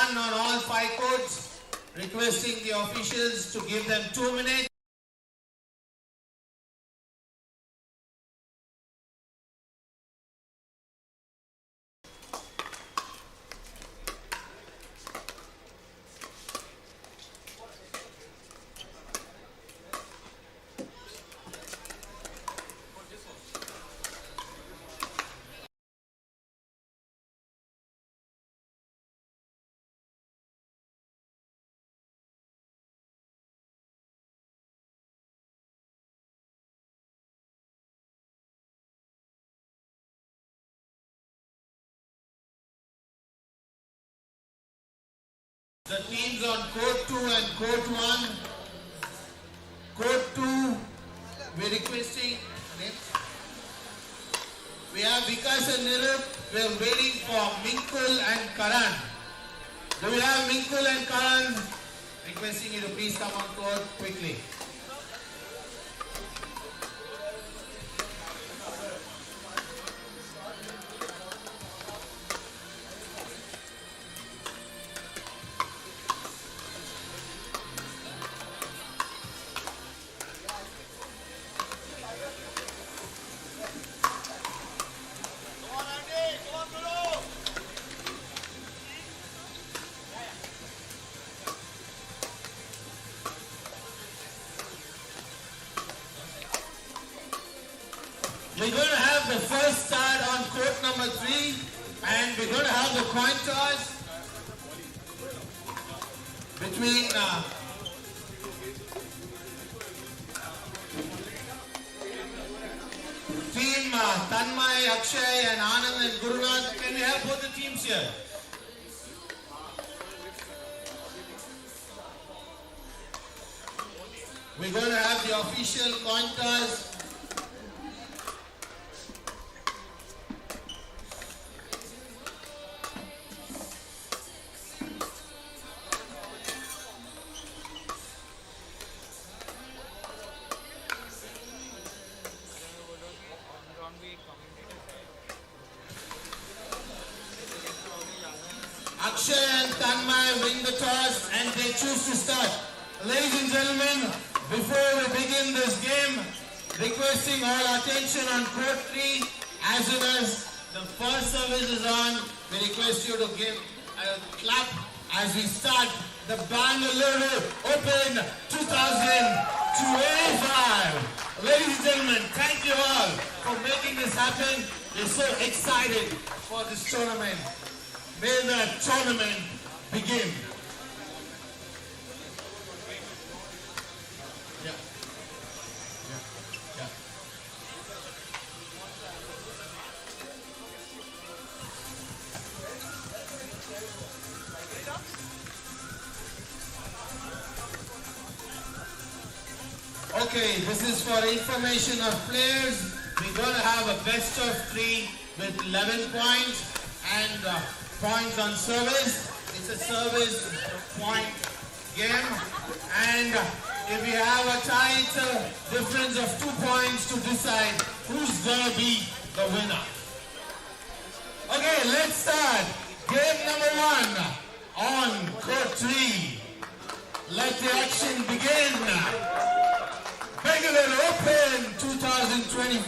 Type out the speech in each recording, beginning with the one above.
done on all 5 courts. Requesting the officials to give them 2 minutes. The teams on court 2 and court 1. Court 2, we're requesting. We have Vikas and Nirup. We're waiting for Minkul and Karan. Do we have Minkul and Karan? Requesting you to please come on court quickly. We're going to have the first start on court number 3, and we're going to have the coin toss between team Tanmay, Akshay and Anand and Gurunath. Can we have both the teams here? We're going to have the official coin toss. Akshay and Tanmay win the toss and they choose to start. Ladies and gentlemen, before we begin this game, requesting all attention on court 3. As soon as the first service is on, we request you to give a clap as we start the Bengaluru Open 2025. Ladies and gentlemen, thank you all for making this happen. We're so excited for this tournament. May the tournament begin. Yeah. Okay, this is for information of players. We're going to have a best of 3 with 11 points and points on service. It's a service point game, and if we have a tie, it's a difference of 2 points to decide who's gonna be the winner. Okay, let's start. Game number 1 on court 3. Let the action begin. Bengaluru Open 2025.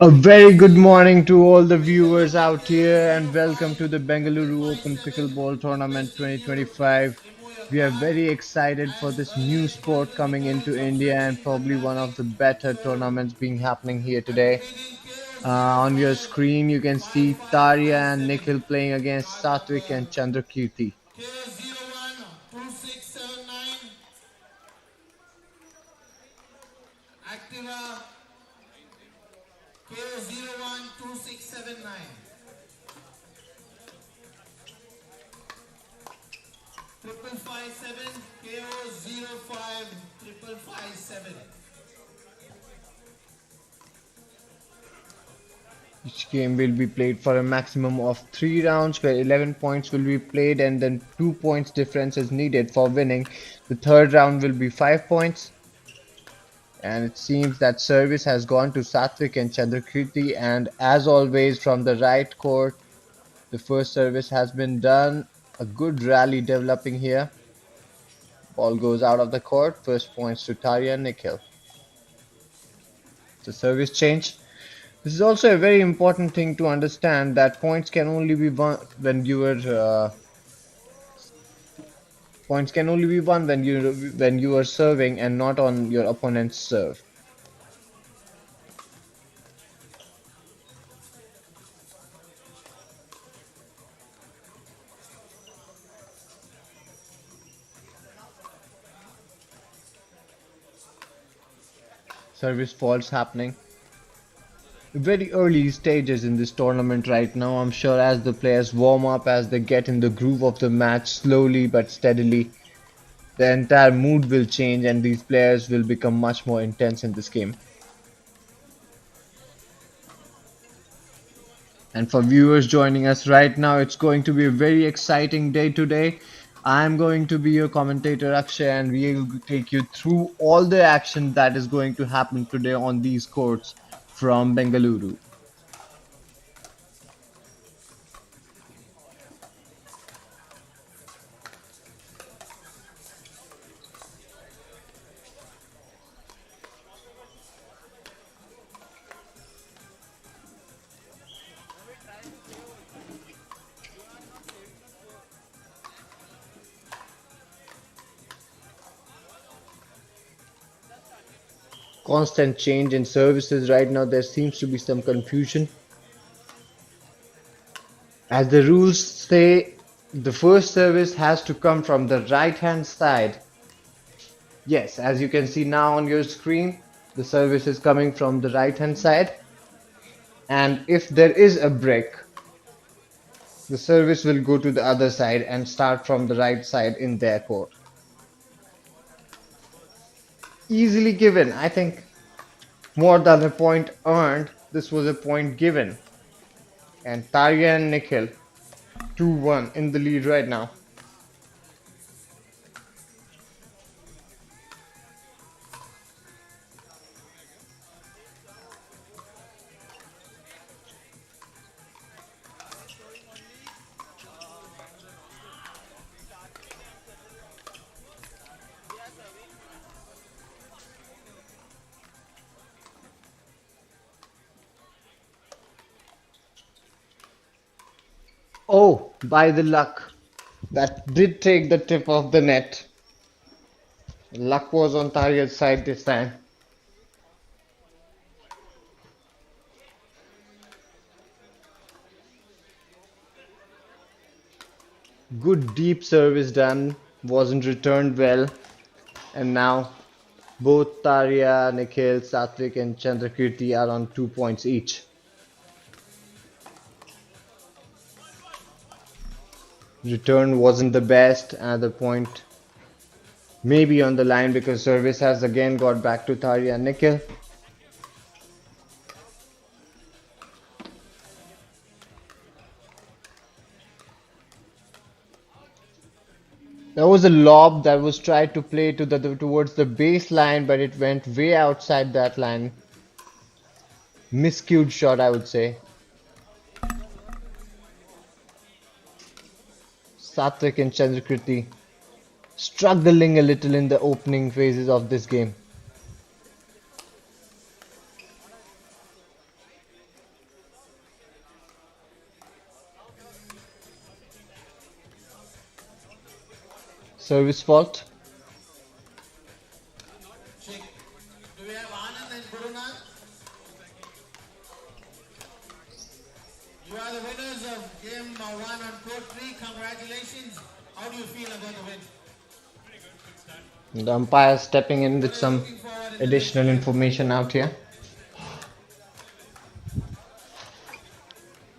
A very good morning to all the viewers out here and welcome to the Bengaluru Open Pickleball Tournament 2025. We are very excited for this new sport coming into India and probably one of the better tournaments being happening here today. On your screen, you can see Tarya and Nikhil playing against Satvik and Chandrakirti. K012679 Activa K012679 triple five seven KO05 triple five seven. Each game will be played for a maximum of 3 rounds where 11 points will be played and then 2 points difference is needed for winning. The third round will be 5 points and it seems that service has gone to Satvik and Chandrakirti, and as always from the right court the first service has been done. A good rally developing here. Ball goes out of the court. First points to Tarya and Nikhil. The service change. This is also a very important thing to understand that points can only be won when you are serving and not on your opponent's serve. Service faults happening. Very early stages in this tournament right now. I'm sure as the players warm up, as they get in the groove of the match slowly but steadily, the entire mood will change and these players will become much more intense in this game. And for viewers joining us right now, it's going to be a very exciting day today. I'm going to be your commentator Akshay and we'll take you through all the action that is going to happen today on these courts from Bengaluru. Constant change in services right now. There seems to be some confusion. As the rules say, the first service has to come from the right hand side. Yes, as you can see now on your screen, the service is coming from the right hand side. And if there is a break, the service will go to the other side and start from the right side in their court. Easily given. I think more than a point earned. This was a point given. And Tarya and Nikhil 2-1 in the lead right now. Oh, by the luck. That did take the tip of the net. Luck was on Target's side this time. Good deep service done, wasn't returned well, and now both Tarya, Nikhil, Satvik, and Chandrakirti are on 2 points each. Return wasn't the best, and the point may be on the line because service has again got back to Tarya and Nikhil. There was a lob that was tried to play towards the baseline, but it went way outside that line. Miscued shot, I would say. Satvik and Chandrakirti struggling a little in the opening phases of this game. Service fault. Check. Do we have Anand and Gurunath? You are the winners of game 1 on court 3. Congratulations. How do you feel about the win? The umpire stepping in with What are you some looking forward in the next additional game? information out here.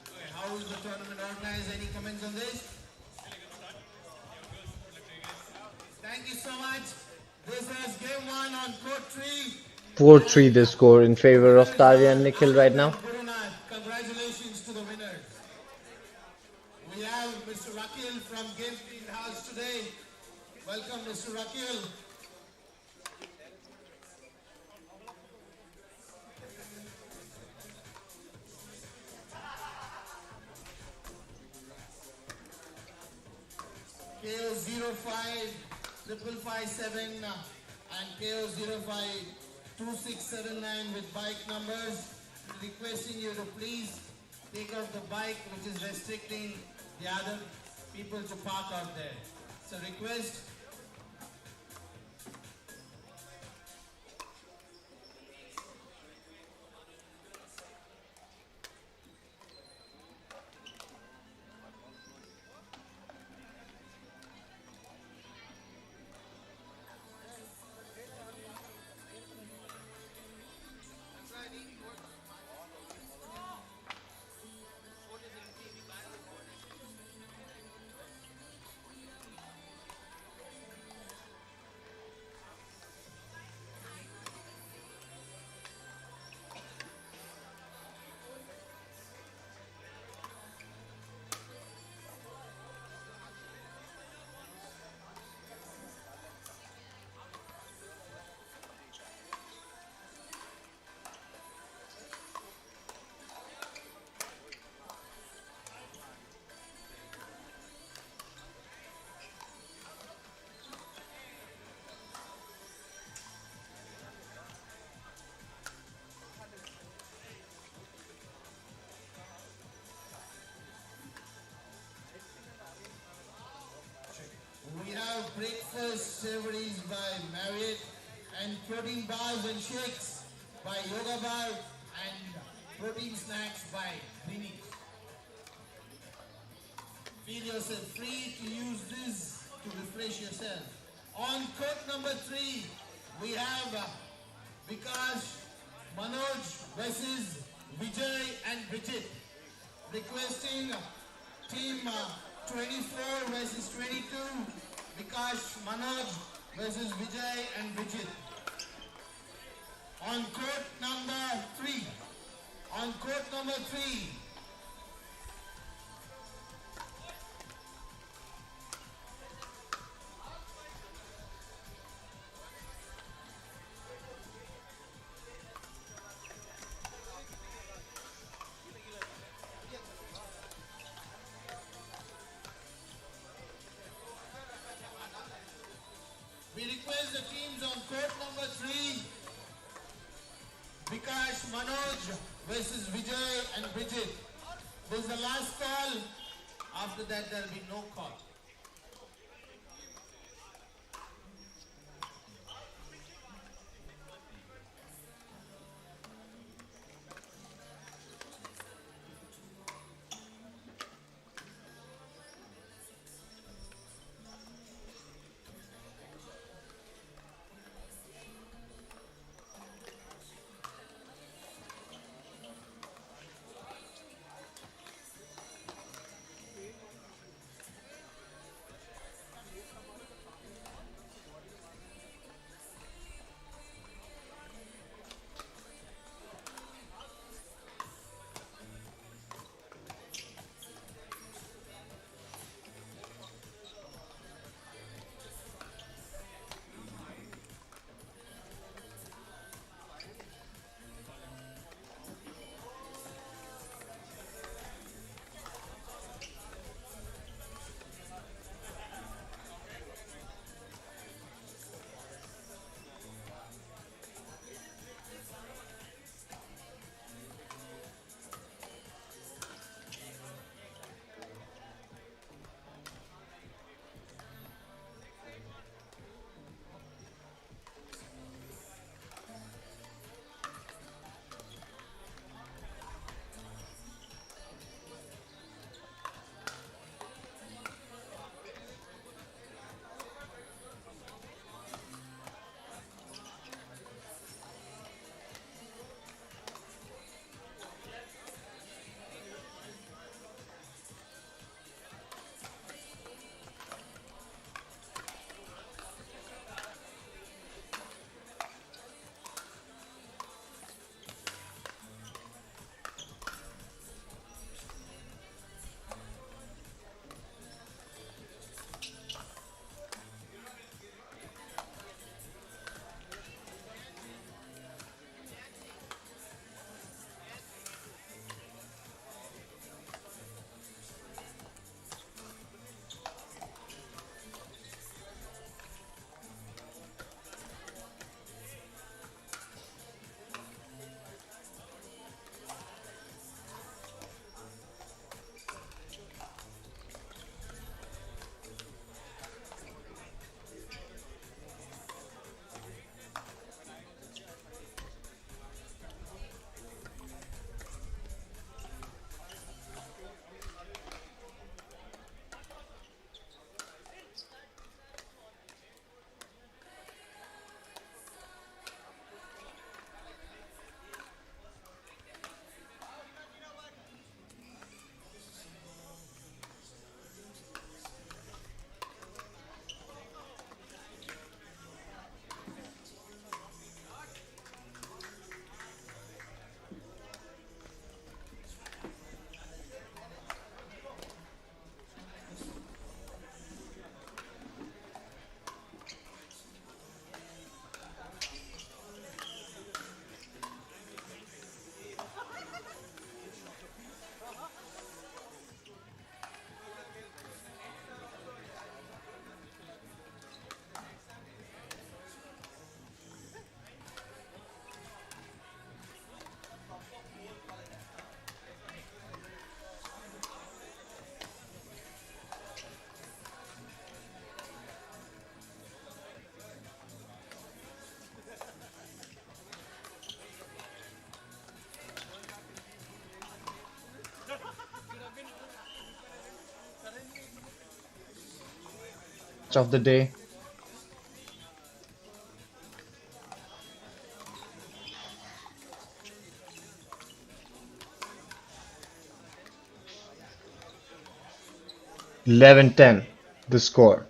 Okay, how is the tournament organized? Any comments on this? Thank you so much. This is game 1 on court 3. 4-3 the score in favor of Tarya and Nikhil right Anand now. and Gurunath. Congratulations to the winners. We have Mr. Rakil from Game Field House today. Welcome, Mr. Rakil. KO 055557 and KO 052679 with bike numbers. Requesting you to please take off the bike which is restricting the other people to park out there. So request. We have breakfast savories by Marriott and protein bars and shakes by Yoga Bar and protein snacks by Greeny. Feel yourself free to use this to refresh yourself. On court number 3, we have Vikash, Manoj versus Vijay and Bridget. Requesting team 24 versus 22, Vikash, Manoj versus Vijay and Bridget. On court number 3, on court number 3, we request the teams on court number 3, Vikash, Manoj versus Vijay and Bridget. This is the last call. After that, there will be no call. match of the day. Eleven ten, the score.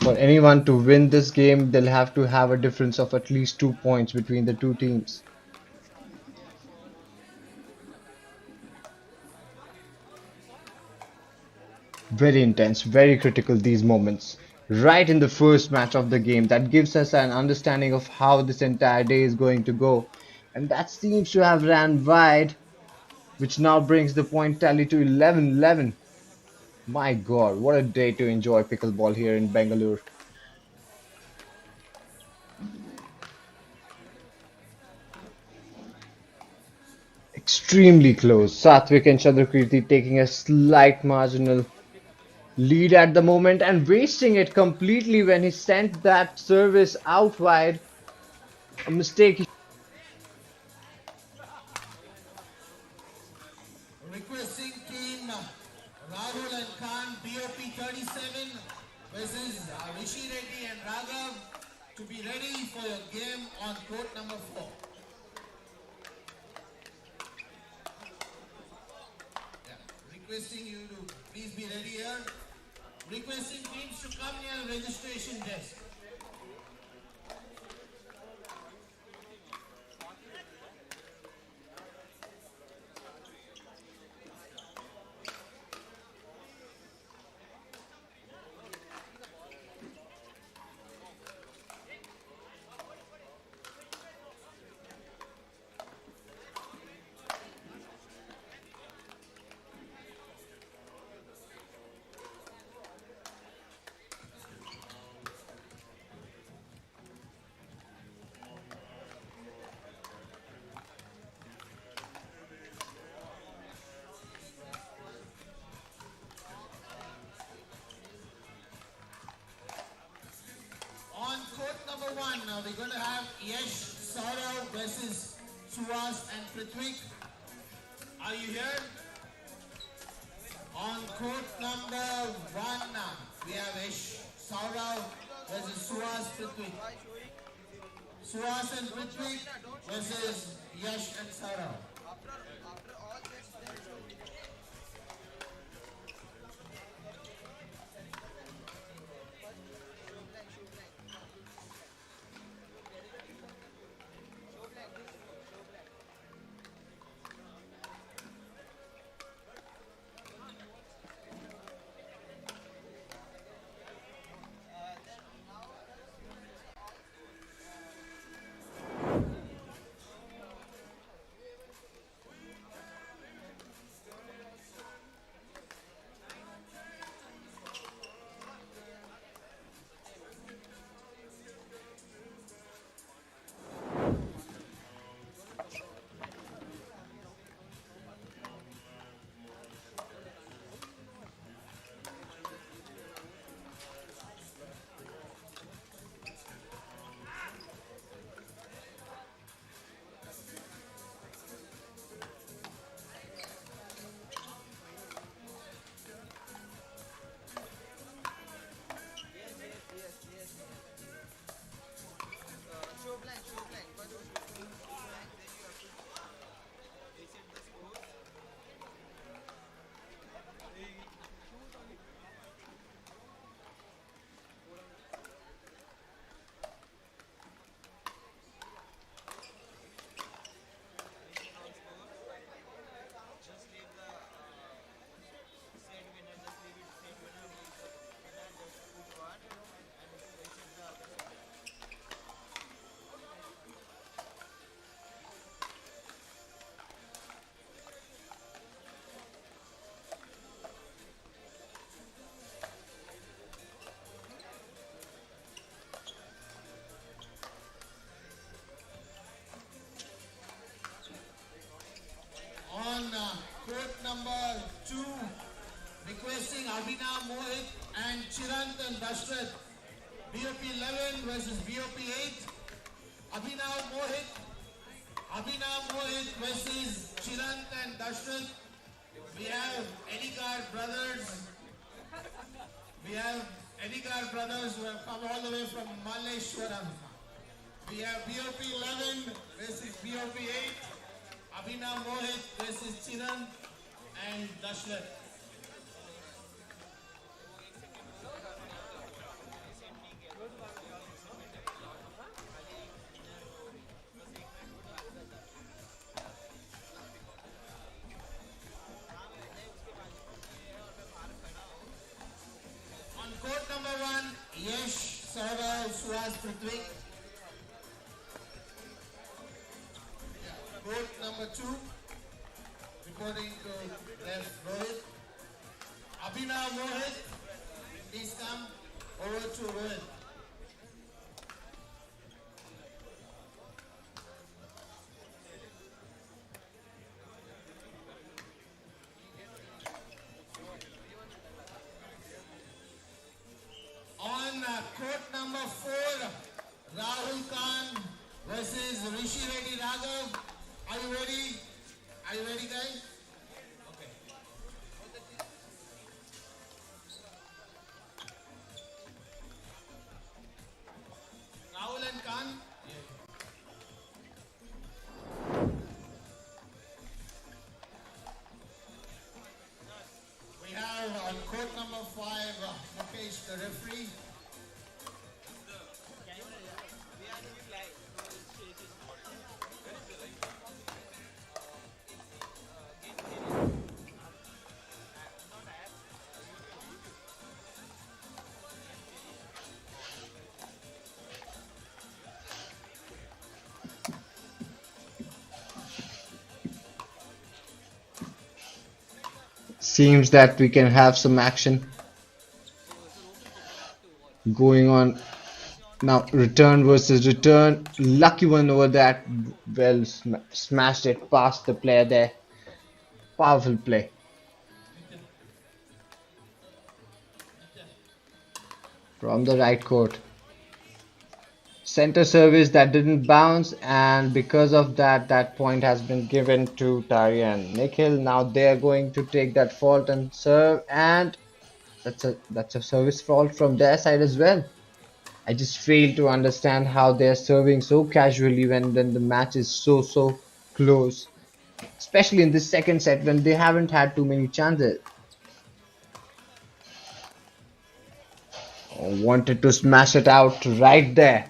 For anyone to win this game, they'll have to have a difference of at least 2 points between the two teams. Very intense, very critical these moments. Right in the first match of the game, that gives us an understanding of how this entire day is going to go. And that seems to have ran wide, which now brings the point tally to 11-11. My god, what a day to enjoy pickleball here in Bengaluru. Extremely close. Satvik and Chandrakriti taking a slight marginal lead at the moment and wasting it completely when he sent that service out wide. A mistake. Requesting team Rahul and Khan, BOP 37 versus Rishi Reddy and Raghav to be ready for your game on court number 4. Yeah. Requesting you to please be ready here. Requesting teams to come near the registration desk. On court number 1, now we're going to have Yash Saurav versus Suhas and Prithvik. Are you here? On court number 1, we have Yash Saurav versus Suhas Prithvik. Suhas and Prithvik versus Yash and Saurav. Court number 2, requesting Abhinav Mohit and Chirant and Dashrath. BOP 11 versus BOP 8. Abhinav Mohit versus Chirant and Dashrath. We have Enikar brothers We have Edgar brothers who have come all the way from Malleshwaram. We have BOP 11 versus BOP 8. Abhinav Mohit versus Chiran and Dashrath. On court number 1, Yash, Saurav, Suhas, Prithvik. Court number 2, reporting to left Rohit. Abhinav Mohit, please come over to Rohit. On court number 4, Rahul Khan versus Rishi Reddy Raghav. Are you ready? Are you ready, guys? Okay. Rahul and Khan. We have on court number 5, Mukesh, the referee. Seems that we can have some action going on now. Return versus return. Lucky one over that. Well, smashed it past the player there. Powerful play. From the right court. Center service that didn't bounce, and because of that, that point has been given to Tarya and Nikhil. Now they are going to take that fault and serve, and that's a service fault from their side as well. I just fail to understand how they're serving so casually when the match is so close, especially in this second set when they haven't had too many chances. Wanted to smash it out right there.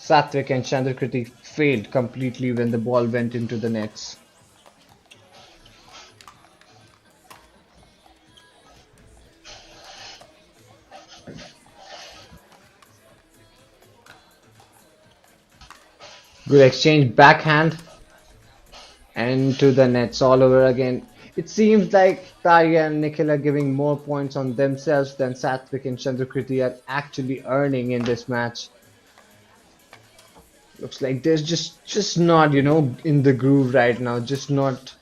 Satvik and Chandrakriti failed completely when the ball went into the nets. Good exchange, backhand, and to the nets all over again. It seems like Tarya and Nikhil are giving more points on themselves than Satvik and Chandrakriti are actually earning in this match. Looks like they're just not, in the groove right now, just not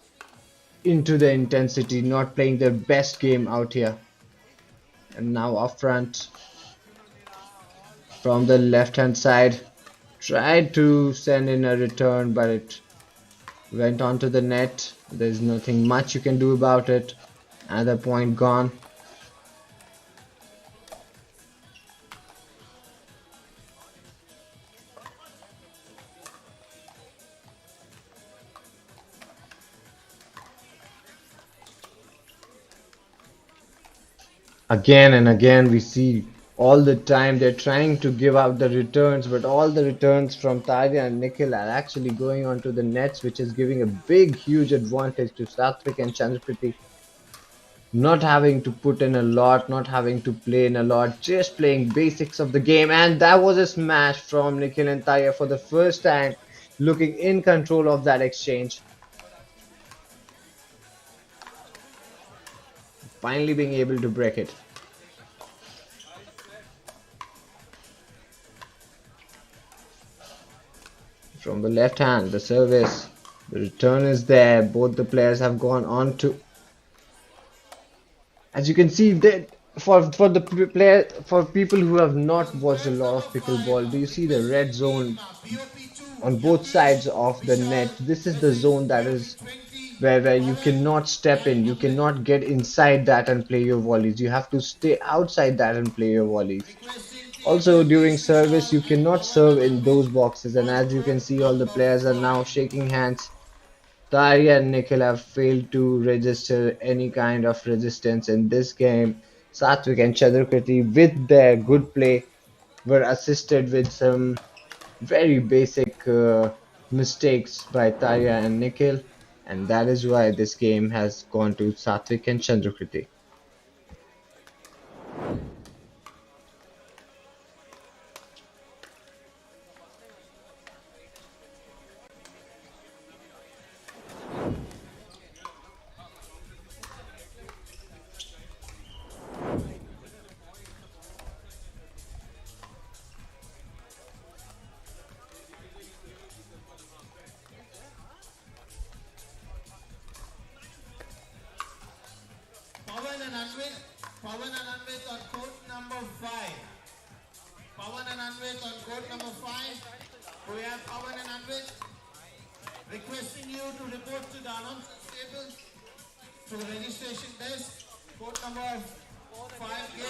into the intensity, not playing their best game out here. And now up front from the left hand side, tried to send in a return, but it went onto the net. There's nothing much you can do about it. Another point gone. Again and again we see all the time they're trying to give out the returns, but all the returns from Tarya and Nikhil are actually going onto the nets, which is giving a huge advantage to Satvik and Chandrakriti. Not having to put in a lot, not having to play in a lot, just playing basics of the game. And that was a smash from Nikhil and Tarya for the first time, looking in control of that exchange. Finally being able to break it. From the left hand, the service, the return is there. Both the players have gone on to. As you can see, for people who have not watched a lot of pickleball, do you see the red zone on both sides of the net? This is the zone that is where you cannot step in, you cannot get inside that and play your volleys. You have to stay outside that and play your volleys. Requesting team Also, during Nitish service, Vishal you and cannot Pawan serve in Anvit those boxes. And on as you can court see, all the number players are 5. now shaking hands. Tari and Nikhil have failed to register any kind of resistance in this game. Satvik and Chadrakriti, with their good play, were assisted with some very basic mistakes by Tarya and Nikhil, and that is why this game has gone to Satvik and Chandrakriti. Pawan and Anvit on court number 5. Pawan and Anvit on court number 5. We have Pawan and Anvit requesting you to report to the announcers table to the registration desk. Court number 5 game.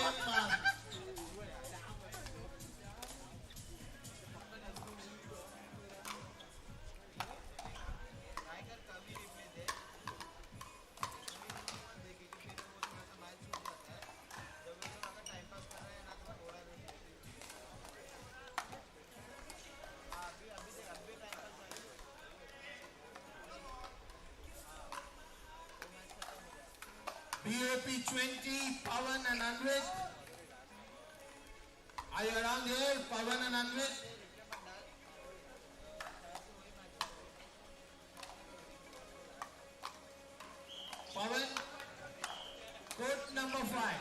BOP 20, Pawan and Anvit. Are you around here, Pawan and Anvit? Pawan, court number 5.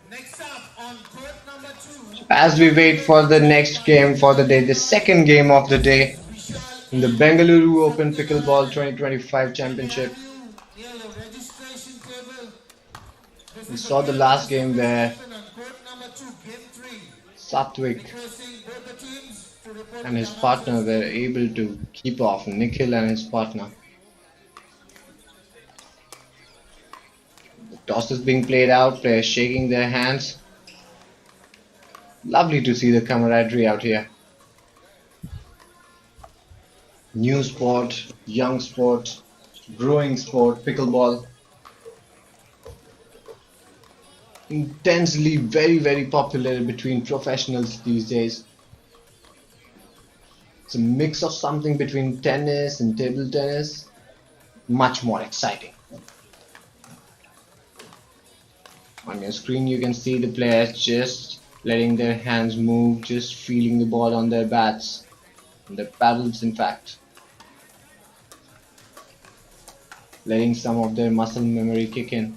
Next up on court number 2, As we wait for the next game for the day, the second game of the day Vishal in the and Bengaluru Open Pickleball Pawan. 2025 We have Championship. you near your registration table. This We is the saw the Bengaluru last game Service where Open on court number 2, game 3. Satvik Requesting both the teams to report to and the his partner announcers. were able to keep off Nikhil and his partner. The toss is being played out, players shaking their hands. Lovely to see the camaraderie out here. New sport, young sport, growing sport, pickleball. Intensely very popular between professionals these days. It's a mix of something between tennis and table tennis. Much more exciting. On your screen you can see the players just letting their hands move, just feeling the ball on their bats, on their paddles in fact. Letting some of their muscle memory kick in.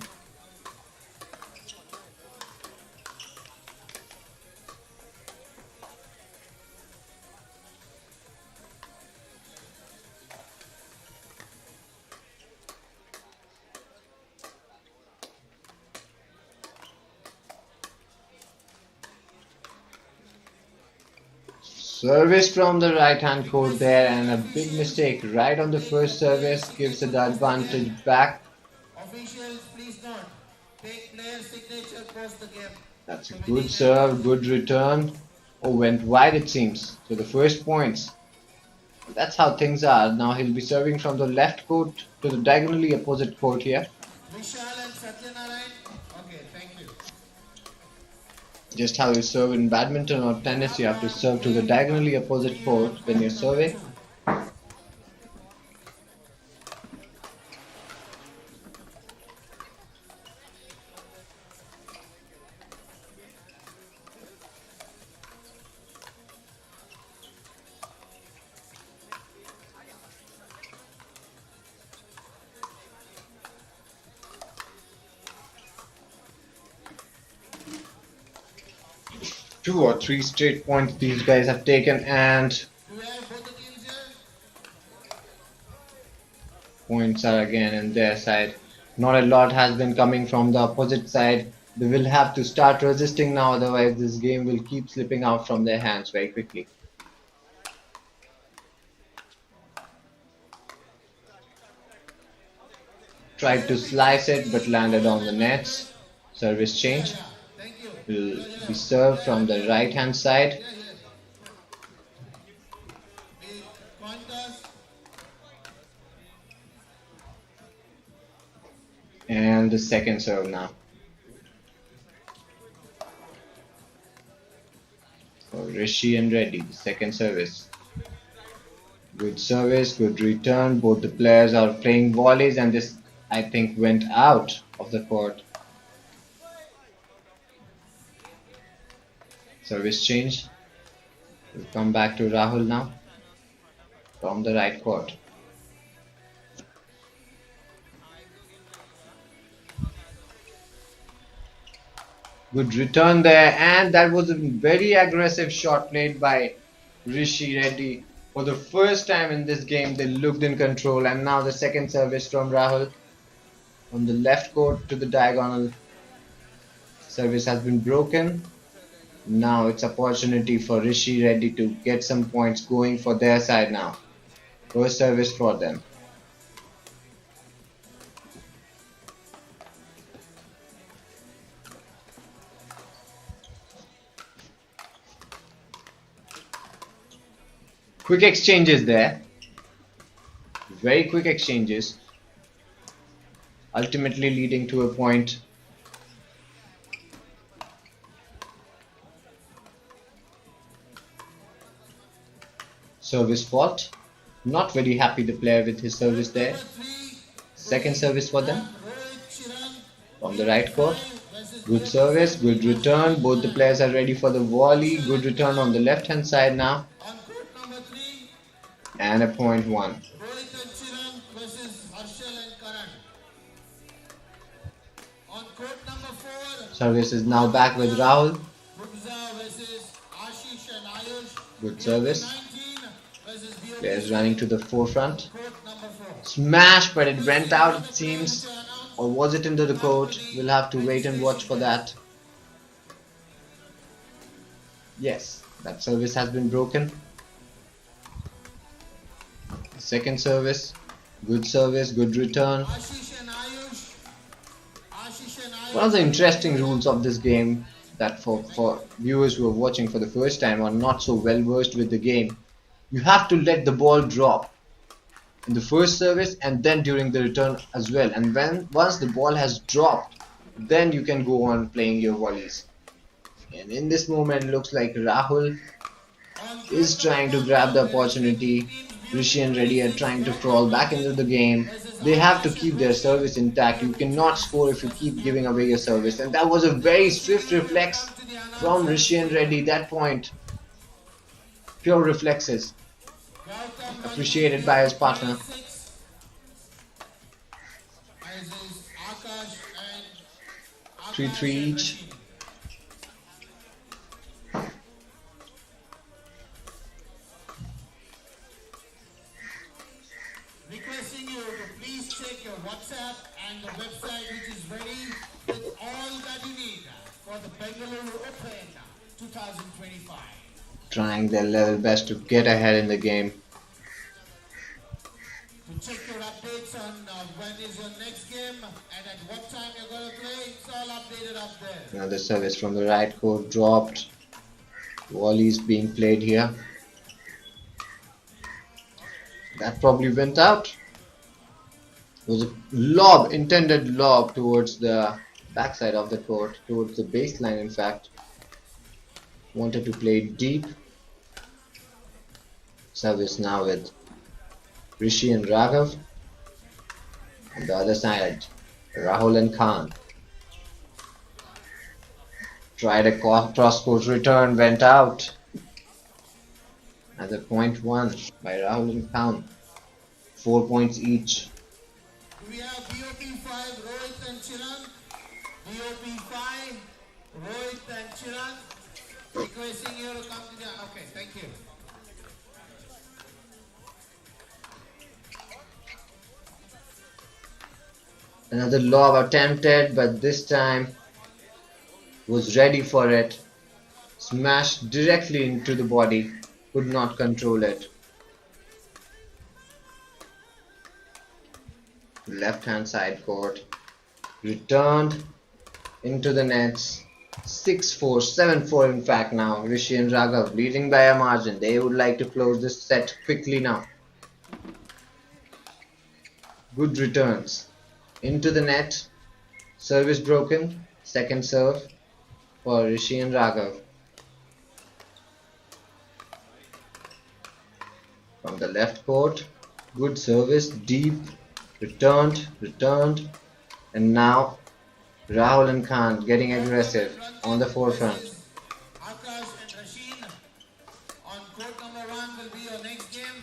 Service from the right hand court there, and a big mistake right on the first service gives the advantage back. Officials, please note, take player signature post the game. That's a So we good need serve, good return. Oh, went wide it seems. So the first points. That's how things are. Now he'll be serving from the left court to the diagonally opposite court here. Vishal and Satyanarayan. Okay, thank you. Just how you serve in badminton or tennis, you have to serve to the diagonally opposite court when you're serving. 2 or 3 straight points these guys have taken, and Do we have both the teams here? points are again in their side. Not a lot has been coming from the opposite side. They will have to start resisting now, otherwise this game will keep slipping out from their hands very quickly. Tried to slice it but landed on the nets. Service change Thank you. will be served from the right hand side. Pointers. And the second serve now. For Rishi and Reddy, the second service. Good service, good return. Both the players are playing volleys, and this, I think, went out of the court. Service change. We'll come back to Rahul now from the right court. Good return there, and that was a very aggressive shot played by Rishi Reddy. For the first time in this game, they looked in control, and now the second service from Rahul on the left court to the diagonal. Service has been broken. Now it's opportunity for Rishi Reddy to get some points going for their side now. First service for them. Quick exchanges there. Very quick exchanges. Ultimately leading to a point. Service fault. Not very happy the player with his service there. Second service for them. From the right court. Good service, good return. Both the players are ready for the volley. Good return on the left hand side now. And a point one. Service is now back with Rahul. Good service. Players running to the forefront. Smash, but it went out, it seems. Or was it into the court? We'll have to wait and watch for that. Yes, that service has been broken. Second service, good return. One of the interesting rules of this game that for viewers who are watching for the first time or not so well versed with the game, you have to let the ball drop in the first service and then during the return as well. And once the ball has dropped, then you can go on playing your volleys. And in this moment, looks like Rahul is trying to grab the opportunity. Rishi and Reddy are trying to crawl back into the game. They have to keep their service intact. You cannot score if you keep giving away your service. And that was a very swift reflex from Rishi and Reddy. That point, pure reflexes, appreciated by his partner. 3-3 each. Requesting you to please check your WhatsApp and the website which is ready with all that you need for the Bengaluru Open 2025. Trying their level best to get ahead in the game. To check your updates on when is your next game and at what time you're going to play, it's all updated up there. Another service from the right court dropped. Volleys being played here. That probably went out. It was a lob, intended lob towards the backside of the court, towards the baseline in fact. Wanted to play deep. Service now with Rishi and Raghav. On the other side, Rahul and Khan. Tried a cross-court return, went out. Another point one by Rahul and Khan. 4 points each. We have BOP5, Rohit and Chiran. BOP5, Rohit and Chiran. Requesting you to come to the... Okay, thank you. Another lob attempted, but this time was ready for it. Smashed directly into the body. Could not control it. Left hand side court. Returned into the nets. 6-4, 7-4 in fact now. Rishi and Raghav leading by a margin. They would like to close this set quickly now. Good returns. Into the net. Service broken. Second serve for Rishi and Raghav. From the left court. Good service. Deep. Returned. And now Rahul and Khan getting aggressive on the forefront. Akash and Rasheen on court number 1 will be your next game.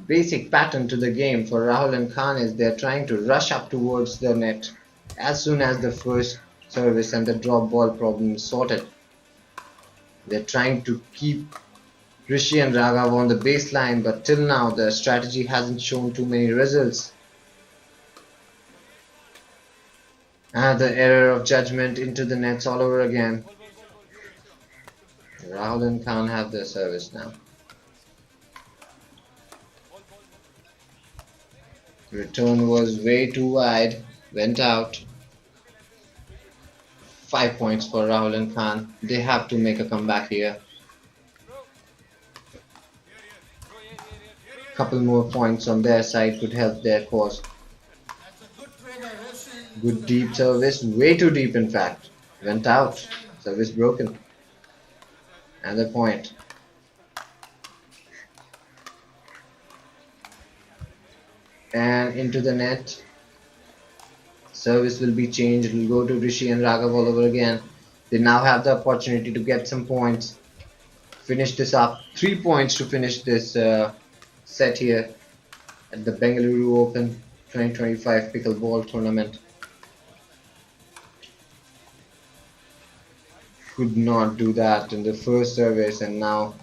Basic pattern to the game for Rahul and Khan is they're trying to rush up towards the net as soon as the first service and the drop ball problem is sorted. They're trying to keep Rishi and Raghav on the baseline, but till now the strategy hasn't shown too many results. Another error of judgment into the nets all over again. Rahul and Khan have their service now. Return was way too wide, went out. 5 points for Rahul and Khan. They have to make a comeback here. Couple more points on their side could help their cause. Good deep service, way too deep in fact. Went out. Service broken. Another point. And into the net. Service will be changed. It will go to Rishi and Raghav all over again. They now have the opportunity to get some points. Finish this up. 3 points to finish this set here at the Bengaluru Open 2025 pickleball tournament. Could not do that in the first service, and now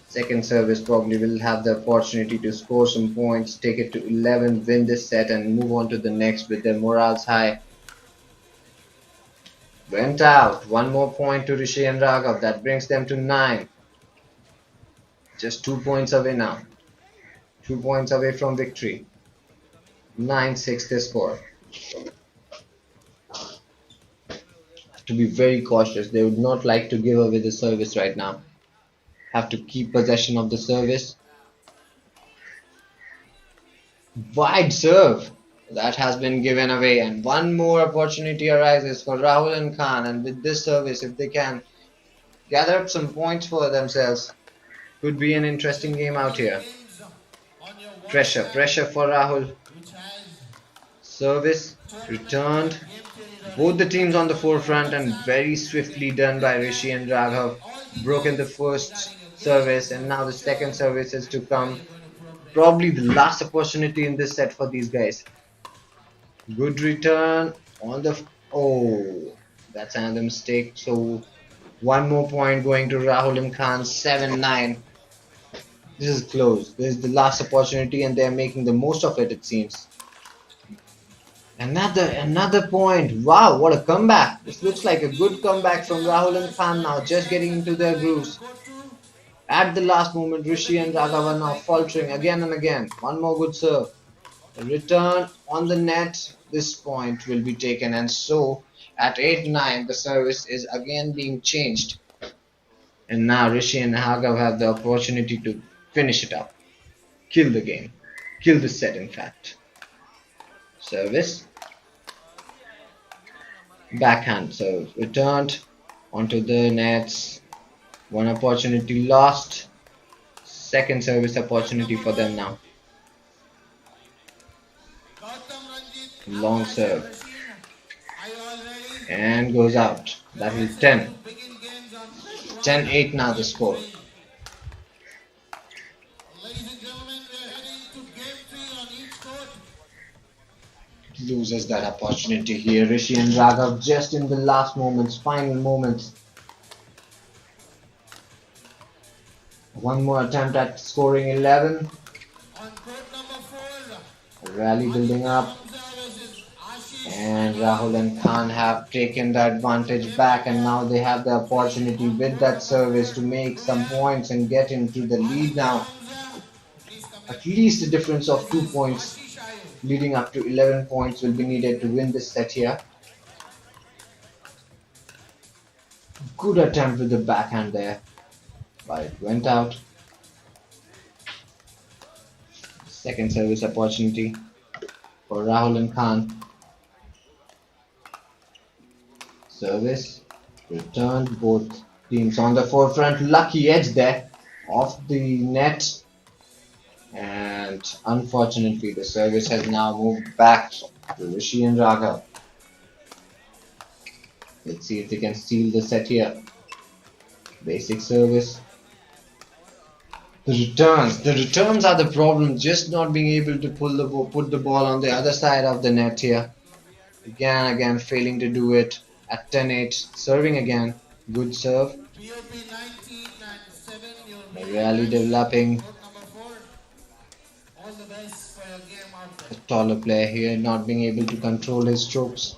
second service probably will have the opportunity to score some points, take it to 11, win this set and move on to the next with their morals high. Went out. 1 more point to Rishi and Raghav. That brings them to 9. Just 2 points away now. 2 points away from victory. 9-6 the score. Have to be very cautious. They would not like to give away the service right now. Have to keep possession of the service. Wide serve. That has been given away, and 1 more opportunity arises for Rahul and Khan, and with this service, if they can gather up some points for themselves, could be an interesting game out here. Pressure for Rahul. Service returned. Both the teams on the forefront and very swiftly done by Rishi and Raghav. Broken the first service, and now the second service is to come. Probably the last opportunity in this set for these guys. Good return on the... Oh, that's another mistake. So 1 more point going to Rahul and Khan. 7-9. This is close. This is the last opportunity and they're making the most of it, it seems. Another point. Wow, what a comeback. This looks like a good comeback from Rahul and Khan now, just getting into their grooves. At the last moment, Rishi and Raghav are now faltering again and again. 1 more good serve. A return on the net. This point will be taken, and so at 8-9 the service is again being changed. And now Rishi and Raghav have the opportunity to finish it up. Kill the game. Kill the set in fact. Service. Backhand serve. Returned onto the nets. 1 opportunity lost. Second service opportunity for them now. Long serve. And goes out. That is 10. 10-8 now the score. loses that opportunity here. Rishi and Raghav just in the last moments, final moments. One more attempt at scoring 11. On court number 4, Rally building up. And Rahul and Khan have taken the advantage back, and now they have the opportunity with that service to make some points and get into the lead now. At least a difference of 2 points leading up to 11 points will be needed to win this set here. Good attempt with the backhand there, but it went out. Second service opportunity for Rahul and Khan. Service, returned, both teams on the forefront. Lucky edge there off the net. And unfortunately, the service has now moved back to Rishi and Raghav. Let's see if they can steal the set here. Basic service. The returns are the problem. Just not being able to put the ball on the other side of the net here. Again, failing to do it. At 10-8, serving again. Good serve. The rally developing. A taller player here, not being able to control his strokes.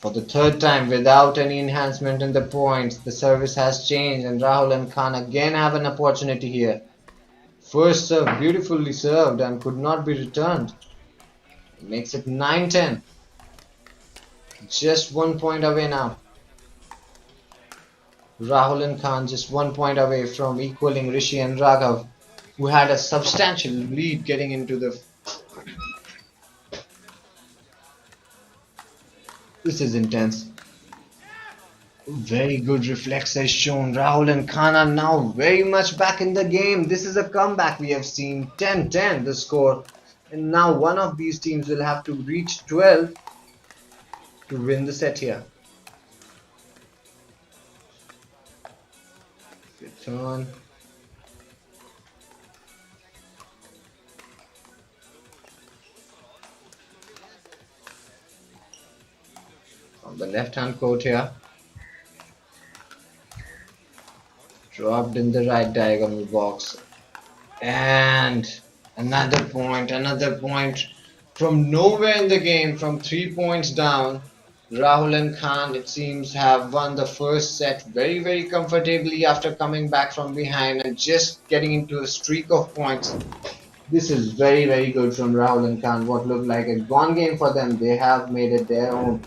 For the third time, without any enhancement in the points, the service has changed, and Rahul and Khan again have an opportunity here. First serve, beautifully served and could not be returned. It makes it 9-10. Just 1 point away now. Rahul and Khan just 1 point away from equaling Rishi and Raghav, who had a substantial lead getting into the... This is intense. Very good reflexes shown. Rahul and Khan are now very much back in the game. This is a comeback we have seen. 10-10 the score. And now one of these teams will have to reach 12 to win the set here. Return. On the left hand court here. Dropped in the right diagonal box. And another point from nowhere in the game, from 3 points down. Rahul and Khan, it seems, have won the first set very comfortably after coming back from behind and just getting into a streak of points. This is very good from Rahul and Khan. What looked like a gone game for them, they have made it their own.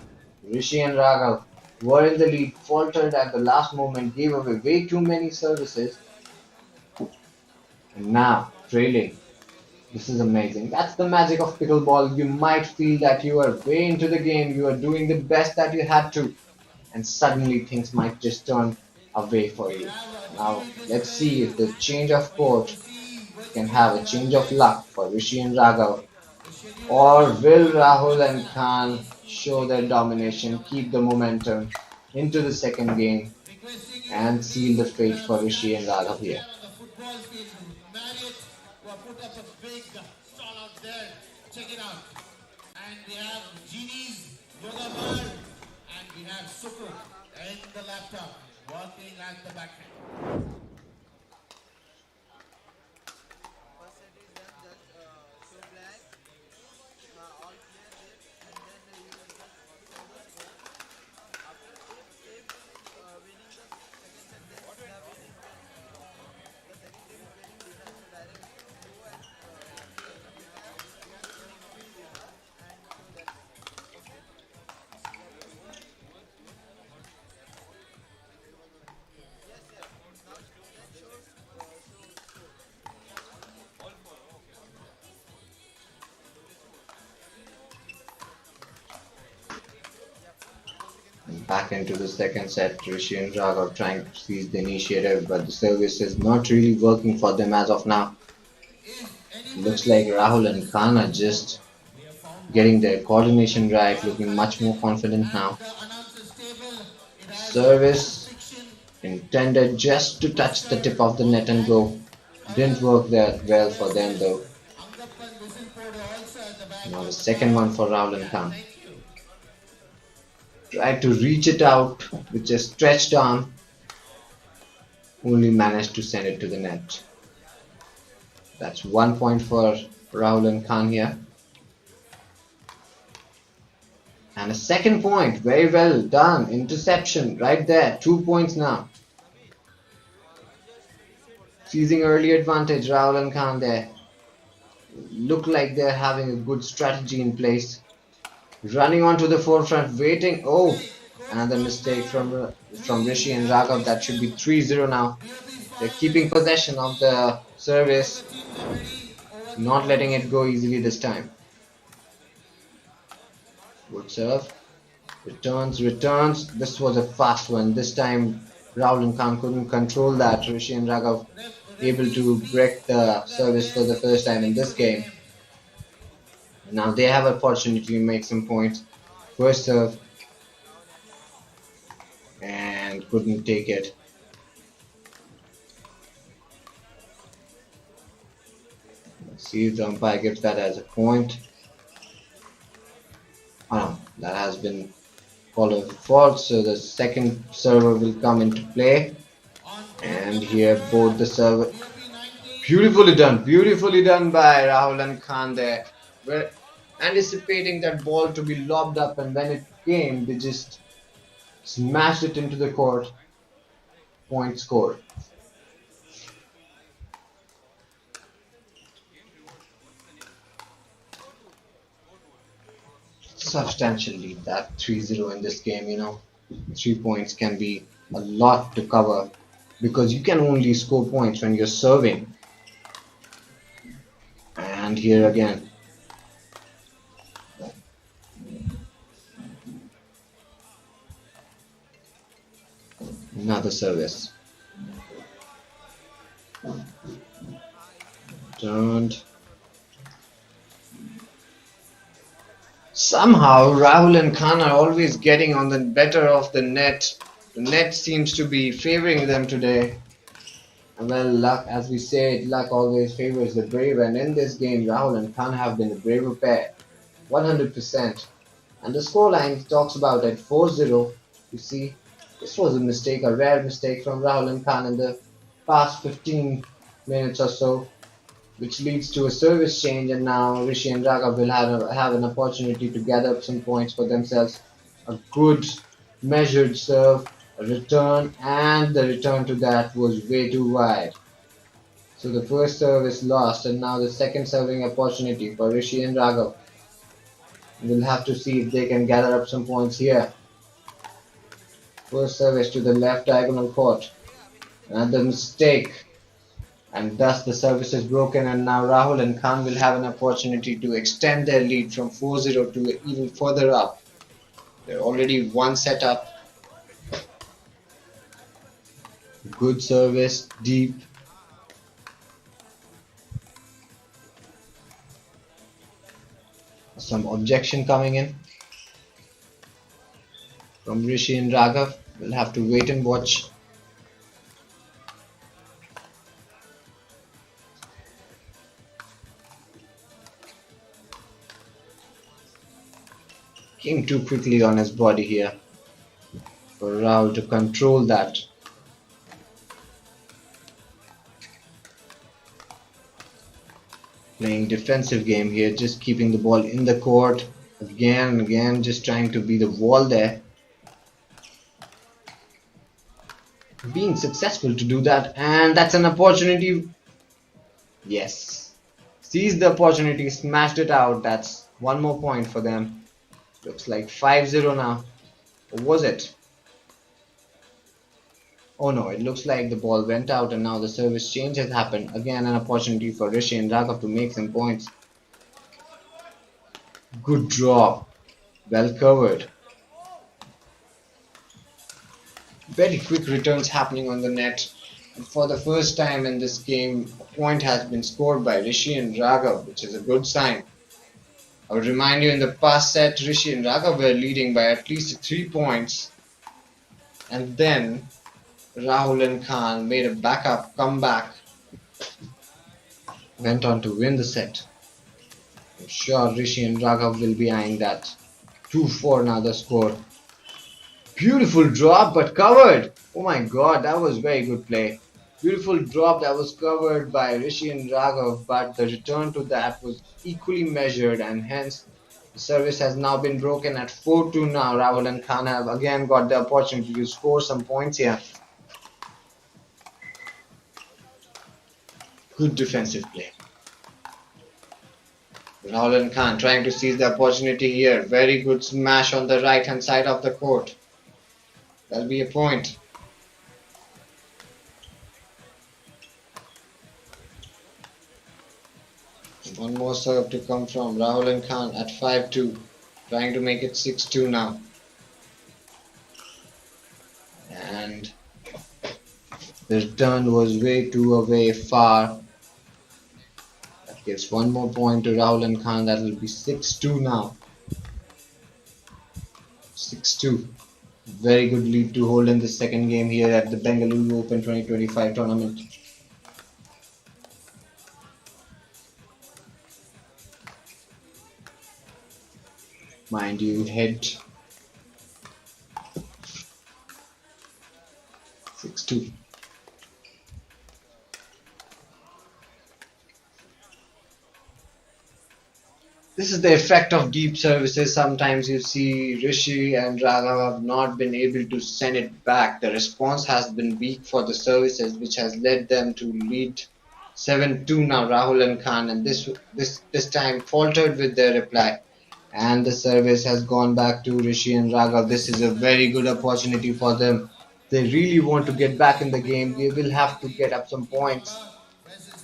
Rishi and Raghav were in the lead, faltered at the last moment, gave away way too many services, and now trailing. This is amazing. That's the magic of pickleball. You might feel that you are way into the game, you are doing the best that you had to, and suddenly things might just turn away for you. Now let's see if the change of court can have a change of luck for Rishi and Raghav, or will Rahul and Khan show their domination, keep the momentum into the second game, and seal the fate for Rishi and Raghav here. Put up a big stall out there. Check it out. And we have Genies, Yoga Bar, and we have Sukru in the laptop working at the back end. Back into the second set, Rishi and Raghav trying to seize the initiative, but the service is not really working for them as of now. Looks like Rahul and Khan are just getting their coordination right, looking much more confident now. Service intended just to touch the tip of the net and go. Didn't work that well for them though. whistle porter also at the back Now the of the second crowd. one for Rahul Yeah, Khan. thank you. Tried to reach it out with just stretched arm, only managed to send it to the net. That's 1 point for Rahul Khan here. And a second point, very well done. Interception right there, 2 points now. Seizing early advantage, Rahul Khan there. Look like they're having a good strategy in place. Running onto the forefront, waiting. Oh, Okay, coach another brought mistake down. from Rishi We and have Raghav. That should be whistle. 3-0 now. BOP They're 5 keeping minutes. possession of the Will service, the team remedy over the not letting points? it go easily this time. Good serve. Returns. This was a fast one. This time Rahul Khan couldn't control that. Rishi and Raghav able Referee to speaks. break the The service for the bell first is time in ringing this for the game. game. Now they have an opportunity to make some points. First serve and couldn't take it. Let's see if the umpire gives that as a point. Oh no, that has been called a fault. So the second server will come into play. On And taking the here both serve, the server. BOP 19. Beautifully done by Rahul and Khan there. We're anticipating that ball to be lobbed up, and when it came, they just smashed it into the court. Point score. Substantial lead, that 3-0 in this game, 3 points can be a lot to cover because you can only score points when you're serving. And here again, another service. Turned. Somehow Rahul and Khan are always getting on the better of the net. The net seems to be favoring them today. And well, luck, as we say, luck always favors the brave. And in this game, Rahul and Khan have been the braver pair, 100%. And the scoreline talks about it, 4-0. You see, this was a mistake, a rare mistake from Rahul and Khan in the past 15 minutes or so, which leads to a service change, and now Rishi and Raghav will have an opportunity to gather up some points for themselves. A good measured serve, a return, and the return to that was way too wide. So the first serve is lost, and now the second serving opportunity for Rishi and Raghav. We'll have to see if they can gather up some points here. First service to the left diagonal court. Another mistake. And thus the service is broken, and now Rahul and Khan will have an opportunity to extend their lead from 4-0 to even further up. They're already one set up. Good service, deep. Some objection coming in from Rishi and Raghav. We'll have to wait and watch. Came too quickly on his body here for Rahul to control that. Playing defensive game here, just keeping the ball in the court again and again, just trying to be the wall there. Being successful to do that, and that's an opportunity. Yes, seized the opportunity, smashed it out. That's one more point for them. Looks like 5-0 now. Or was it? Oh no, it looks like the ball went out, and now the service change has happened. Again, an opportunity for Rishi and Raghav to make some points. Good drop. Well covered. Very quick returns happening on the net. And for the first time in this game, a point has been scored by Rishi and Raghav, which is a good sign. I would remind you, in the past set, Rishi and Raghav were leading by at least 3 points. And then Rahul and Khan made a backup comeback, went on to win the set. Sure, Rishi and Raghav will be eyeing that. 2-4 now the score. Beautiful drop, but covered. Oh my god, that was very good play. Beautiful drop that was covered by Rishi and Raghav, but the return to that was equally measured, and hence the service has now been broken at 4-2 now. Rahul and Khan have again got the opportunity to score some points here. Good defensive play. Rahul and Khan trying to seize the opportunity here. Very good smash on the right hand side of the court. That'll be a point. One more serve to come from Rahul and Khan at 5-2. Trying to make it 6-2 now. And the return was way too away far. That gives one more point to Rahul and Khan. That will be 6-2 now. 6-2. Very good lead to hold in the second game here at the Bengaluru Open 2025 tournament. Mind you, head 6-2. This is the effect of deep services. Sometimes you see Rishi and Raghav have not been able to send it back. The response has been weak for the services, which has led them to lead 7-2 now. Rahul and Khan, and this time faltered with their reply. And the service has gone back to Rishi and Raghav. This is a very good opportunity for them. They really want to get back in the game. They will have to get up some points.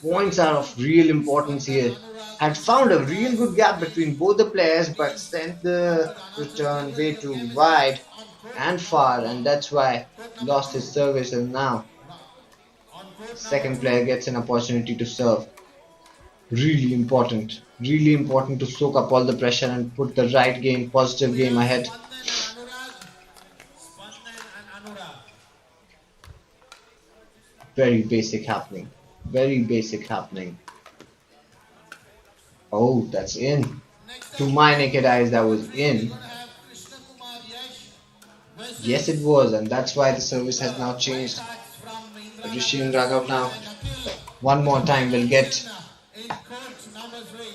Points are of real importance here. Had found a real good gap between both the players, but sent the return way too wide and far, and that's why lost his service. And now the second player gets an opportunity to serve. Really important to soak up all the pressure and put the right game, positive game ahead. Very basic happening. Very basic happening. Oh, that's in. To my naked eyes, that was in. Yes, it was, and that's why the service has now changed. Rishi and Raghav now, one more time, will get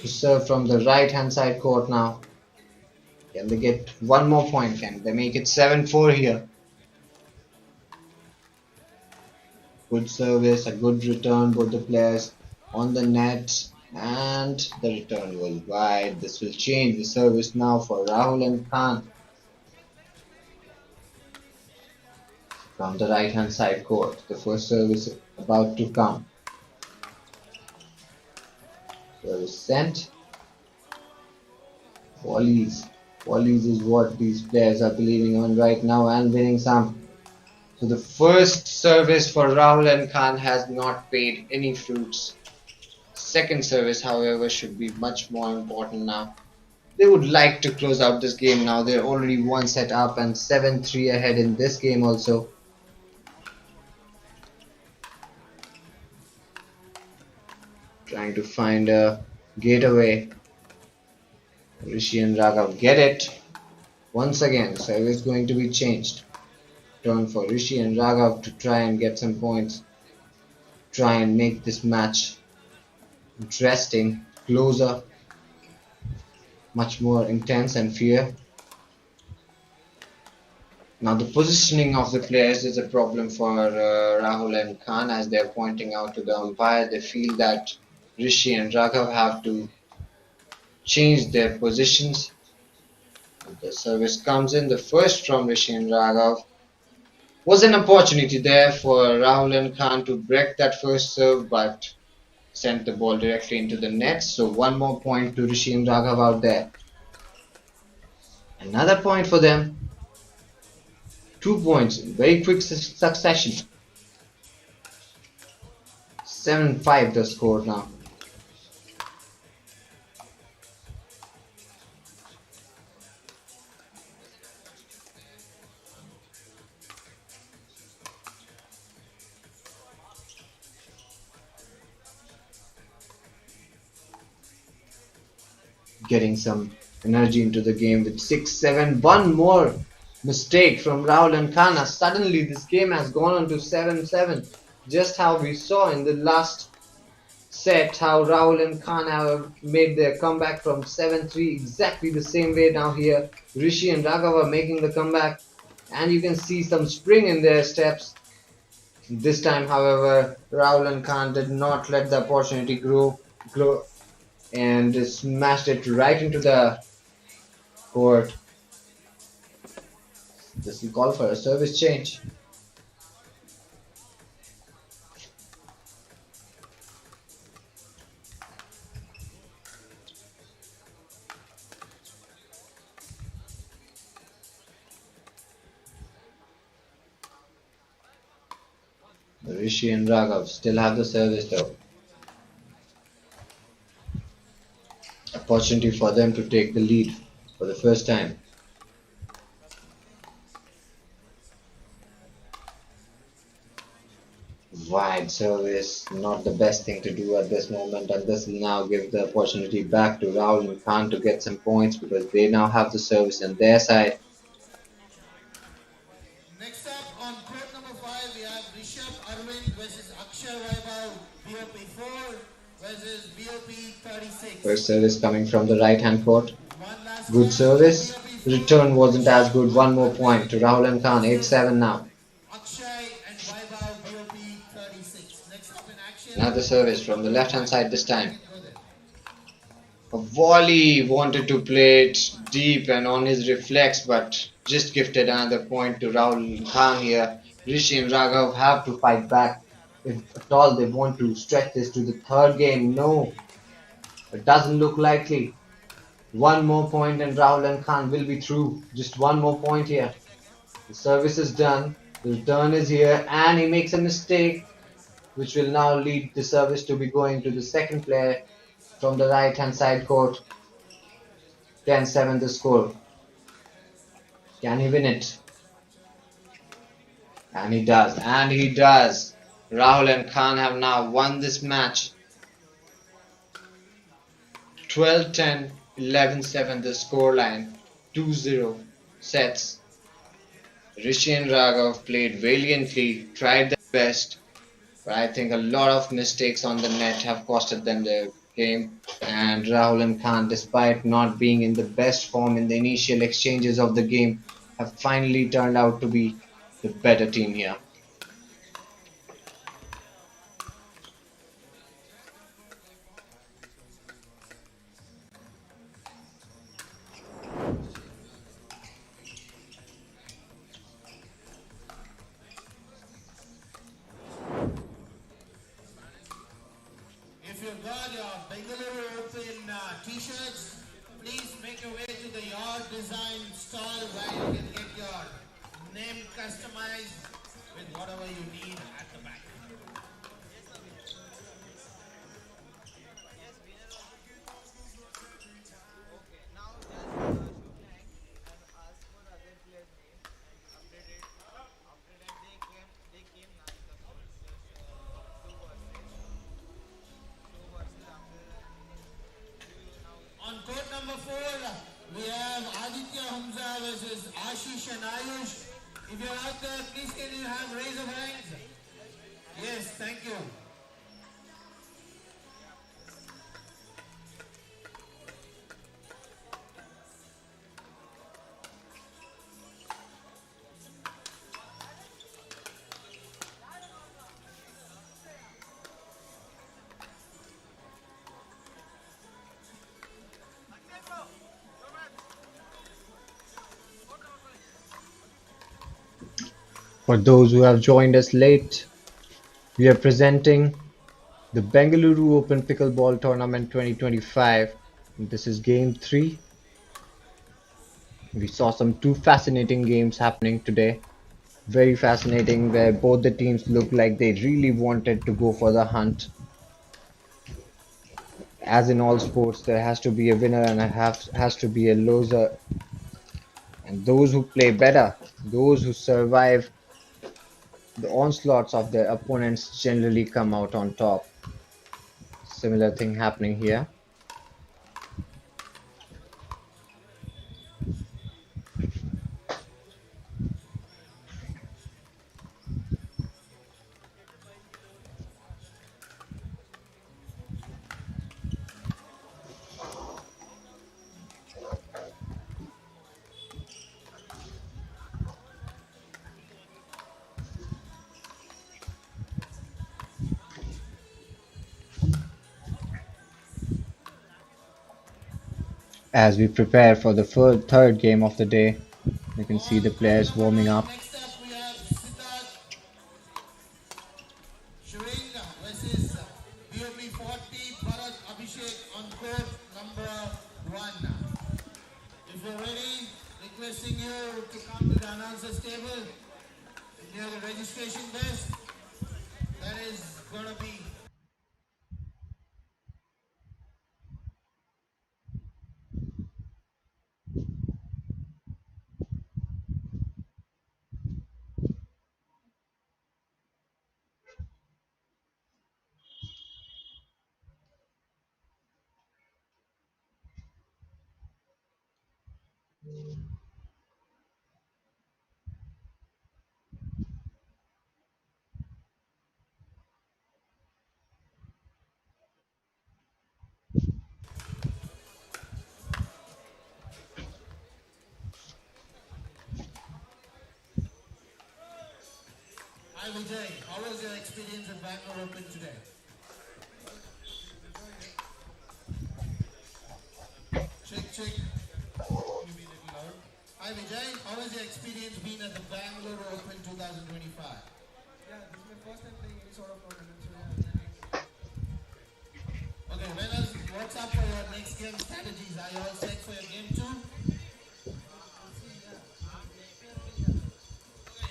to serve from the right hand side court now. Can they get one more point? Can they make it 7-4 here? Good service, a good return, both the players on the net, and the return was wide. This will change the service now for Rahul and Khan from the right hand side court. The first service about to come. Service sent. Volleys. Volleys is what these players are believing on right now and winning some. So the first service for Rahul and Khan has not paid any fruits. Second service, however, should be much more important now. They would like to close out this game now. They're already one set up and 7-3 ahead in this game also. Trying to find a getaway. Rishi and Raghav get it. Once again, service going to be changed. Turn for Rishi and Raghav to try and get some points. Try and make this match interesting, closer, much more intense and fair. Now the positioning of the players is a problem for Rahul and Khan, as they're pointing out to the umpire. They feel that Rishi and Raghav have to change their positions. The service comes in. The first from Rishi and Raghav was an opportunity there for Rahul and Khan to break that first serve, but sent the ball directly into the net. So one more point to Rishi and Raghav out there. Another point for them. 2 points in very quick succession. 7-5 the score now. getting some energy into the game with 6-7. One more mistake from Rahul and Khanna. Suddenly, this game has gone on to 7-7. Just how we saw in the last set, how Rahul and Khan have made their comeback from 7-3, exactly the same way now here. Rishi and Raghav are making the comeback, and you can see some spring in their steps. This time, however, Rahul and Khan did not let the opportunity grow, and smashed it right into the court. This will call for a service change. Rishi and Raghav still have the service though. Opportunity for them to take the lead for the first time. Wide service, not the best thing to do at this moment, and this will now give the opportunity back to Rahul and Khan to get some points because they now have the service on their side. Next up on court number 5, we have Rishabh Arvind versus Akshay Vaibhav, BOP 4 versus BOP 36. First service coming from the right hand court. One last Good time, service. BOP 4 Return wasn't as good. One more point to Rahul and Khan. 8-7 now. Akshay and Vaibhav, BOP 36. Next up in action. Another service from the left hand side this time. A volley, wanted to play it deep and on his reflex, but just gifted another point to Rahul Khan here. Rishi and Raghav have to fight back if at all they want to stretch this to the third game. No, it doesn't look likely. One more point and Rahul and Khan will be through. Just one more point here. The service is done. The return is here, and he makes a mistake, which will now lead the service to be going to the second player from the right hand side court. 10-7 the score. Can he win it? And he does. And he does. Rahul and Khan have now won this match. 12-10, 11-7 the scoreline. 2-0 sets. Rishi and Raghav played valiantly, tried their best, but I think a lot of mistakes on the net have costed them their game. And Rahul and Khan, despite not being in the best form in the initial exchanges of the game, have finally turned out to be the better team here. If you've got your Bengaluru Open t-shirts, please make your way to the Your Design stall where you can get your name customized with whatever you need at the back. On court number 4, we have Aditya Humza versus Ashish and Ayush. If you're out there, please can you have raise of hands? Yes, thank you. For those who have joined us late, we are presenting the Bengaluru Open Pickleball Tournament 2025. This is game 3. We saw some two fascinating games happening today. Very fascinating, where both the teams looked like they really wanted to go for the hunt. As in all sports, there has to be a winner and has to be a loser. And those who play better, those who survive the onslaughts of their opponents, generally come out on top. Similar thing happening here. As we prepare for the third game of the day, you can see the On court players number warming 9, up. next up we have Siddharth Shringa versus BOP 40 Bharat Abhishek on court number 1. If you're ready, requesting you to come to the announcer's table near the registration desk. That is going to be. Hi Vijay, how was your experience at Bangalore Open today? Check. You be a little loud. Hi Vijay, how has your experience been at the Bangalore Open 2025? Yeah, this is my first time playing any sort of tournament, so yeah. Okay, what's up for your next game strategies? Are you all set for your game 2? Okay,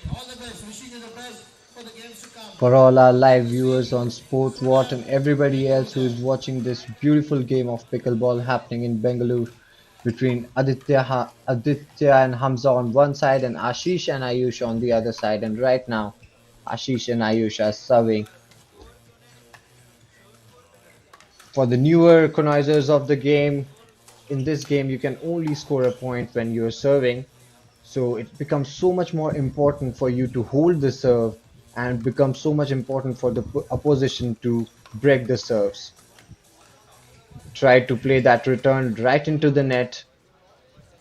all the best. Wishing you the best for the games to come. For all our live This viewers week, on Sport we What have and everybody else who Bengaluru. is watching this beautiful game of pickleball happening in Bengaluru between Aditya and Hamza on one side and Ashish and Ayush on the other side. And right now, Ashish and Ayush are serving. For the newer connoisseurs of the game, in this game you can only score a point when you're serving. So it becomes so much more important for you to hold the serve and becomes so much important for the opposition to break the serves. Try to play that return right into the net,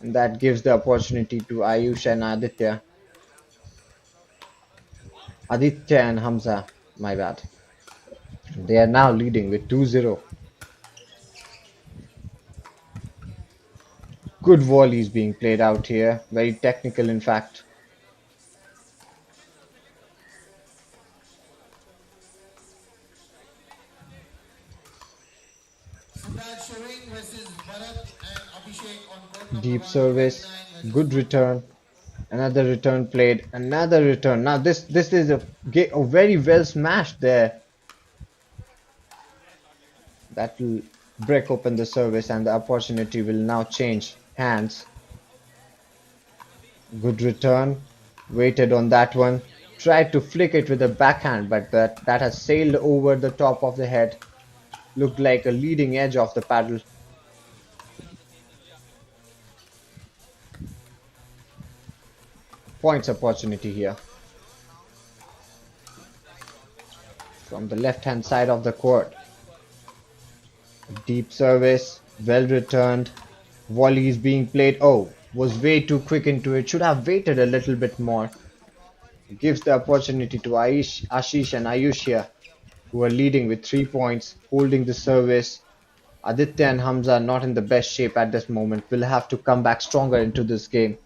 and that gives the opportunity to Ayush and Aditya. Aditya and Hamza, my bad. They are now leading with 2-0. Good volleys being played out here, very technical in fact. Siddharth Shring versus Bharat and Abhishek on court number Deep 1, 29 service, versus good return, another return played, another return. Now this is a very well smashed there. That will break open the service and the opportunity will now change hands. Good return. Waited on that one. Tried to flick it with a backhand, but that has sailed over the top of the head. Looked like a leading edge of the paddle. Points opportunity here. From the left hand side of the court. Deep service. Well returned. Volley is being played. Oh, was way too quick into it. Should have waited a little bit more. Gives the opportunity to Ashish and Ayush here, who are leading with 3 points, holding the service. Aditya and Hamza are not in the best shape at this moment. Will have to come back stronger into this game.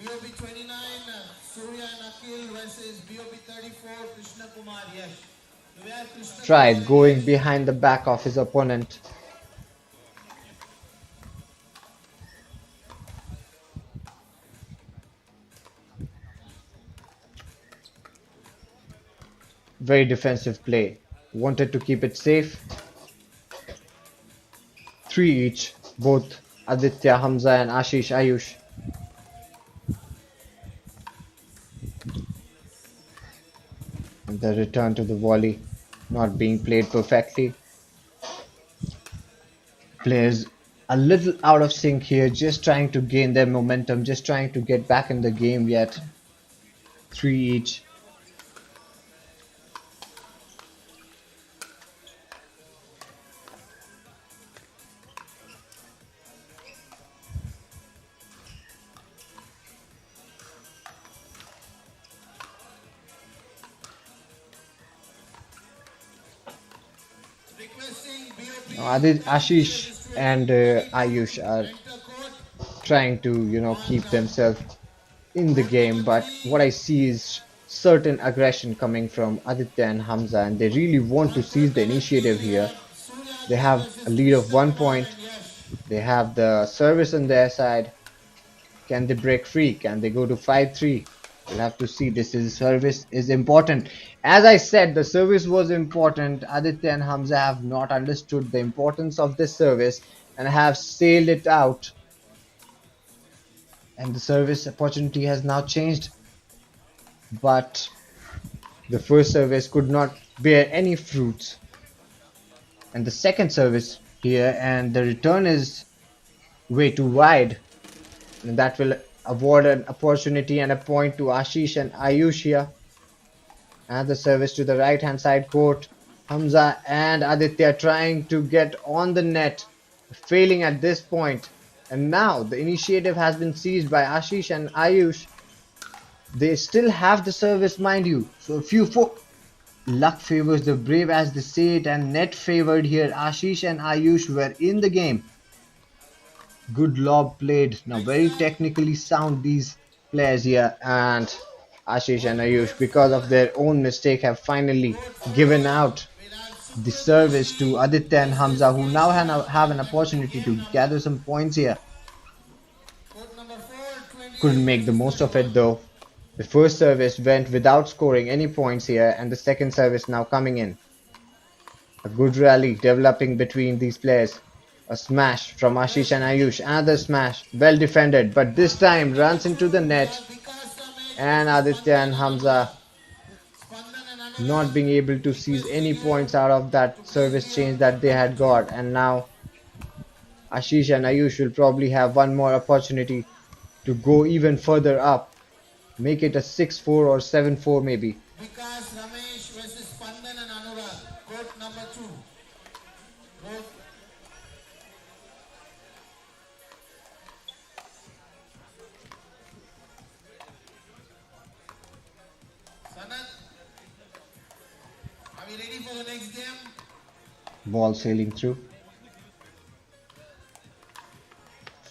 BOP 29, Surya and Akhil versus BOP 34, Krishna Kumar Yash. Do we have Krishna Kumar Tried and going Yash? behind the back of his opponent. Very defensive play. Wanted to keep it safe. 3 each. Both Aditya, Hamza and Ashish Ayush. And the return to the volley not being played perfectly. Players a little out of sync here, just trying to gain their momentum, just trying to get back in the game yet. 3 each. Ashish and Ayush are trying to, keep themselves in the game, but what I see is certain aggression coming from Aditya and Hamza, and they really want to seize the initiative here. They have a lead of 1 point. They have the service on their side. Can they break free? Can they go to 5-3? We'll have to see. This is service is important. As I said, the service was important. Aditya and Hamza have not understood the importance of this service and have sailed it out. And the service opportunity has now changed. But the first service could not bear any fruits. And the second service here, and the return is way too wide. And that will award an opportunity and a point to Ashish and Ayush here. And the service to the right hand side court. Hamza and Aditya trying to get on the net, failing at this point. And now the initiative has been seized by Ashish and Ayush. They still have the service, mind you. So if you luck favors the brave, as they say it, and net favored here. Ashish and Ayush were in the game. Good lob played. Now very technically sound these players here, and Ashish and Ayush, because of their own mistake, have finally given out the service to Aditya and Hamza, who now have an opportunity to gather some points here. Couldn't make the most of it though. The first service went without scoring any points here, and the second service now coming in. A good rally developing between these players. A smash from Ashish and Ayush. Another smash. Well defended, but this time runs into the net. And Aditya and Hamza not being able to seize any points out of that service change that they had got. And now Ashish and Ayush will probably have one more opportunity to go even further up. Make it a 6-4 or 7-4 maybe. Vikas Ramesh versus Spandan and Anurag. Court number 2. Court. Sanat, are we ready for the next game? Ball sailing through.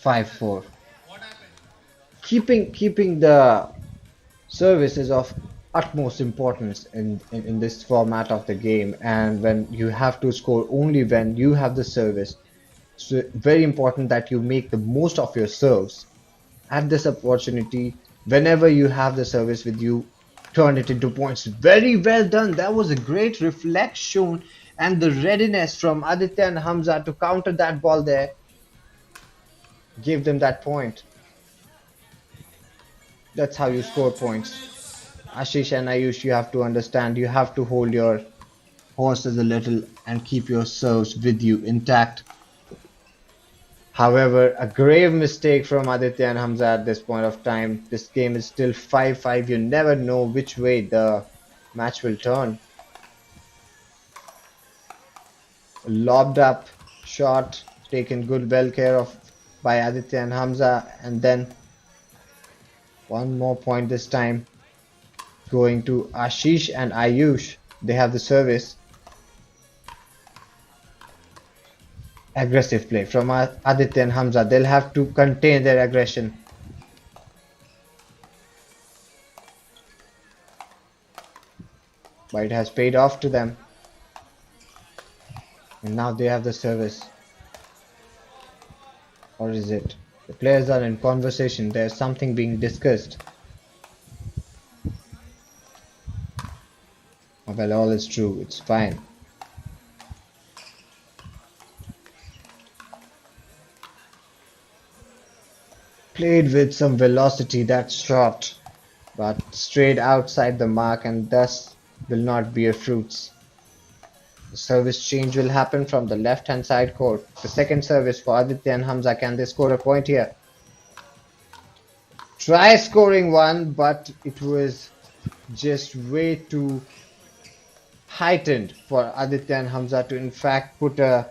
5-4. What happened? Keeping the service is of utmost importance in this format of the game, and when you have to score only when you have the service, so very important that you make the most of your serves at this opportunity. Whenever you have the service with you, turn it into points. Very well done. That was a great reflex shown, and the readiness from Aditya and Hamza to counter that ball there gave them that point. That's how you score points. Ashish and Ayush, you have to understand, you have to hold your horses a little and keep your serves with you intact. However, a grave mistake from Aditya and Hamza at this point of time. This game is still 5-5. You never know which way the match will turn. Lobbed up shot, taken well care of by Aditya and Hamza, and then one more point this time going to Ashish and Ayush. They have the service. Aggressive play from Aditya and Hamza. They'll have to contain their aggression. But it has paid off to them. And now they have the service. Or is it? The players are in conversation. There's something being discussed. Well, all is true. It's fine. Played with some velocity, that shot, but straight outside the mark, and thus will not bear fruits. The service change will happen from the left hand side court. The second service for Aditya and Hamza. Can they score a point here? Try scoring one, but it was just way too heightened for Aditya and Hamza to in fact put a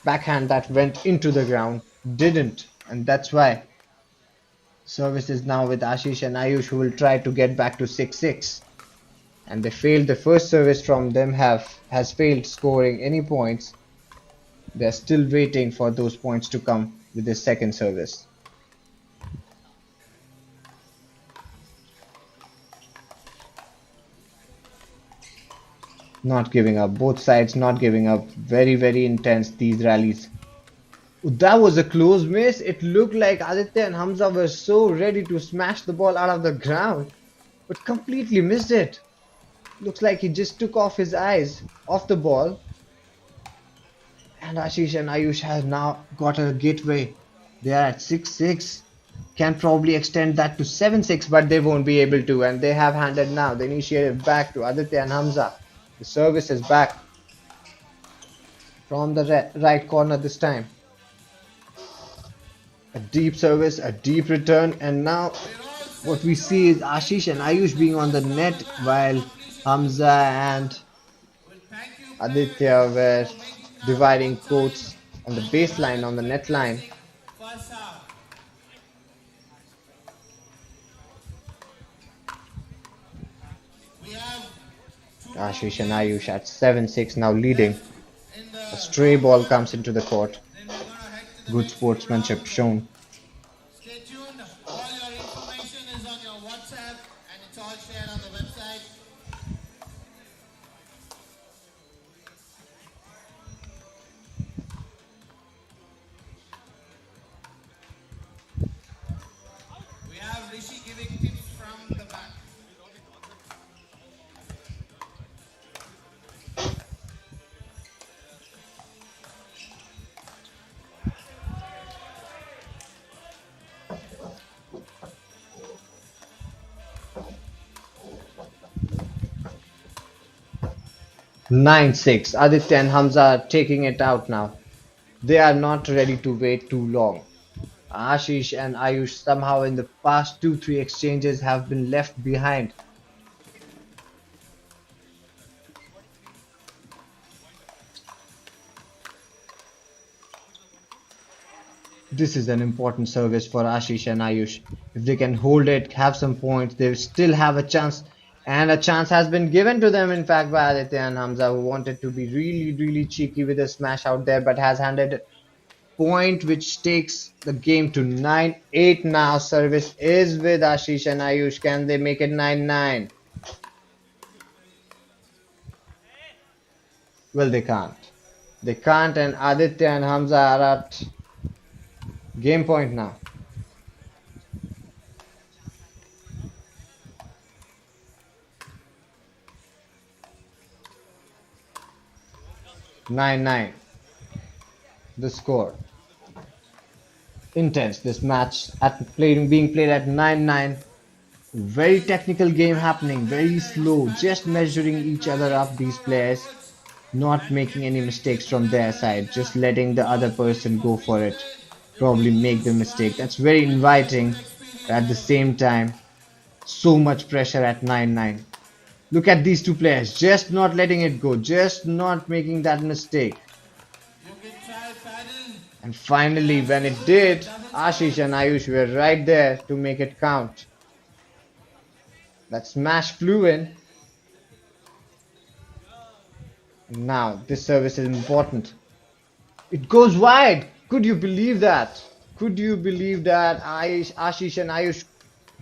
backhand that went into the ground. Didn't, and that's why service is now with Ashish and Ayush, who will try to get back to 6-6. And they failed. The first service from them has failed scoring any points. They're still waiting for those points to come with the second service. Not giving up. Both sides not giving up. Very, very intense these rallies. That was a close miss. It looked like Aditya and Hamza were so ready to smash the ball out of the ground, but completely missed it. Looks like he just took off his eyes off the ball. And Ashish and Ayush have now got a gateway. They are at 6-6. Can probably extend that to 7-6, but they won't be able to. And they have handed now the initiative back to Aditya and Hamza. The service is back from the right corner this time. A deep service, a deep return, and now what we see is Ashish and Ayush being on the net while Hamza and Aditya were dividing courts on the baseline, on the net line. First half. We have Ashish and Ayush at 7-6 now leading. in the A stray ball comes into the court. then we're gonna head to the Good sportsmanship shown. stay tuned. All your information is on your WhatsApp and it's all shared on the website. We have Rishi giving tips from the back. 9-6. Aditya and Hamza are taking it out now. They are not ready to wait too long. Ashish and Ayush somehow in the past 2-3 exchanges have been left behind. This is an important service for Ashish and Ayush. If they can hold it, have some points, they still have a chance. And a chance has been given to them, in fact, by Aditya and Hamza, who wanted to be really, really cheeky with a smash out there, but has handed a point which takes the game to 9-8 now. Service is with Ashish and Ayush. Can they make it 9-9? Well, they can't. They can't, and Aditya and Hamza are at game point now. Nine, the score. Intense. This match being played at 9-9. Very technical game happening. Very slow. Just measuring each other up. These players not making any mistakes from their side. Just letting the other person go for it. Probably make the mistake. That's very inviting. At the same time, so much pressure at 9-9. Look at these two players, just not letting it go, just not making that mistake. You can try paddle. And finally, when it did, Ashish and Ayush were right there to make it count. That smash flew in. Now, this service is important. It goes wide. Could you believe that? Could you believe that Ashish and Ayush,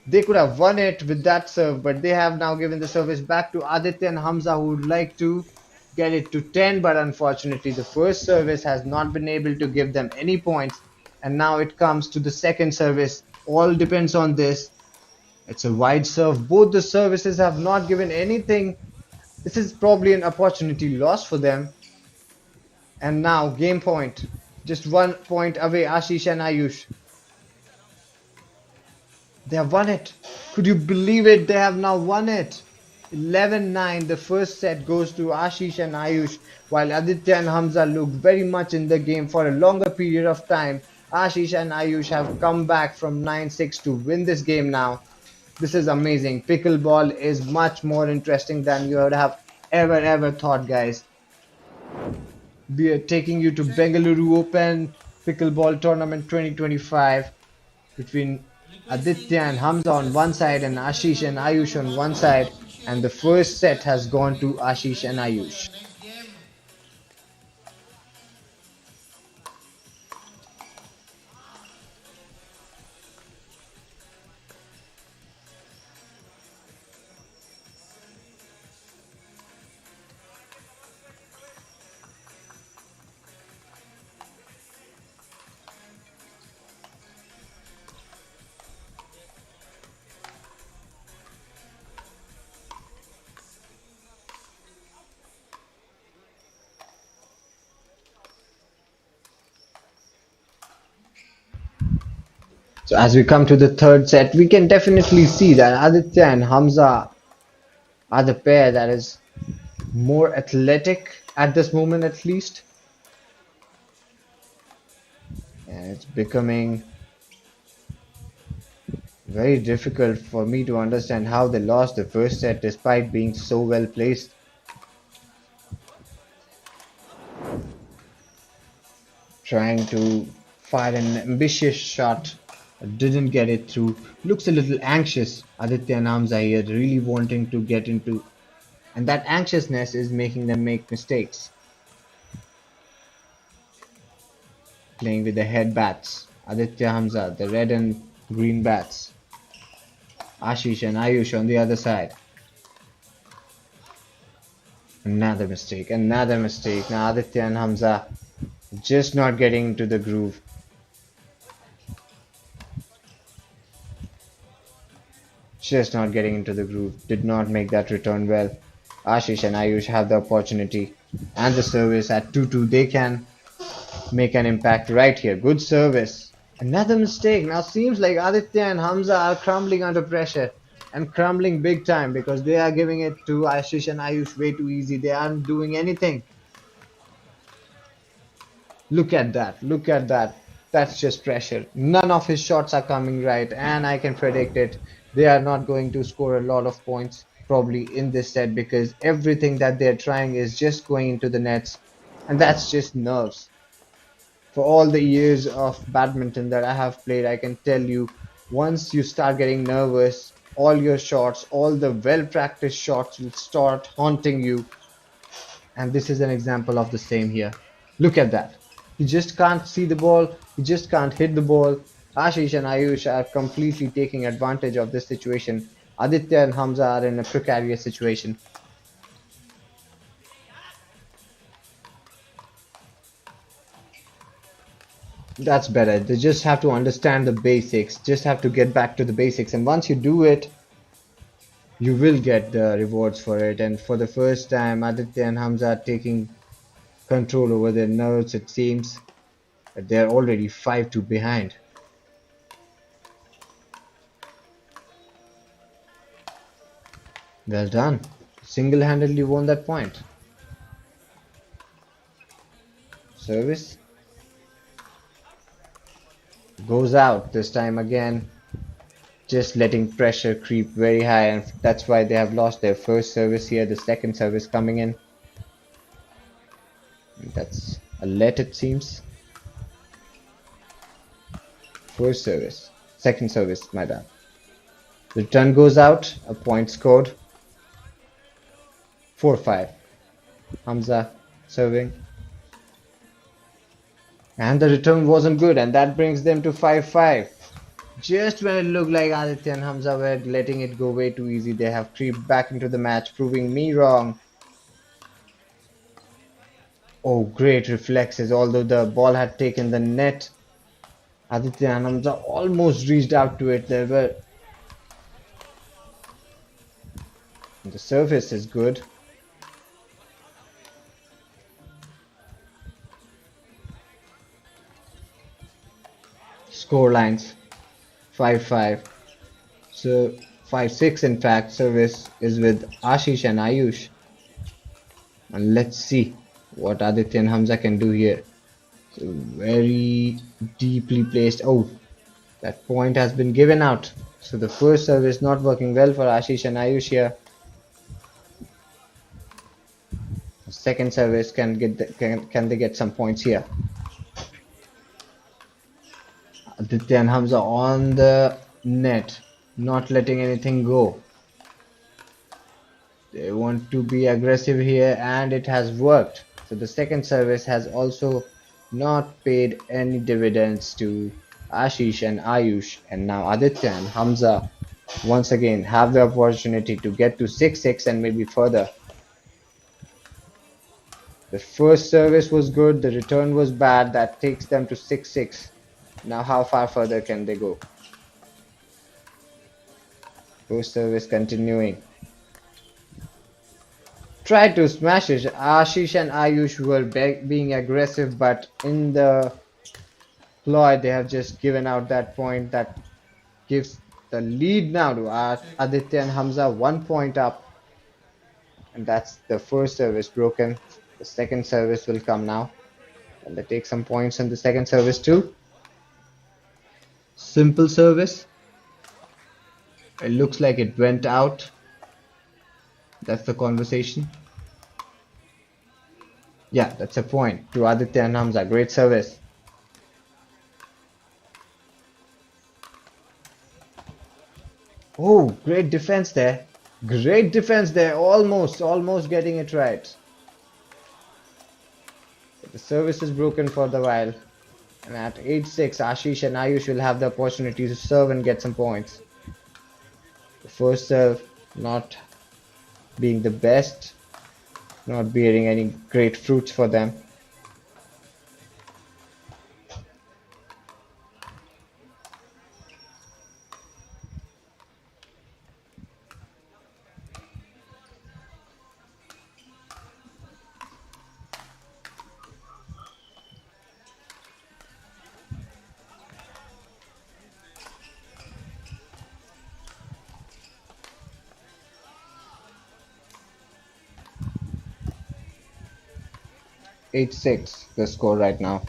they could have won it with that serve, but they have now given the service back to Aditya and Hamza, who would like to get it to 10, but unfortunately the first service has not been able to give them any points, and now it comes to the second service. All depends on this. It's a wide serve. Both the services have not given anything. This is probably an opportunity lost for them. And now game point. Just 1 point away, Ashish and Ayush. They have won it. Could you believe it? They have now won it. 11-9. The first set goes to Ashish and Ayush, while Aditya and Hamza looked very much in the game for a longer period of time. Ashish and Ayush have come back from 9-6 to win this game now. This is amazing. Pickleball is much more interesting than you would have ever thought, guys. We are taking you to Bengaluru Open Pickleball Tournament 2025 between Aditya and Hamza on one side and Ashish and Ayush on one side, and the first set has gone to Ashish and Ayush. Next game. So as we come to the third set, we can definitely see that Aditya and Hamza are the pair that is more athletic at this moment at least. And it's becoming very difficult for me to understand how they lost the first set despite being so well placed. Trying to fire an ambitious shot, didn't get it through. Looks a little anxious. Aditya and Hamza here really wanting to get into, and that anxiousness is making them make mistakes. Playing with the head bats. Aditya Hamza, the red and green bats. Ashish and Ayush on the other side. Another mistake, another mistake. Now Aditya and Hamza just not getting into the groove. Just not getting into the groove. Did not make that return well. Ashish and Ayush have the opportunity and the service at 2-2. They can make an impact right here. Good service. Another mistake. Now seems like Aditya and Hamza are crumbling under pressure and crumbling big time because they are giving it to Ashish and Ayush way too easy. They aren't doing anything. Look at that. Look at that. That's just pressure. None of his shots are coming right, and I can predict it. They are not going to score a lot of points probably in this set because everything that they're trying is just going into the nets, and that's just nerves. For all the years of badminton that I have played, I can tell you once you start getting nervous, all your shots, all the well practiced shots will start haunting you. And this is an example of the same here. Look at that. He just can't see the ball, he just can't hit the ball. Ashish and Ayush are completely taking advantage of this situation. Aditya and Hamza are in a precarious situation. That's better. They just have to understand the basics, just have to get back to the basics. And once you do it, you will get the rewards for it. And for the first time, Aditya and Hamza are taking control over their nerves, it seems. But they're already 5-2 behind. Well done. Single-handedly won that point. Service. Goes out this time again. Just letting pressure creep very high, and that's why they have lost their first service here. The second service coming in. That's a let, it seems. First service. Second service, my bad. The return goes out. A point scored. 4-5. Hamza serving. And the return wasn't good, and that brings them to 5-5. Just when it looked like Aditya and Hamza were letting it go way too easy, they have creeped back into the match, proving me wrong. Oh, great reflexes. Although the ball had taken the net, Aditya and Hamza almost reached out to it. There were... The surface is good. Score lines 5-5. So 5-6 in fact. Service is with Ashish and Ayush. And let's see what Aditya and Hamza can do here. So very deeply placed. Oh, that point has been given out. So the first service not working well for Ashish and Ayush here. The second service can they get some points here? Aditya and Hamza on the net, not letting anything go. They want to be aggressive here, and it has worked. So the second service has also not paid any dividends to Ashish and Ayush, and now Aditya and Hamza once again have the opportunity to get to 6-6 and maybe further. The first service was good, the return was bad, that takes them to 6-6. Now how far further can they go? First service continuing. Tried to smash it. Ashish and Ayush were being aggressive, but in the Floyd, they have just given out that point that gives the lead now to Aditya and Hamza, 1 point up. And that's the first service broken. The second service will come now. And they take some points in the second service too. Simple service. It looks like it went out. That's the conversation. Yeah, that's a point to Aditya and Hamza. Great service. Oh, great defense there. Great defense there. Almost getting it right. The service is broken for the while. And at 8-6, Ashish and Ayush will have the opportunity to serve and get some points. The first serve not being the best, not bearing any great fruits for them. Eight six, the score right now.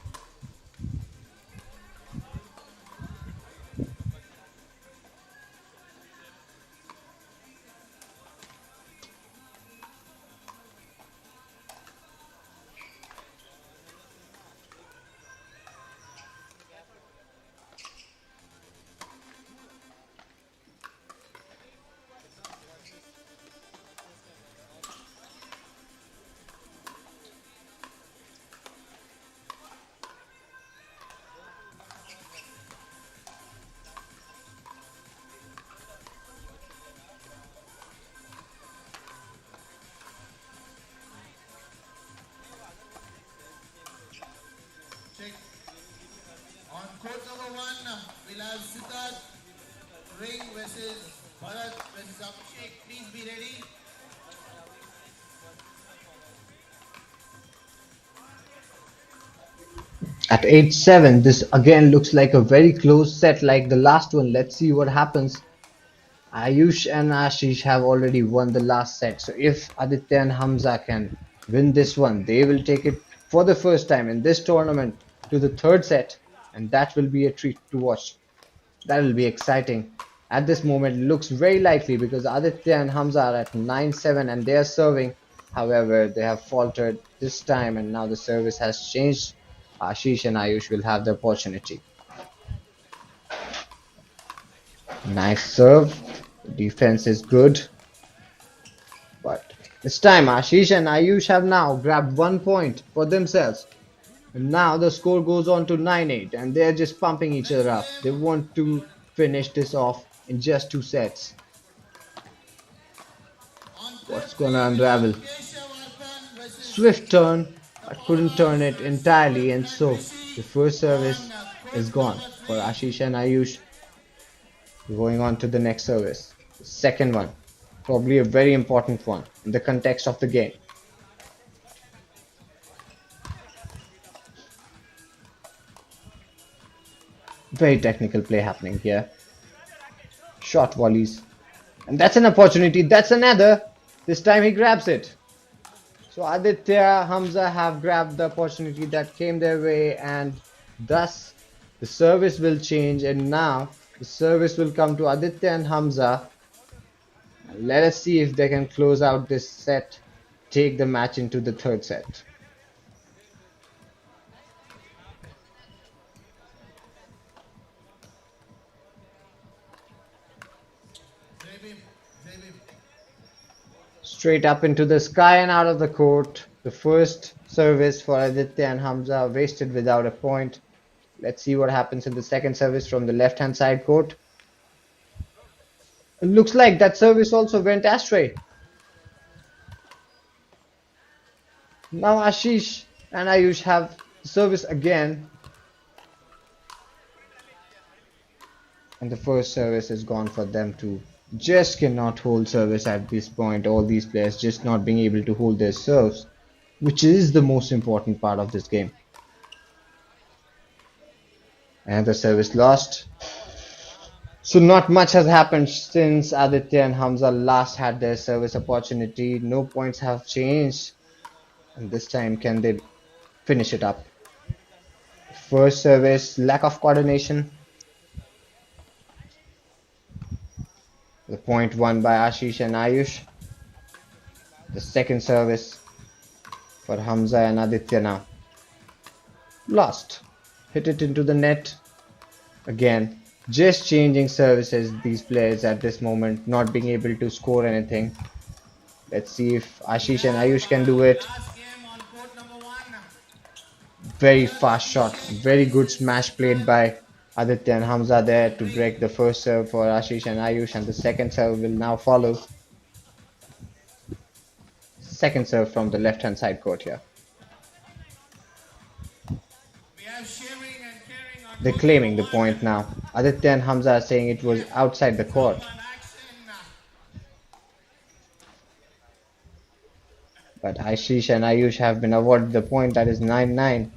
Check. On court number 1, we'll have Siddharth Ring versus Bharat versus Abhishek. Please be ready. At 8-7, this again looks like a very close set like the last one. Let's see what happens. Ayush and Ashish have already won the last set. So if Aditya and Hamza can win this one, they will take it for the first time in this tournament to the third set. And that will be a treat to watch. That will be exciting. At this moment, it looks very likely because Aditya and Hamza are at 9-7 and they are serving. However, they have faltered this time and now the service has changed. Ashish and Ayush will have the opportunity. Nice serve. Defense is good. But this time Ashish and Ayush have now grabbed 1 point for themselves. And now the score goes on to 9-8 and they're just pumping each other up. They want to finish this off in just 2 sets. What's gonna unravel? Swift turn, but couldn't turn it entirely, and so the first service is gone for Ashish and Ayush. Going on to the next service. The second one, probably a very important one in the context of the game. Very technical play happening here. Short volleys. And that's an opportunity. That's another. This time he grabs it. So Aditya, Hamza have grabbed the opportunity that came their way and thus the service will change and now the service will come to Aditya and Hamza. Let us see if they can close out this set, take the match into the third set. Straight up into the sky and out of the court. The first service for Aditya and Hamza wasted without a point. Let's see what happens in the second service from the left hand side court. It looks like that service also went astray. Now Ashish and Ayush have service again. And the first service is gone for them too. Just cannot hold service at this point. All these players just not being able to hold their serves, which is the most important part of this game. And the service lost. So not much has happened since Aditya and Hamza last had their service opportunity. No points have changed. And this time, can they finish it up? First service, lack of coordination. The point won by Ashish and Ayush. The second service for Hamza and Aditya now. Lost. Hit it into the net. Again, just changing services, these players at this moment, not being able to score anything. Let's see if We Ashish and have Ayush can do it. last game on court number 1. Very Third fast shot. position Very good is smash played by Aditya and Hamza there to break the first serve for Ashish and Ayush, and the second serve will now follow. Second serve from the left hand side court here. we have sharing and caring on They're court number claiming the 1. point now. Aditya and Hamza are saying it was outside the court. On action. But Ashish and Ayush have been awarded the point, that is 9-9.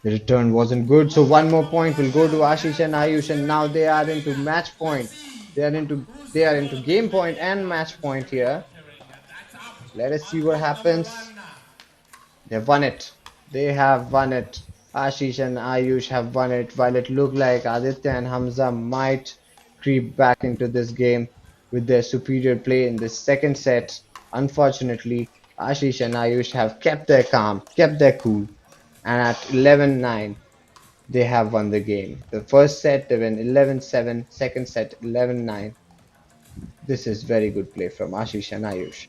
The return wasn't good, so one more point will go to Ashish and Ayush, and now they are into match point. They are into game point and match point here. Let us see what happens. They've won it. They have won it. Ashish and Ayush have won it, while it looked like Aditya and Hamza might creep back into this game with their superior play in the second set. Unfortunately, Ashish and Ayush have kept their calm, kept their cool, and at 11-9, they have won the game. The first set they win 11-7, second set 11-9. This is very good play from Ashish and Ayush.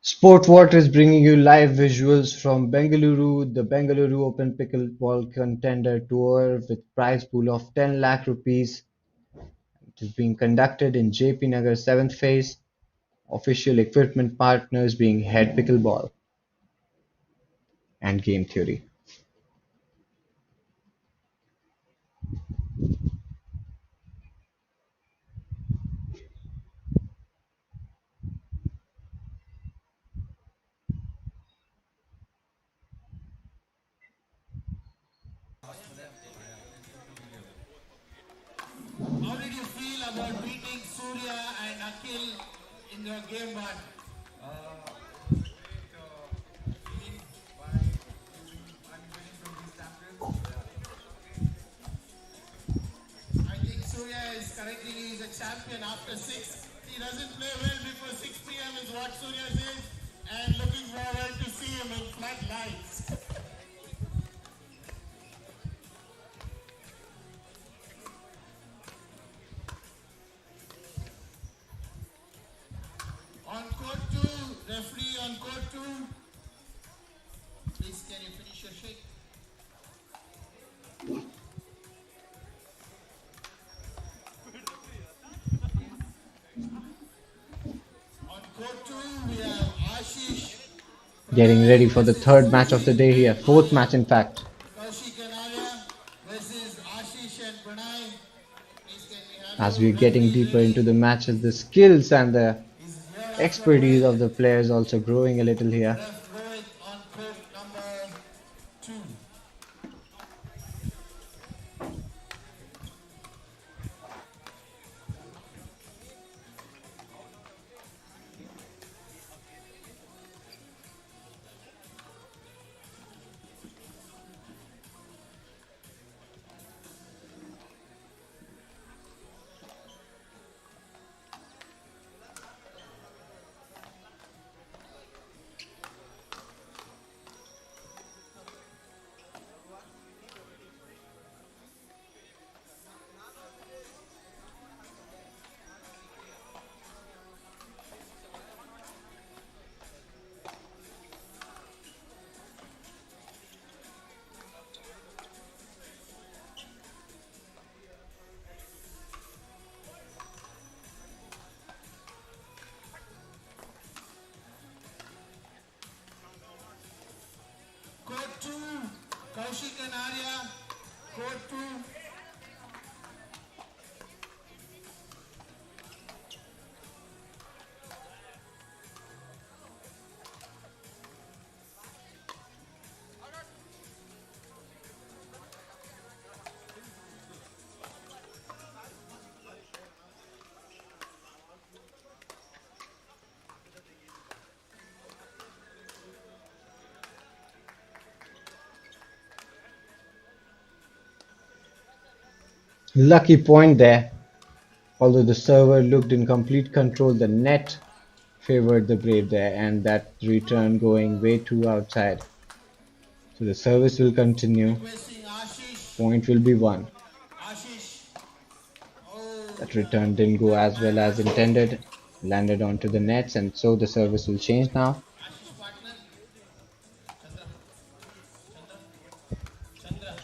Sport Water is bringing you live visuals from Bengaluru, the Bengaluru Open Pickleball Contender Tour with prize pool of 10 lakh rupees. It is being conducted in JP Nagar 7th phase. Official equipment partners being Head Pickleball and Game Theory. How did you feel about beating Surya and Akhil in your game 1? I think Surya is currently the champion after 6. he doesn't play well before 6 p.m. is what Surya says, and looking forward to see him in floodlights. On court 2, referee on court 2, please can you finish your shake? On court 2, we have Ashish Getting ready for the third match of the day here, fourth match in fact. Kaushik Kanaria versus Ashish and Pranay. Please can we have As your we're getting referee deeper ready? into the matches, the skills and the He's here after expertise of break. the players also growing a little here. Ref Rohit on court number 2. Court 2, Kaushik Kanaria. Court 2. Lucky point there. Although the server looked in complete control, the net favored the Brave there, and that return going way too outside. So the service will continue. Requesting Ashish. Point will be won. Ashish. Oh, That return didn't go as well as intended. Landed onto the nets, and so the service will change now. Ashish partner. Chandra. Chandra. Chandra.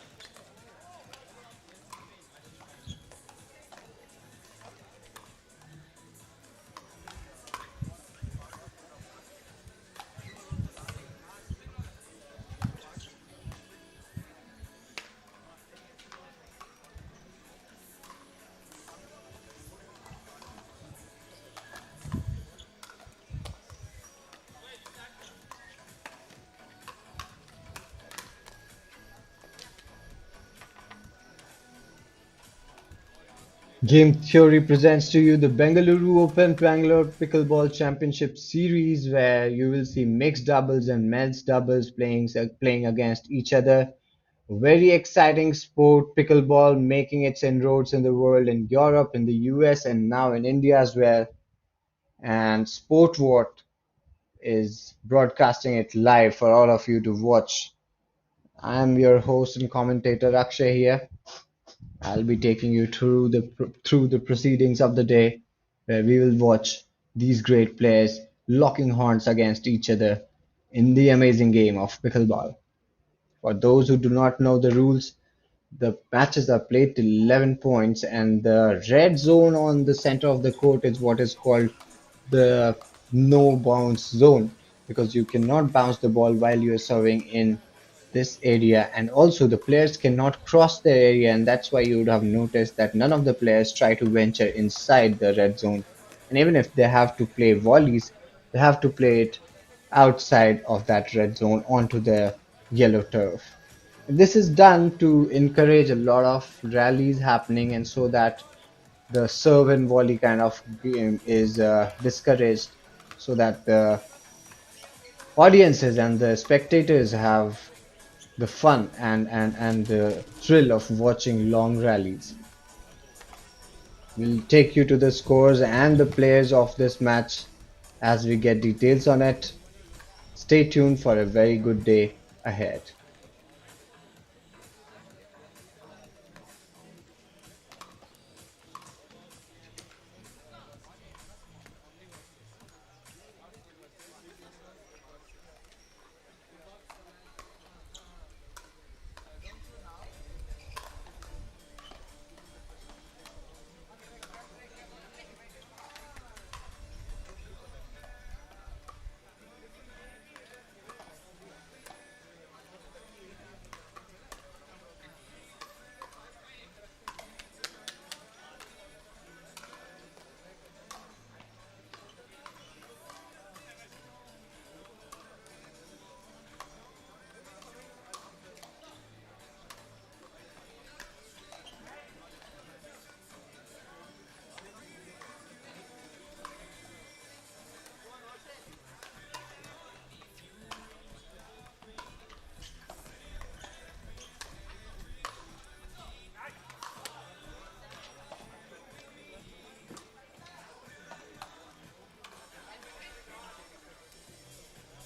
Game Theory presents to you the Bengaluru Open Bangalore Pickleball Championship Series, where you will see mixed doubles and men's doubles playing against each other. Very exciting sport, pickleball making its inroads in the world, in Europe, in the US, and now in India as well. And Sportwart is broadcasting it live for all of you to watch. I am your host and commentator Akshay here. I'll be taking you through the proceedings of the day, where we will watch these great players locking horns against each other in the amazing game of pickleball. For those who do not know the rules, the matches are played till 11 points, and the red zone on the center of the court is what is called the no bounce zone, because you cannot bounce the ball while you are serving in this area, and also the players cannot cross the area, and that's why you would have noticed that none of the players try to venture inside the red zone. And even if they have to play volleys, they have to play it outside of that red zone onto the yellow turf. This is done to encourage a lot of rallies happening, and so that the serve and volley kind of game is discouraged, so that the audiences and the spectators have the fun and the thrill of watching long rallies. We'll take you to the scores and the players of this match as we get details on it. Stay tuned for a very good day ahead.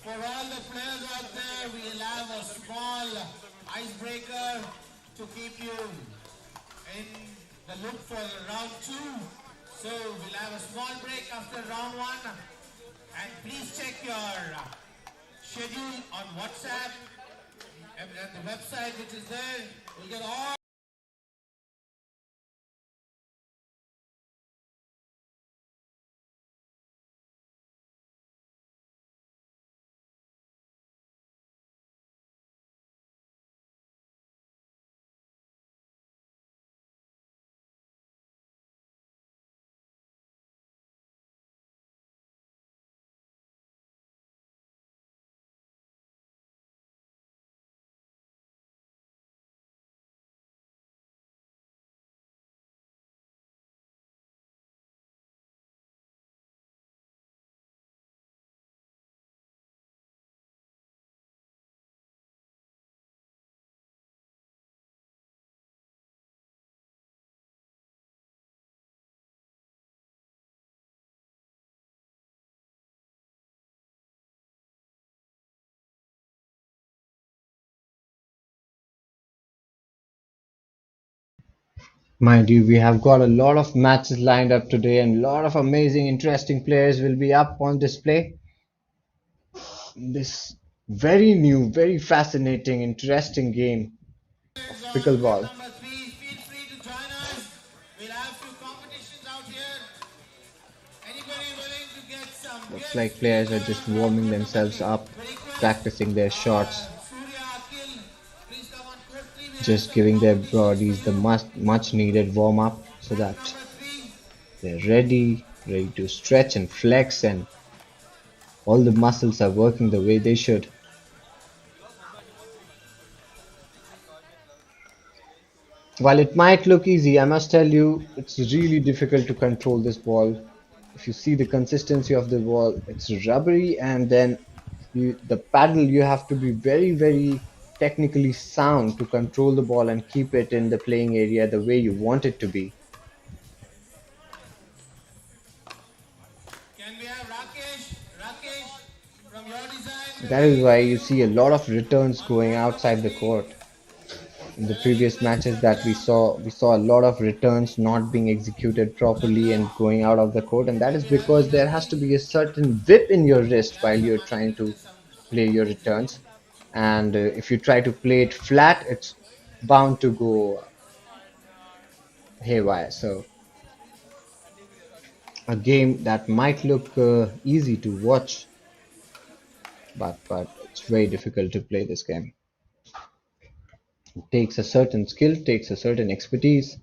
For all the players out there, we'll have a small icebreaker to keep you in the look for round two. So we'll have a small break after round one. And please check your schedule on WhatsApp and the website which is there. You'll get all Mind you, we have got a lot of matches lined up today and a lot of amazing, interesting players will be up on display. This very new, very fascinating, interesting game of on court pickleball. number 3. Feel free to join us. We'll have few competitions out here. Anybody willing to get some Looks gifts, like please players are join just us on warming court number themselves 3. up, We request practicing their shots, Surya Akil, please come on court 3. We have just some giving their competitions for bodies the you. much needed warm up so Court that number 3. they're ready to stretch and flex, and all the muscles are working the way they should. While it might look easy, I must tell you, it's really difficult to control this ball. If you see the consistency of the ball, it's rubbery, and then the paddle, you have to be very technically sound to control the ball and keep it in the playing area the way you want it to be. Can we have Rakesh? Rakesh, from your design, we're That is ready to why you view see a lot of returns on going court number outside the 3. court. In the We're ready previous to matches welcome that we saw a lot of returns not being executed properly Chandra. and going out of the court, and that Can is we have you because there has ready? to be a certain whip in your We'll wrist have while some you're trying to activities, some play your returns. And if you try to play it flat, it's bound to go haywire. So a game that might look easy to watch, but it's very difficult to play this game. It takes a certain skill, takes a certain expertise.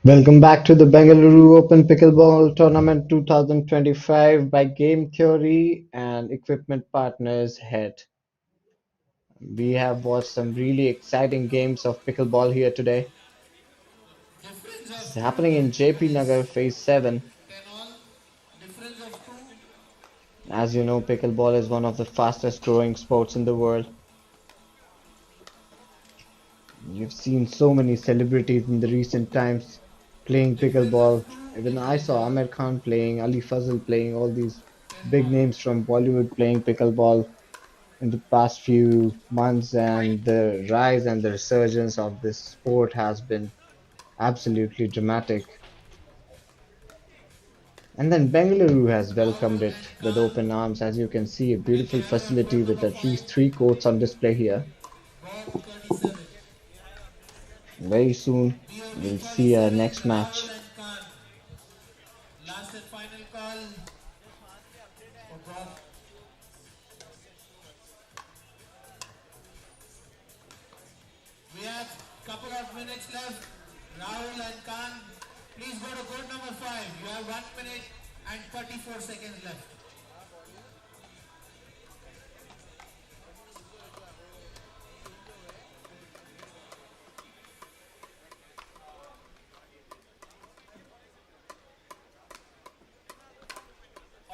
Welcome back to the Bengaluru Open Pickleball Tournament 2025 by Game Theory and Equipment Partners Head. We have watched some really exciting games of pickleball here today. Difference This is of two happening in JP Nagar Phase 7. 10 all. Difference of two. As you know, pickleball is one of the fastest growing sports in the world. You've seen so many celebrities in the recent times playing Difference pickleball. of two Even is I a saw ball. Amir Khan playing, Ali Fazal playing, all these 10 big ball. names from Bollywood playing pickleball in the past few months, and the rise and the resurgence of this sport has been absolutely dramatic. And then Bengaluru has welcomed Rahul it and with Khan open arms. As you can see, a will beautiful gather for facility with number at 5. least 3 courts on display here. Bob 37. Very soon, BOP we'll see our 47. next Rahul match. and Khan. Last and final call for Bob. We have couple of minutes left. Rahul and Khan, please go to court number 5. You have 1 minute and 34 seconds left.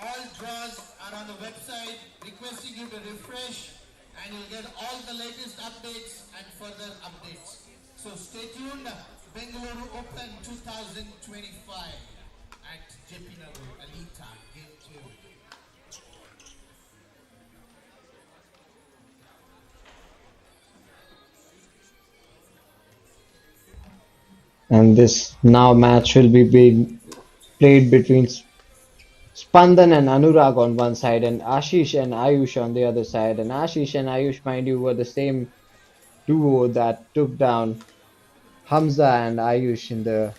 All draws are on the website, requesting you to refresh and you'll get all the latest updates and further updates. So stay tuned, Bengaluru Open 2025 at JP Nagar, Alita, Game 2. And this now match will be being played between Spandan and Anurag on one side, and Ashish and Ayush on the other side. And Ashish and Ayush, mind you, were the same duo that took down Hamza and Ayush in the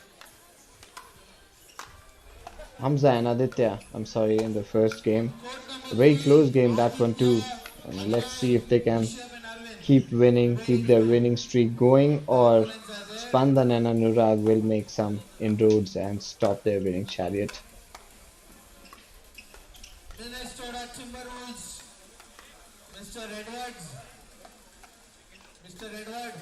Hamza and Aditya, I'm sorry, in the first game. Court A number very 3, close game that one Aditya, too. And let's see if Anurag, they can Rishabh and Arvind. keep winning, keep Ready to their go. winning streak going, The or opponents are there. Spandan and Anurag will make some inroads and stop their winning chariot. Minnesota Timberwolves, Mr. Edwards. Mr. Edward.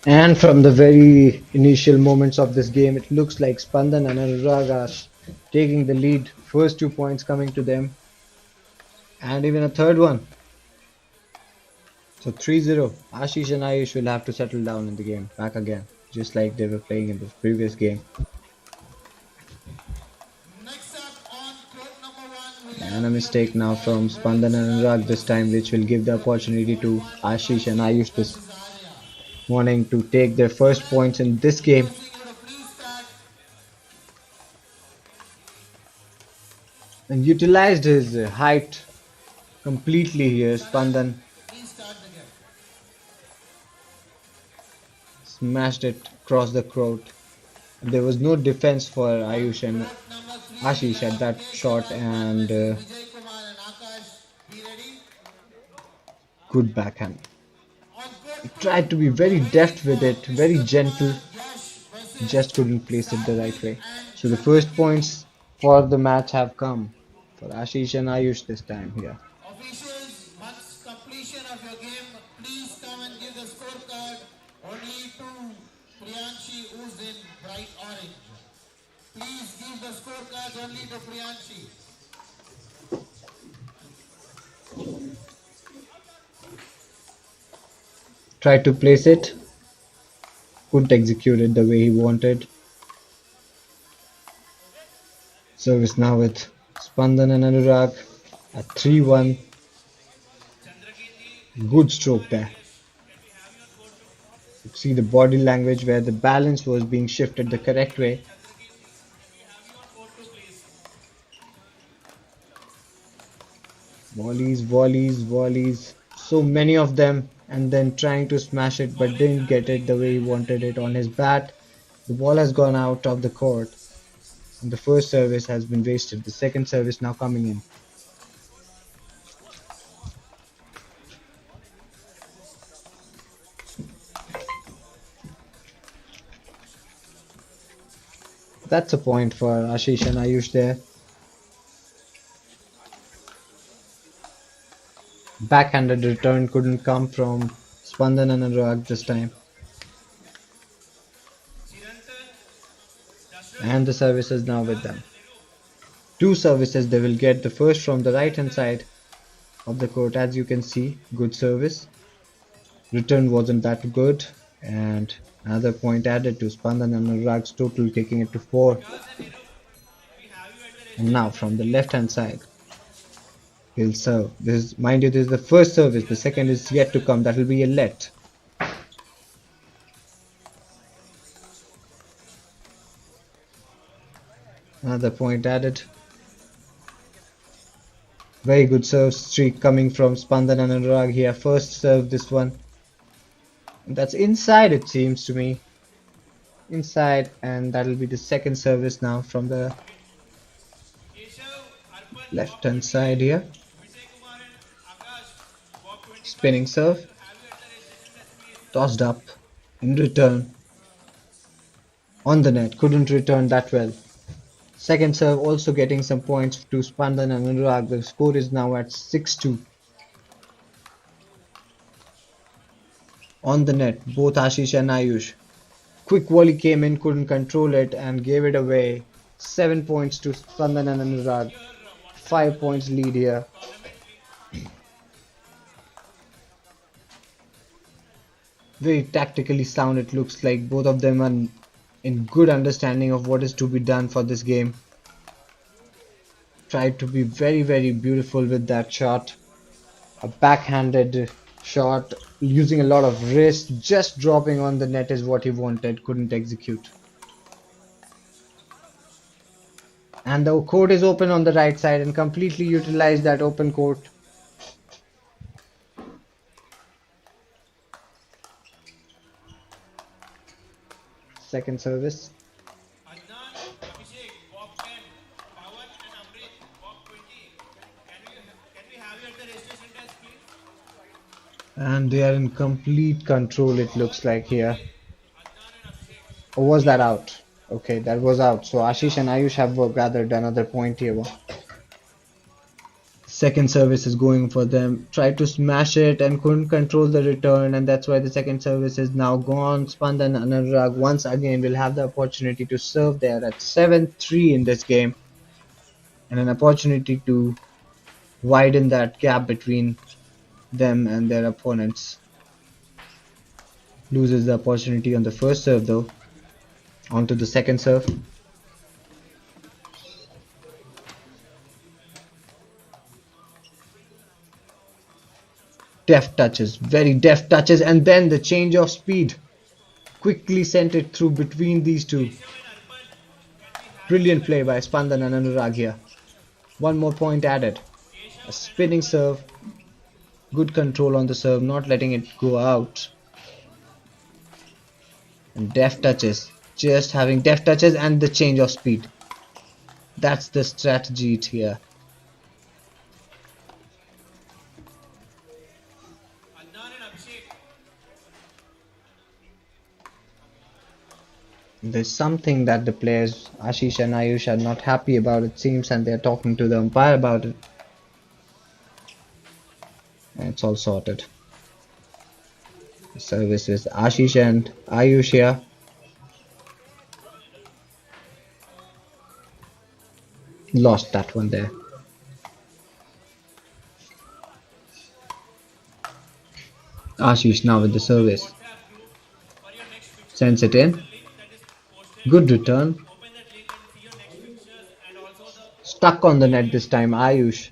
And from the very initial moments of this game, it looks like Spandan and Anurag are taking the lead. First 2 points coming to them, and even a third one. So 3-0. Ashish and Ayush will have to settle down in the game, back again, just like they were playing in the previous game. Next up on court number 1, we And a have mistake now from BOP5, Spandan and Rohit Anurag this time, versus which will give the opportunity to Ashish and Ayush this versus Arya. morning to take their first points in this game. Requesting you to please start. And utilized his height completely here, Sadan, Spandan. please start the game. smashed it across the court. There was no defense for Ayush and Number 3, Ashish at that shot, and Vijay Kumar and Akash, be ready. good backhand. On court He 2, tried to be very waiting deft for with it, very Krishna gentle, Kumar, Yash just versus couldn't place it the right Satvik way. and So the first Chandraketu. points for the match have come for Ashish and Ayush this time here. Officials, once completion of your game, please come and give the scorecard only to Priyanshi, who's in bright orange. Please give the scorecard only to Priyanshi. Tried to place it, couldn't execute it the way he wanted. Service now with Spandan and Anurag at 3-1. Good stroke there. You see the body language where the balance was being shifted the correct way. Volleys, volleys, volleys. So many of them, and then trying to smash it but didn't get it the way he wanted it on his bat. The ball has gone out of the court. And the first service has been wasted. The second service now coming in. That's a point for Ashish and Ayush there. Backhanded return couldn't come from Spandan and Anurag this time. And the service is now with them. Two services they will get. The first from the right hand side of the court, as you can see. Good service. Return wasn't that good. And another point added to Spandan and Anurag's total, taking it to 4. And now from the left hand side, he'll serve. This, mind you, this is the first service. The second is yet to come. That will be a let. Another point added. Very good serve streak coming from Spandan and Anurag here. First serve this one. That's inside, it seems to me. Inside, and that'll be the second service now from the left hand side here. Spinning serve. Tossed up. In return. On the net. Couldn't return that well. Second serve also getting some points to Spandan and Anurag. The score is now at 6-2. On the net, both Ashish and Ayush. Quick volley came in, couldn't control it and gave it away. 7 points to Spandan and Anurag. 5 points lead here. Very tactically sound it looks like. Both of them are in good understanding of what is to be done for this game. Tried to be very, very beautiful with that shot. A backhanded shot using a lot of wrist, just dropping on the net is what he wanted, couldn't execute. And the court is open on the right side and completely utilized that open court. Second service. And they are in complete control, it looks like here. Or was that out? Okay, that was out. So Ashish and Ayush have gathered another point here. Second service is going for them. Tried to smash it and couldn't control the return, and that's why the second service is now gone. Spandan and Anurag once again will have the opportunity to serve there at 7-3 in this game. And an opportunity to widen that gap between them and their opponents. Loses the opportunity on the first serve though. On to the second serve. Deft touches, very deft touches, and then the change of speed. Quickly sent it through between these two. Brilliant play by Spandan and Anurag here. One more point added. A spinning serve. Good control on the serve, not letting it go out. And deft touches. Just having deft touches and the change of speed. That's the strategy here. There's something that the players Ashish and Ayush are not happy about, it seems, and they're talking to the umpire about it. And it's all sorted. The service is Ashish and Ayush here. Lost that one there. Ashish now with the service. Sends it in. Good return. Stuck on the net this time, Ayush.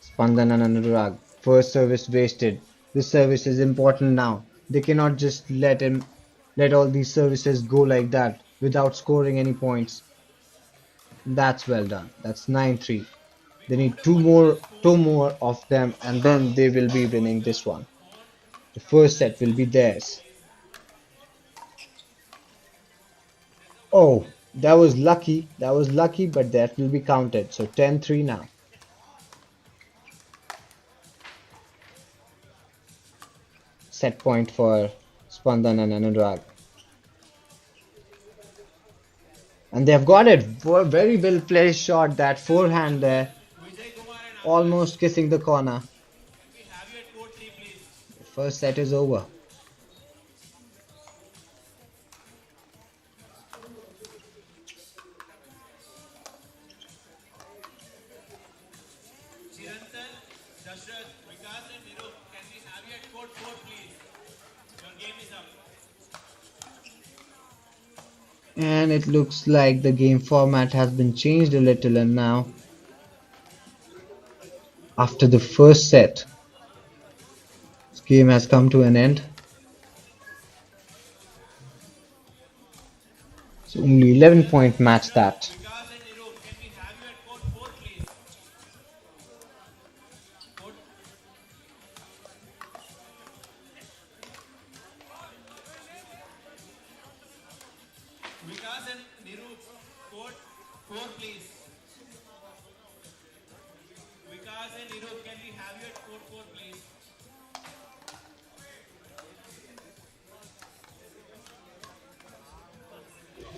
Spandan and Anurag. First service wasted. This service is important now. They cannot just let all these services go like that without scoring any points. That's well done. That's 9-3. They need two more of them and then they will be winning this one. The first set will be theirs. Oh, that was lucky. That was lucky, but that will be counted. So 10-3 now. Set point for Spandan and Anurag. And they've got it. Very well placed shot. That forehand there. Almost kissing the corner. The first set is over. And it looks like the game format has been changed a little, and now after the first set, this game has come to an end. It's only 11-point match that.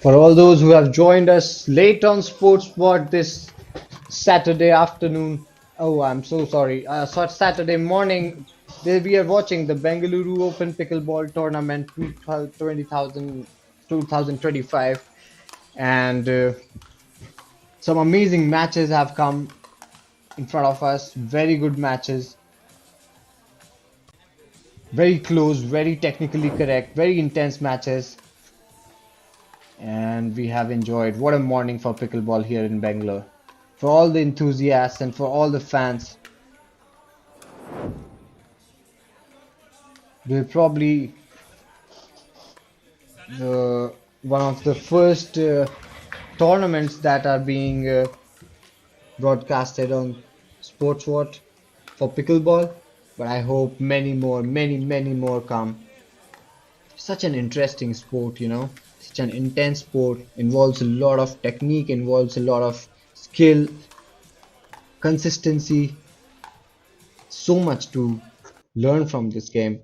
For all those who have joined us late on Sportspot this Saturday afternoon, oh, I'm so sorry, Saturday morning, we are watching the Bengaluru Open Pickleball Tournament 2025, and some amazing matches have come in front of us. Very good matches, very close, very technically correct, very intense matches. And we have enjoyed. What a morning for pickleball here in Bangalore. For all the enthusiasts and for all the fans, we're probably the one of the first tournaments that are being broadcasted on Sportswatch for pickleball. But I hope many more, many more come. Such an interesting sport, you know. Such an intense sport. Involves a lot of technique, involves a lot of skill, consistency, so much to learn from this game.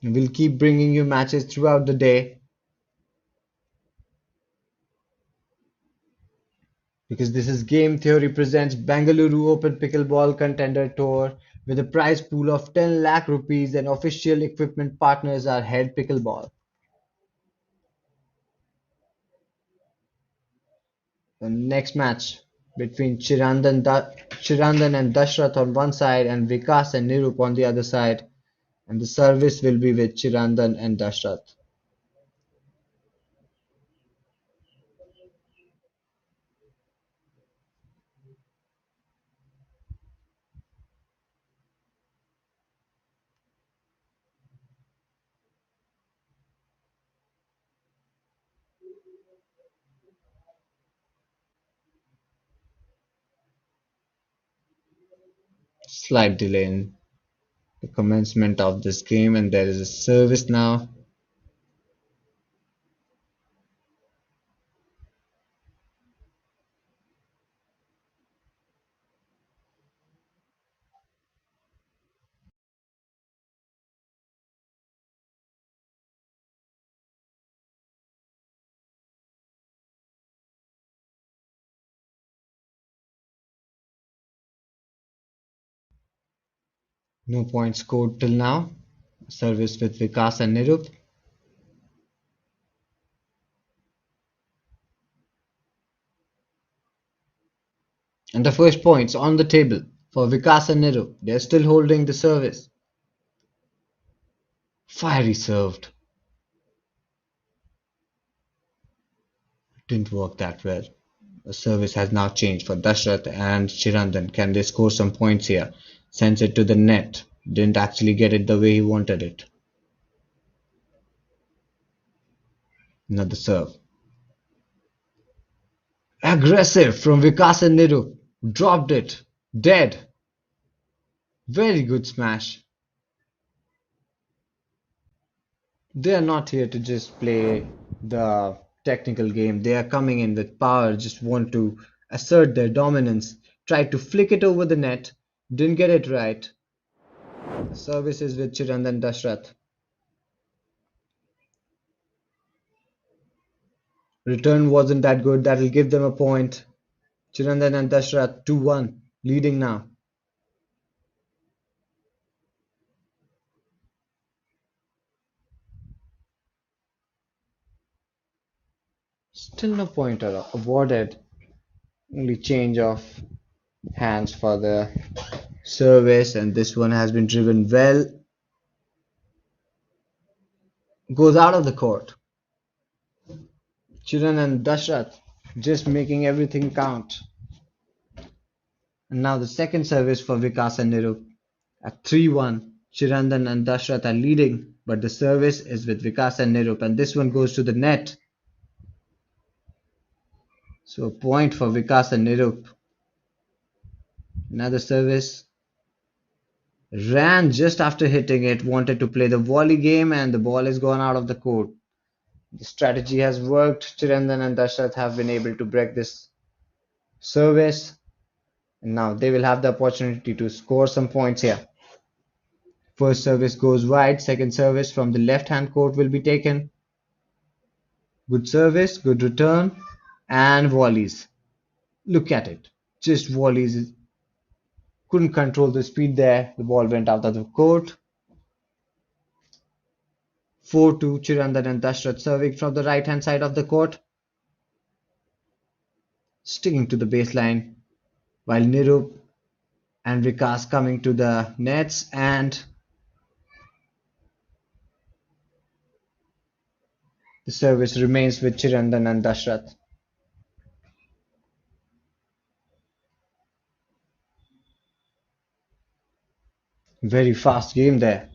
We'll keep bringing you matches throughout the day because this is Game Theory presents Bengaluru Open Pickleball Contender Tour with a prize pool of 10 lakh rupees and official equipment partners are Head Pickleball. The next match between Chirandan and Dashrath on one side and Vikas and Nirup on the other side, and the service will be with Chirandan and Dashrath. Slight delay in the commencement of this game, and there is a service now. No points scored till now. Service with Vikas and Nirup. And the first points on the table for Vikas and Nirup. They're still holding the service. Fiery served. Didn't work that well. The service has now changed for Dashrath and Chirandan. Can they score some points here? Sends it to the net. Didn't actually get it the way he wanted it. Another serve. Aggressive from Vikas and Nirup. Dropped it. Dead. Very good smash. They are not here to just play the technical game. They are coming in with power, just want to assert their dominance. Tried to flick it over the net, didn't get it right. The service is with Chirandan Dashrath. Return wasn't that good, that will give them a point. Chirandan and Dashrath 2-1, leading now. Still no point awarded. Only change of hands for the service, and this one has been driven well. Goes out of the court. Chiran and Dashrath just making everything count. And now the second service for Vikas and Nirup. At 3-1, Chirandan and Dashrath are leading, but the service is with Vikas and Nirup, and this one goes to the net. So a point for Vikas and Nirup. Another service. Ran just after hitting it, wanted to play the volley game, and the ball is gone out of the court. The strategy has worked. Chirandan and Dashrath have been able to break this service. And now they will have the opportunity to score some points here. First service goes wide. Second service from the left hand court will be taken. Good service, good return, and volleys. Look at it. Just volleys. Couldn't control the speed there. The ball went out of the court. 4-2, Chirandan and Dashrath serving from the right hand side of the court. Sticking to the baseline, while Nirup and Vikas coming to the nets, and the service remains with Chirandan and Dashrath. Very fast game there.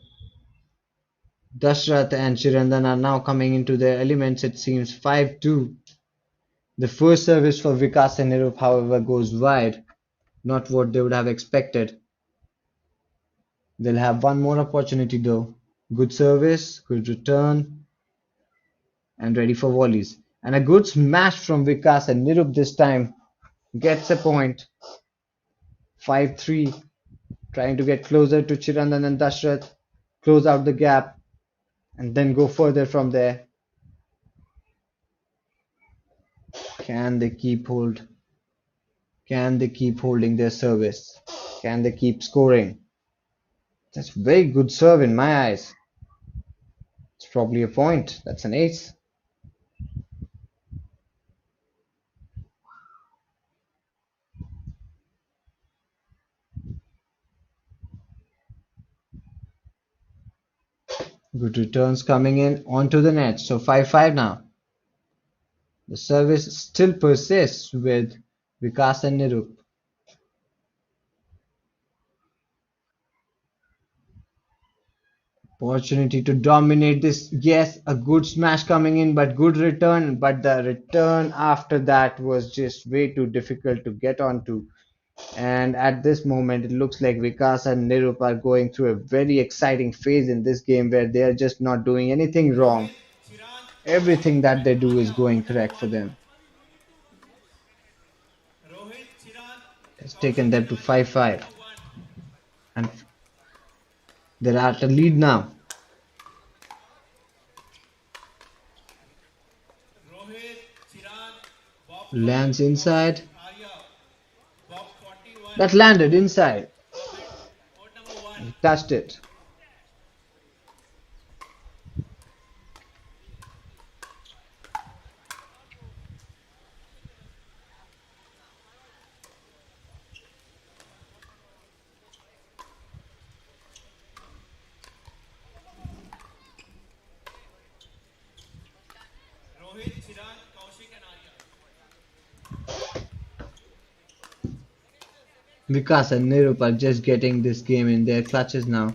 Dashrath and Chirandan are now coming into their elements. It seems 5-2. The first service for Vikas and Nirup, however, goes wide. Not what they would have expected. They'll have one more opportunity though. Good service, good return, and ready for volleys. And a good smash from Vikas, and Nirup this time gets a point. 5-3. Trying to get closer to Chirandan and Dashrath. Close out the gap and then go further from there. Can they keep hold? Can they keep holding their service? Can they keep scoring? That's very good serve in my eyes. It's probably a point. That's an ace. Good returns coming in onto the net. So 5-5 now. The service still persists with Vikas and Nirup. Opportunity to dominate this. Yes, a good smash coming in, but good return. But the return after that was just way too difficult to get onto. And at this moment, it looks like Vikas and Nirup are going through a very exciting phase in this game where they are just not doing anything wrong. Rohit, Chiran, Everything Kaushik that and they do is Arya. going Court number correct for one. them. Rohit, Chiran, It's taken Kaushik them and to Arya. Court 5-5, number one. and they're at a lead now. Rohit, Chiran, Bob 5, Lands Kaushik, inside. Arya. Bob 41. That landed inside. Robert, court number one. He touched it. Rohit, Chiran, Kaushik and Arya. Vikas and Nirup are just getting this game in their clutches now.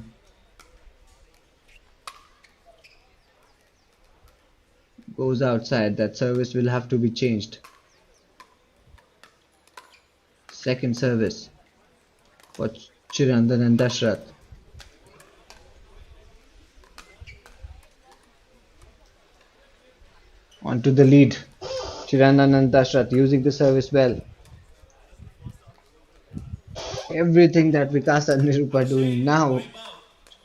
Goes outside. That service will have to be changed. Second service for Chirandan and Dashrath. Onto the lead. Chirandan and Dashrath using the service well. Everything that Vikas and Nirup are doing Harshil, now Vaibhav,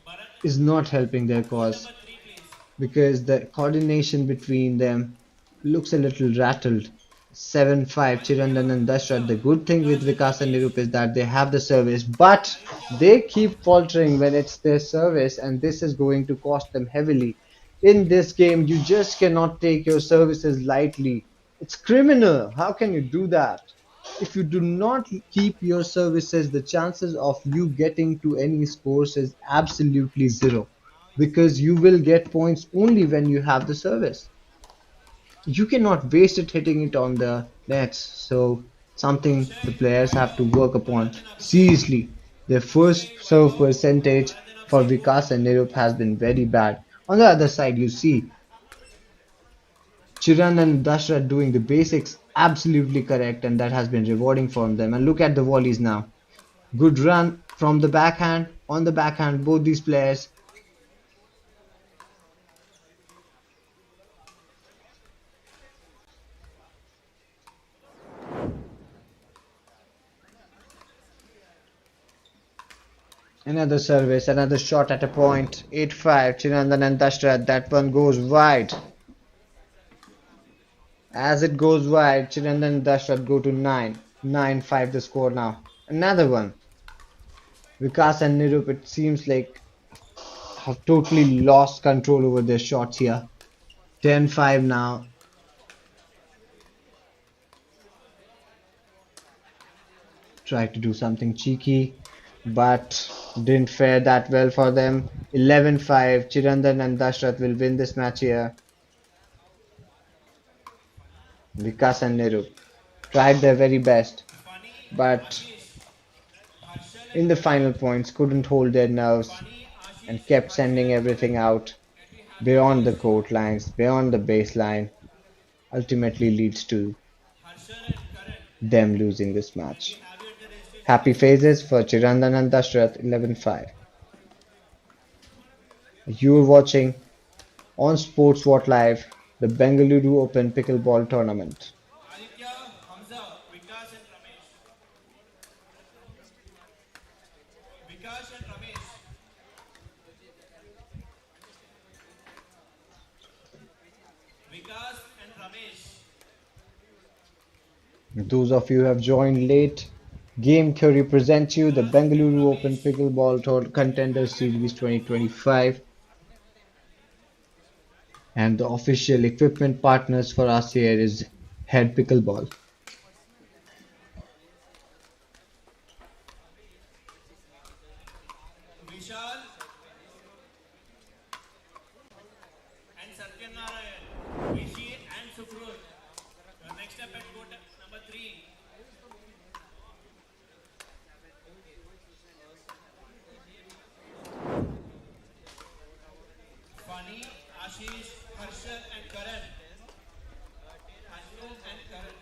Bharat. is not helping their Court cause number three, please. because the coordination between them looks a little rattled. 7-5 Chirandan and Dashrath. The good thing with Vikas and Vikas and Ramesh. Nirup is that they have the service, but they keep faltering when it's their service, and this is going to cost them heavily. In this game, you just cannot take your services lightly. It's criminal. How can you do that? If you do not keep your services, the chances of you getting to any scores is absolutely zero because you will get points only when you have the service. You cannot waste it hitting it on the nets. So something the Akshay, players have to Vaibhav, work Bharat upon and Abhishek. seriously. Their Akshay, first serve Vaibhav, percentage Bharat and for Abhishek. Vikas and Nirup has been very bad. On the other side, you see Chiran and Dashrath doing the basics absolutely correct, and that has been rewarding for them. And look at the volleys now. Good run from the backhand, on the backhand, both these players. Another service, another shot at a point. 8-5, Chirandan and Dashrath. That one goes wide. As it goes wide, Chirandan and Dashrath go to 9. 9-5 the score now. Another one. Vikas and Nirup, it seems like, have totally lost control over their shots here. 10-5 now. Tried to do something cheeky, but didn't fare that well for them. 11-5. Chirandan and Dashrath will win this match here. Vikas and Nirup tried their very best, Funny, but Ashish, Harshal and in the Karan. final points couldn't hold their nerves Funny, and Ashish, kept Harshal sending and Karan. everything out Can we have your beyond the jersey? court lines, beyond the baseline, ultimately leads to Harshal and Karan. them losing this Can we match. have your registration Happy jersey, please? phases for Chirandan and Dashrath 11-5. You're watching on Sports What Live the Bengaluru Open Pickleball Tournament. Aditya, Hamza, Vikas and Ramesh. Vikas and Ramesh. Vikas and Ramesh. Those of you who have joined late, Game Theory presents you the Vikas and Bengaluru Open Ramesh. Pickleball Can we Contender have your Series jersey, please? 2025, and the official equipment partners for us here is Head Pickleball. Vishal and Satyanarayan. Vishi and Sukrut. Your next step at court number 3. Funny, Ashish, Harshal and Karan. Harshal and Karan.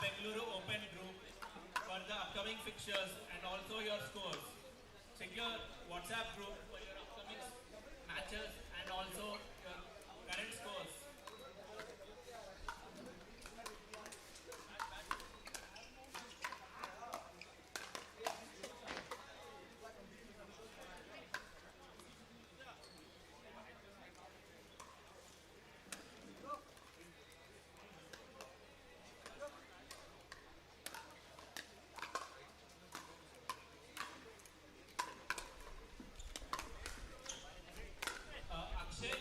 Bengaluru Open group for the upcoming fixtures and also your scores. Check your WhatsApp group for your upcoming matches and also your current scores. Akshay,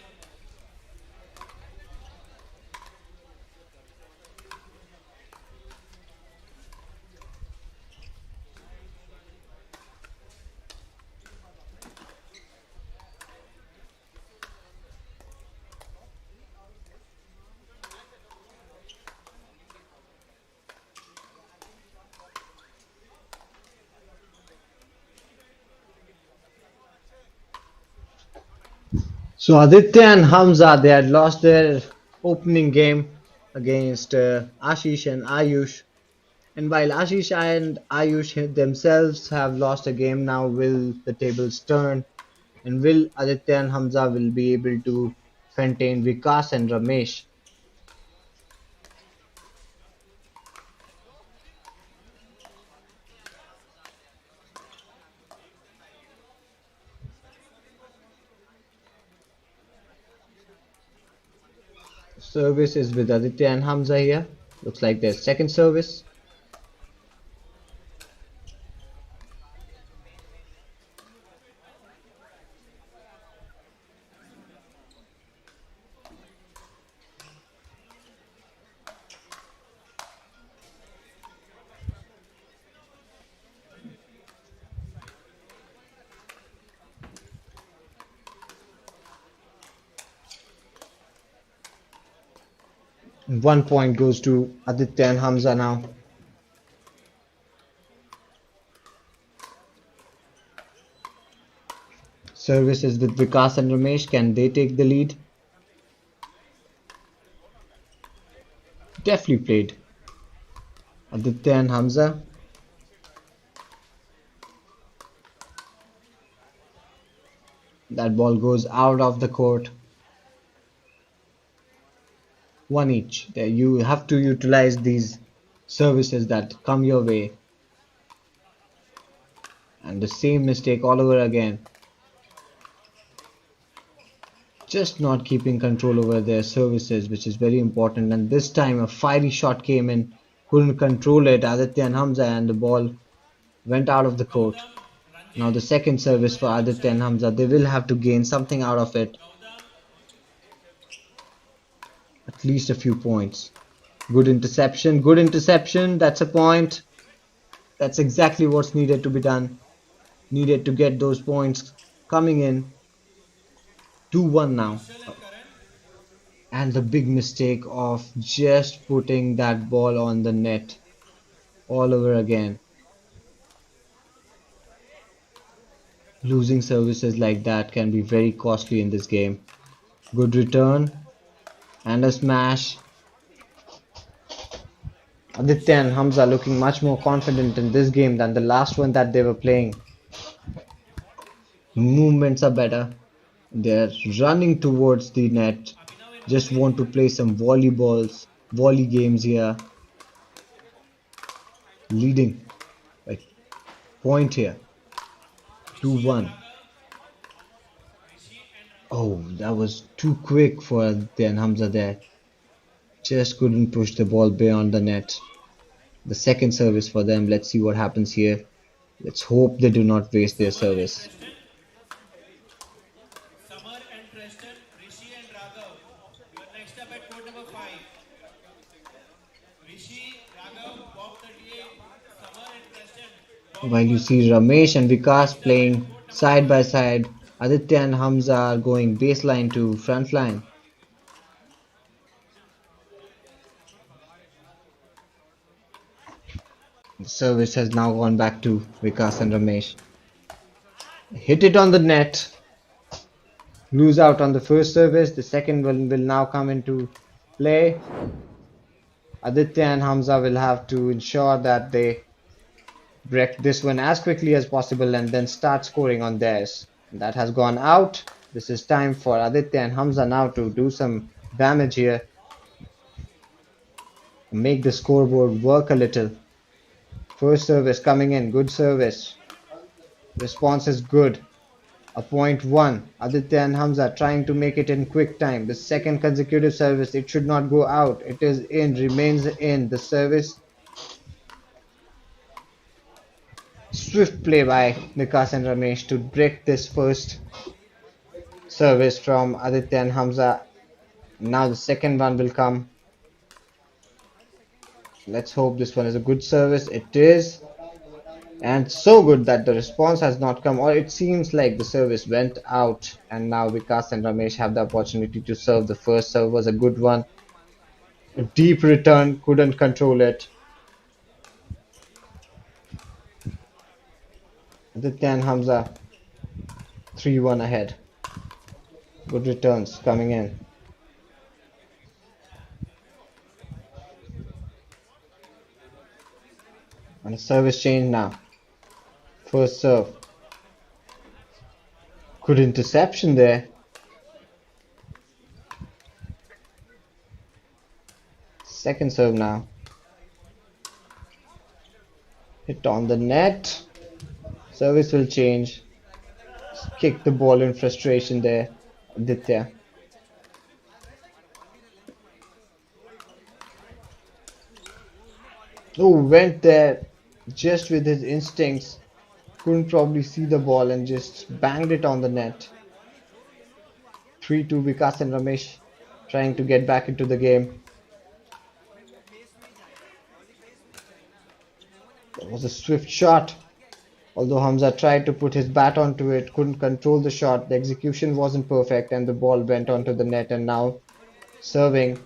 So Aditya and Hamza, they had lost their opening game against Ashish and Ayush. And while Ashish and Ayush themselves have lost a game, now will the tables turn? And will Aditya and Hamza will be able to contain Vikas and Ramesh? Service is with Aditya and Hamza here. Looks like their second service. And 1 point goes to Aditya and Hamza now. Service is with Vikas and Ramesh. Can they take the lead? Deftly played. Aditya and Hamza. That ball goes out of the court. One each. There you have to utilize these services that come your way. And the same mistake all over again. Just not keeping control over their services, which is very important. And this time a fiery shot came in. Couldn't control it, Aditya and Hamza, and the ball went out of the court. Gautam, Now the Ranjit, second service for Royal Aditya and Akshay, Hamza. They will have to gain something out of it. Gautam, At least a few points. Good interception. Good interception. That's a point. That's exactly what's needed to be done. Needed to get those points coming in. 2-1 now. Kushal and Karan. And the big mistake of just putting that ball on the net all over again. Losing services like that can be very costly in this game. Good return and a smash. Aditya and Hamza looking much more confident in this game than the last one that they were playing. Movements are better. They're running towards the net. Abhinav and Just Malik. want to play some volley games here. Leading by point here. Rishi and 2-1. Raghav. Rishi and Oh, that was too quick for Aditya and Hamza there. Just couldn't push the ball beyond the net. The second service for them. Let's see what happens here. Let's hope they do not waste their Summer and service. Preston. Summer and Preston. Rishi and Raghav. You are next up at court number 5. Rishi, Raghav, Bob 38. Summer and Preston. Bob While you 1. see Ramesh and Vikas Next up at playing court number side 5. by side, Aditya and Hamza are going baseline to front line. The service has now gone back to Vikas and Ramesh. Hit it on the net. Lose out on the first service. The second one will now come into play. Aditya and Hamza will have to ensure that they break this one as quickly as possible and then start scoring on theirs. That has gone out. This is time for Aditya and Hamza now to do some damage here, make the scoreboard work a little. First service coming in, good service. Response is good. A point one. Aditya and Hamza trying to make it in quick time. The second consecutive service, it should not go out. It is in, remains in. The service. Swift play by Vikas and Ramesh to break this first service from Aditya and Hamza. Now the second one will come. Let's hope this one is a good service. It is. And so good that the response has not come, or it seems like the service went out, and now Vikas and Ramesh have the opportunity to serve. The first serve was a good one. A deep return, couldn't control it. Aditya and Hamza 3-1 ahead. Good returns coming in. And a service change now. First serve. Good interception there. Second serve now. Hit on the net. Service will change. Kick the ball in frustration there. Aditya. Oh, went there just with his instincts. Couldn't probably see the ball and just banged it on the net. 3-2 Vikas and Ramesh trying to get back into the game. That was a swift shot. Although Hamza tried to put his bat onto it, couldn't control the shot. The execution wasn't perfect and the ball went onto the net, and now serving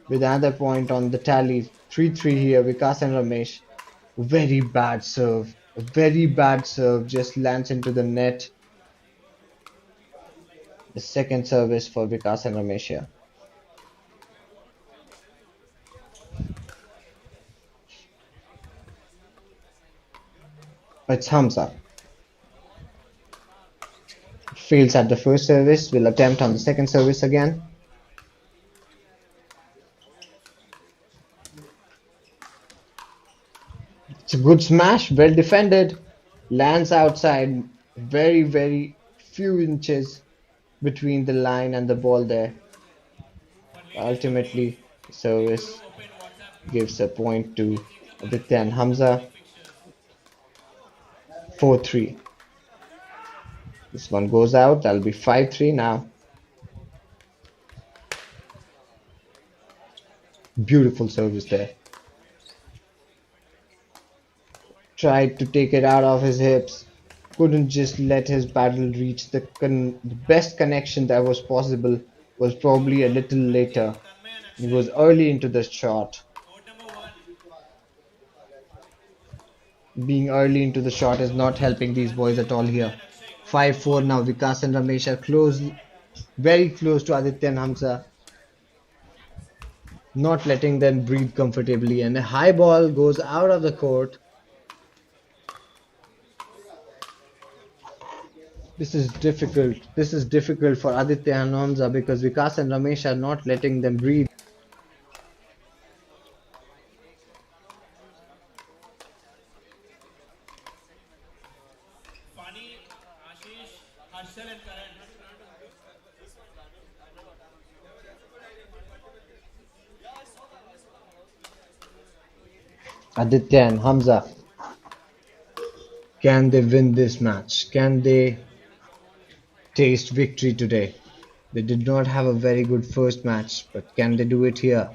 with another point on the tally. 3-3 here, Vikas and Ramesh. Very bad serve. A very bad serve just lands into the net. The second service for Vikas and Ramesh here. It's Hamza. Fails at the first service, will attempt on the second service again. It's a good smash, well defended. Lands outside, very, very few inches between the line and the ball there. Ultimately, the service gives a point to Aditya and Hamza. 4-3. This one goes out. That'll be 5-3 now. Beautiful service there. Tried to take it out of his hips. Couldn't just let his paddle reach the best connection that was possible. Was probably a little later. He was early into the shot. Being early into the shot is not helping these boys at all here. 5-4 now. Vikas and Ramesh are close, very close to Aditya and Hamza. Not letting them breathe comfortably, and a high ball goes out of the court. This is difficult. This is difficult for Aditya and Hamza because Vikas and Ramesh are not letting them breathe. Aditya and Hamza, can they win this match? Can they taste victory today? They did not have a very good first match, but can they do it here?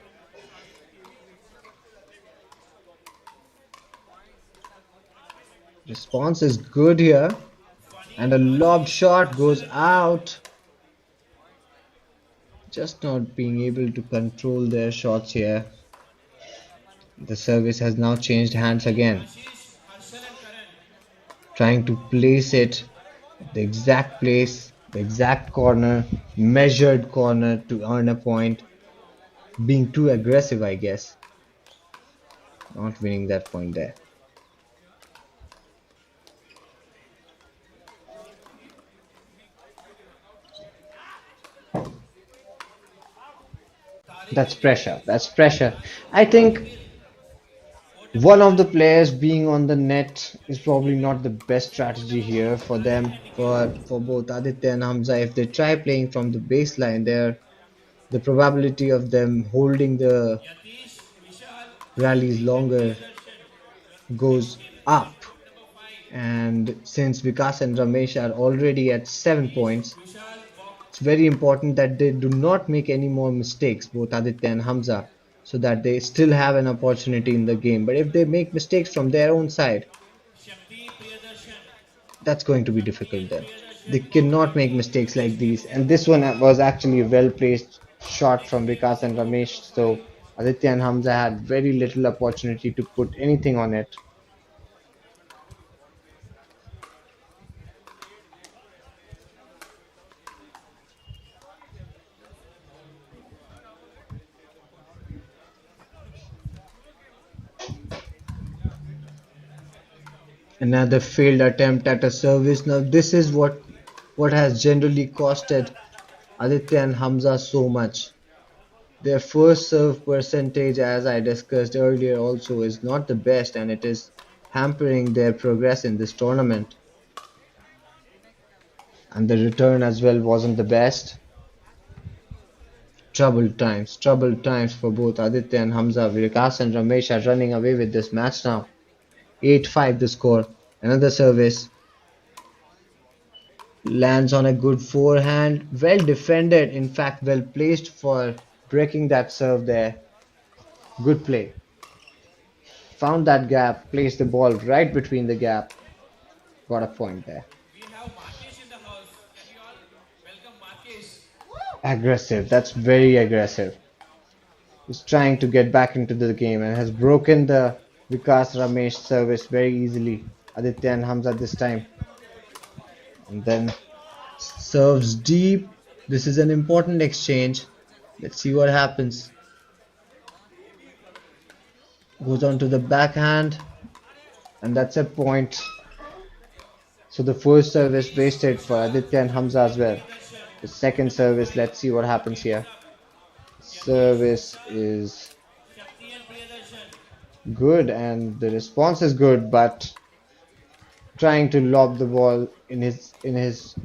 Response is good here, and a lob shot goes out. Just not being able to control their shots here. The service has now changed hands again. Trying to place it, the exact place, the exact corner, measured corner to earn a point. Being too aggressive, I guess. not winning that point there. That's pressure. That's pressure. I think one of the players being on the net is probably not the best strategy here for them, for both Aditya and Hamza. If they try playing from the baseline, there the probability of them holding the rallies longer goes up. And since Vikas and Ramesh are already at 7 points, it's very important that they do not make any more mistakes, both Aditya and Hamza, so that they still have an opportunity in the game. But if they make mistakes from their own side, that's going to be difficult then. They cannot make mistakes like these. And this one was actually a well placed shot from Vikas and Ramesh. So Aditya and Hamza had very little opportunity to put anything on it. Another failed attempt at a service. Now this is what has generally costed Aditya and Hamza so much. Their first serve percentage, as I discussed earlier, also is not the best, and it is hampering their progress in this tournament. And the return as well wasn't the best. Troubled times for both Aditya and Hamza. Vikas and Ramesh are running away with this match now. 8-5 the score. Another service lands on a good forehand. Well defended, in fact, well placed for breaking that serve there. Good play. Found that gap, placed the ball right between the gap. Got a point there. Aggressive. That's very aggressive. He's trying to get back into the game and has broken the Vikas Ramesh service very easily. Aditya and Hamza this time. And then serves deep. This is an important exchange. Let's see what happens. Goes on to the backhand. And that's a point. So the first service wasted for Aditya and Hamza as well. The second service, let's see what happens here. Service is good and the response is good, but trying to lob the ball in his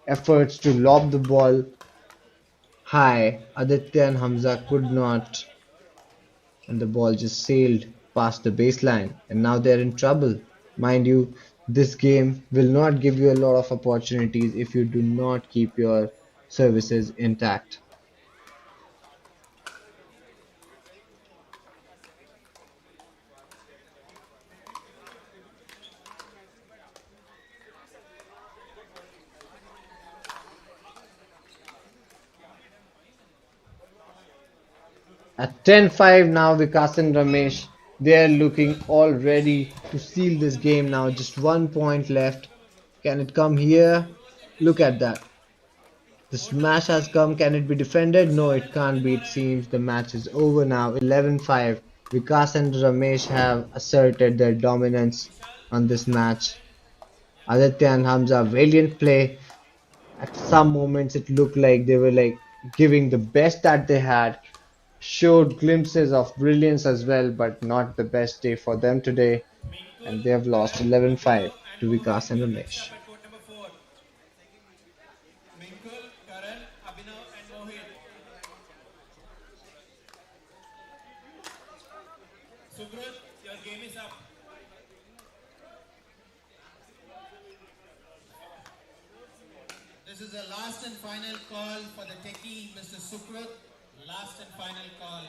efforts to lob the ball high, Aditya and Hamza could not, and the ball just sailed past the baseline, and now they're in trouble. Mind you, this game will not give you a lot of opportunities if you do not keep your services intact. At 10-5 now, Vikas and Ramesh, they are looking all ready to seal this game now. Just 1 point left. Can it come here? Look at that. The smash has come. Can it be defended? No, it can't be. It seems the match is over now. 11-5. Vikas and Ramesh have asserted their dominance on this match. Aditya and Hamza, valiant play. At some moments, it looked like they were like giving the best that they had. Showed glimpses of brilliance as well, but not the best day for them today. And they have lost 11-5 to Vikas and Ramesh. This is the last and final call for the techie, Mr. Sukrut. Last and final call.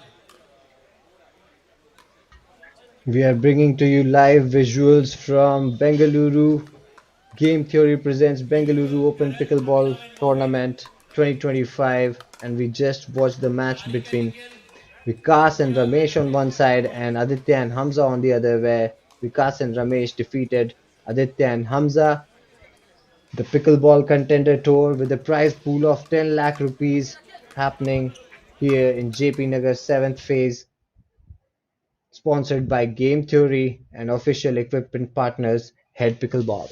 We are bringing to you live visuals from Bengaluru. Game Theory presents Bengaluru Open Pickleball Tournament 2025, and we just watched the match between Vikas and Ramesh on one side and Aditya and Hamza on the other, where Vikas and Ramesh defeated Aditya and Hamza. The Pickleball Contender Tour with a prize pool of 10 lakh rupees happening here in JP Nagar 7th phase. It's sponsored by Game Theory and official equipment partners Head Pickleball.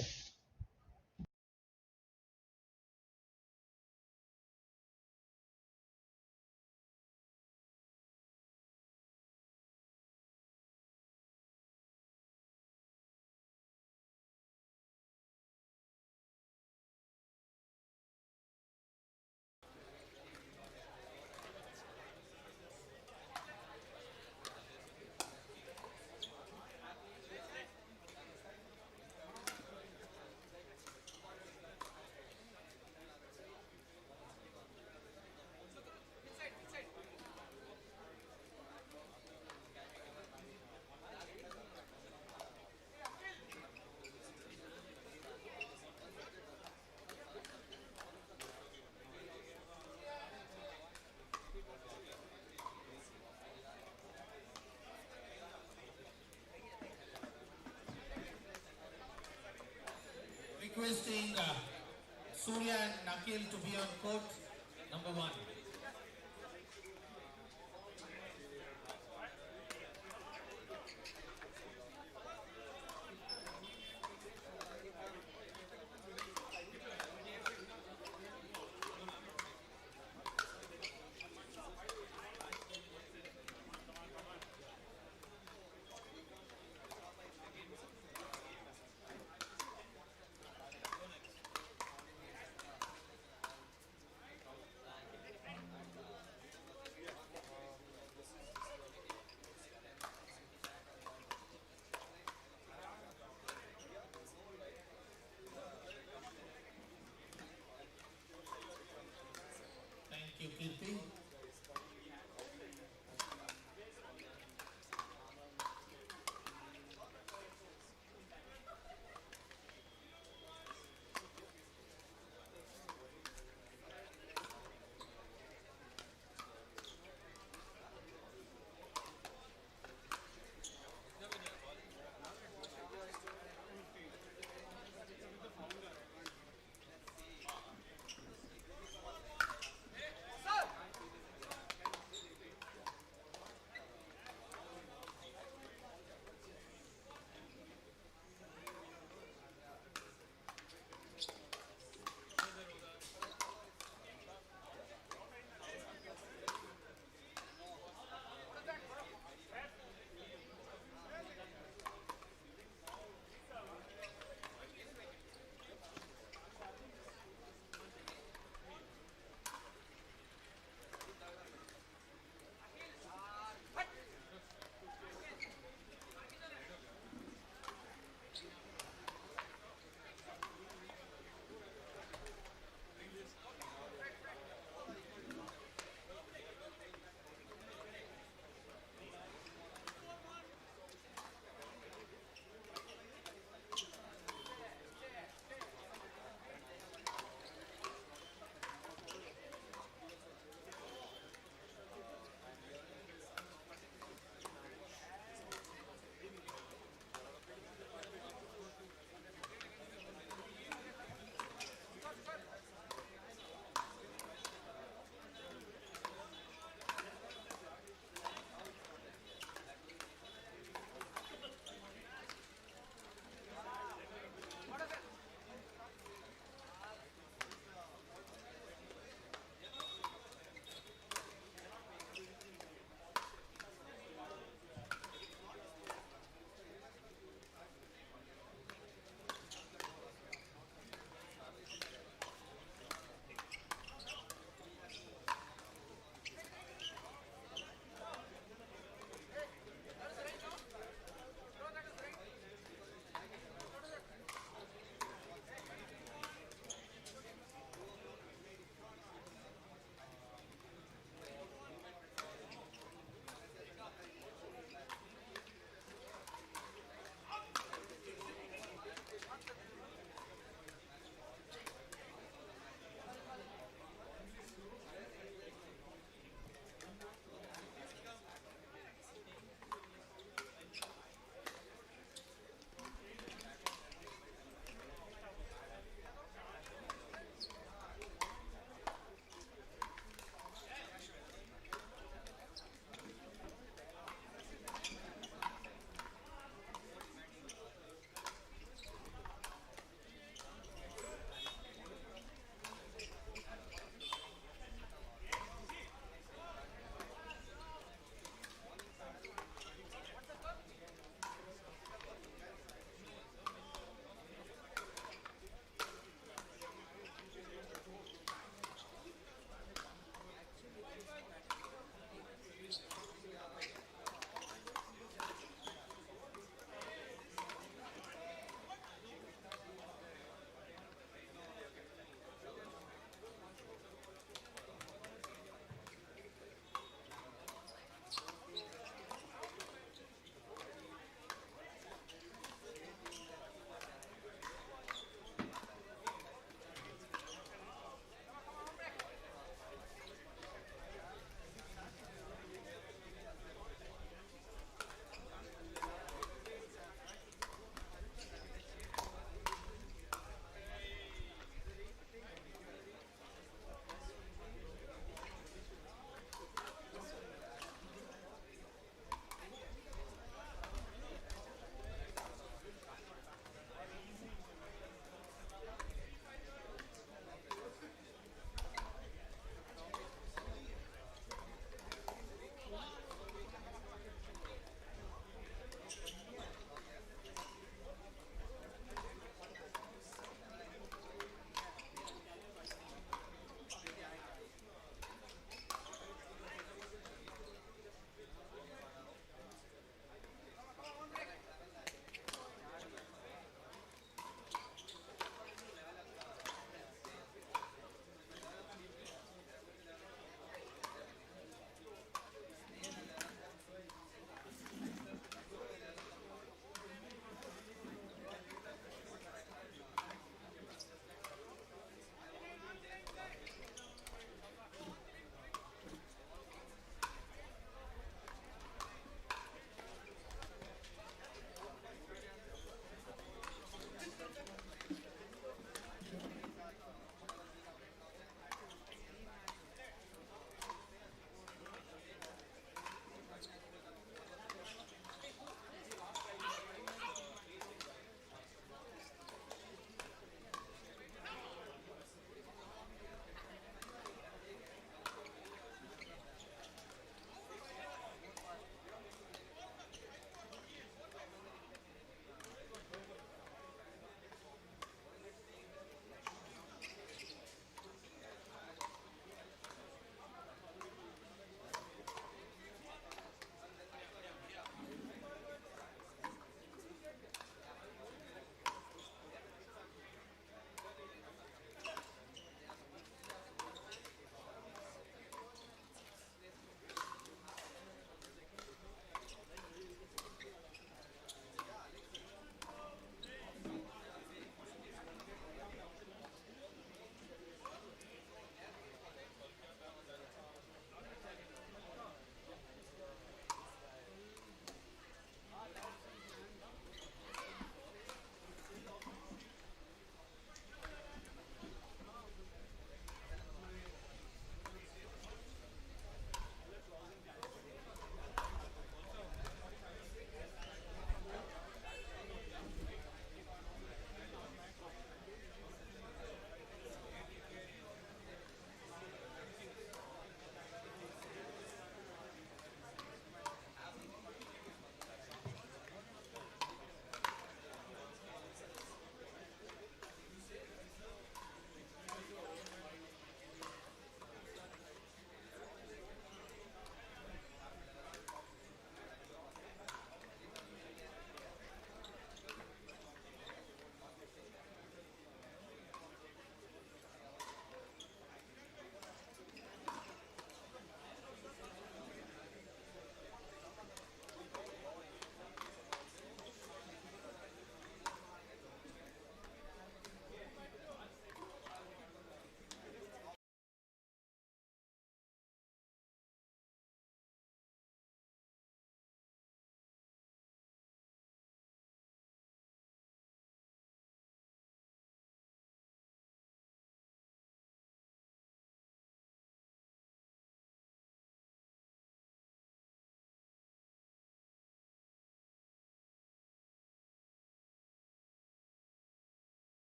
Requesting Surya and Nakil to be on court number 1.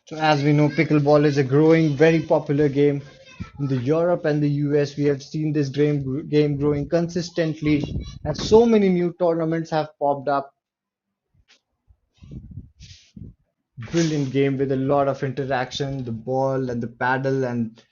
So as we know, pickleball is a growing, very popular game in the Europe and the US. We have seen this game growing consistently, and so many new tournaments have popped up. Brilliant game with a lot of interaction, the ball and the paddle and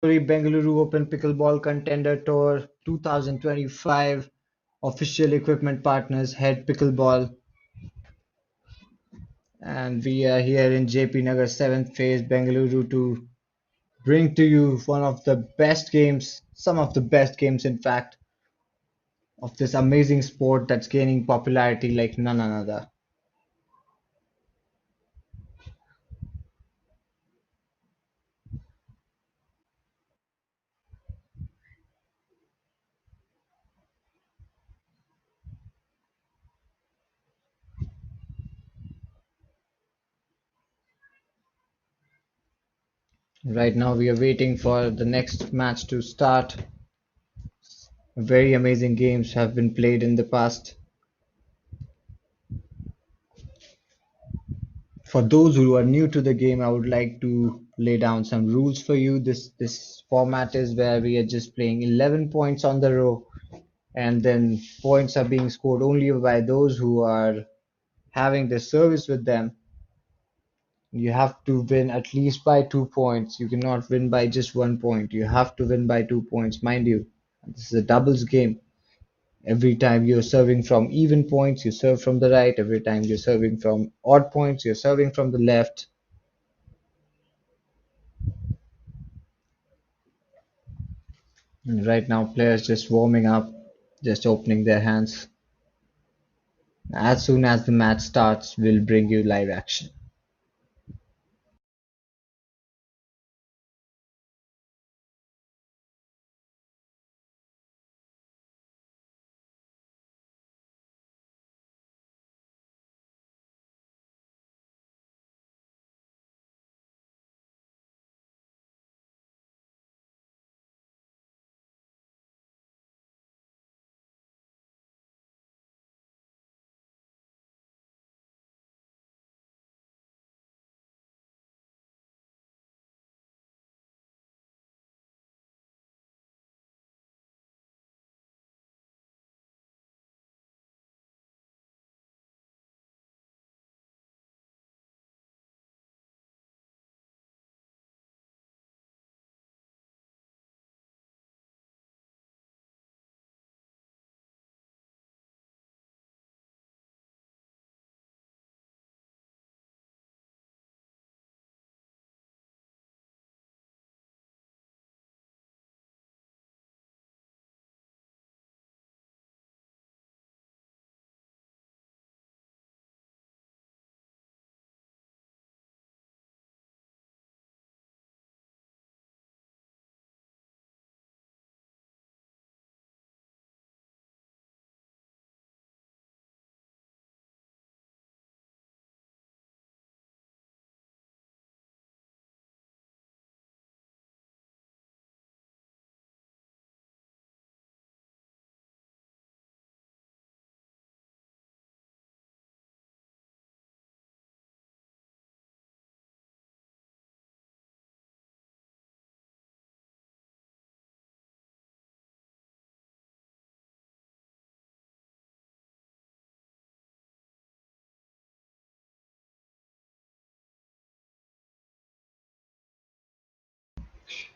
Bengaluru Open Pickleball Contender Tour 2025 official equipment partners Head Pickleball. And we are here in JP Nagar 7th phase, Bengaluru, to bring to you one of the best games, some of the best games, in fact, of this amazing sport that's gaining popularity like none another. Right now, we are waiting for the next match to start. Very amazing games have been played in the past. For those who are new to the game, I would like to lay down some rules for you. This format is where we are just playing 11 points on the row, and then points are being scored only by those who are having the service with them. You have to win at least by 2 points. You cannot win by just 1 point. You have to win by 2 points, mind you. This is a doubles game. Every time you're serving from even points, you serve from the right. Every time you're serving from odd points, you're serving from the left. And right now, players just warming up, just opening their hands. As soon as the match starts, we'll bring you live action.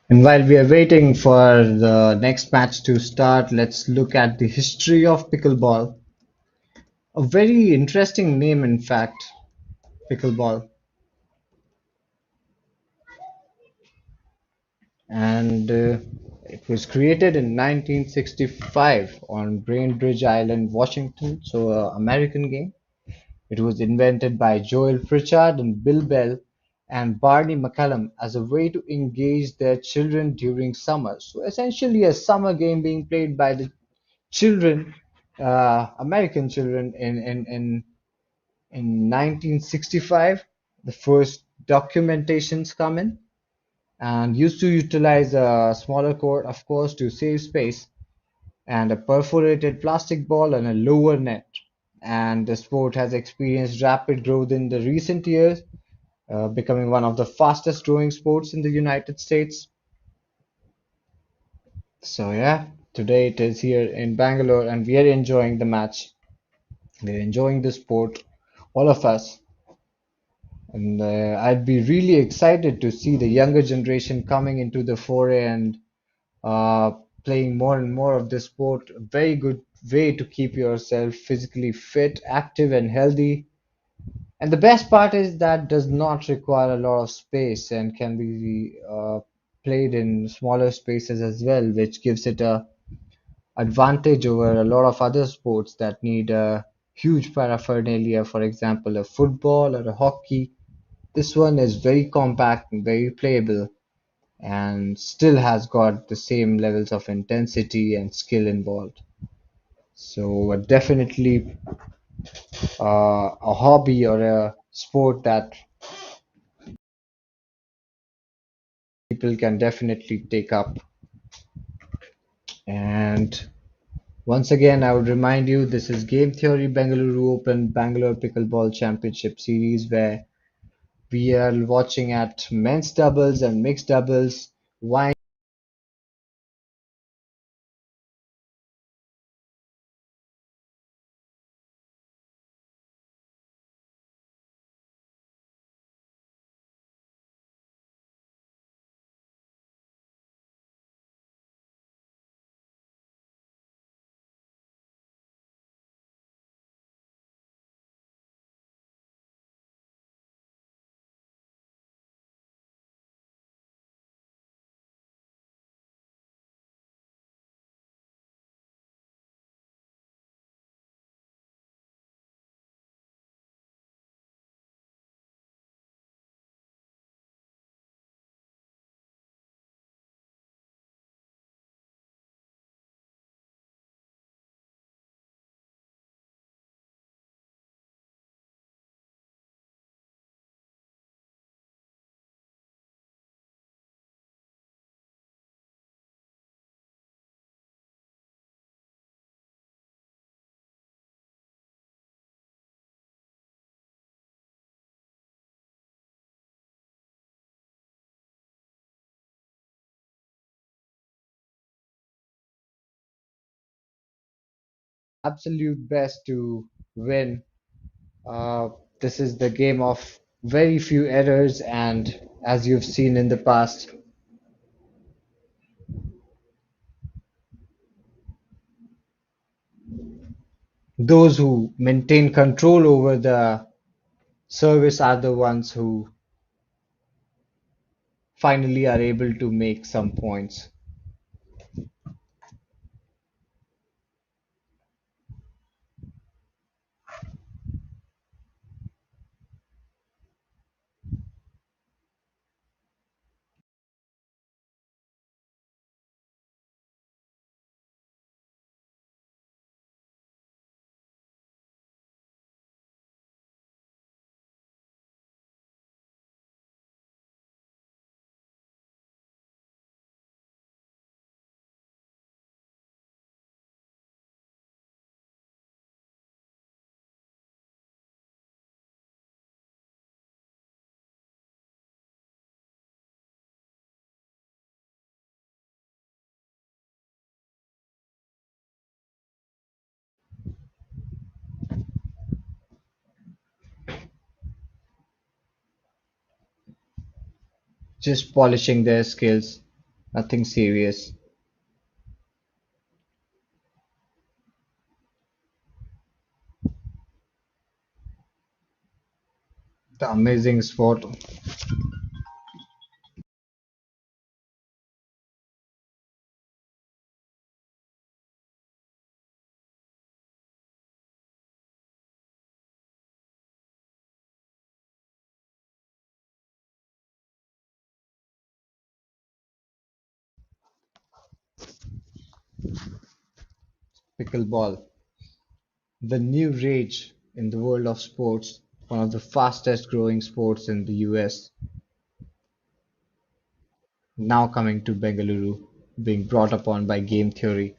And while we are waiting for the next match to start, let's look at the history of pickleball. A very interesting name, in fact, pickleball. And it was created in 1965 on Bainbridge Island, Washington, so American game. It was invented by Joel Pritchard and Bill Bell and Barney McCallum as a way to engage their children during summer. So essentially, a summer game being played by the children, American children, in 1965. The first documentations come in and used to utilize a smaller court, of course, to save space, and a perforated plastic ball and a lower net. And the sport has experienced rapid growth in the recent years, becoming one of the fastest growing sports in the United States. So, yeah, today it is here in Bangalore, and we are enjoying the match. We're enjoying the sport, all of us. And I'd be really excited to see the younger generation coming into the foray and uh, playing more and more of this sport. A very good way to keep yourself physically fit, active, and healthy. And the best part is that does not require a lot of space and can be played in smaller spaces as well, which gives it a advantage over a lot of other sports that need a huge paraphernalia, for example, a football or a hockey. This one is very compact and very playable and still has got the same levels of intensity and skill involved. So, definitely a hobby or a sport that people can definitely take up. And once again, I would remind you this is Game Theory Bengaluru Open Bangalore Pickleball Championship Series where we are watching at men's doubles and mixed doubles. Why absolute best to win? Uh, this is the game of very few errors, and as you've seen in the past, those who maintain control over the service are the ones who finally are able to make some points. Just polishing their skills, nothing serious. The amazing sport. Pickleball, the new rage in the world of sports, one of the fastest growing sports in the US, now coming to Bengaluru, being brought upon by game theory.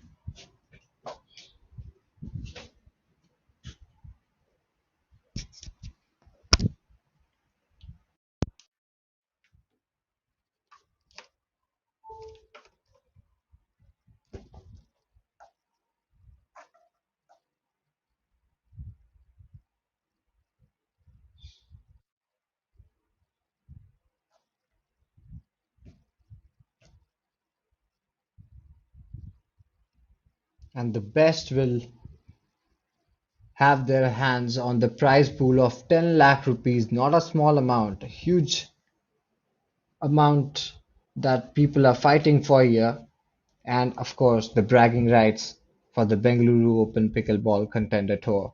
And the best will have their hands on the prize pool of 10 lakh rupees, not a small amount, a huge amount that people are fighting for here, and of course the bragging rights for the Bengaluru Open Pickleball Contender Tour.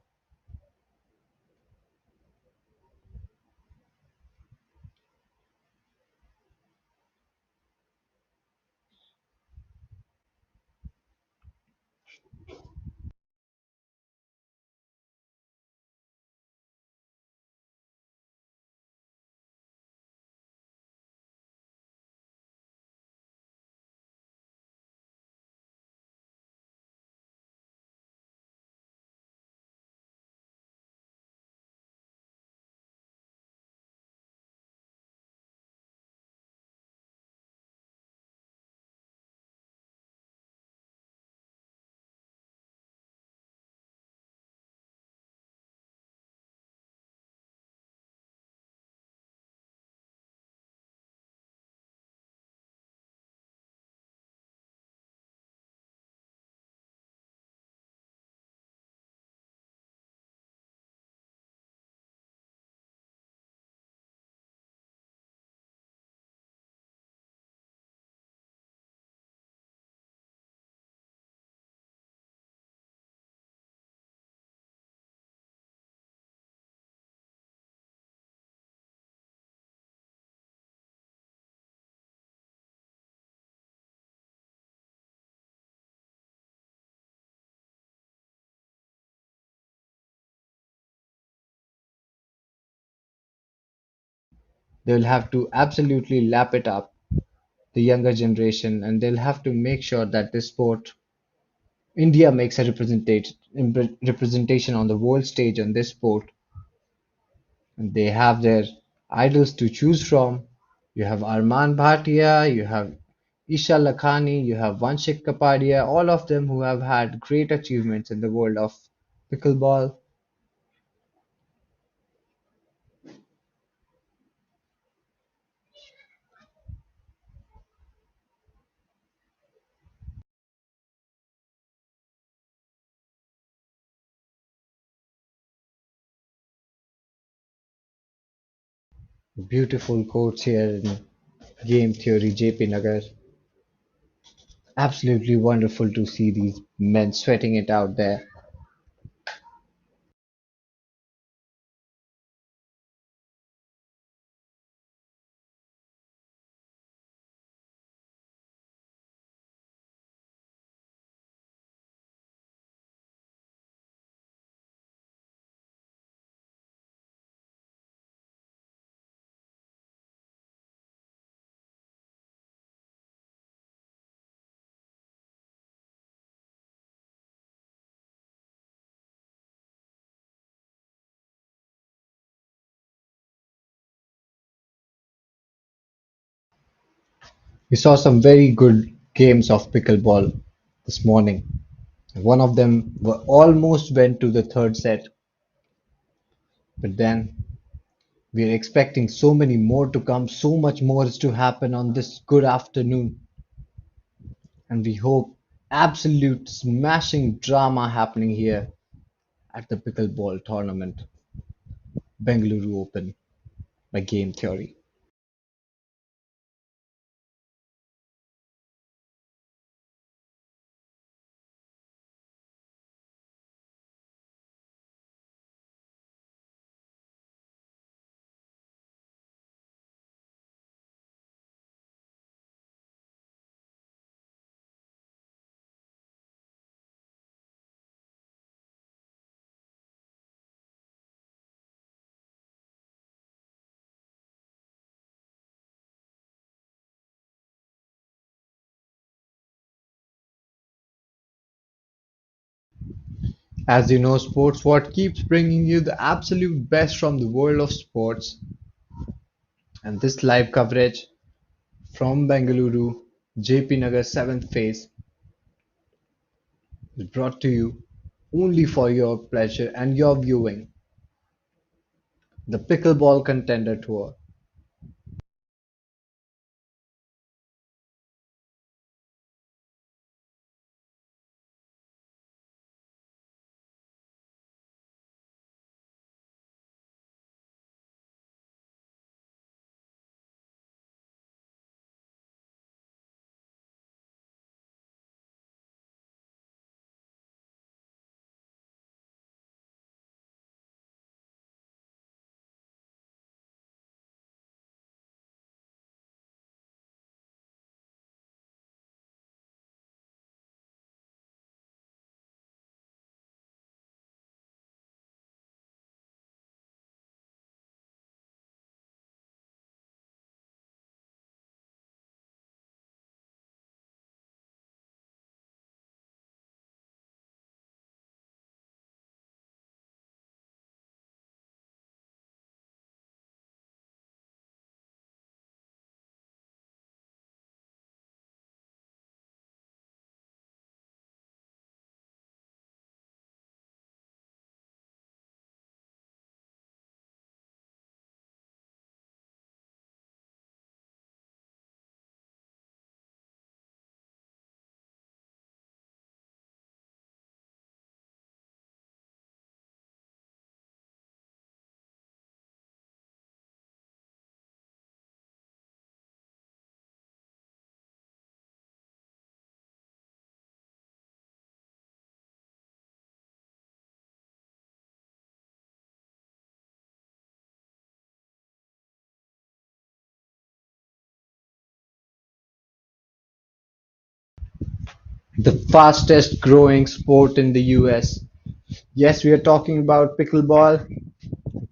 They'll have to absolutely lap it up, the younger generation, and they'll have to make sure that this sport, India makes a representation on the world stage on this sport, and they have their idols to choose from. You have Arman Bhatia, you have Isha Lakhani, you have Vanshik Kapadia, all of them who have had great achievements in the world of pickleball. Beautiful courts here in Game Theory JP Nagar. Absolutely wonderful to see these men sweating it out there. We saw some very good games of pickleball this morning. One of them almost went to the third set, but then we're expecting so many more to come, so much more is to happen on this good afternoon, and we hope absolute smashing drama happening here at the pickleball tournament, Bengaluru Open by Game Theory. As you know, Sports What keeps bringing you the absolute best from the world of sports, and this live coverage from Bengaluru, JP Nagar 7th phase is brought to you only for your pleasure and your viewing. The Pickleball Contender Tour. the fastest growing sport in the US. Yes, we are talking about pickleball.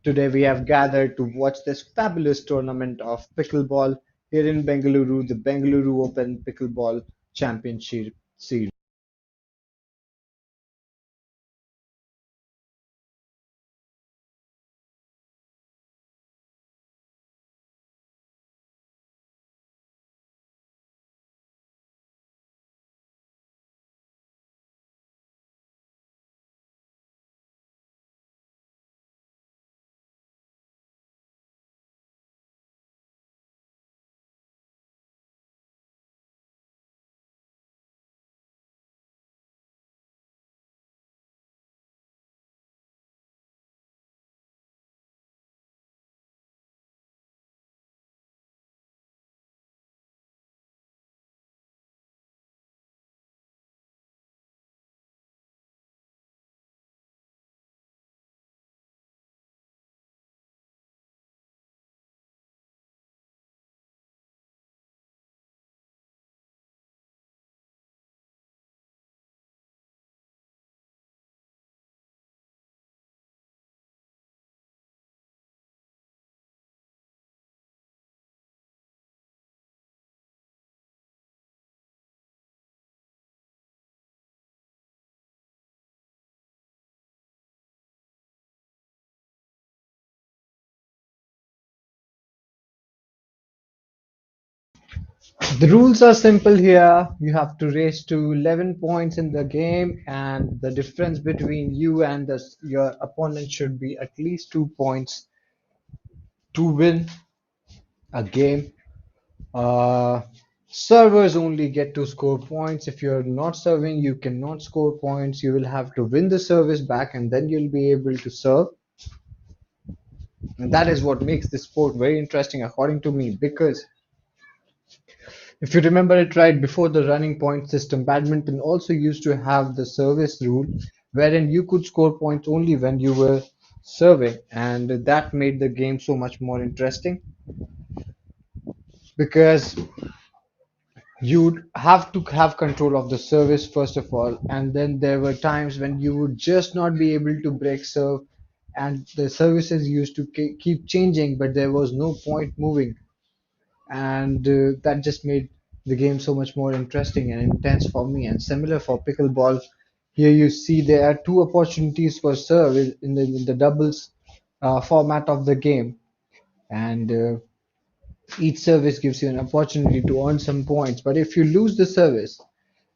Today we have gathered to watch this fabulous tournament of pickleball here in Bengaluru, the Bengaluru Open Pickleball Championship Series. The rules are simple here. You have to raise to 11 points in the game, and the difference between you and your opponent should be at least 2 points to win a game. Uh, Servers only get to score points. If you're not serving, you cannot score points. You will have to win the service back, and then you'll be able to serve. And that is what makes this sport very interesting, according to me, because if you remember it right, before the running point system, badminton also used to have the service rule wherein you could score points only when you were serving, and that made the game so much more interesting because you'd have to have control of the service first of all, and then there were times when you would just not be able to break serve, and the services used to keep changing, but there was no point moving, and that just made the game so much more interesting and intense for me. And similar for pickleball, here you see there are two opportunities for serve in the doubles format of the game, and each service gives you an opportunity to earn some points. But if you lose the service,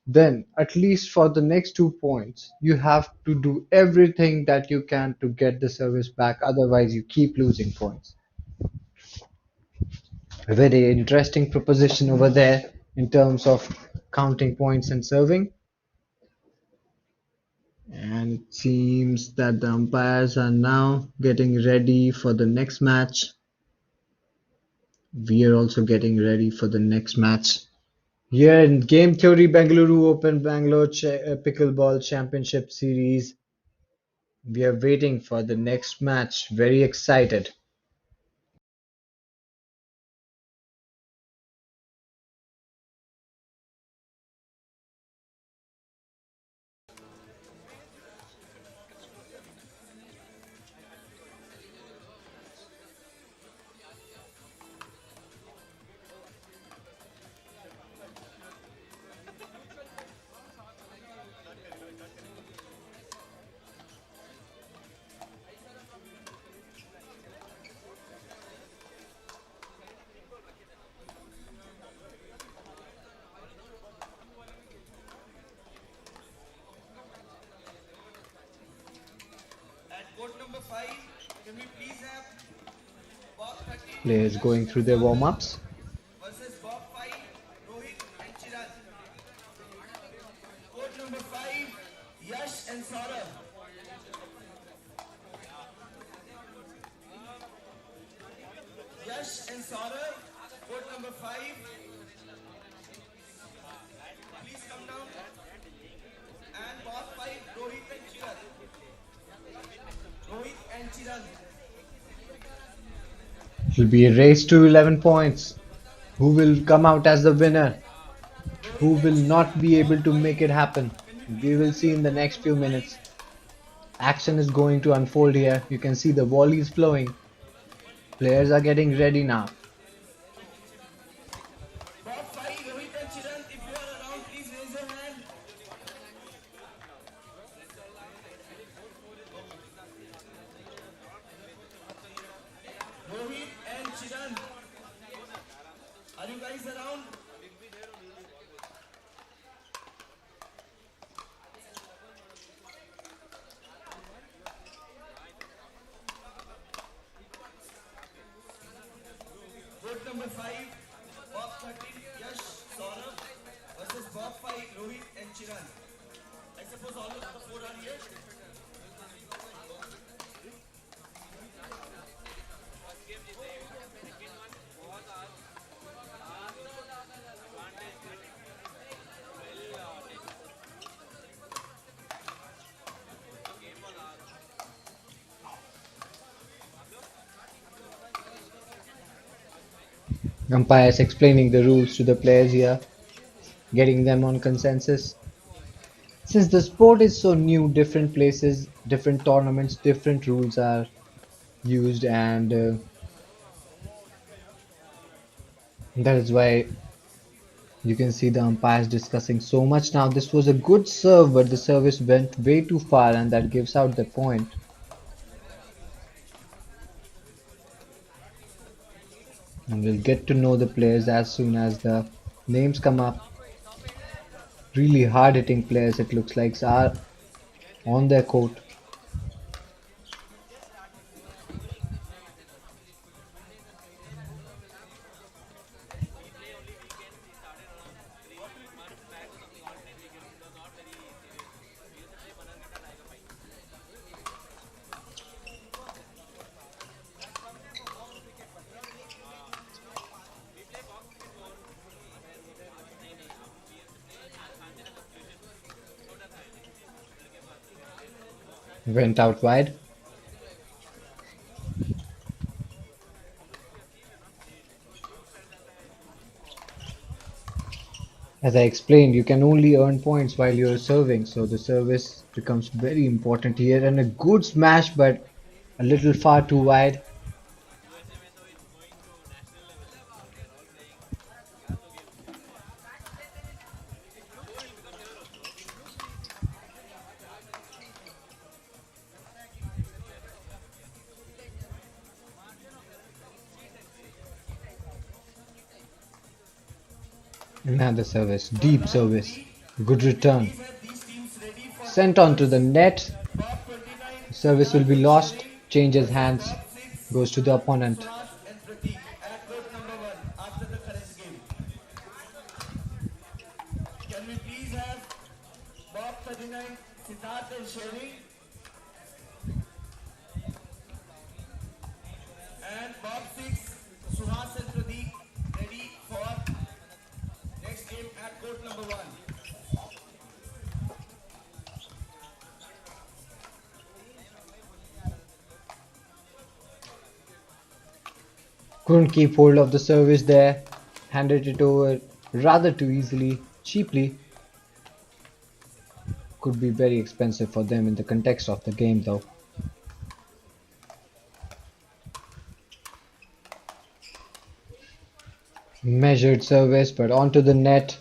then at least for the next 2 points, you have to do everything that you can to get the service back. Otherwise, you keep losing points. A very interesting proposition over there in terms of counting points and serving. And it seems that the umpires are now getting ready for the next match. We are also getting ready for the next match. Here in Game Theory Bengaluru Open Bangalore Pickleball Championship Series, we are waiting for the next match. Very excited. At court number 5, can we please have Bob 13 Players Yash going through their warm-ups. versus Bob 5 Rohit and Chirag. Court number 5, Yash and Saurabh. Yash and Saurabh, court number 5. Please come down. And Bob 5, Rohit and Chirag. Rohit and Chirag. It will be a race to 11 points. Who will come out as the winner? Who will not be able to make it happen? We will see in the next few minutes. Action is going to unfold here. You can see the volleys flowing. Players are getting ready now. Bob 5, Rohit and Chiran, if you are around, please raise your hand. Rohit and Chiran, are you guys around? Vote number 5, Bob 13, Yash, Saurabh versus Bob 5, Rohit and Chiran. I suppose all of the 4 are here. Umpires explaining the rules to the players here, getting them on consensus. Since the sport is so new, different places, different tournaments, different rules are used, and that is why you can see the umpires discussing so much now. This was a good serve, but the service went way too far, and that gives out the point. And we'll get to know the players as soon as the names come up. Really hard hitting players, it looks like, are on their court. Went out wide. As I explained, you can only earn points while you're serving, so the service becomes very important here. And a good smash, but a little far too wide. Another service, deep service, good return. Sent onto the net. Service will be lost, changes hands, goes to the opponent. And Pratik at court number 1 after the current game. Can we please have Bob 39, Siddharth and Sherry? And Bob 6, Suhas and Pradeep ready for next game at court number 1. Couldn't keep hold of the service there, handed it over rather too easily, cheaply. Could be very expensive for them in the context of the game though. Measured service, but onto the net.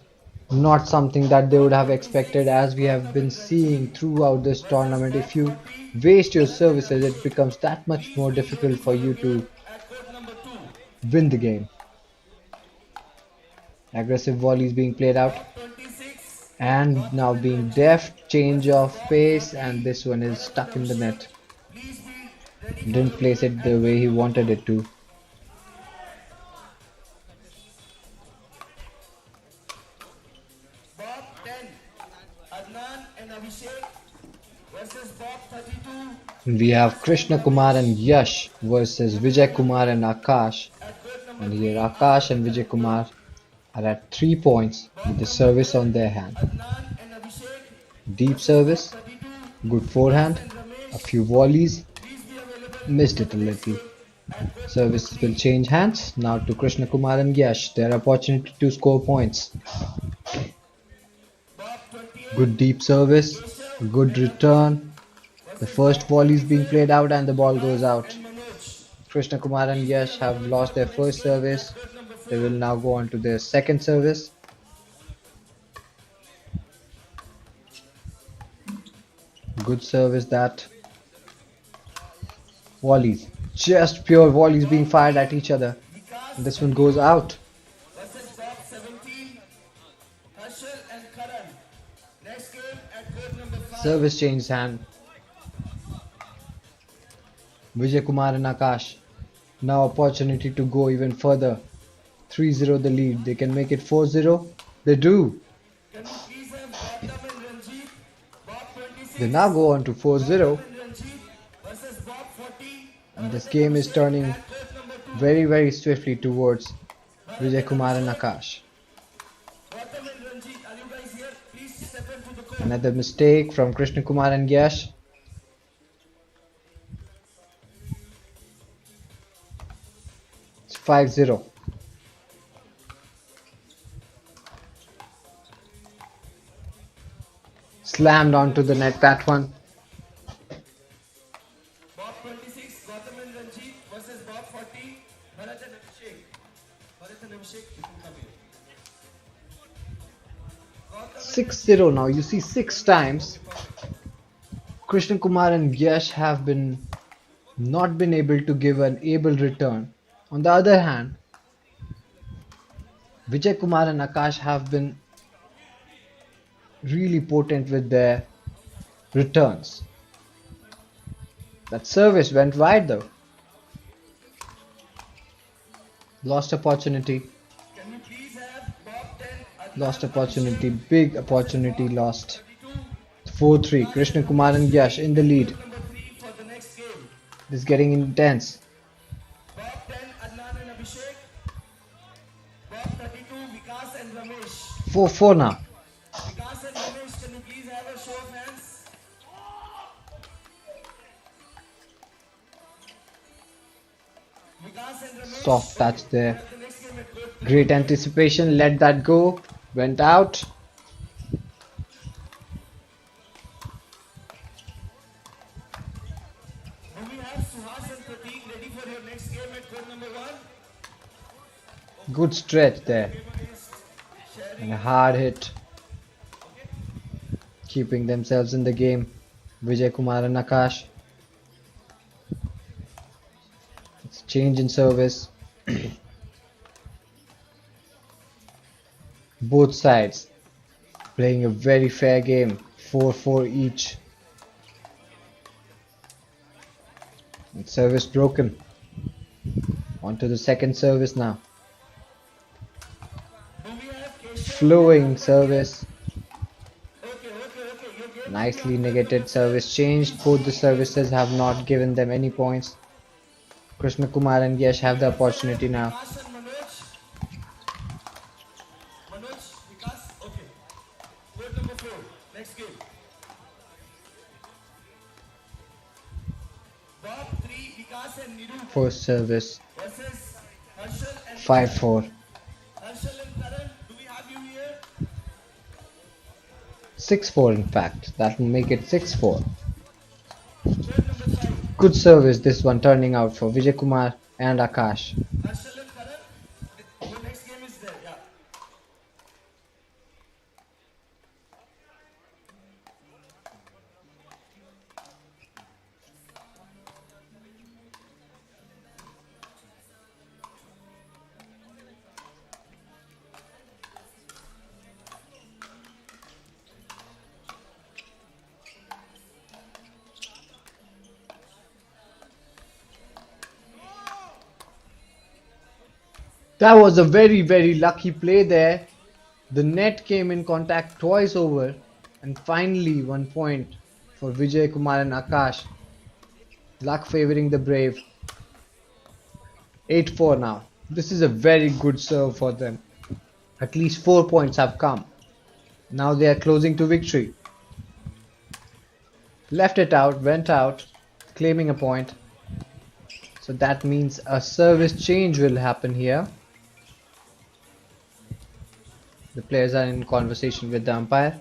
Not something that they would have expected, as we have been seeing throughout this tournament. If you waste your services, it becomes that much more difficult for you to At court number 2, win the game. Aggressive volleys being played out, 26, and now being deft, change of pace, and this one is stuck in the net. please be ready. Didn't place it the way he wanted it to. Bob 10, Adnan and Abhishek versus Bob 32 We have Krishna Kumar and Yash versus Vijay Kumar and Akash. at court number And here Akash and Vijay Kumar are at 3 points with the service on their hand. Adnan and Abhishek Deep service, 32. good forehand, a few volleys, Please be available missed it a little. Service will change hands now to Krishna Kumar and Yash. Their opportunity to score points. Good deep service, good return. The first volley is being played out and the ball goes out. Krishna Kumar and Yash have lost their first service. They will now go on to their second service. Good service that. Volleys. Just pure volleys being fired at each other. And this one goes out. versus box 17, Harshal and Karan. Next game at court number 5. Service changes hand. Vijay Kumar and Akash. Now opportunity to go even further. 3-0 the lead. They can make it 4-0. They do. Can we please have Gautam and Ranjit? Bob 26 They now go on to 4-0. and Ranjit versus Bob 40. And this game is turning Court number 2. very swiftly towards Vijay Kumar and Akash. Gautam and Ranjit, are you guys here? Please step into the court. Another mistake from Krishna Kumar and Yash. It's 5-0. Slammed onto the net, that one. Bob 26, Gautam and Ranjit versus Bob 40, Bharat and Abhishek. Bharat and Abhishek, you can come here. Gautam 6-0 now. You see 6 times Krishna Kumar and Yash have not been able to give an able return. On the other hand, Vijay Kumar and Akash have been really potent with their returns. That service went wide though. Lost opportunity. Can we please have Bob 10, Adnan Lost opportunity. Big opportunity lost. 4-3. Krishna Kumar and Yash in the lead. number 3 for the next game. This is getting intense. Bob 10, Adnan and Abhishek. Bob 32, Vikas and Ramesh. 4-4 now. Vikas and Ramesh, can you please have a show of hands? Vikas and Ramesh. Soft touch there. The next game at court. Great anticipation. Let that go. Went out. Do we have Suhas and Prateek ready for your next game at court number 1? Good stretch there. And a hard hit. Keeping themselves in the game. Vijay Kumar and Akash. It's a change in service. Both sides playing a very fair game. 4-4 each. And service broken. On to the second service now. Do we have Keshav? Flowing service. Okay. Your game. Nicely negated service changed. Both the services have not given them any points. Krishna Kumar and Yash have the opportunity now. Vikas and Manoj. Manoj, Vikas. Okay. Court number 4. Next game. Bob 3, Vikas and Niru First service versus Harshal and 5-4. Harshal and Karan. Do we have you here? 6-4 in fact. That will make it 6-4. Court number 5. Good service this one turning out for Vijay Kumar and Akash. Harshal and Karan. Your next game is there. Yeah. That was a very lucky play there. The net came in contact twice over and finally 1 point for Vijay Kumar and Akash. Luck favoring the brave. 8-4 now. This is a very good serve for them. At least 4 points have come. Now they are closing to victory. Left it out, went out, claiming a point. So that means a service change will happen here. The players are in conversation with the umpire.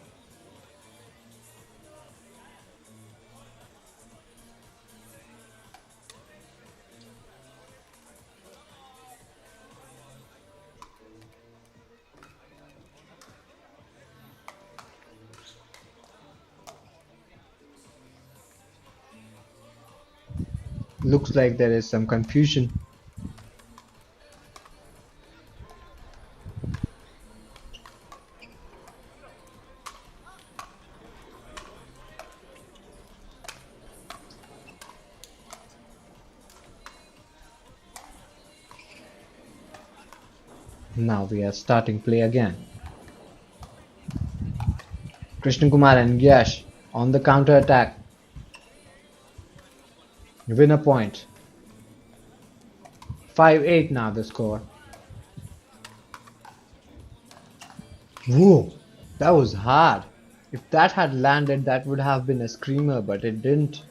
Looks like there is some confusion. Now we are starting play again. Krishna Kumar and Yash on the counter attack. Win a point. 5-8 now the score. Whoa, that was hard. If that had landed, that would have been a screamer, but it didn't.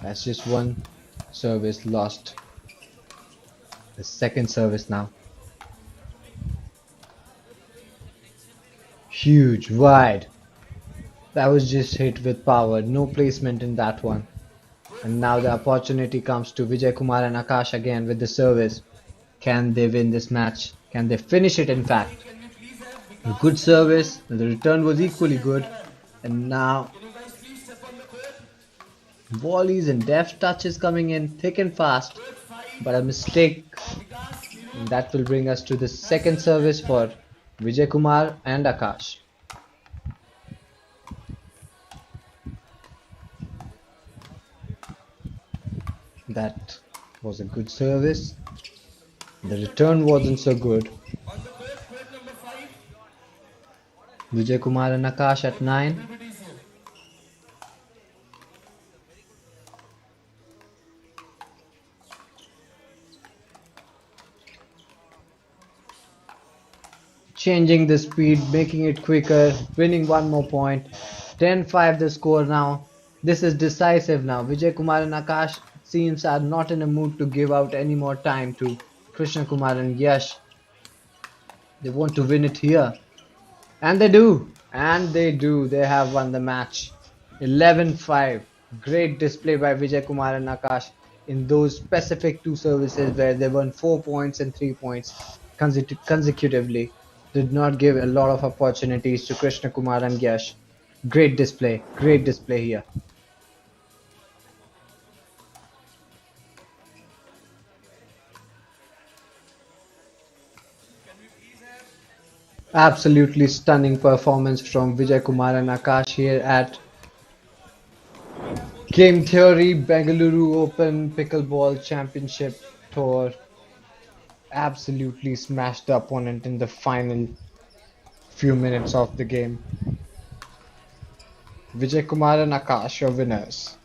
That's just one service lost. The second service now. Huge, wide. That was just hit with power. No placement in that one. And now the opportunity comes to Vijay Kumar and Akash again with the service. Can they win this match? Can they finish it in fact? Can we please have A Vikas good service. The return was equally good. And now Can you guys please step on the court? volleys and deft touches coming in thick and fast. Court 5, But a mistake. Vikas 0. And that will bring us to the second service for Vijay Kumar and Akash. That was a good service. The return wasn't so good. On the court number 5, Vijay Kumar and Akash at 9. everybody's here. Changing the speed, making it quicker, winning one more point. 10-5 the score now. This is decisive now. Vijay Kumar and Akash seems are not in a mood to give out any more time to Krishna Kumar and Yash. They want to win it here. And they do. And they do. They have won the match. 11-5. Great display by Vijay Kumar and Akash in those specific two services where they won 4 points and 3 points consecutively. Did not give a lot of opportunities to Krishna Kumar and Yash. Great display here. Absolutely stunning performance from Vijay Kumar and Akash here at Game Theory Bengaluru Open Pickleball Championship Tour. Absolutely smashed the opponent in the final few minutes of the game. Vijay Kumar and Akash are winners.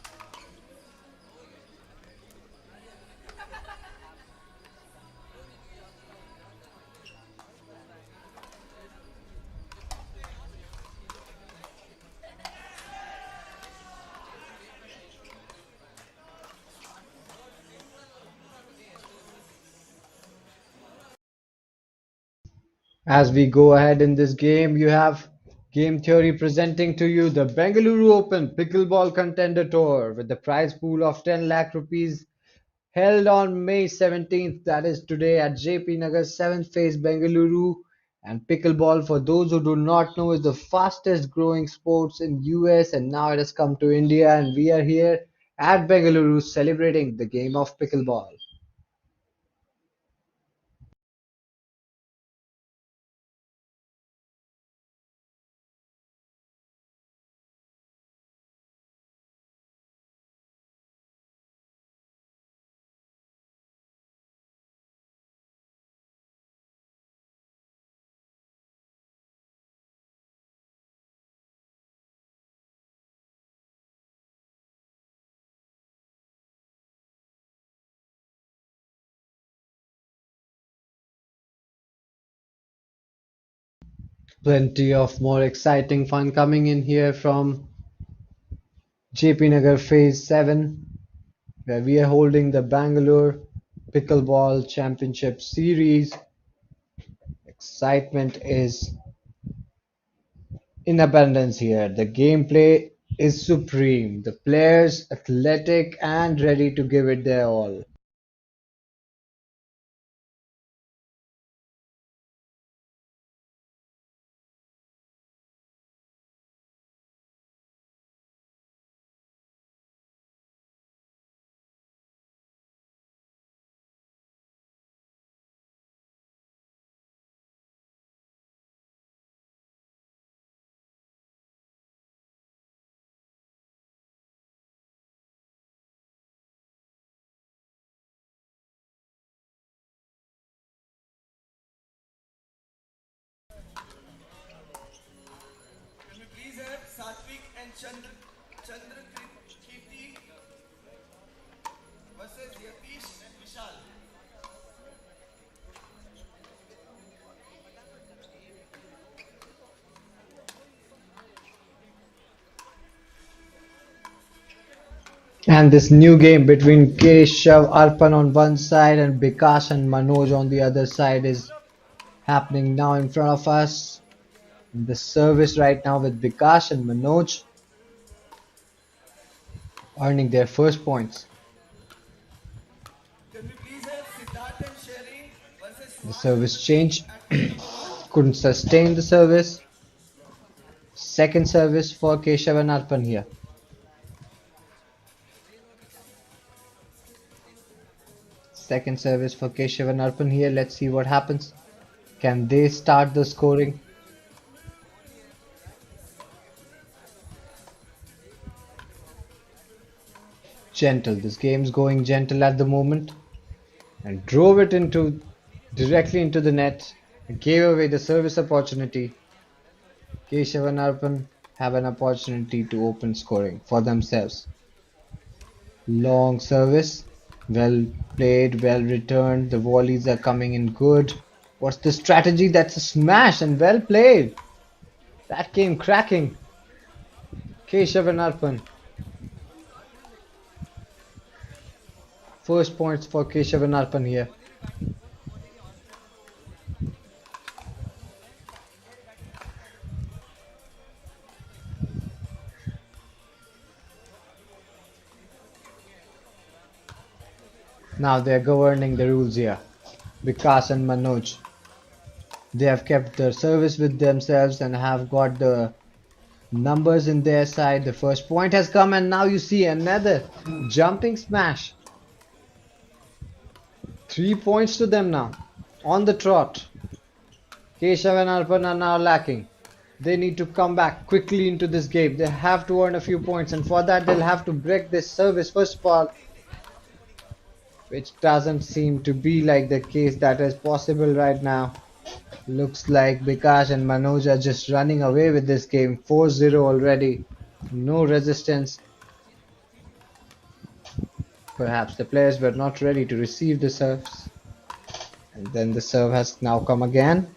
As we go ahead in this game, you have Game Theory presenting to you the Bengaluru Open Pickleball Contender Tour with the prize pool of 10 lakh rupees held on May 17th, that is today at JP Nagar 7th Phase Bengaluru. And pickleball, for those who do not know, is the fastest growing sports in US, and now it has come to India, and we are here at Bengaluru celebrating the game of pickleball. Plenty of more exciting fun coming in here from JP Nagar Phase 7, where we are holding the Bangalore Pickleball Championship Series. Excitement is in abundance here. The gameplay is supreme. The players athletic and ready to give it their all. And this new game between Keshav Arpan on one side and Bikash and Manoj on the other side is happening now in front of us. The service right now with Bikash and Manoj earning their first points. Can we please have Siddharth and Sherry versus The Swan service change at ball? couldn't sustain the service. Second service for Keshav and Arpan here. Second service for Keshav and Arpan here. Let's see what happens. Can they start the scoring? Gentle. This game's going gentle at the moment. And drove it into directly into the net. Gave away the service opportunity. Keshav and Arpan have an opportunity to open scoring for themselves. Long service. Well played, well returned. The volleys are coming in good. What's the strategy? That's a smash and well played. That came cracking. Keshav and Arpan. First points for Keshav and Arpan here. Now they are governing the rules here. Vikas and Manoj. They have kept the service with themselves and have got the numbers in their side. The first point has come and now you see another jumping smash. 3 points to them now. On the trot. Keshav and Arpan are now lacking. They need to come back quickly into this game. They have to earn a few points and for that they'll have to break this service first of all. Which doesn't seem to be like the case that is possible right now. Looks like Bikash and Manoj are just running away with this game. 4-0 already. No resistance. Perhaps the players were not ready to receive the serves. And then the serve has now come again.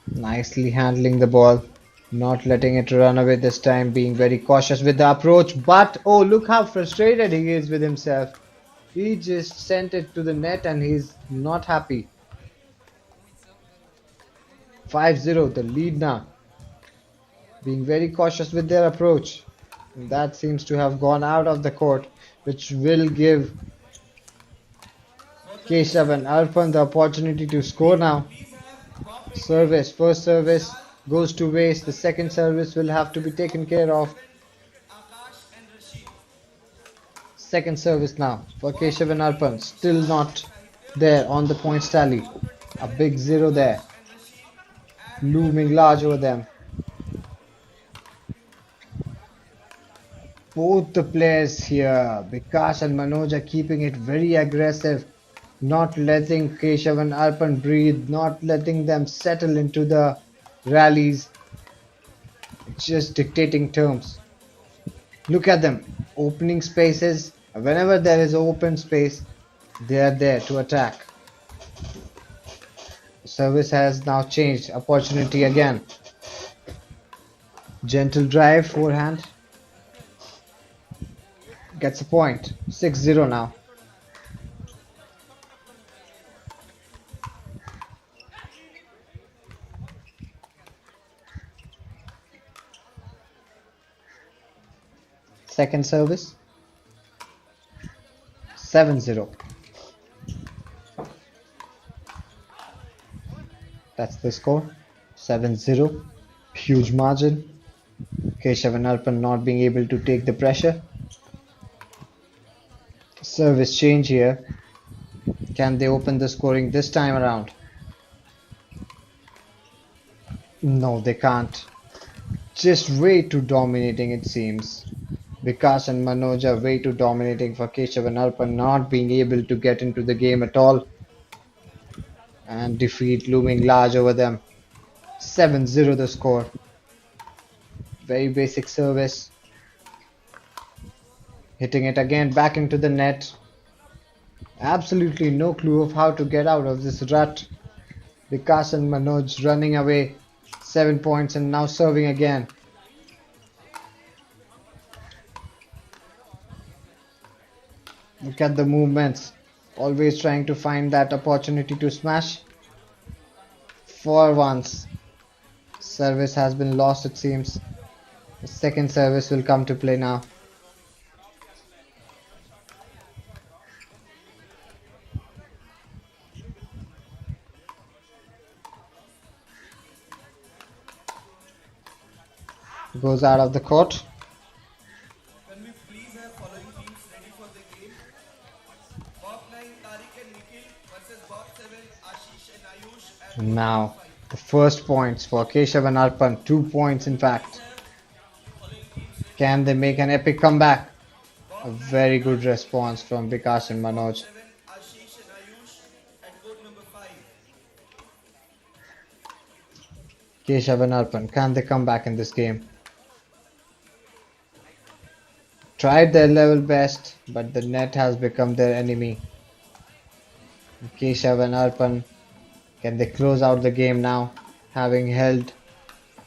Nicely handling the ball. Not letting it run away this time, being very cautious with the approach. But oh, look how frustrated he is with himself. He just sent it to the net and he's not happy. 5-0, the lead now. Being very cautious with their approach. And that seems to have gone out of the court, which will give Keshav and Arpan the opportunity to score now. Service, first service goes to waste. The second service will have to be taken care of. Akash and Rashid. Second service now for Keshav and Arpan. Still not there on the points tally. A big 0 there. Looming large over them. Both the players here, Bikash and Manoj, are keeping it very aggressive. Not letting Keshav and Arpan breathe. Not letting them settle into the rallies. Just dictating terms. Look at them. Opening spaces. Whenever there is open space, they are there to attack. Service has now changed. Opportunity again. Gentle drive, forehand. Gets a point. 6-0 now. Second service. 7-0. That's the score. 7-0. Huge margin. Keshav and Arpan not being able to take the pressure. Service change here. Can they open the scoring this time around? No, they can't. Just way too dominating it seems. Vikas and Manoj are way too dominating for Keshav and Arpan not being able to get into the game at all. And defeat looming large over them. 7-0 the score. Very basic service. Hitting it again back into the net. Absolutely no clue of how to get out of this rut. Vikas and Manoj running away. 7 points and now serving again. Look at the movements. Always trying to find that opportunity to smash. For once, service has been lost, it seems. The second service will come to play now. Goes out of the court. Can we please have following teams ready for the game? Bob 9, Tariq and Nikhil versus Bob 7, Ashish and Ayush and Now, the first points for Keshav and Arpan. 2 points, in fact. Can they make an epic comeback? A very good response from Vikas and Manoj. 7, Ashish and Ayush and code number 5. Keshav and Arpan, can they come back in this game? Tried their level best, but the net has become their enemy. Keshav and Arpan, can they close out the game now, having held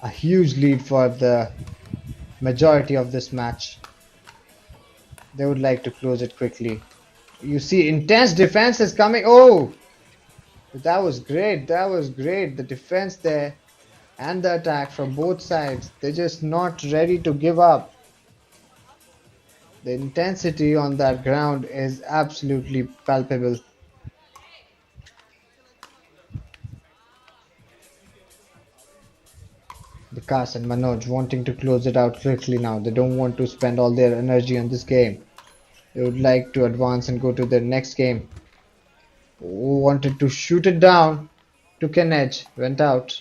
a huge lead for the majority of this match? They would like to close it quickly. You see, intense defense is coming. Oh, that was great. That was great. The defense there and the attack from both sides. They're just not ready to give up. The intensity on that ground is absolutely palpable. Vikas and Manoj wanting to close it out quickly now. They don't want to spend all their energy on this game. They would like to advance and go to their next game. Wanted to shoot it down. Took an edge. Went out.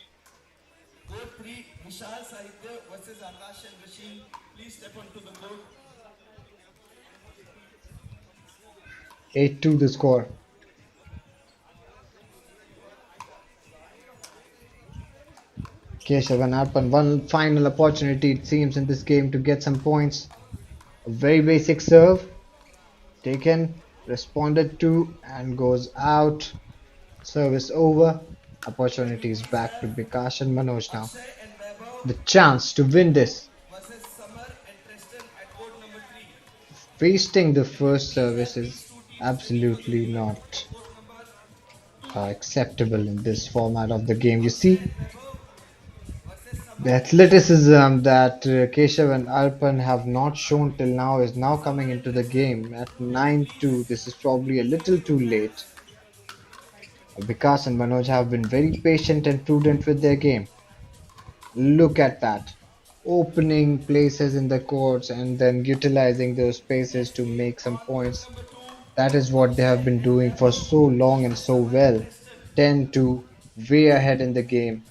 Code 3, Vishal Sahitya versus Akash and Rishi. Please step onto the court. 8-2 the score. Keshav and Arpan, one final opportunity it seems in this game to get some points. A very basic serve. Taken, responded to, and goes out. Service over. Opportunity is back to Vikas and Manoj now. Akshay and Vaibhav The chance to win this. versus Samar and Tristan at code number 3. Wasting the first service is absolutely not acceptable in this format of the game. You see, the athleticism that Keshav and Arpan have not shown till now is now coming into the game. At 9-2, this is probably a little too late. Vikas and Manoj have been very patient and prudent with their game. Look at that. Opening places in the courts and then utilizing those spaces to make some points. That is what they have been doing for so long and so well. 10-2, way ahead in the game.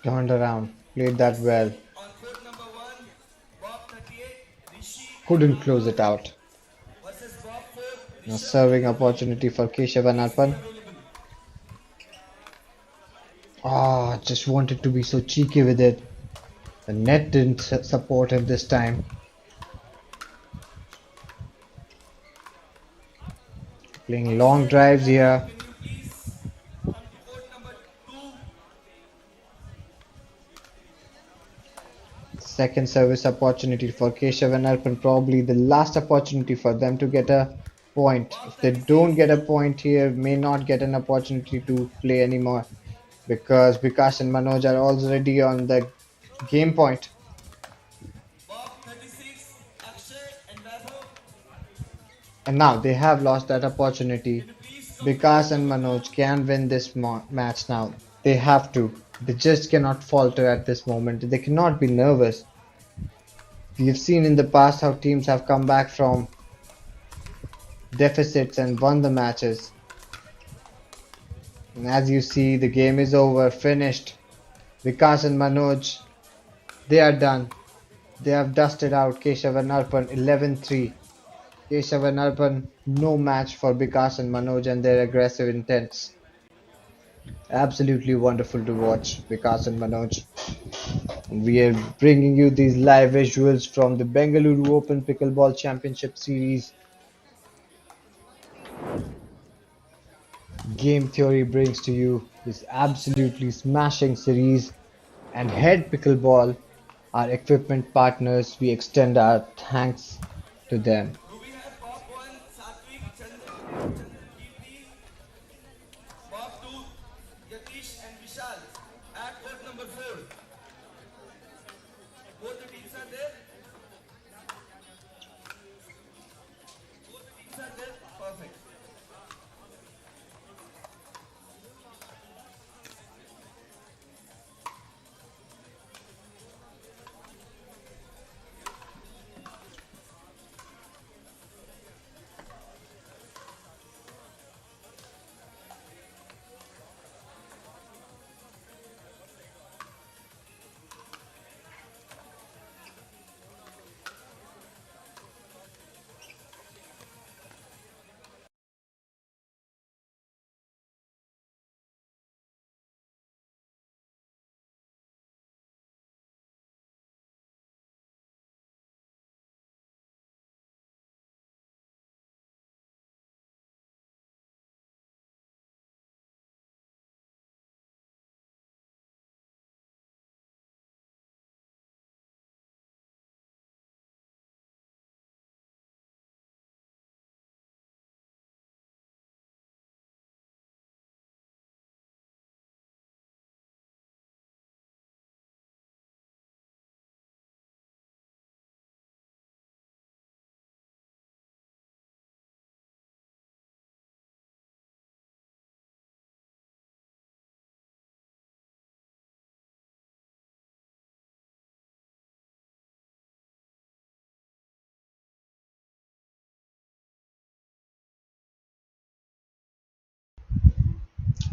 Turned around, played that well. On code number 1, Bob 38, Rishi Couldn't close it out. versus Bob 4, Now serving opportunity for Keshav and Arpan. Ah, just wanted to be so cheeky with it. The net didn't support him this time. Playing long drives here. on code number 2. Second service opportunity for Keshav and Arpan. Probably the last opportunity for them to get a point. If they don't get a point here, may not get an opportunity to play anymore. Because Vikas and Manoj are already on the game point. Bob 36, Akshay and Vaibhav. And now they have lost that opportunity. Vikas and Manoj can win this match now. They have to. They just cannot falter at this moment. They cannot be nervous. We have seen in the past how teams have come back from deficits and won the matches. And as you see, the game is over, finished. Vikas and Manoj, they are done. They have dusted out Keshav and Arpan 11-3. Keshav and Arpan, no match for Vikas and Manoj and their aggressive intents. Absolutely wonderful to watch Vikas and Manoj. And we are bringing you these live visuals from the Bengaluru Open Pickleball Championship Series. Game Theory brings to you this absolutely smashing series, and Head Pickleball, our equipment partners. We extend our thanks to them. Do we have Bob 1, Satvik, Chandra Kirti, Bob 2, Yatish and Vishal at court number 4? Both the teams are there? Both the teams are there? Perfect.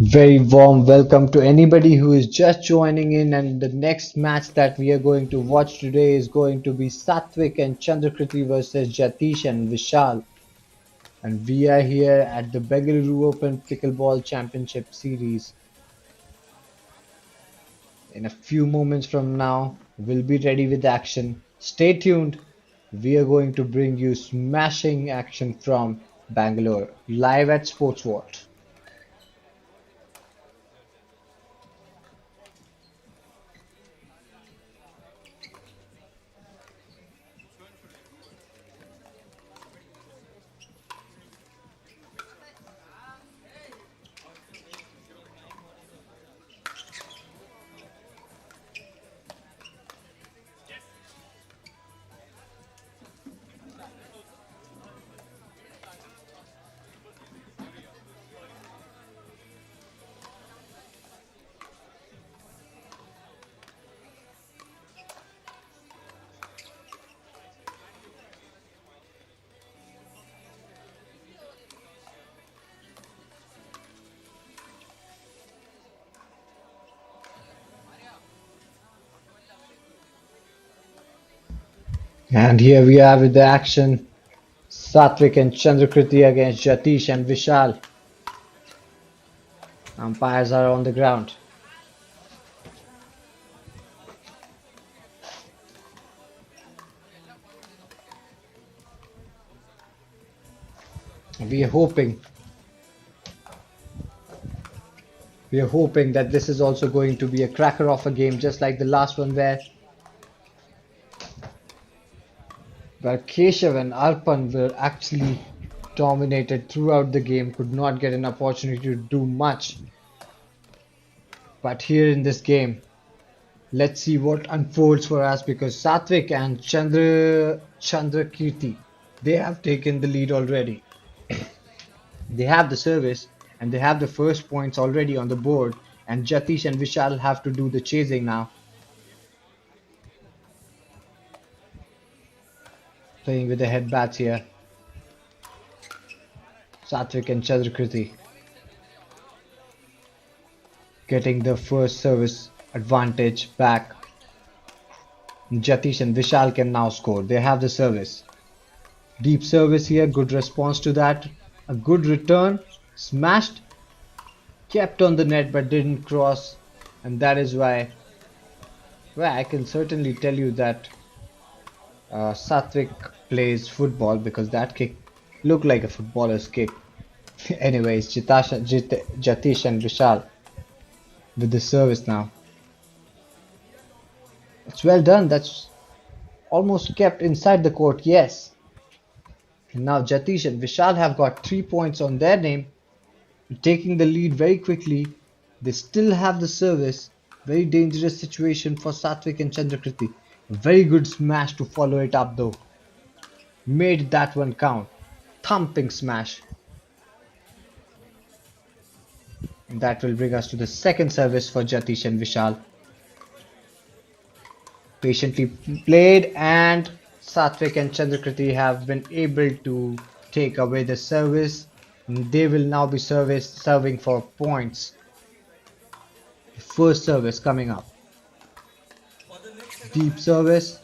Very warm welcome to anybody who is just joining in, and the next match that we are going to watch today is going to be Satvik and Chandrakriti versus Jatish and Vishal. And we are here at the Bengaluru Open Pickleball Championship Series. In a few moments from now, we'll be ready with action. Stay tuned. We are going to bring you smashing action from Bangalore, live at Sports Vault. And here we are with the action. Satvik and Chandrakriti against Jatish and Vishal. Umpires are on the ground. We are hoping that this is also going to be a cracker of a game, just like the last one where Keshav and Arpan were actually dominated throughout the game, could not get an opportunity to do much. But here in this game, let's see what unfolds for us, because Satvik and Chandrakirti, they have taken the lead already. They have the service and they have the first points already on the board, and Jatish and Vishal have to do the chasing now. Playing with the head bats here. Satvik and Chandrakriti getting the first service advantage back. Jatish and Vishal can now score. They have the service. Deep service here, good response to that. A good return, smashed, kept on the net but didn't cross, and that is why, well, I can certainly tell you that Satvik plays football, because that kick looked like a footballer's kick. Anyways, Jatish and Vishal with the service now. It's well done. That's almost kept inside the court. Yes. And now Jatish and Vishal have got 3 points on their name, taking the lead very quickly. They still have the service. Very dangerous situation for Satvik and Chandrakriti. A very good smash to follow it up though. Made that one count. Thumping smash. And that will bring us to the second service for Jatish and Vishal. Patiently played, and Satvik and Chandrakriti have been able to take away the service. They will now be serving for points. First service coming up. For the next set of Deep service.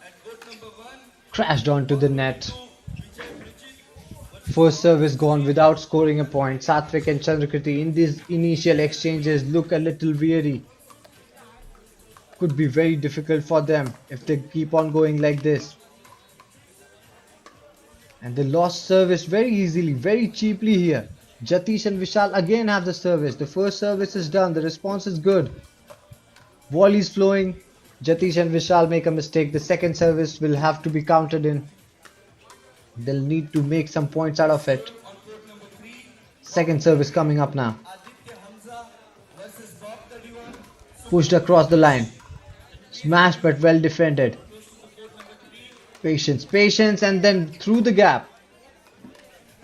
at court number 1, Crashed onto the net. Vijay Bridget First service gone without scoring a point. Satvik and Chandrakriti in these initial exchanges look a little weary. Could be very difficult for them if they keep on going like this. And they lost service very easily, very cheaply here. Jatish and Vishal again have the service. The first service is done. The response is good. Volleys flowing. Jatish and Vishal make a mistake. The second service will have to be counted in. They'll need to make some points out of it. on court number 3, Second service coming up now. Aditya Hamza versus Bob 31. Pushed across the line. Smashed but well defended. Patience, patience, and then through the gap.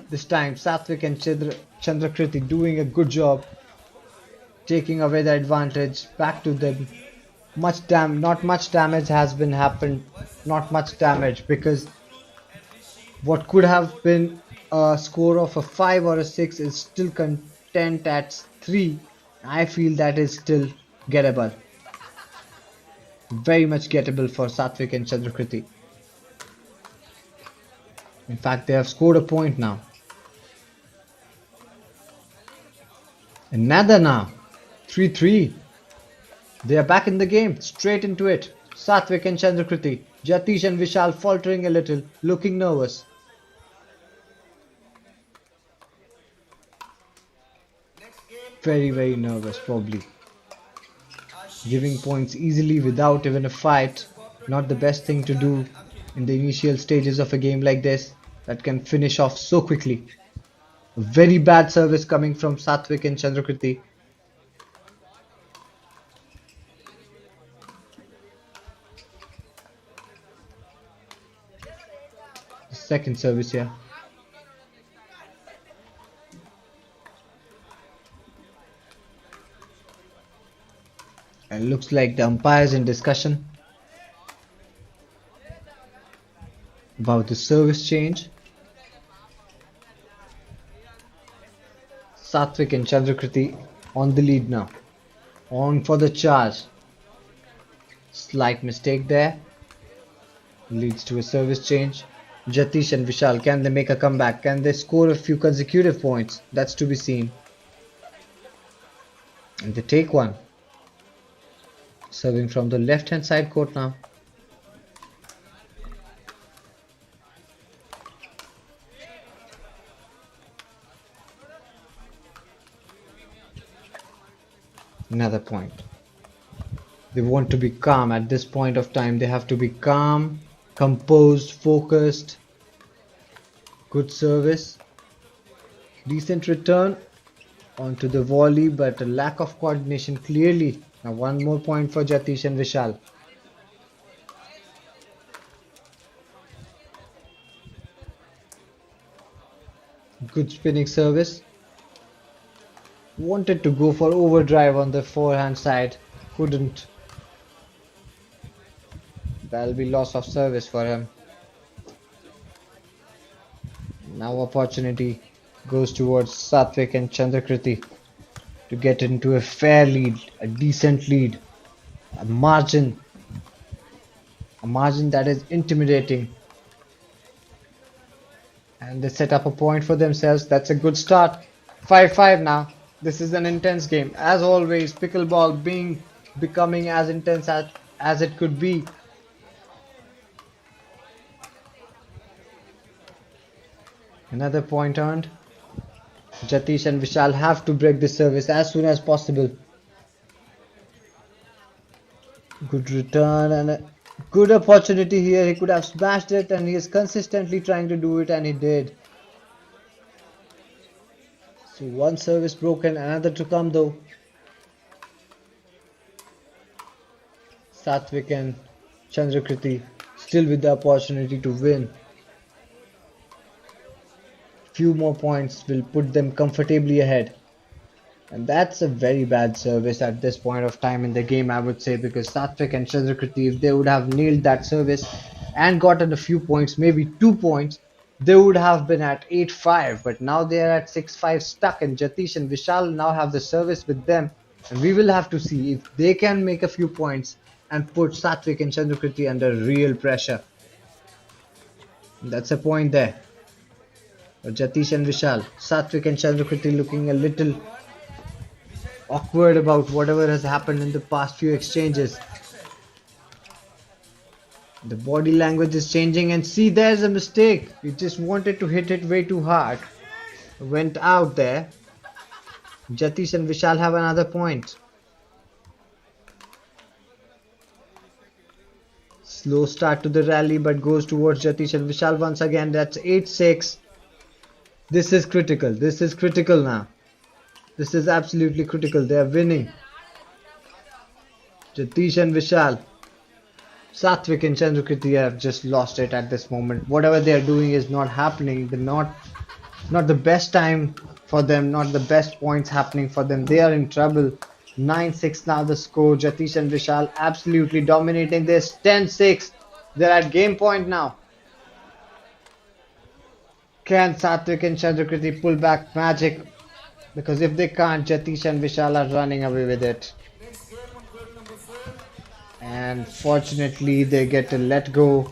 This time Satvik and Chandrakriti doing a good job. Taking away the advantage. Back to them. Not much damage has been happened. Not much damage, because what could have been a score of a 5 or a 6 is still content at 3. I feel that is still gettable. Very much gettable for Satvik and Chandrakriti. In fact, they have scored a point now. Another now. 3-3. They are back in the game. Straight into it. Satvik and Chandrakriti. Jatish and Vishal faltering a little, looking nervous. Very nervous probably. Giving points easily without even a fight. Not the best thing to do in the initial stages of a game like this that can finish off so quickly. A very bad service coming from Satvik and Chandrakriti. The second service here. And looks like the umpires in discussion about the service change. Satvik and Chandrakriti on the lead now. On for the charge. Slight mistake there. Leads to a service change. Jatish and Vishal, can they make a comeback? Can they score a few consecutive points? That's to be seen. And they take one. Serving from the left hand side court now. Another point. They want to be calm at this point of time. They have to be calm, composed, focused. Good service. Decent return onto the volley, but a lack of coordination clearly. Now one more point for Jatish and Vishal. Good spinning service. Wanted to go for overdrive on the forehand side. Couldn't. That'll be loss of service for him. Now opportunity goes towards Satvik and Chandrakriti to get into a fair lead, a decent lead, a margin that is intimidating. And they set up a point for themselves. That's a good start. 5-5 now. This is an intense game. As always, pickleball becoming as intense as it could be. Another point earned. Jatish and Vishal have to break the service as soon as possible. Good return and a good opportunity here. He could have smashed it, and he is consistently trying to do it, and he did. So one service broken, another to come though. Satvik and Chandrakriti still with the opportunity to win. Few more points will put them comfortably ahead. And that's a very bad service at this point of time in the game, I would say, because Satvik and Chandrakriti, if they would have nailed that service and gotten a few points, maybe 2 points, they would have been at 8-5. But now they are at 6-5 stuck, and Jatish and Vishal now have the service with them. And we will have to see if they can make a few points and put Satvik and Chandrakriti under real pressure. That's a point there. But Jatish and Vishal, Satvik and Chandrakriti looking a little awkward about whatever has happened in the past few exchanges. The body language is changing, and see, there's a mistake. He just wanted to hit it way too hard. Went out there. Jatish and Vishal have another point. Slow start to the rally, but goes towards Jatish and Vishal once again. That's 8-6. This is critical. This is critical now. This is absolutely critical. They are winning. Jatish and Vishal. Satvik and Chandrakriti have just lost it at this moment. Whatever they are doing is not happening. They're not the best time for them. Not the best points happening for them. They are in trouble. 9-6 now the score. Jatish and Vishal absolutely dominating this. 10-6. They're at game point now. Can Satvik and Chandrakriti pull back magic? Because if they can't, Jatish and Vishal are running away with it. And fortunately, they get to let go.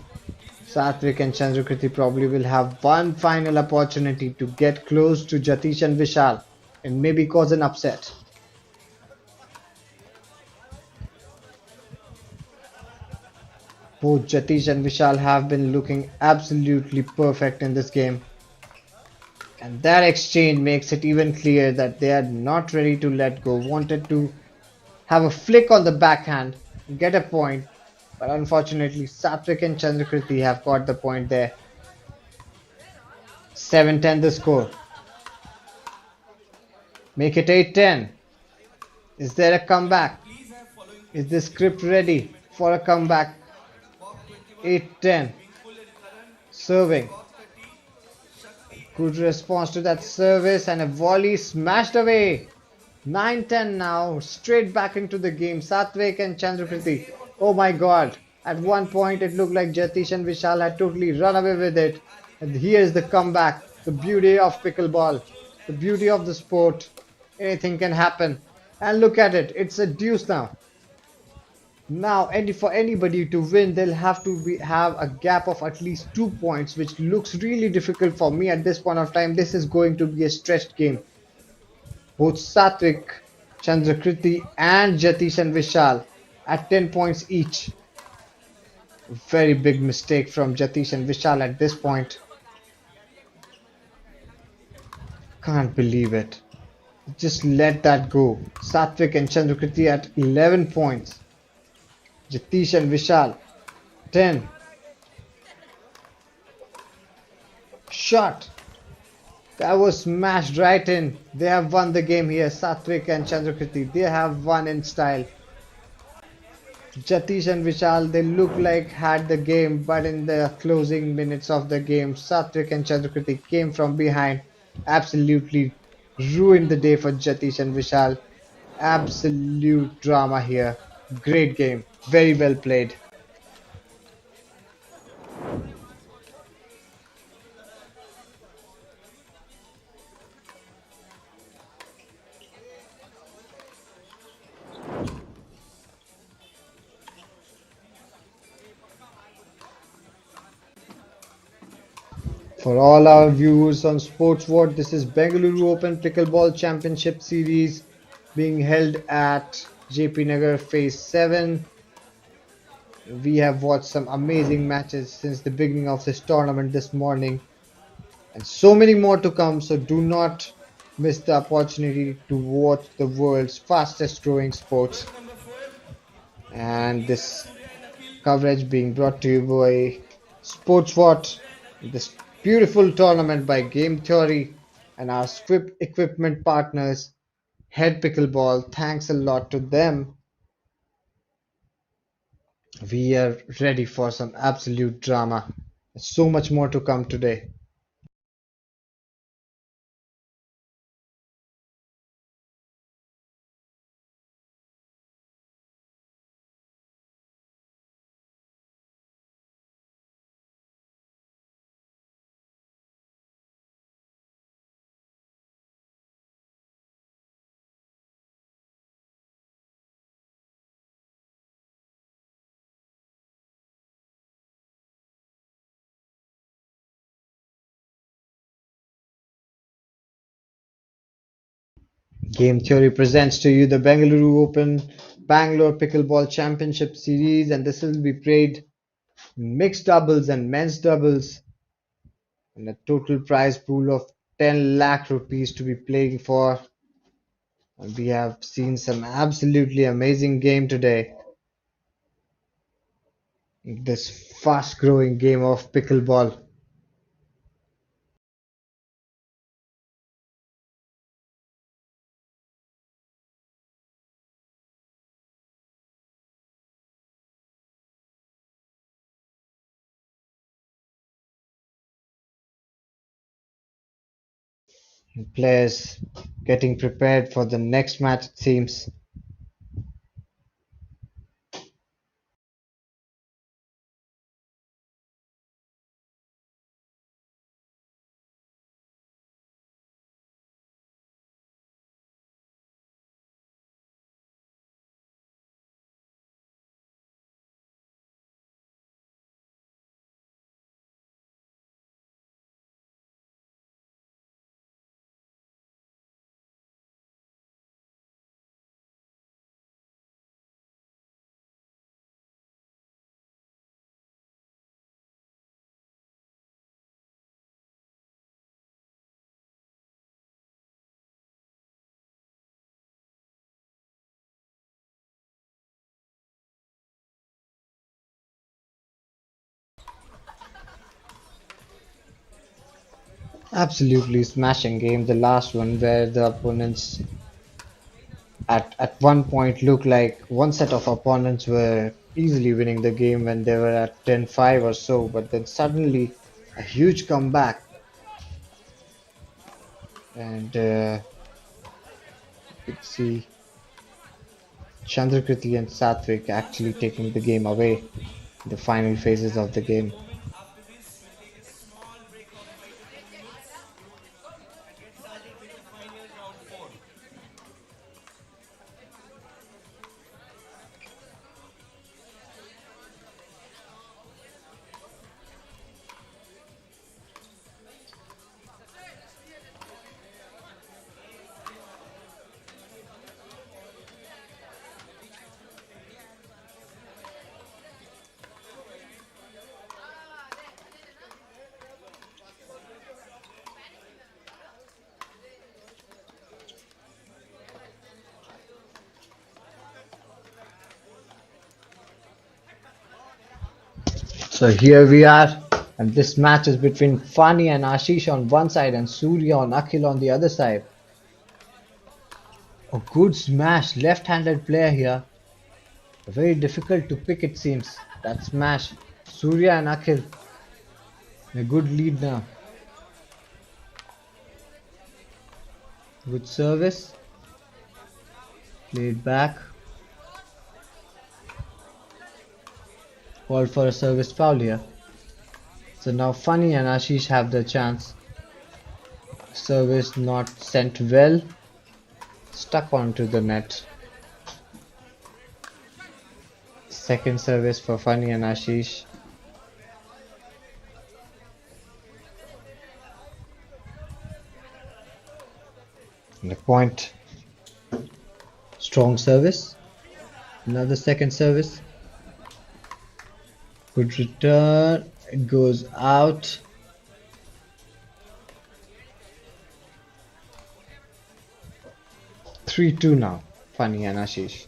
Satvik and Chandrakriti probably will have one final opportunity to get close to Jatish and Vishal and maybe cause an upset. Both Jatish and Vishal have been looking absolutely perfect in this game. And that exchange makes it even clear that they are not ready to let go. Wanted to have a flick on the backhand, get a point. But unfortunately, Satvik and Chandrakriti have got the point there. 7-10 the score. Make it 8-10. Is there a comeback? Is the script ready for a comeback? 8-10. Serving. Good response to that service, and a volley smashed away. 9-10 now, straight back into the game. Satvik and Chandrakriti. Oh my god. At one point it looked like Jatish and Vishal had totally run away with it. And here's the comeback. The beauty of pickleball. The beauty of the sport. Anything can happen. And look at it. It's a deuce now. Now, for anybody to win, they'll have to have a gap of at least 2 points, which looks really difficult for me at this point of time. This is going to be a stretched game. Both Satvik, Chandrakriti and Jatish and Vishal at 10 points each. Very big mistake from Jatish and Vishal at this point. Can't believe it. Just let that go. Satvik and Chandrakriti at 11 points. Jatish and Vishal 10. Shot. That was smashed right in. They have won the game here. Satvik and Chandrakriti, they have won in style. Jatish and Vishal, they look like had the game, but in the closing minutes of the game, Satvik and Chandrakriti came from behind. Absolutely ruined the day for Jatish and Vishal. Absolute drama here. Great game. Very well played. For all our viewers on Sports World, this is Bengaluru Open Pickleball Championship Series being held at JP Nagar Phase 7. We have watched some amazing matches since the beginning of this tournament this morning, and so many more to come, so do not miss the opportunity to watch the world's fastest growing sports. And this coverage being brought to you by SportsWatt. This beautiful tournament by Game Theory and our Swift equipment partners, Head Pickleball. Thanks a lot to them. We are ready for some absolute drama. So much more to come today. Game Theory presents to you the Bengaluru Open Bangalore Pickleball Championship Series, and this will be played mixed doubles and men's doubles, and a total prize pool of 10 lakh rupees to be playing for. And we have seen some absolutely amazing game today. This fast growing game of pickleball. Players getting prepared for the next match, it seems. Absolutely smashing game. The last one where the opponents at one point looked like one set of opponents were easily winning the game when they were at 10-5 or so, but then suddenly a huge comeback and you could see Chandrakriti and Satvik actually taking the game away in the final phases of the game. After this, we'll take a small break of 5 to 10 minutes and get started with the final round 4. So here we are, and this match is between Fani and Ashish on one side and Surya and Akhil on the other side. A good smash, left-handed player here. Very difficult to pick it seems. That smash. Surya and Akhil. A good lead now. Good service. Played back. Called for a service foul here. So now Fani and Ashish have the chance. Service not sent well. Stuck onto the net. Second service for Fani and Ashish. And the point. Strong service. Another second service. Good return. It goes out. Three two now. Fani and Ashish.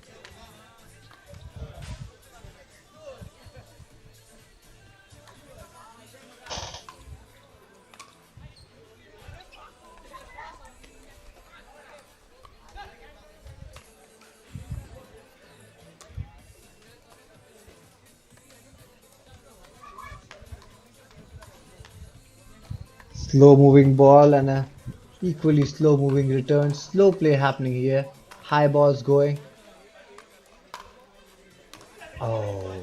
slow moving ball and a equally slow moving return. Slow play happening here. High balls going. Oh,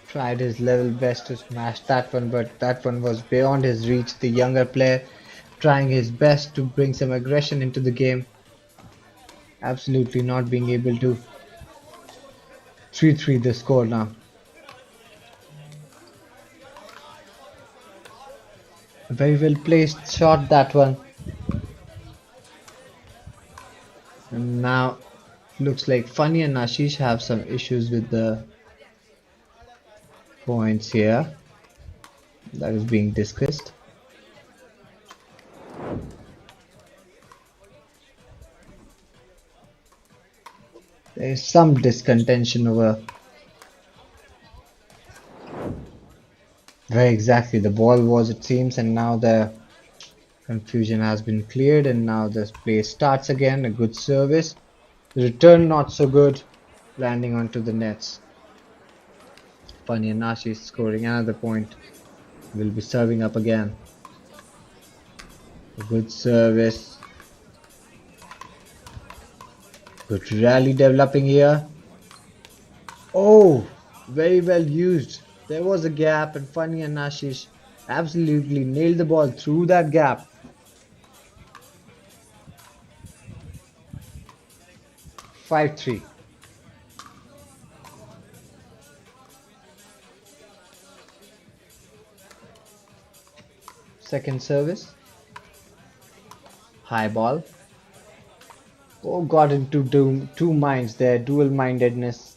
tried his level best to smash that one, but that one was beyond his reach. The younger player trying his best to bring some aggression into the game. Absolutely not being able to. 3-3 the score now. A very well placed shot, that one. And now looks like Funny and Ashish have some issues with the points here. That is being discussed. There is some discontention over where exactly the ball was, it seems, and now the confusion has been cleared, and now the play starts again. A good service. The return not so good, landing onto the nets. Funny and Ashish scoring another point. Will be serving up again. A good service. Good rally developing here. Oh, very well used. There was a gap and Funny and Ashish absolutely nailed the ball through that gap. "5-3. Second service. High ball. Oh, got into two minds there. Dual mindedness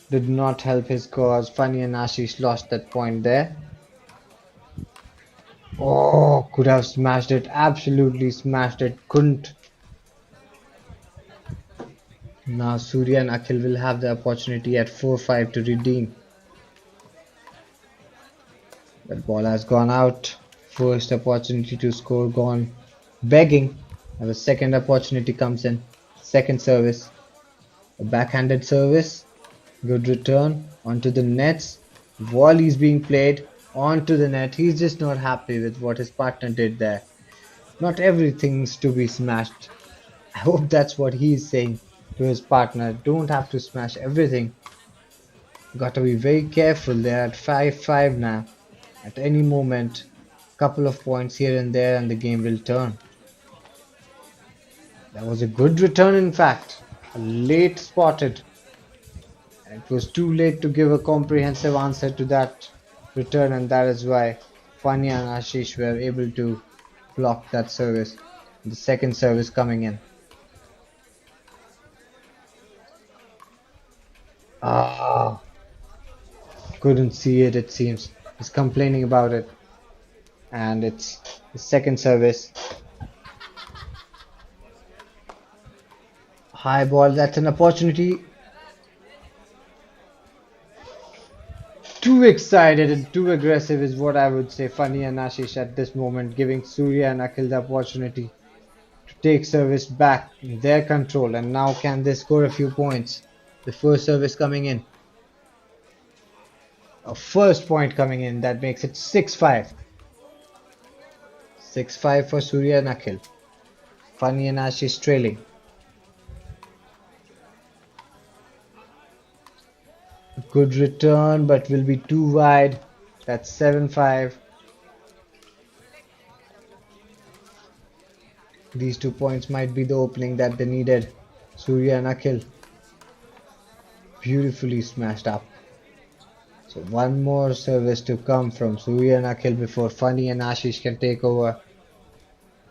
did not help his cause. Funny and Ashish lost that point there. Oh, could have smashed it. Absolutely smashed it. Couldn't. Now Surya and Akhil will have the opportunity at 4-5 to redeem. That ball has gone out. First opportunity to score gone begging. Now the second opportunity comes in. Second service. A backhanded service. Good return onto the nets. Volley is being played onto the net. He's just not happy with what his partner did there. Not everything's to be smashed. I hope that's what he's saying to his partner. Don't have to smash everything. Got to be very careful. They're at 5-5 now. At any moment, couple of points here and there and the game will turn. That was a good return, in fact. Late spotted. And it was too late to give a comprehensive answer to that return, and that is why Funny and Ashish were able to block that service. The second service coming in. Ah, couldn't see it, it seems. He's complaining about it. And it's the second service. High ball, that's an opportunity. Too excited and too aggressive is what I would say. Funny and Ashish at this moment, giving Surya and Akhil the opportunity to take service back in their control. And now can they score a few points? The first service coming in. A first point coming in, that makes it 6-5. 6-5 for Surya and Akhil. Funny and Ashish trailing. Good return, but will be too wide. That's 7-5. These 2 points might be the opening that they needed. Surya and Akhil beautifully smashed up. So one more service to come from Surya and Akhil before Funny and Ashish can take over.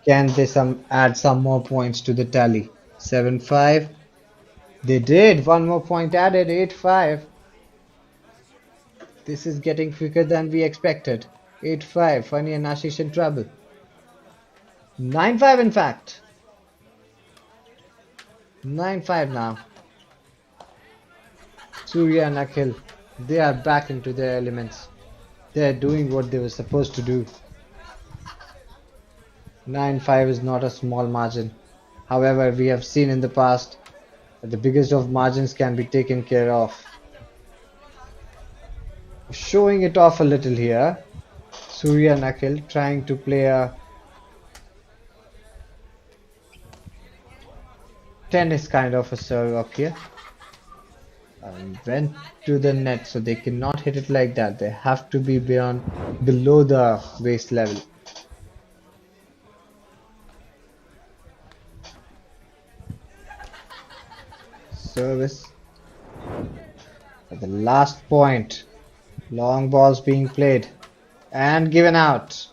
Can they add some more points to the tally? 7-5. They did. One more point added. 8-5. This is getting quicker than we expected. 8-5. Funny and Ashish in trouble. 9-5 in fact. 9-5 now. Surya and Akhil, they are back into their elements. They are doing what they were supposed to do. 9-5 is not a small margin. However, we have seen in the past that the biggest of margins can be taken care of. Showing it off a little here. Surya and Akhil trying to play a tennis kind of a serve up here. Went to the net, so they cannot hit it like that. They have to be beyond below the waist level. Service at the last point. Long balls being played and given out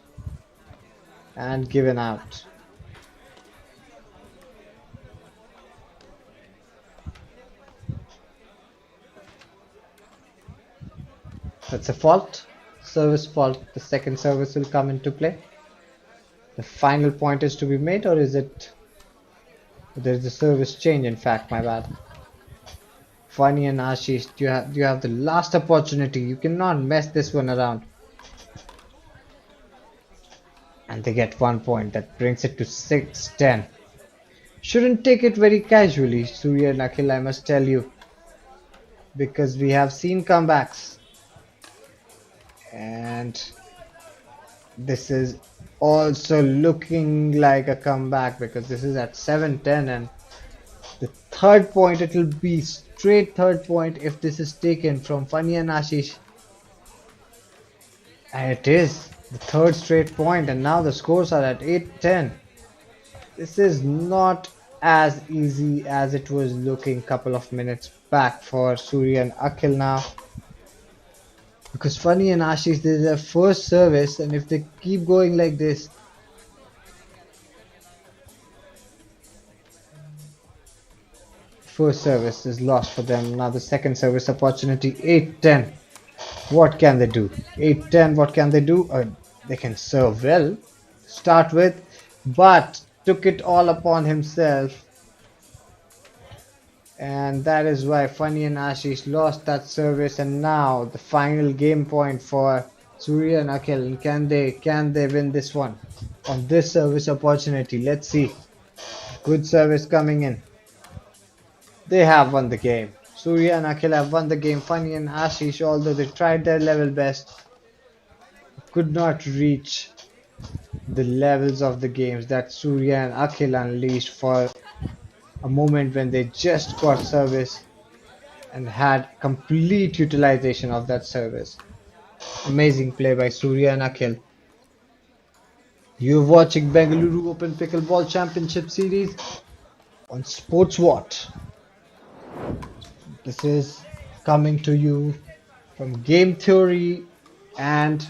and given out. That's a fault. Service fault. The second service will come into play. The final point is to be made, or is it? There's a service change. In fact, my bad. Funny and Ashish, you have the last opportunity. You cannot mess this one around. And they get 1 point. That brings it to 6-10. Shouldn't take it very casually, Surya and Akhil, I must tell you, because we have seen comebacks. And this is also looking like a comeback because this is at 7-10, and the third point, it will be straight third point if this is taken from Funny and Ashish. And it is the third straight point, and now the scores are at 8-10. This is not as easy as it was looking couple of minutes back for Surya and Akhil now. Because Funny and Ashish, this is their first service, and if they keep going like this, first service is lost for them. Now the second service opportunity, 8-10. What can they do? 8-10, what can they do? They can serve well, start with, but took it all upon himself. And that is why Funny and Ashish lost that service, and now the final game point for Surya and Akhil. Can they win this one on this service opportunity? Let's see. Good service coming in. They have won the game. Surya and Akhil have won the game. Funny and Ashish, although they tried their level best, could not reach the levels of the games that Surya and Akhil unleashed for a moment when they just got service and had complete utilization of that service. Amazing play by Surya and Akhil. You're watching Bengaluru Open Pickleball Championship Series on Sports What. This is coming to you from Game Theory and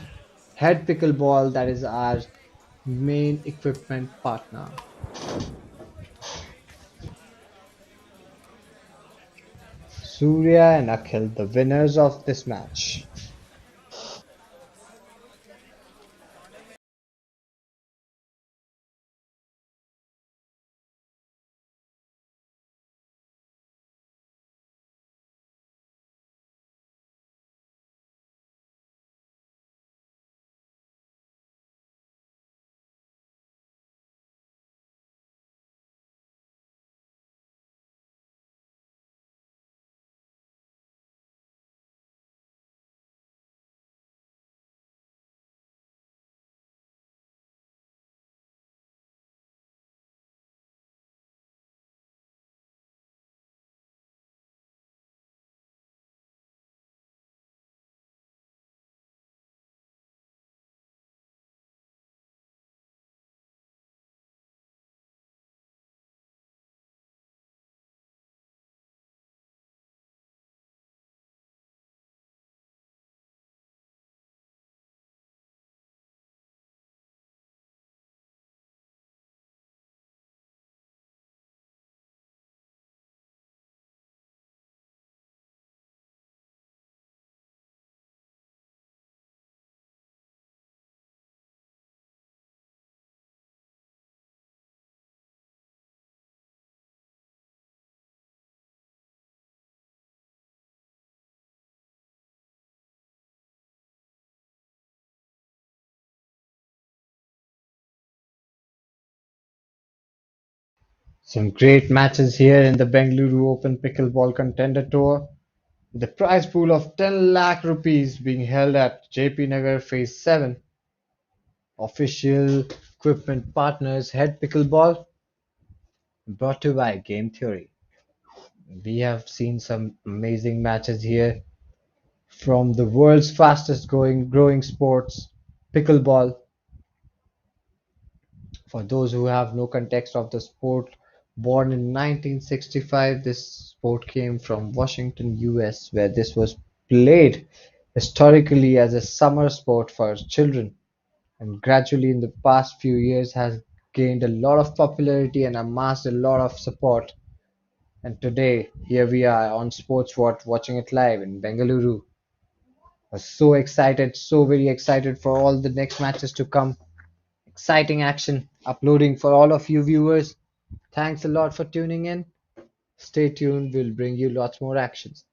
Head Pickleball, that is our main equipment partner. Surya and Akhil, the winners of this match. Some great matches here in the Bengaluru Open Pickleball Contender Tour. The prize pool of 10 lakh rupees being held at JP Nagar Phase 7. Official equipment partners Head Pickleball, brought to you by Game Theory. We have seen some amazing matches here from the world's fastest growing sports, pickleball. For those who have no context of the sport, born in 1965, this sport came from Washington, US, where this was played historically as a summer sport for children, and gradually in the past few years has gained a lot of popularity and amassed a lot of support. And today, here we are on Sportswatch watching it live in Bengaluru. Was so excited, so very excited for all the next matches to come. Exciting action uploading for all of you viewers. Thanks a lot for tuning in. Stay tuned, we'll bring you lots more actions.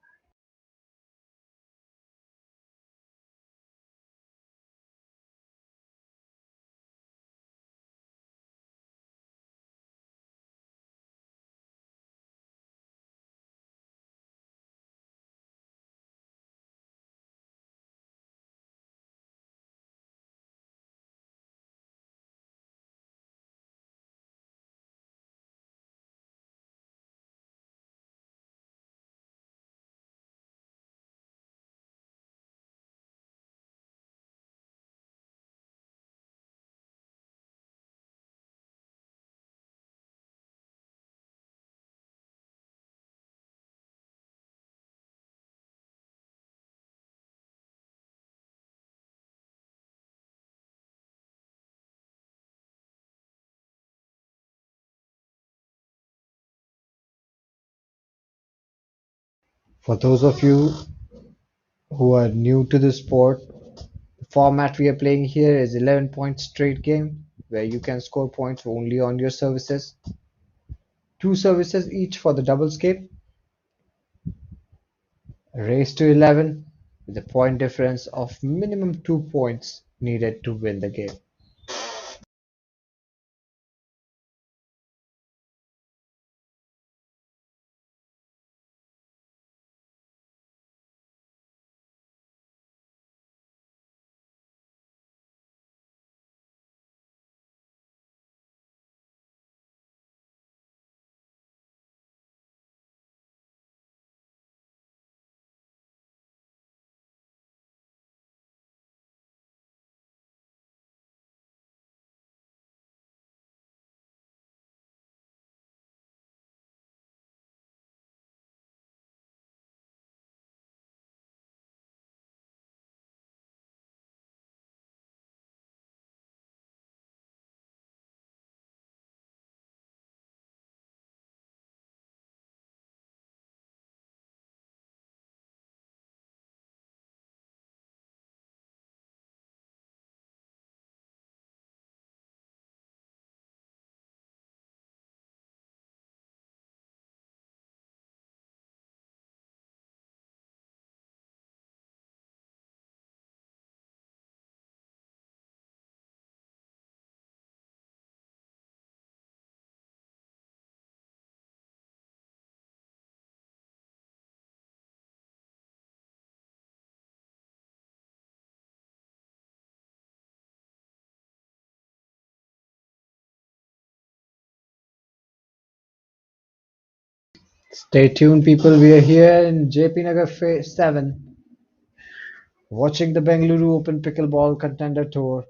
For those of you who are new to the sport, the format we are playing here is 11 point straight game where you can score points only on your services. Two services each for the doubles game. A race to 11 with a point difference of minimum 2 points needed to win the game. Stay tuned, people. We are here in JP Nagar Phase 7 watching the Bengaluru Open Pickleball Contender Tour,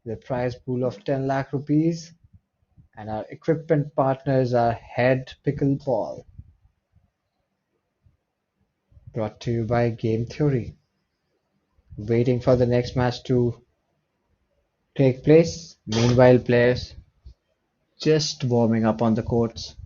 the prize pool of 10 lakh rupees, and our equipment partners are Head Pickleball, brought to you by Game Theory. Waiting for the next match to take place. Meanwhile, players just warming up on the courts.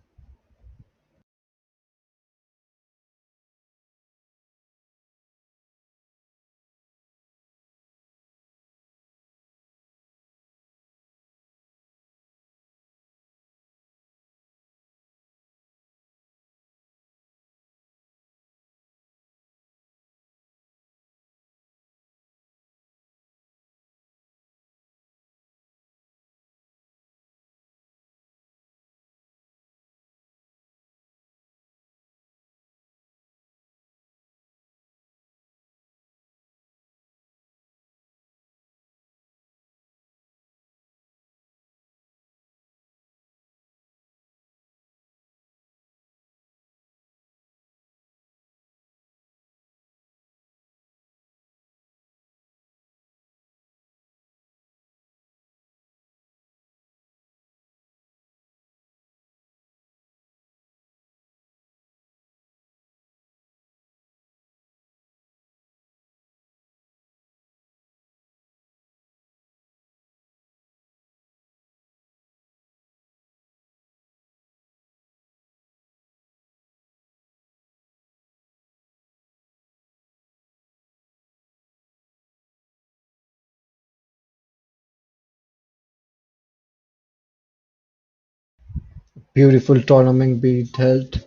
Beautiful tournament being held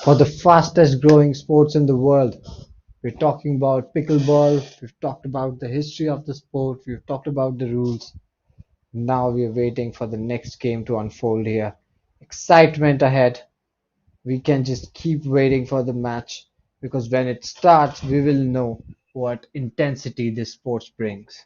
for the fastest growing sports in the world. We're talking about pickleball, we've talked about the history of the sport, we've talked about the rules. Now we're waiting for the next game to unfold here. Excitement ahead. We can just keep waiting for the match because when it starts, we will know what intensity this sport brings.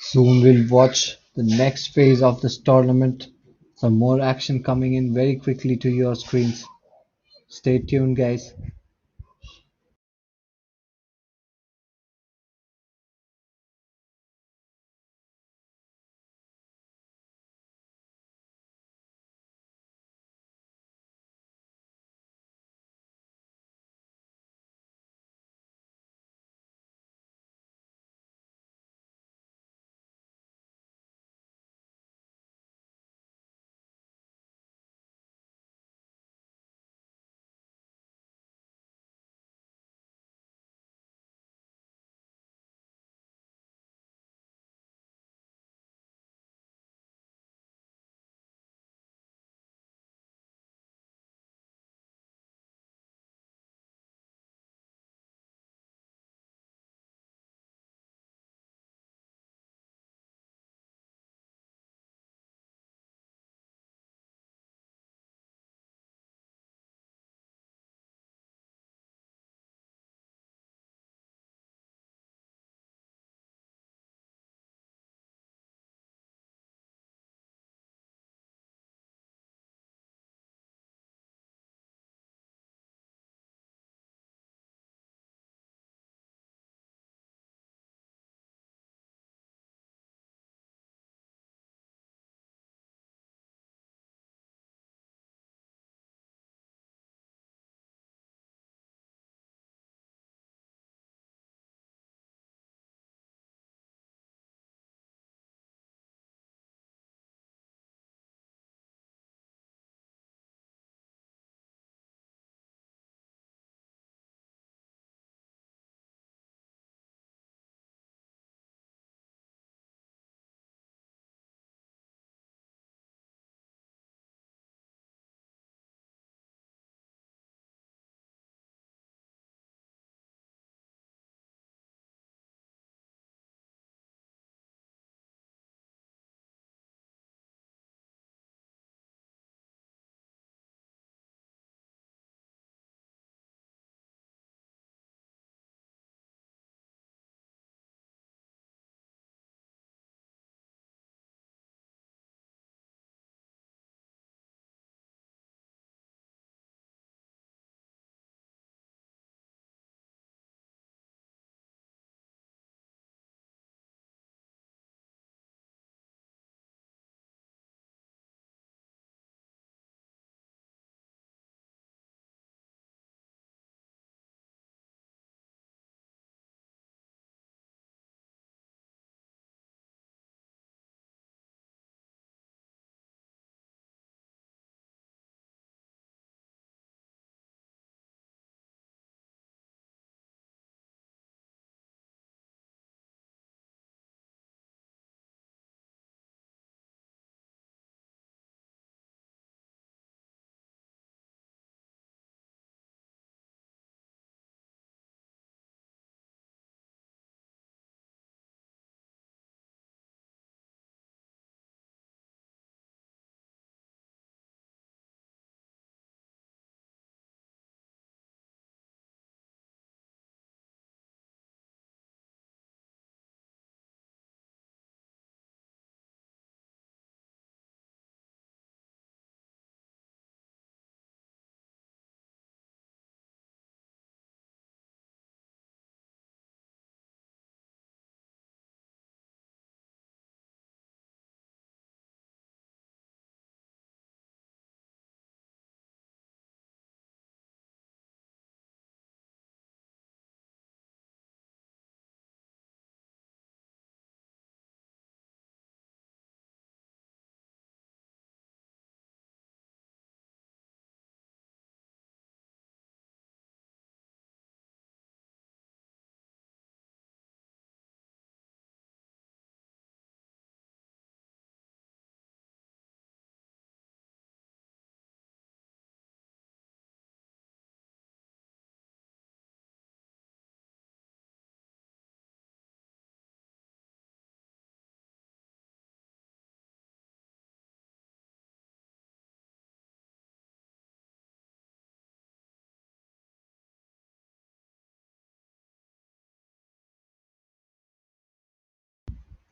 Soon we'll watch the next phase of this tournament. Some more action coming in very quickly to your screens. Stay tuned, guys.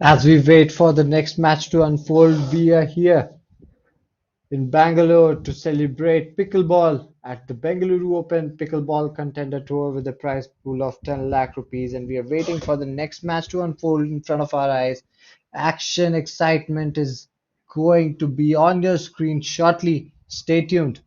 As we wait for the next match to unfold, we are here in Bangalore to celebrate pickleball at the Bengaluru Open Pickleball Contender Tour with a prize pool of 10 lakh rupees, and we are waiting for the next match to unfold in front of our eyes. Action, excitement is going to be on your screen shortly. Stay tuned.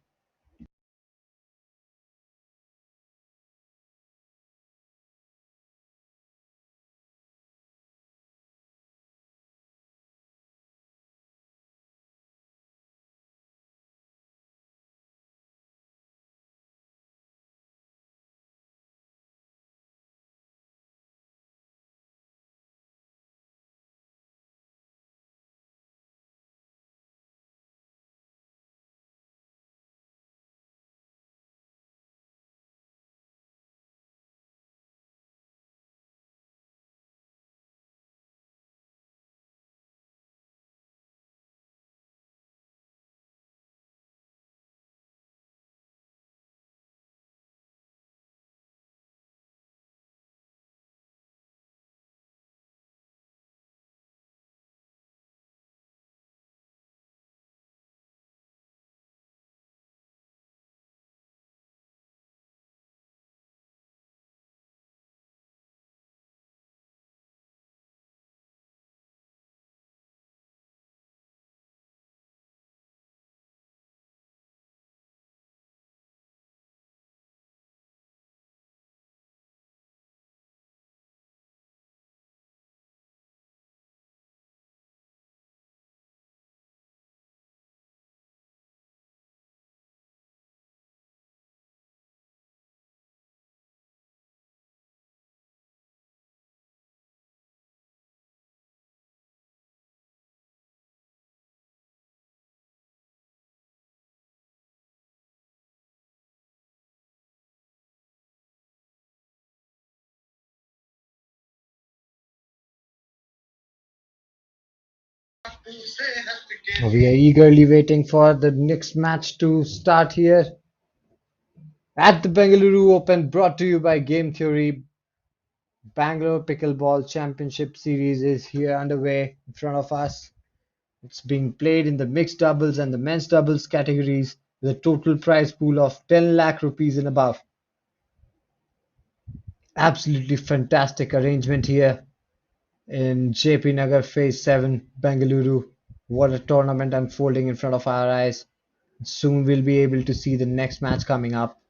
We are eagerly waiting for the next match to start here at the Bengaluru Open, brought to you by Game Theory. Bangalore Pickleball Championship Series is here underway in front of us. It's being played in the mixed doubles and the men's doubles categories with a total prize pool of 10 lakh rupees and above. Absolutely fantastic arrangement here in JP Nagar Phase 7, Bengaluru. What a tournament unfolding in front of our eyes. Soon we'll be able to see the next match coming up.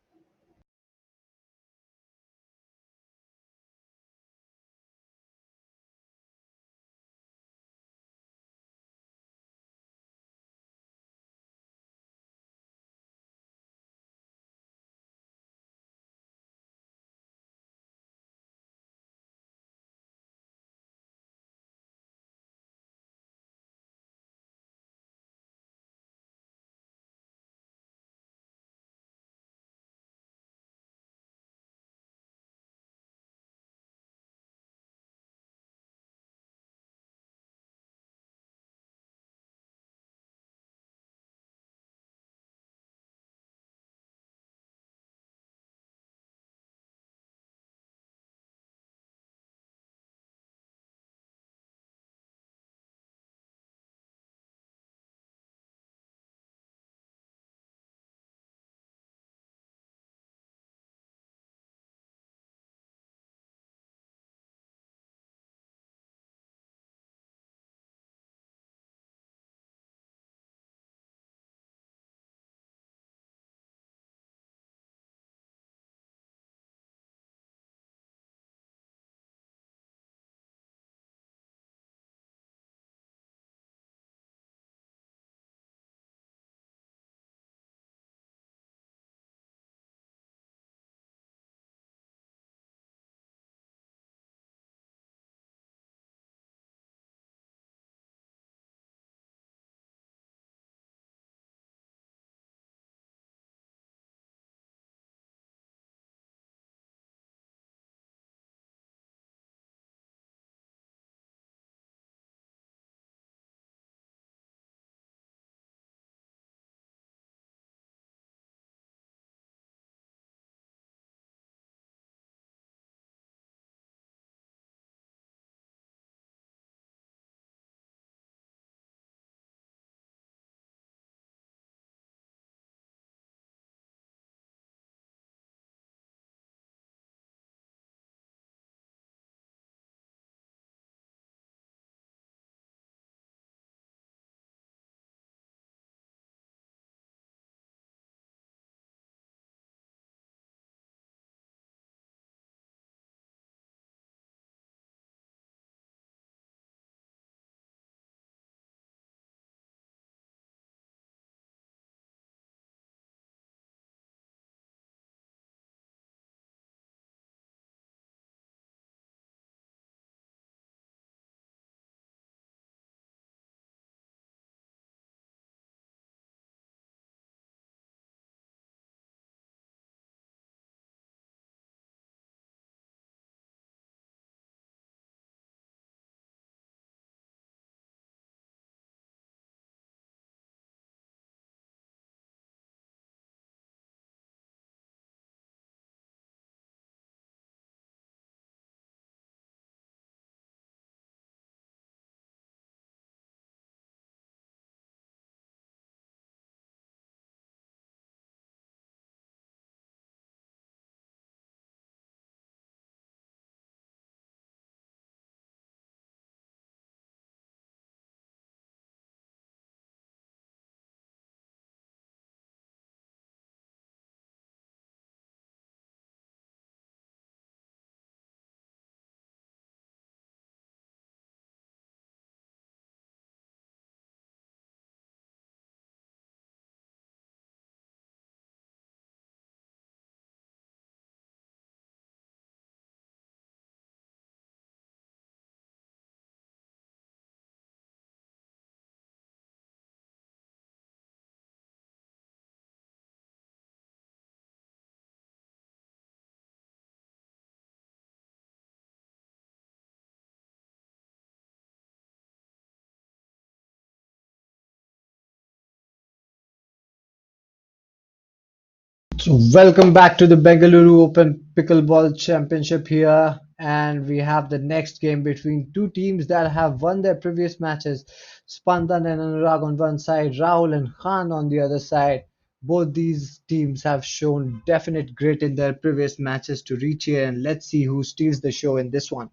Welcome back to the Bengaluru Open Pickleball Championship here, and we have the next game between two teams that have won their previous matches. Spandan and Anurag on one side, Rahul and Khan on the other side. Both these teams have shown definite grit in their previous matches to reach here, and let's see who steals the show in this one.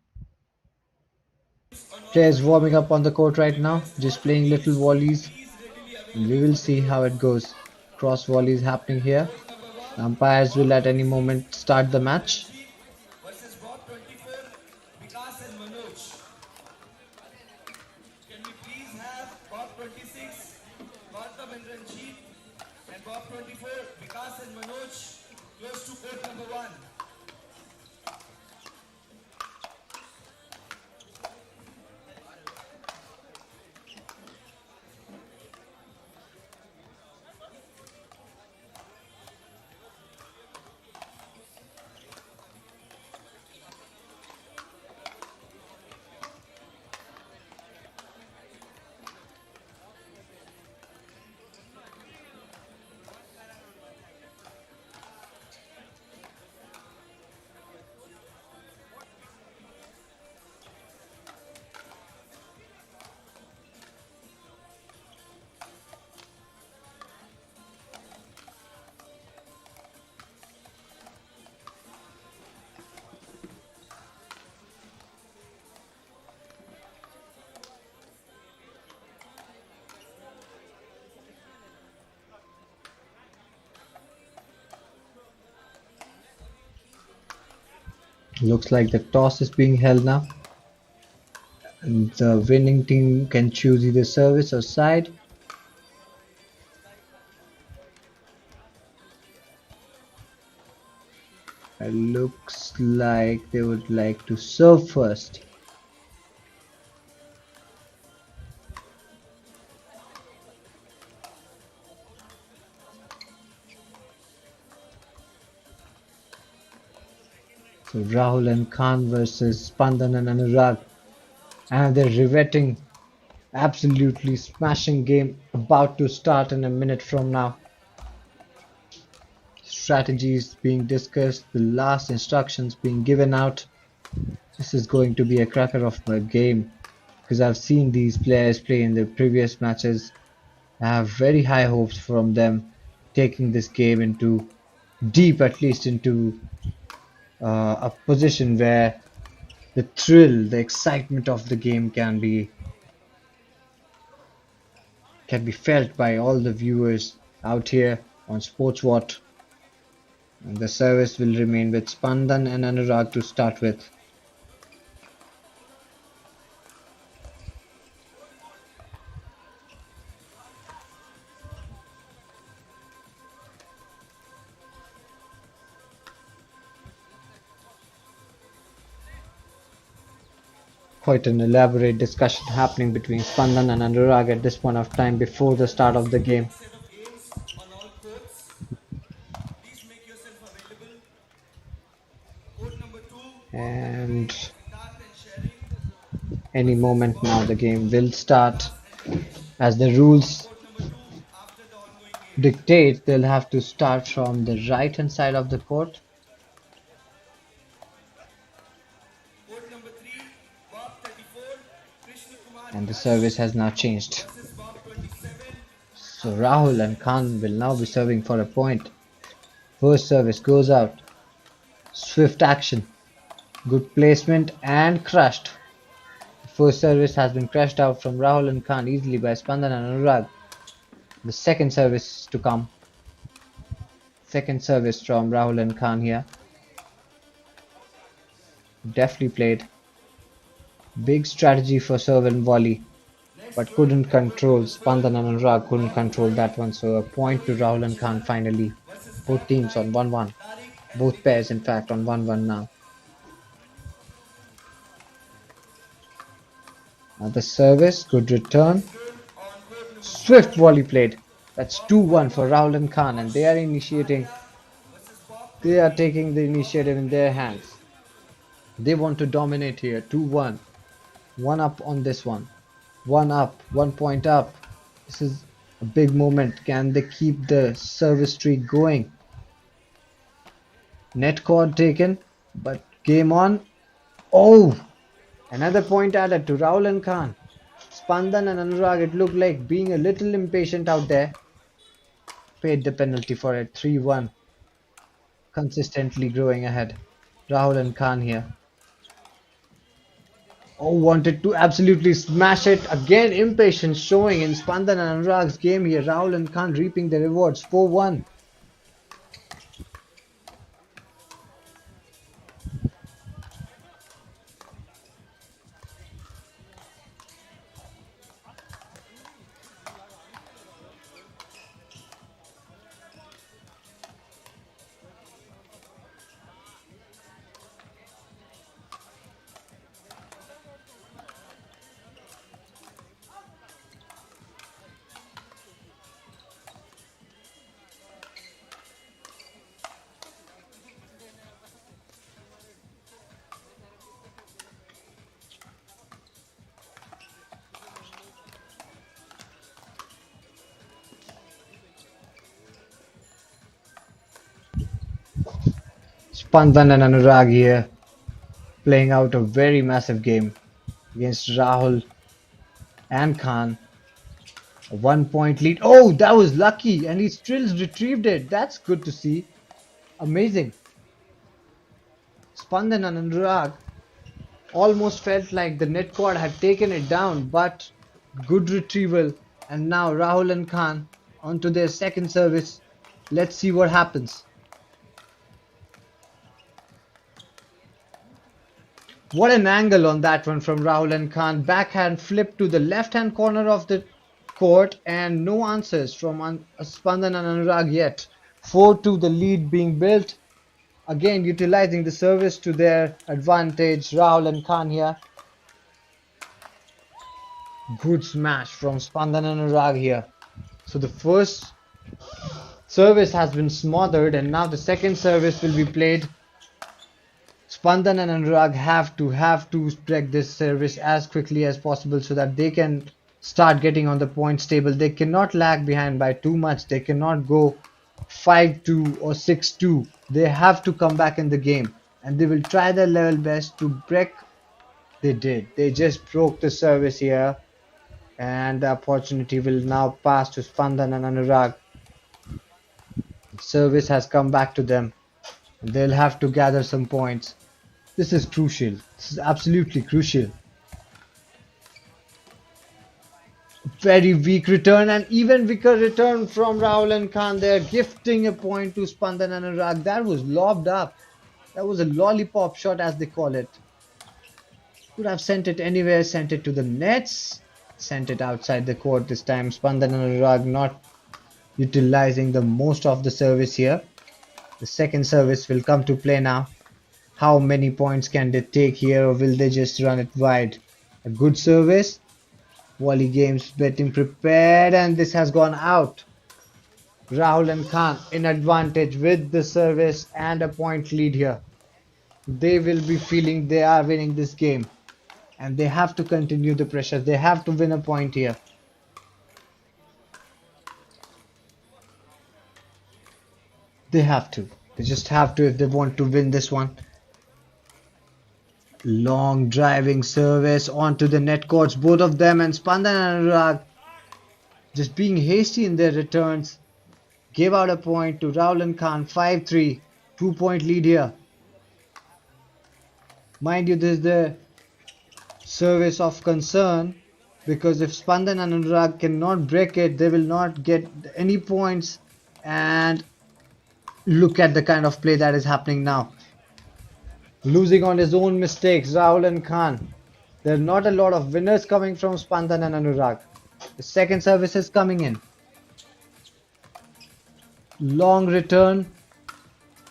Players warming up on the court right now, just playing little volleys, and we will see how it goes. Cross volleys happening here. Umpires will at any moment start the match. versus Bob 24, Vikas and Manoj. Can we please have Bob 26, Gautam and Ranjit, and Bob 24, Vikas and Manoj close to court number 1. Looks like the toss is being held now. And the winning team can choose either service or side. It looks like they would like to serve first. So Rahul and Khan versus Spandan and Anurag. And they're riveting, absolutely smashing game about to start in a minute from now. Strategies being discussed, the last instructions being given out. This is going to be a cracker of a game because I've seen these players play in the previous matches. I have very high hopes from them taking this game into deep, at least into a position where the thrill, the excitement of the game can be felt by all the viewers out here on SportsWatt. And the service will remain with Spandan and Anurag to start with. Quite an elaborate discussion happening between Spandan and Anurag at this point of time before the start of the game. Set of games on all courts. Please make yourself available. Court number 2, And Siddharth and Sharing. any moment now the game will start. As the rules Court number 2 after the ongoing game. dictate, they'll have to start from the right hand side of the court. Court number 3, Bob 34, Krishna Kumar And the service has now changed. versus Bob 27. So Rahul and Khan will now be serving for a point. First service goes out. Swift action. Good placement and crushed. The first service has been crushed out from Rahul and Khan easily by Spandan and Anurag. The second service to come. Second service from Rahul and Khan here. Deftly played. Big strategy for serve and volley, but couldn't control. Spandan and Anurag couldn't control that one. So a point to Rahul and Khan finally. Both teams on 1-1. Both pairs in fact on 1-1 now. Now the service, good return. Swift volley played. That's 2-1 for Rahul and Khan, and they are initiating. They are taking the initiative in their hands. They want to dominate here. 2-1. One up on this one. One up. 1 point up. This is a big moment. Can they keep the service streak going? Net cord taken, but game on. Oh, another point added to Rahul and Khan. Spandan and Anurag, it looked like being a little impatient out there. Paid the penalty for it. 3-1. Consistently growing ahead. Rahul and Khan here. Oh, wanted to absolutely smash it. Again, impatience showing in Spandan and Anurag's game here. Rahul and Khan reaping the rewards. 4-1. Spandan and Anurag here playing out a very massive game against Rahul and Khan. A 1 point lead. Oh, that was lucky, and he still retrieved it. That's good to see. Amazing. Spandan and Anurag almost felt like the net cord had taken it down, but good retrieval. And now Rahul and Khan onto their second service. Let's see what happens. What an angle on that one from Rahul and Khan. Backhand flip to the left hand corner of the court, and no answers from Spandan and Anurag yet. 4-2 the lead being built. Again utilizing the service to their advantage. Rahul and Khan here. Good smash from Spandan and Anurag here. So the first service has been smothered, and now the second service will be played. Spandan and Anurag have to break this service as quickly as possible so that they can start getting on the points table. They cannot lag behind by too much. They cannot go 5-2 or 6-2. They have to come back in the game, and they will try their level best to break. They did. They just broke the service here, and the opportunity will now pass to Spandan and Anurag. Service has come back to them. They'll have to gather some points. This is crucial. This is absolutely crucial. Very weak return, and even weaker return from Rahul and Khan. They're gifting a point to Spandan and Anurag. That was lobbed up. That was a lollipop shot, as they call it. Could have sent it anywhere, sent it to the nets, sent it outside the court this time. Spandan and Anurag not utilizing the most of the service here. The second service will come to play now. How many points can they take here, or will they just run it wide? A good service. Volley games betting prepared, and this has gone out. Rahul and Khan in advantage with the service and a point lead here. They will be feeling they are winning this game, and they have to continue the pressure. They have to win a point here. They have to. They just have to if they want to win this one. Long driving service onto the net courts, both of them, and Spandan and Anurag just being hasty in their returns. Gave out a point to Rahul and Khan. 5-3. 2-point lead here. Mind you, this is the service of concern, because if Spandan and Anurag cannot break it, they will not get any points. And look at the kind of play that is happening now. Losing on his own mistakes, Rahul and Khan. There are not a lot of winners coming from Spandan and Anurag. The second service is coming in. Long return.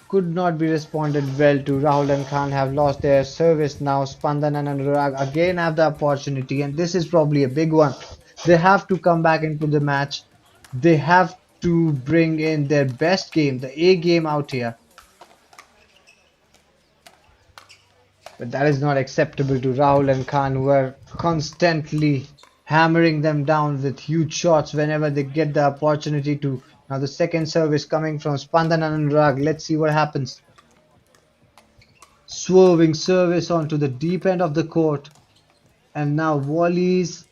Could not be responded well to. Rahul and Khan have lost their service now. Spandan and Anurag again have the opportunity, and this is probably a big one. They have to come back into the match. They have to bring in their best game, the A game out here. But that is not acceptable to Rahul and Khan, who are constantly hammering them down with huge shots whenever they get the opportunity to. Now the second service coming from Spandan and Anurag. Let's see what happens. Swerving service onto the deep end of the court, and now volleys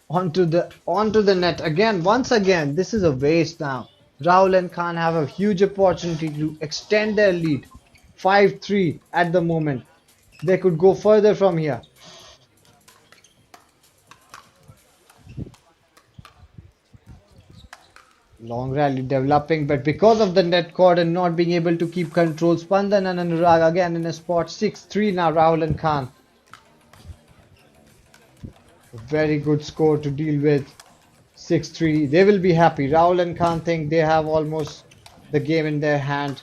onto the net again. Once again, this is a waste now. Rahul and Khan have a huge opportunity to extend their lead. 5-3 at the moment. They could go further from here. Long rally developing, but because of the net cord and not being able to keep control, Spandan and Anurag again in a spot. 6-3 now, Rahul and Khan. A very good score to deal with. 6-3. They will be happy. Rahul and Khan think they have almost the game in their hand.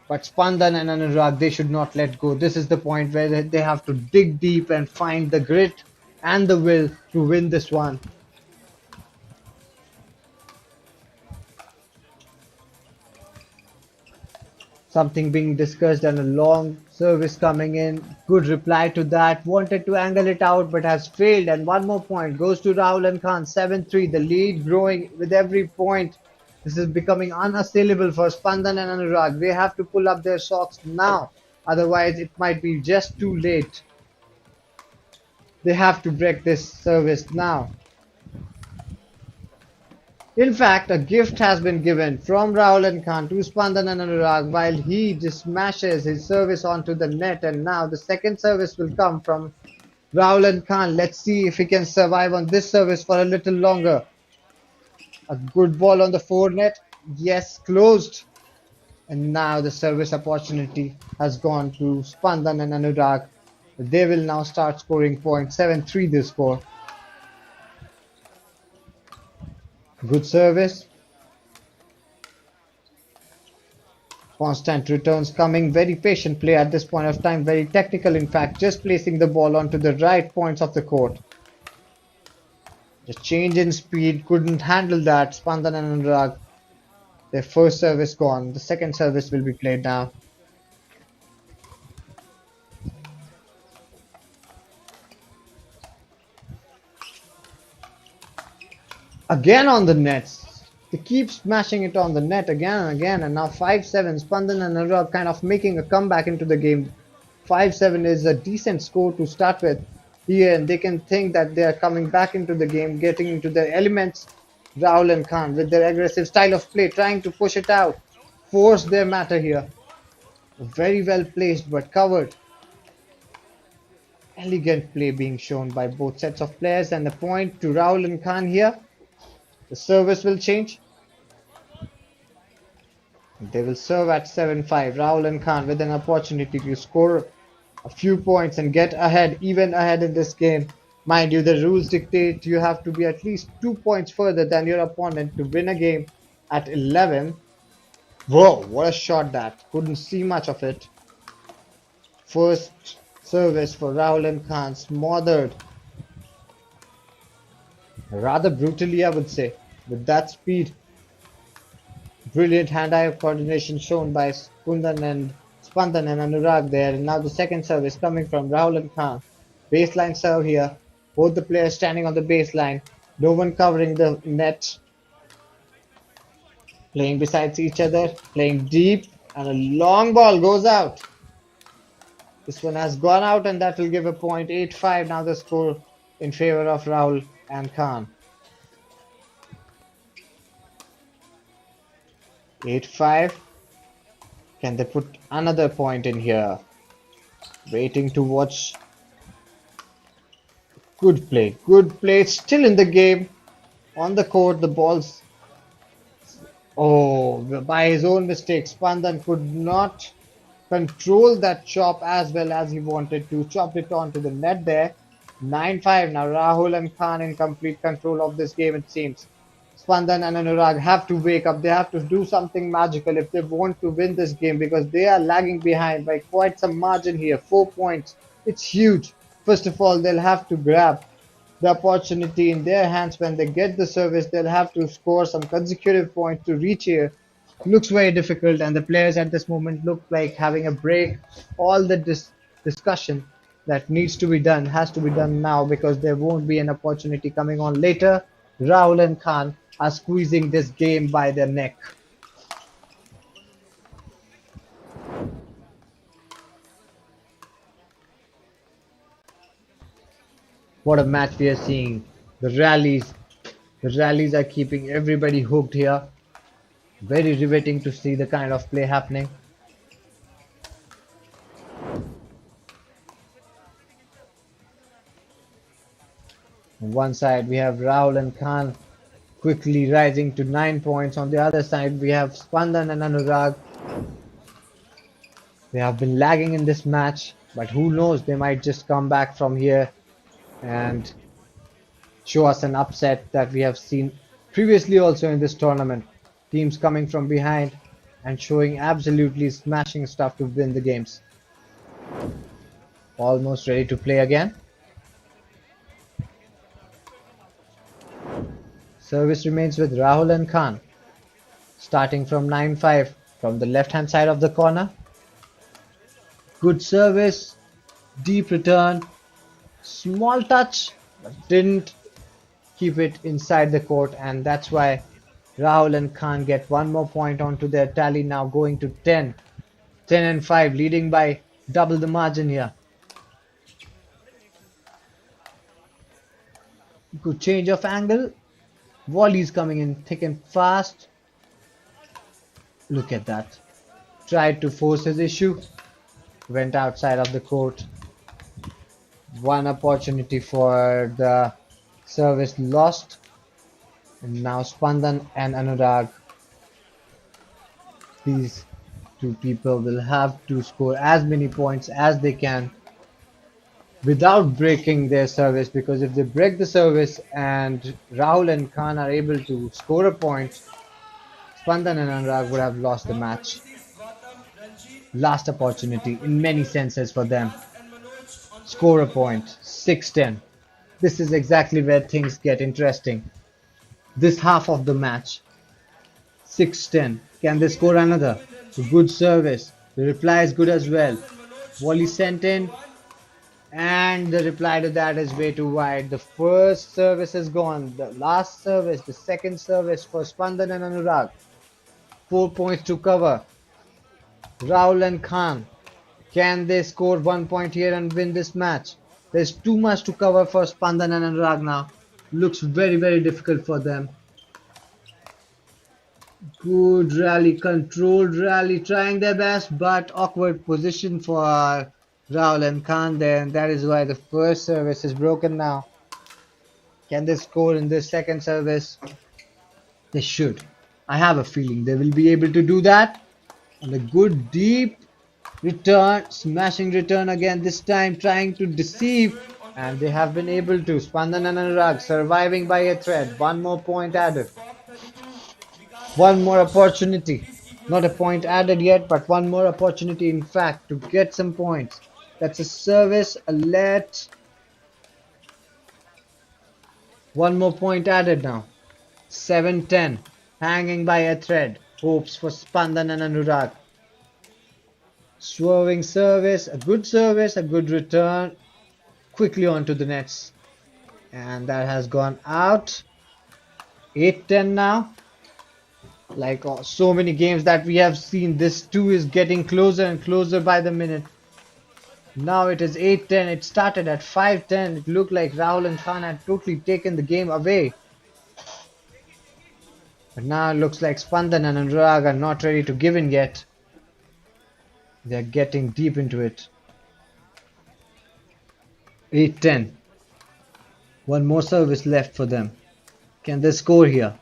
But Spandan and Anurag, they should not let go. This is the point where they have to dig deep and find the grit and the will to win this one. Something being discussed and a long service coming in. Good reply to that. Wanted to angle it out but has failed. And one more point goes to Rahul and Khan. 7-3. The lead growing with every point. This is becoming unassailable for Spandan and Anurag. They have to pull up their socks now. Otherwise it might be just too late. They have to break this service now. In fact, a gift has been given from Rahul and Khan to Spandan and Anurag while he just smashes his service onto the net, and now the second service will come from Rahul and Khan. Let's see if he can survive on this service for a little longer. A good ball on the forenet. Yes, closed. And now the service opportunity has gone to Spandan and Anurag. They will now start scoring points. 7-3 this score. Good service. Constant returns coming. Very patient play at this point of time. Very technical in fact. Just placing the ball onto the right points of the court. The change in speed couldn't handle that. Spandan and Anurag. Their first service gone. The second service will be played now. Again on the nets. They keep smashing it on the net again and again. And now 5-7. Spandan and Anurag kind of making a comeback into the game. 5-7 is a decent score to start with here. And they can think that they are coming back into the game, getting into their elements. Rahul and Khan with their aggressive style of play, trying to push it out. Force their matter here. Very well placed but covered. Elegant play being shown by both sets of players. And the point to Rahul and Khan here. The service will change. They will serve at 7-5. Rahul and Khan with an opportunity to score a few points and get ahead, even ahead in this game. Mind you, the rules dictate you have to be at least 2 points further than your opponent to win a game at 11. Whoa, what a shot that. Couldn't see much of it. First service for Rahul and Khan, smothered. Rather brutally, I would say, with that speed. Brilliant hand-eye coordination shown by Spandan and Anurag there. And now the second service coming from Rahul and Khan. Baseline serve here. Both the players standing on the baseline. No one covering the net. Playing besides each other. Playing deep. And a long ball goes out. This one has gone out and that will give a point. 8-5 now the score in favor of Rahul and Khan. 8-5. Can they put another point in here? Waiting to watch. Good play. Good play. Still in the game. On the court, the ball's... Oh, by his own mistake, Spandan could not control that chop as well as he wanted to. Chopped it onto the net there. 9-5 now. Rahul and Khan in complete control of this game, it seems. Spandan and Anurag have to wake up. They have to do something magical if they want to win this game because they are lagging behind by quite some margin here. 4 points. It's huge. First of all, they'll have to grab the opportunity in their hands when they get the service. They'll have to score some consecutive points to reach here. Looks very difficult and the players at this moment look like having a break. All the discussion that needs to be done has to be done now because there won't be an opportunity coming on later. Rahul and Khan are squeezing this game by their neck. What a match we are seeing. The rallies are keeping everybody hooked here. Very riveting to see the kind of play happening. On one side we have Rahul and Khan quickly rising to 9 points. On the other side we have Spandan and Anurag. They have been lagging in this match, but who knows, they might just come back from here and show us an upset that we have seen previously also in this tournament. Teams coming from behind and showing absolutely smashing stuff to win the games. Almost ready to play again. Service remains with Rahul and Khan. Starting from 9-5 from the left hand side of the corner. Good service, deep return, small touch, but didn't keep it inside the court, and that's why Rahul and Khan get one more point onto their tally, now going to 10 and 5, leading by double the margin here. Good change of angle. Volleys coming in thick and fast. Look at that. Tried to force his issue. Went outside of the court. One opportunity for the service lost. And now Spandan and Anurag. These two people will have to score as many points as they can without breaking their service, because if they break the service and Rahul and Khan are able to score a point, Spandan and Anurag would have lost the match. Last opportunity in many senses for them. Score a point. 6-10. This is exactly where things get interesting. This half of the match. 6-10. Can they score another? A good service. The reply is good as well. Volley sent in. And the reply to that is way too wide. The first service is gone. The last service, the second service for Spandan and Anurag. 4 points to cover. Rahul and Khan. Can they score 1 point here and win this match? There's too much to cover for Spandan and Anurag now. Looks very, very difficult for them. Good rally, controlled rally, trying their best, but awkward position for Rahul and Khan there, and that is why the first service is broken now. Can they score in this second service? They should. I have a feeling they will be able to do that. And a good deep return, smashing return again, this time trying to deceive, and they have been able to. Spandan and Anurag surviving by a thread. One more point added. One more opportunity. Not a point added yet, but one more opportunity in fact to get some points. That's a service, a let. One more point added now. 7-10. Hanging by a thread. Hopes for Spandan and Anurag. Swerving service, a good return. Quickly onto the nets. And that has gone out. 8-10 now. Like so many games that we have seen, this too is getting closer and closer by the minute. Now it is 8-10. It started at 5-10. It looked like Rahul and Khan had totally taken the game away. But now it looks like Spandan and Anurag are not ready to give in yet. They're getting deep into it. 8-10. One more service left for them. Can they score here?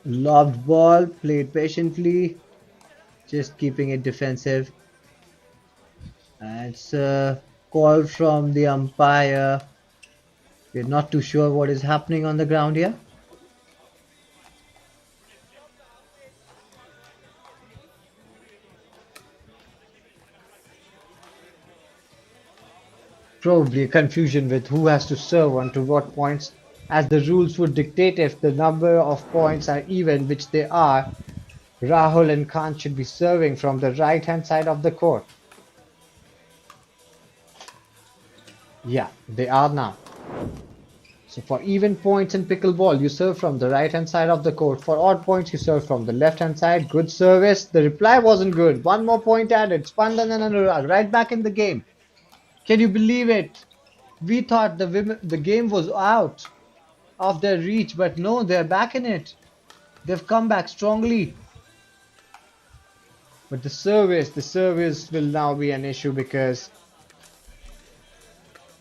Lobbed ball, played patiently, just keeping it defensive. It's a call from the umpire. We're not too sure what is happening on the ground here. Probably a confusion with who has to serve on to what points, as the rules would dictate. If the number of points are even, which they are, Rahul and Khan should be serving from the right hand side of the court. Yeah, they are now. So for even points in pickleball, you serve from the right hand side of the court. For odd points, you serve from the left hand side. Good service. The reply wasn't good. One more point added. Spandan and Anurag right back in the game. Can you believe it? We thought the game was out of their reach, but no, they're back in it. They've come back strongly. But the service will now be an issue because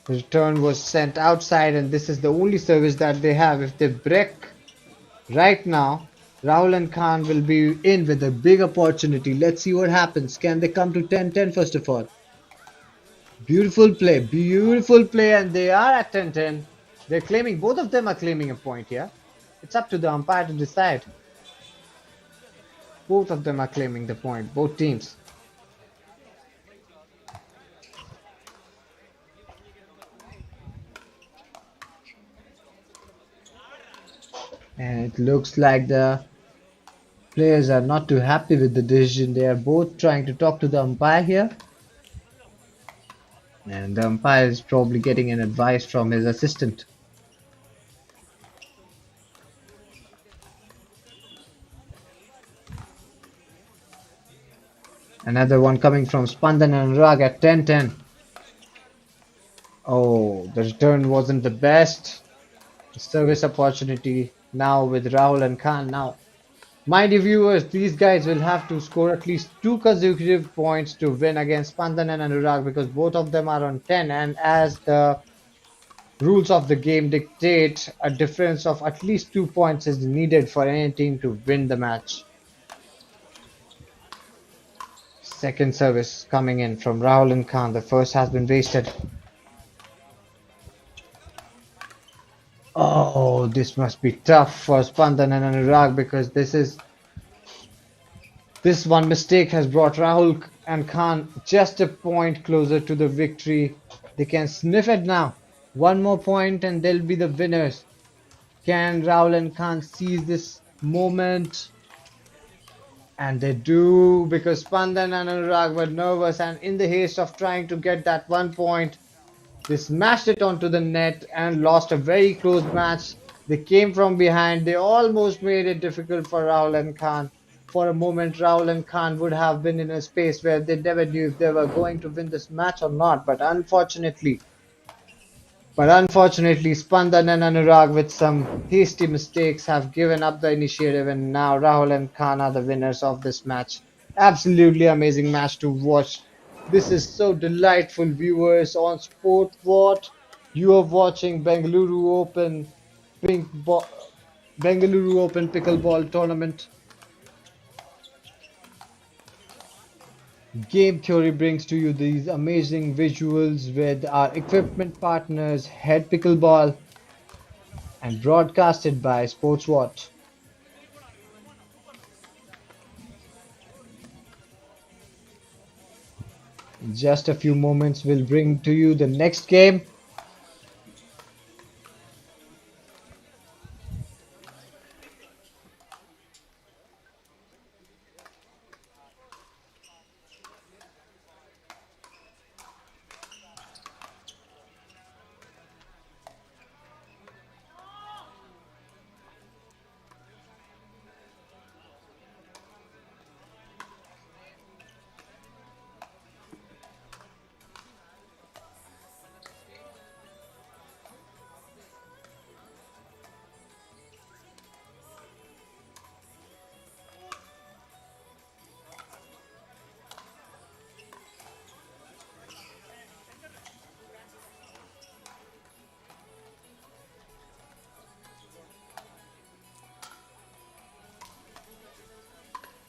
the return was sent outside, and this is the only service that they have. If they break right now, Rahul and Khan will be in with a big opportunity. Let's see what happens. Can they come to 10-10 first of all? Beautiful play, and they are at 10-10. They're claiming, both of them are claiming a point here. It's up to the umpire to decide. Both of them are claiming the point, both teams. And it looks like the players are not too happy with the decision. They are both trying to talk to the umpire here. And the umpire is probably getting an advice from his assistant. Another one coming from Spandan and Anurag at 10-10. Oh, the return wasn't the best. The service opportunity now with Rahul and Khan. Now, mind you viewers, these guys will have to score at least 2 consecutive points to win against Spandan and Anurag because both of them are on 10, and as the rules of the game dictate, a difference of at least 2 points is needed for any team to win the match. Second service coming in from Rahul and Khan. The first has been wasted. Oh, this must be tough for Spandan and Anurag because this one mistake has brought Rahul and Khan just a point closer to the victory. They can sniff it now. One more point and they'll be the winners. Can Rahul and Khan seize this moment? And they do, because Spandan and Anurag were nervous, and in the haste of trying to get that 1 point, they smashed it onto the net and lost a very close match. They came from behind. They almost made it difficult for Rahul and Khan. For a moment, Rahul and Khan would have been in a space where they never knew if they were going to win this match or not. But unfortunately, Spandan and Anurag, with some hasty mistakes, have given up the initiative, and now Rahul and Khan are the winners of this match. Absolutely amazing match to watch. This is so delightful, viewers, on Sport What. You are watching Bengaluru Open Pickleball Tournament. Game Theory brings to you these amazing visuals with our equipment partners Head Pickleball and broadcasted by SportsWatch. In just a few moments we'll bring to you the next game.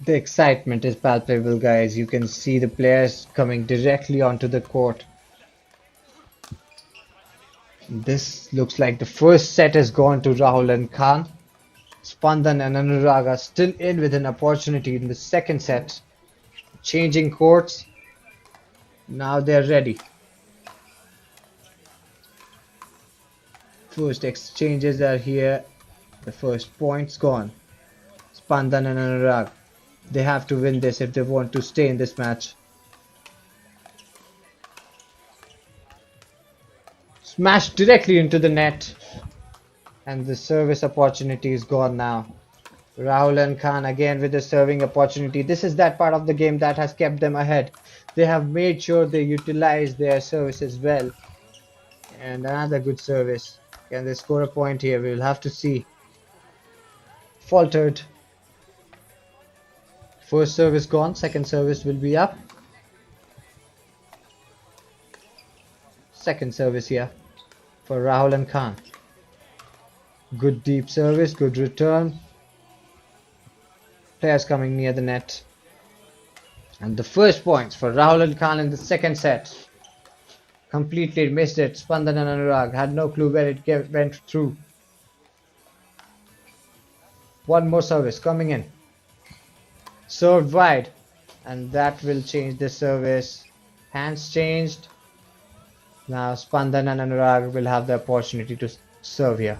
The excitement is palpable, guys. You can see the players coming directly onto the court. This looks like the first set has gone to Rahul and Khan. Spandan and Anurag are still in with an opportunity in the second set. Changing courts. Now they're ready. First exchanges are here. The first point's gone. Spandan and Anurag. They have to win this if they want to stay in this match. Smashed directly into the net. And the service opportunity is gone now. Rahul and Khan again with the serving opportunity. This is that part of the game that has kept them ahead. They have made sure they utilize their services well. And another good service. Can they score a point here? We'll have to see. Faltered. First service gone. Second service will be up. Second service here for Rahul and Khan. Good deep service. Good return. Players coming near the net. And the first points for Rahul and Khan in the second set. Completely missed it. Spandan and Anurag had no clue where it went through. One more service coming in. Served wide. And that will change the service. Hands changed. Now Spandan and Anurag will have the opportunity to serve here.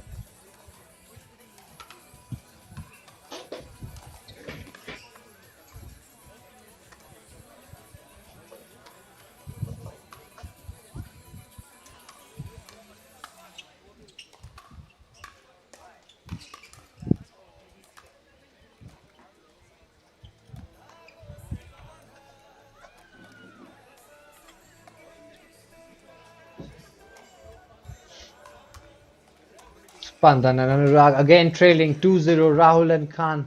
Spandan and Anurag again trailing 2-0. Rahul and Khan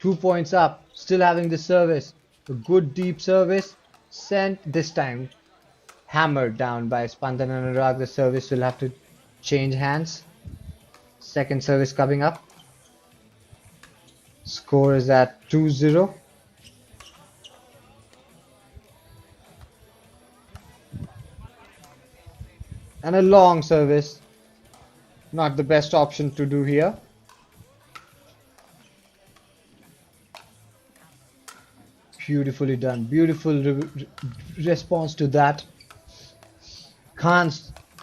2 points up. Still having the service. A good deep service. Sent this time. Hammered down by Spandan and Anurag. The service will have to change hands. Second service coming up. Score is at 2-0. And a long service. Not the best option to do here. Beautifully done. Beautiful response to that. Khan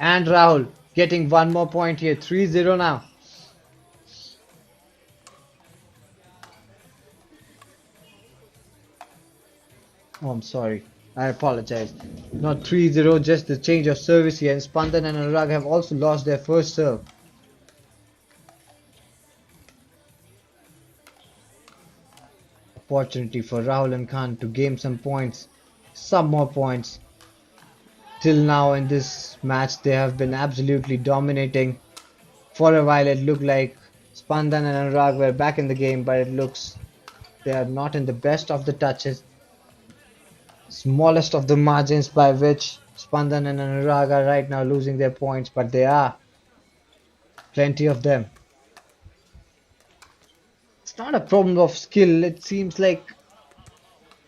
and Rahul getting one more point here. 3-0 now. Oh, I'm sorry. I apologize. Not 3-0, just the change of service here. And Spandan and Anurag have also lost their first serve. Opportunity for Rahul and Khan to gain some points, some more points. Till now in this match they have been absolutely dominating. For a while it looked like Spandan and Anurag were back in the game, but it looks they are not in the best of the touches. Smallest of the margins by which Spandan and Anurag are right now losing their points, but they are plenty of them. It's not a problem of skill. It seems like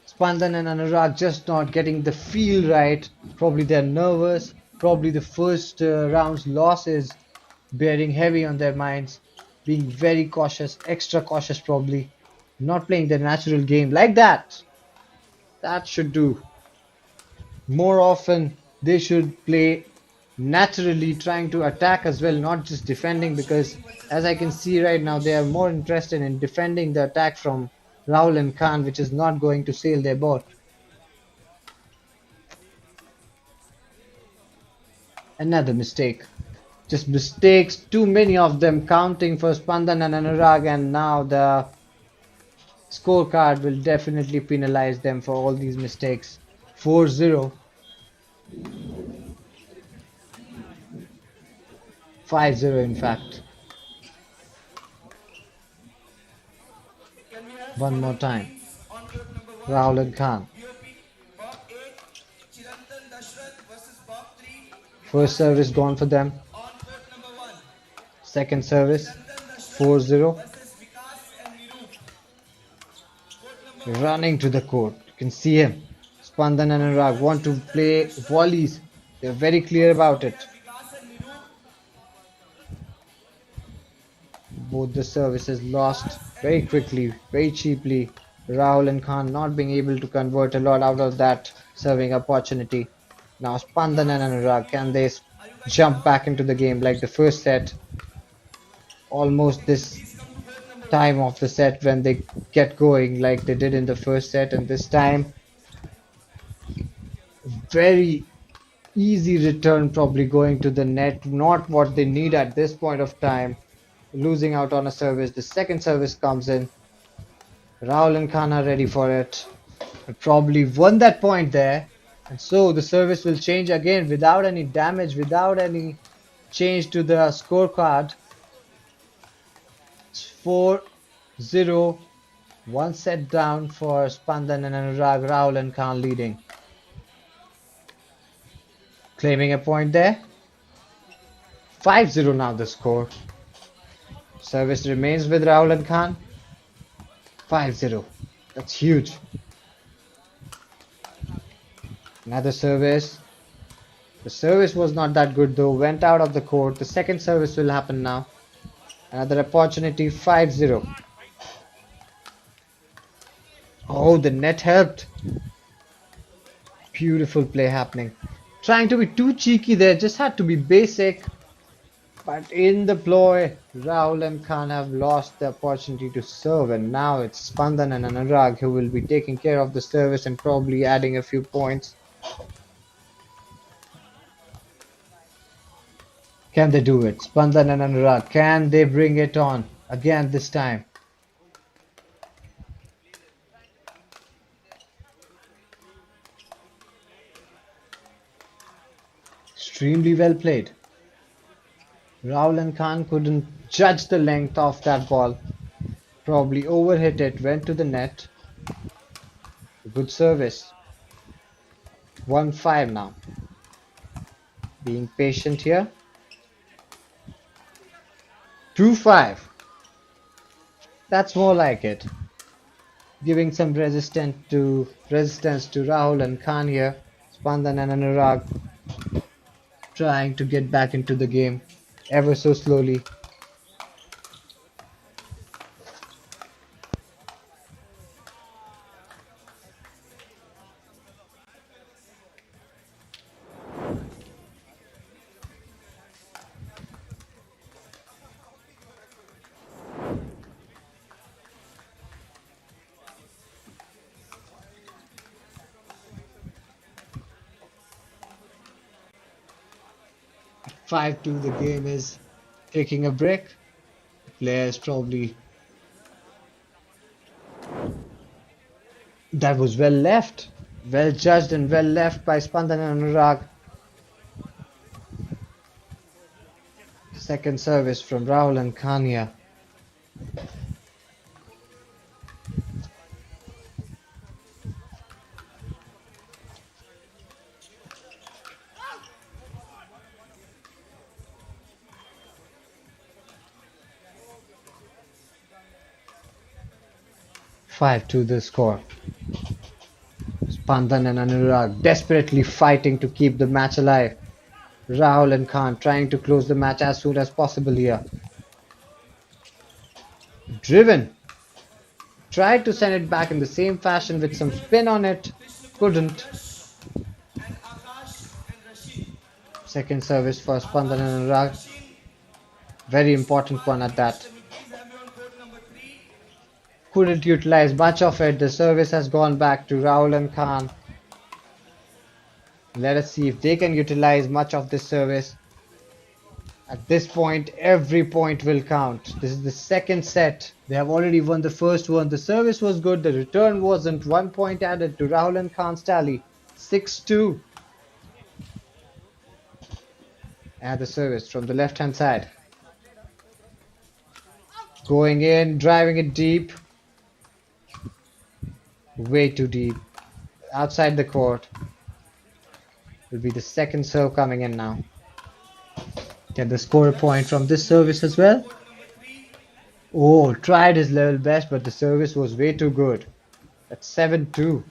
Spandan and Anurag just not getting the feel right. Probably they're nervous. Probably the first round's loss is bearing heavy on their minds. Being very cautious, extra cautious probably. Not playing their natural game like that. That should do. More often they should play naturally, trying to attack as well, not just defending, because as I can see right now they are more interested in defending the attack from Rahul and Khan, which is not going to sail their boat. Another mistake. Just mistakes, too many of them, counting for Spandan and Anurag, and now the scorecard will definitely penalize them for all these mistakes. 4-0. 5-0 in fact. Can we have One more following time. teams on court number 1? Rahul and Khan. BOP Bob 8, Chirantan Dashrath versus Bob 3. First service gone for them. On court number 1, Second service. Chirantan 4-0. Dashrath versus Vikas and Viru. Court number Running to the court. You can see him. Spandan and Anurag want to play volleys. They're very clear about it. Vikas and Viru. Both the services lost very quickly, very cheaply. Rahul and Khan not being able to convert a lot out of that serving opportunity. Now Spandan and Anurag, can they jump back into the game like the first set? Almost this time of the set when they get going like they did in the first set, and this time very easy return probably going to the net, not what they need at this point of time. Losing out on a service. The second service comes in. Rahul and Khan are ready for it. Probably won that point there. And so the service will change again without any damage, without any change to the scorecard. It's 4-0, one set down for Spandan and Anurag. Rahul and Khan leading. Claiming a point there. 5-0 now the score. Service remains with Rahul and Khan. 5-0. That's huge. Another service. The service was not that good though. Went out of the court. The second service will happen now. Another opportunity. 5-0. Oh, the net helped. Beautiful play happening. Trying to be too cheeky there. Just had to be basic. But in the ploy, Rahul and Khan have lost the opportunity to serve, and now it's Spandan and Anurag who will be taking care of the service and probably adding a few points. Can they do it? Spandan and Anurag, can they bring it on again this time? Extremely well played. Rahul and Khan couldn't judge the length of that ball. Probably overhit it, went to the net. Good service. 1-5 now. Being patient here. 2-5. That's more like it. Giving some resistance to Rahul and Khan here. Spandan and Anurag trying to get back into the game ever so slowly. At 5-2 the game is taking a break. Players probably... That was well left. Well judged and well left by Spandan and Anurag. Second service from Rahul and Khan here. Five to the score. Spandan and Anurag desperately fighting to keep the match alive. Rahul and Khan trying to close the match as soon as possible here. Driven. Tried to send it back in the same fashion with some spin on it. Couldn't. Second service for Spandan and Anurag. Very important one at that. Couldn't utilize much of it. The service has gone back to Rahul and Khan. Let us see if they can utilize much of this service. At this point, every point will count. This is the second set. They have already won the first one. The service was good. The return wasn't. 1 point added to Rahul and Khan's tally. 6-2. And the service from the left hand side. Going in, driving it deep. Way too deep. Outside the court. Will be the second serve coming in now. Can they score a point from this service as well? Oh, tried his level best, but the service was way too good. That's 7-2.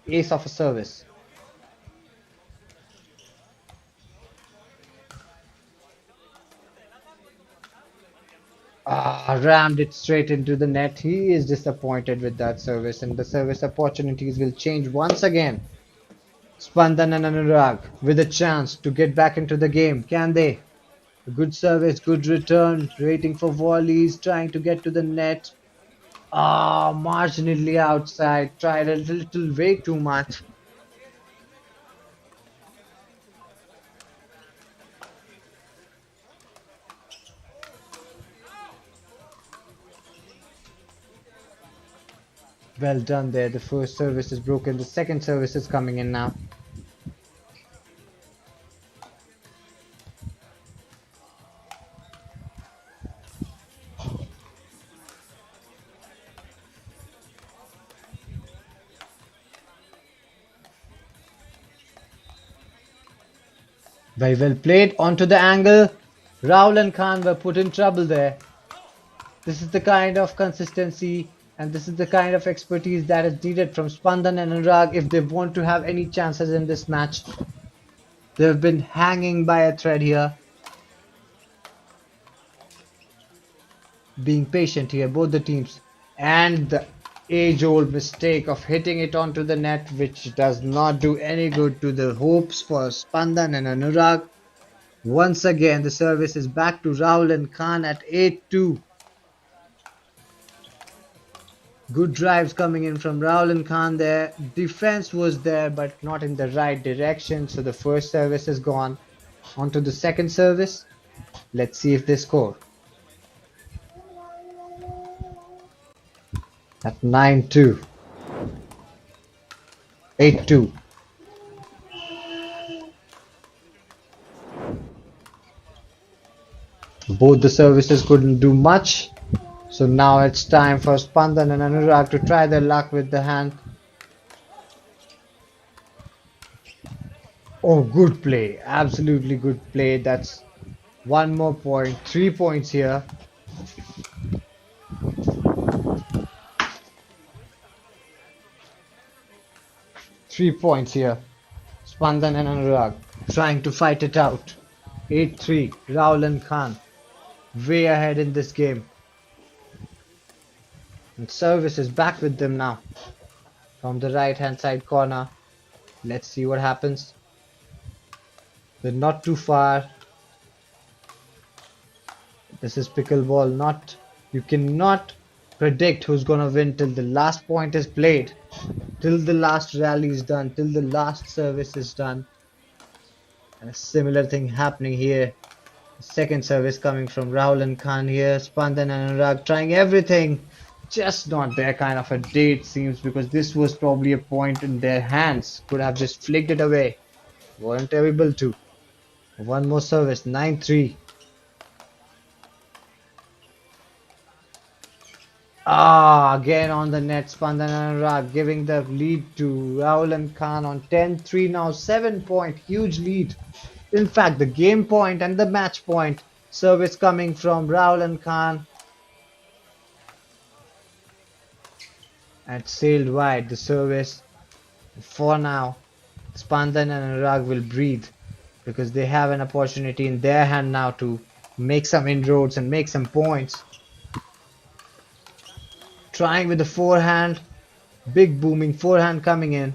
Ace of a service. Rammed it straight into the net. He is disappointed with that service, and the service opportunities will change once again. Spandan and Anurag with a chance to get back into the game. Can they? A good service, good return, waiting for volleys, trying to get to the net. Marginally outside. Tried a little way too much. Well done there. The first service is broken. The second service is coming in now. Very well played onto the angle. Rahul and Khan were put in trouble there. This is the kind of consistency and this is the kind of expertise that is needed from Spandan and Anurag if they want to have any chances in this match. They've been hanging by a thread here. Being patient here, both the teams. And the age-old mistake of hitting it onto the net, which does not do any good to the hopes for Spandan and Anurag. Once again, the service is back to Rahul and Khan at 8-2. Good drives coming in from Rahul and Khan there. Defense was there, but not in the right direction. So the first service is gone. On to the second service. Let's see if they score. At 9-2. 8-2. Both the services couldn't do much. So now it's time for Spandan and Anurag to try their luck with the hand. Oh, good play. Absolutely good play. That's one more point. 3 points here. Spandan and Anurag trying to fight it out. 8-3. Rahul and Khan way ahead in this game. And service is back with them now. From the right hand side corner. Let's see what happens. They're not too far. This is pickleball. You cannot predict who's gonna win till the last point is played. Till the last rally is done. Till the last service is done. And a similar thing happening here. Second service coming from Rahul and Khan here. Spandan and Anurag trying everything. Just not their kind of a day it seems, because this was probably a point in their hands. Could have just flicked it away. Weren't able to. One more service. 9-3. Again on the net. Spandan and Anurag giving the lead to Rahul and Khan on 10-3 now. 7-point. Huge lead. In fact, the game point and the match point. Service coming from Rahul and Khan. And sailed wide. The service. For now, Spandan and Anurag will breathe, because they have an opportunity in their hand now to make some inroads and make some points. Trying with the forehand. Big booming forehand coming in.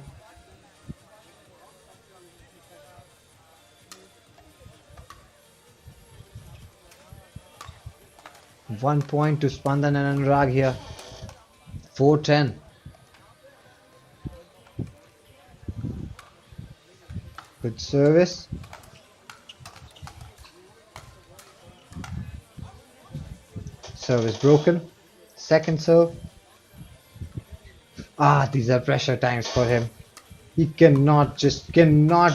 One point to Spandan and Anurag here. 4-10. Good service. Service broken. Second serve. These are pressure times for him. He cannot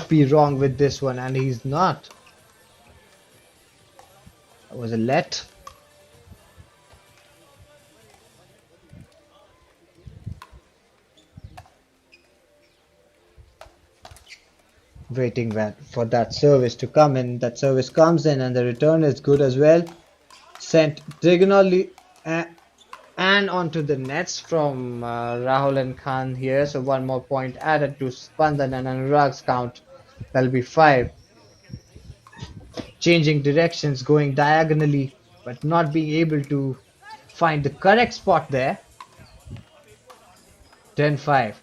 be wrong with this one, and he's not. That was a let. Waiting for that service to come in. That service comes in and the return is good as well. Sent diagonally and onto the nets from Rahul and Khan here. So one more point added to Spandan and Anurag's count. That'll be 5. Changing directions, going diagonally, but not being able to find the correct spot there. 10-5.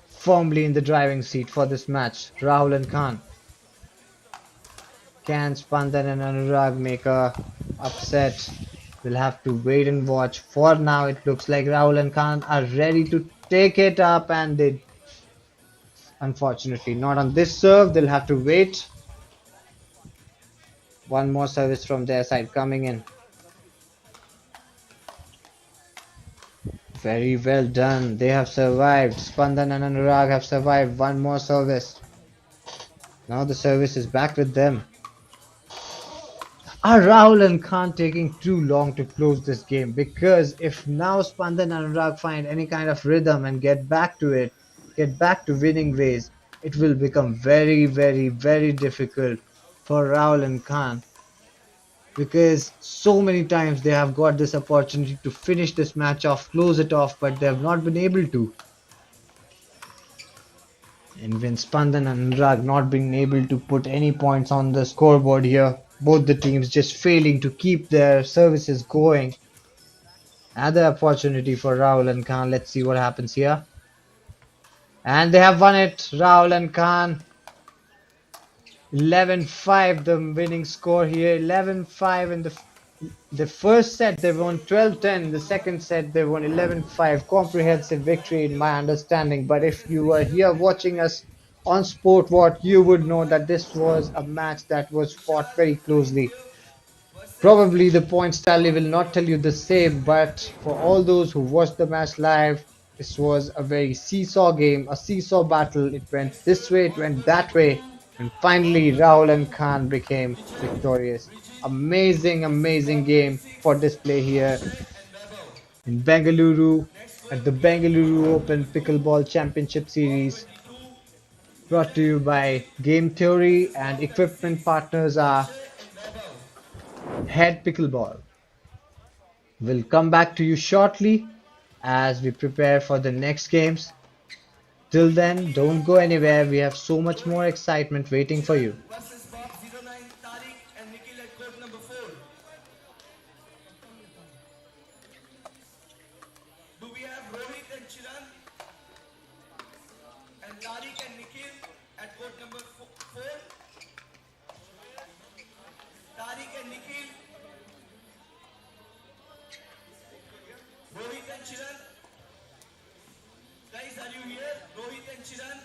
Firmly in the driving seat for this match, Rahul and Khan. Can Spandan and Anurag make a upset? We'll have to wait and watch. For now, it looks like Rahul and Khan are ready to take it up, and they unfortunately not on this serve. They'll have to wait. One more service from their side coming in. Very well done. They have survived. Spandan and Anurag have survived. One more service. Now the service is back with them. Are Rahul and Khan taking too long to close this game? Because if now Spandan and Anurag find any kind of rhythm and get back to it, get back to winning ways, it will become very, very, very difficult for Rahul and Khan, because so many times they have got this opportunity to finish this match off, close it off, but they have not been able to. And when Spandan and Anurag not being able to put any points on the scoreboard here, both the teams just failing to keep their services going. Another opportunity for Rahul and Khan. Let's see what happens here. And they have won it, Rahul and Khan. 11-5 the winning score here. 11-5 in the first set they won 12-10. The second set they won 11-5. Comprehensive victory in my understanding. But if you were here watching us on SportWatch, you would know that this was a match that was fought very closely. versus Probably the points tally will not tell you the same, but for all those who watched the match live, this was a very seesaw game, a seesaw battle. It went this way, it went that way, and finally Rahul and Khan became victorious. Amazing, amazing game for display here in Bengaluru at the Bengaluru Open Pickleball Championship Series, brought to you by Game Theory, and equipment partners are Head Pickleball. We'll come back to you shortly as we prepare for the next games. Till then, don't go anywhere. We have so much more excitement waiting for you. versus Bob 09 Tariq and Nikhil at court number 4. Do we have Rohit and Chiran and Tariq and Nikhil at court number 4? Tariq and Nikhil, Rohit and Chiran. Guys, are you here? Rohit and Chiran.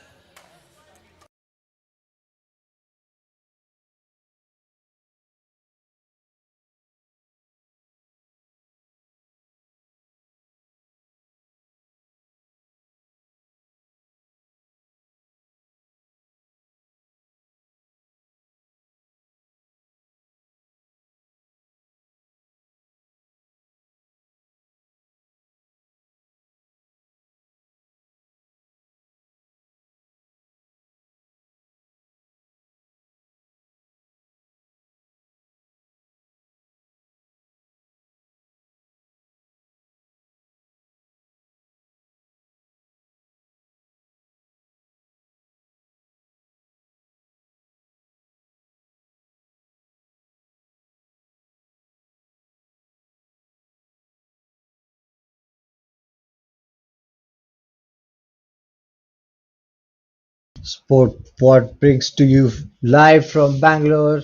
Sport what brings to you live from Bangalore.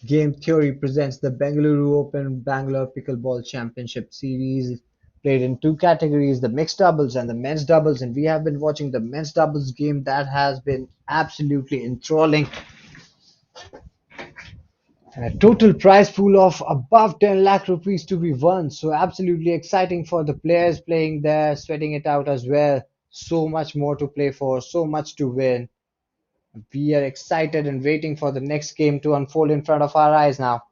Game Theory presents the Bengaluru Open Bangalore Pickleball Championship Series, played in two categories, the mixed doubles and the men's doubles. And we have been watching the men's doubles game that has been absolutely enthralling. And a total prize pool of above 10 lakh rupees to be won. So absolutely exciting for the players playing there, sweating it out as well. So much more to play for, so much to win. We are excited and waiting for the next game to unfold in front of our eyes now.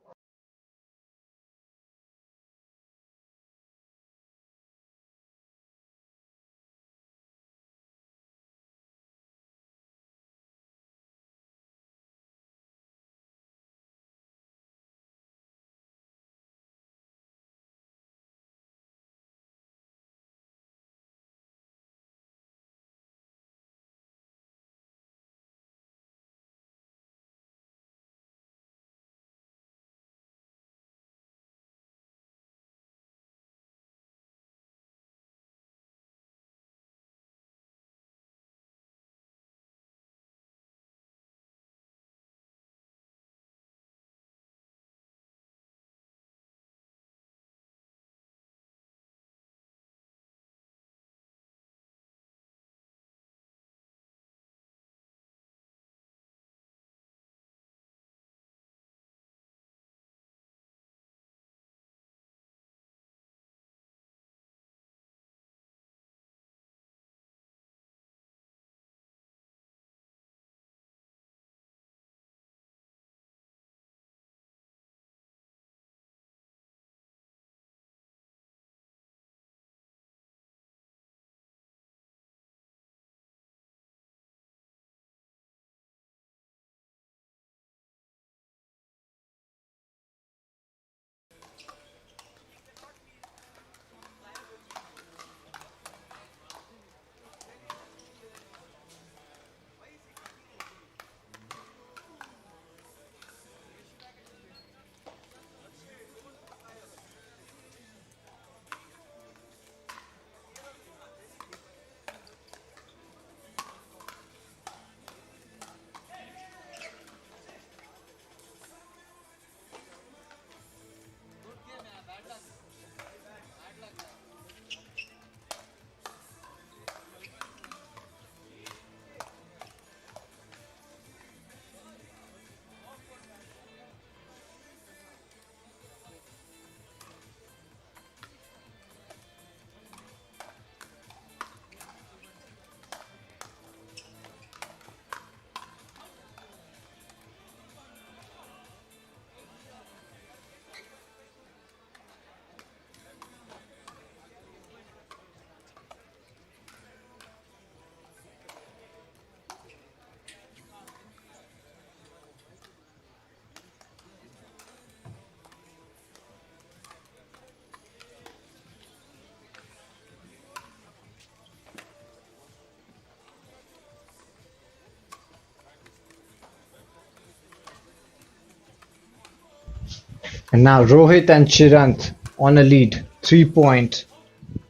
And now Rohit and Chirant on a lead, 3 point.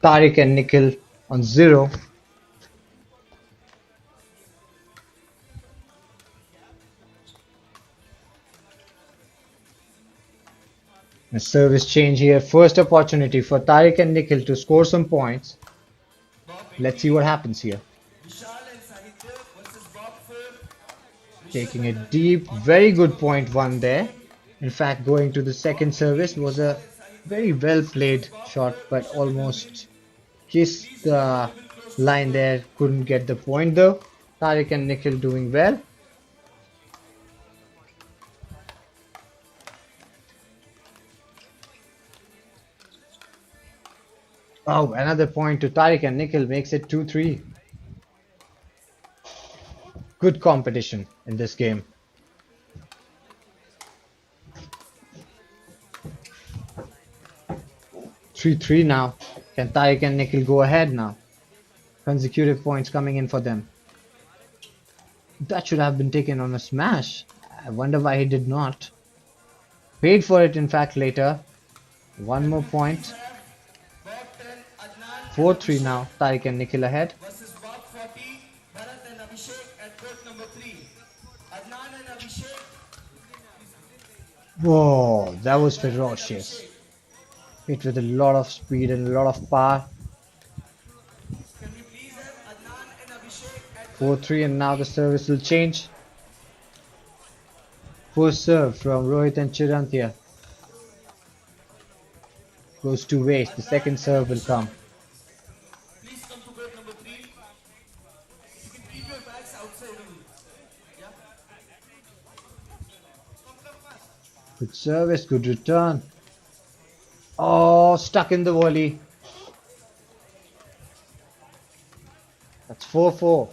Tariq and Nikhil on 0. A service change here. First opportunity for Tariq and Nikhil to score some points. Bob Let's 20. see what happens here. Vishal and Sahitya versus Bob 4. Rishabh Taking a and deep, Naveen on very points good for point winning one the there. game. In fact, going to the Bob second service 18. was Vishal a and Sahitya very well versus played Bob 4. shot, but Rishabh and Naveen. almost kissed Please stay the available close to the line goal. there. Couldn't get the point though. Tariq and Nikhil doing well. Oh, another point to Tariq and Nikhil makes it 2-3. Good competition in this game. 3-3 now. Can Tariq and Nikhil go ahead now? Consecutive points coming in for them. That should have been taken on a smash. I wonder why he did not. Paid for it in fact later. One Can more we please point. have Bob 10, Adnan and 4-3 Abhishek now. Tariq and Nikhil ahead. versus Bob 40, Bharat and Abhishek at court number 3. Adnan and Abhishek. Whoa, that was Bharat and ferocious. Abhishek. Hit with a lot of speed and a lot of power. Can we please have Adnan and Abhishek at court 4-3 number and now the 3? service will change. First serve from Rohit and Chirantia. Goes to waste. The Adnan second and serve will Abhishek. come. Please come to court number 3. You can keep your bags outside only. Yeah? Come fast. Good service, good return. Oh, stuck in the volley. That's 4-4.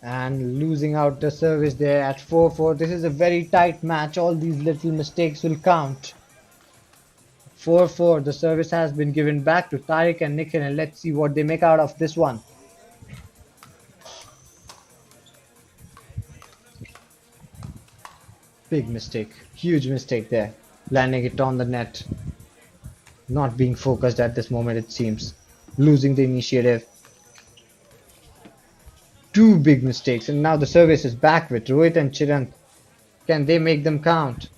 And losing out the service there at 4-4. This is a very tight match. All these little mistakes will count. 4-4. The service has been given back to Tariq and Nikhil, and let's see what they make out of this one. Big mistake. Huge mistake there. Landing it on the net. Not being focused at this moment, it seems. Losing the initiative. Two big mistakes, and now the service is back with Rohit and Chirant. Can they make them count?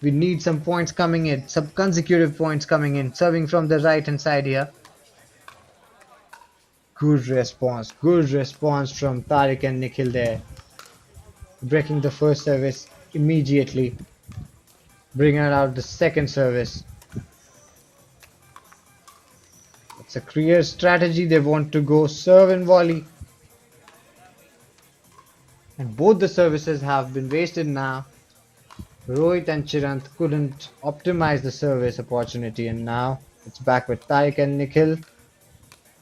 We need some points coming in, some consecutive points coming in. Serving from the right hand side here. Good response from Tariq and Nikhil there. Breaking the first service immediately. Bringing out the second service. It's a clear strategy. They want to go serve and volley. And both the services have been wasted now. Rohit and Chirant couldn't optimize the service opportunity, and now it's back with Tariq and Nikhil.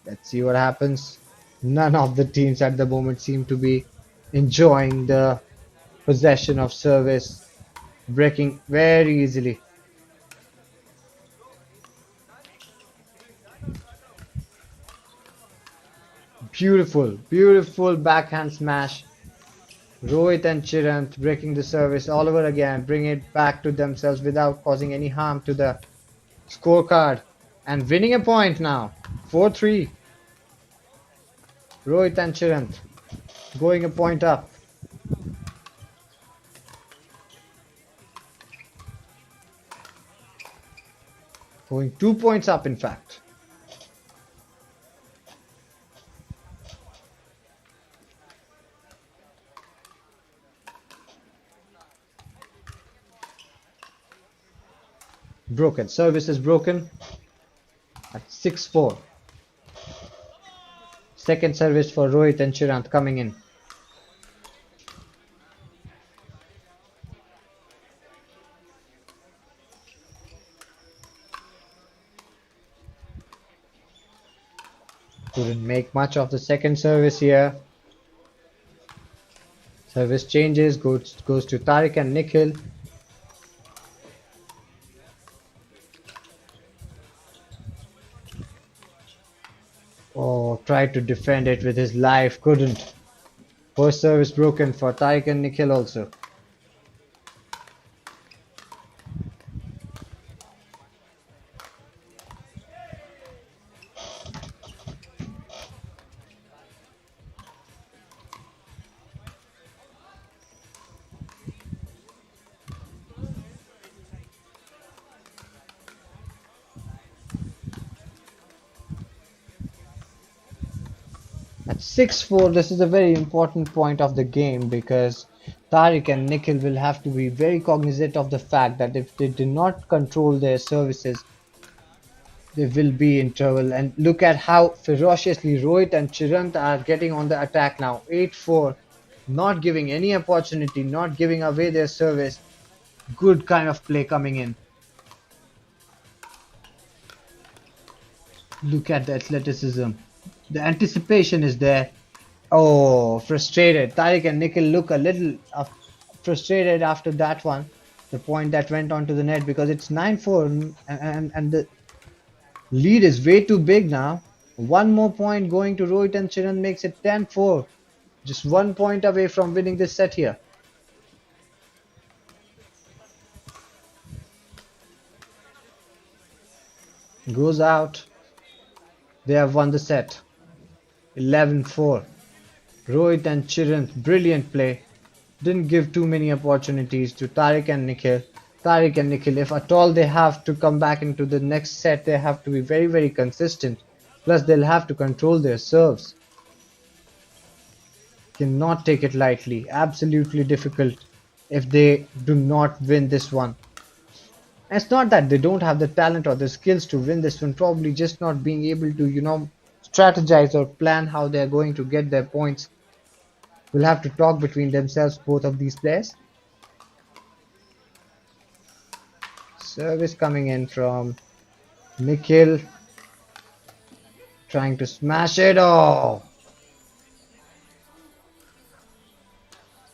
Let's see what happens. None of the teams at the moment seem to be enjoying the possession of service, breaking very easily. Beautiful backhand smash. Rohit and Chirant breaking the service all over again, bring it back to themselves without causing any harm to the scorecard, and winning a point now. 4-3. Rohit and Chirant going a point up. Going 2 points up, in fact. Broken. Service is broken at 6-4. Second service for Rohit and Chirant coming in. Couldn't make much of the second service here. Service changes, goes to Tariq and Nikhil. Oh, tried to defend it with his life, couldn't. First service broken for Tariq and Nikhil also. At 6-4, this is a very important point of the game because Tariq and Nikhil will have to be very cognizant of the fact that if they do not control their services, they will be in trouble. And look at how ferociously Rohit and Chirant are getting on the attack now. 8-4, not giving any opportunity, not giving away their service. Good kind of play coming in. Look at the athleticism. The anticipation is there. Oh, frustrated. Tariq and Nikhil look a little frustrated after that one. The point that went onto the net because it's 9-4 and the lead is way too big now. One more point going to Rohit and Chiran makes it 10-4. Just 1 point away from winning this set here. Goes out. They have won the set. 11-4. Rohit and Chiran, brilliant play. Didn't give too many opportunities to Tariq and Nikhil. Tariq and Nikhil, if at all they have to come back into the next set, they have to be very, very consistent. Plus, they'll have to control their serves. Cannot take it lightly. Absolutely difficult if they do not win this one. And it's not that they don't have the talent or the skills to win this one, probably just not being able to, strategize or plan how they're going to get their points. Will have to talk between themselves, both of these players. Service coming in from Nikhil. Trying to smash it. Oh!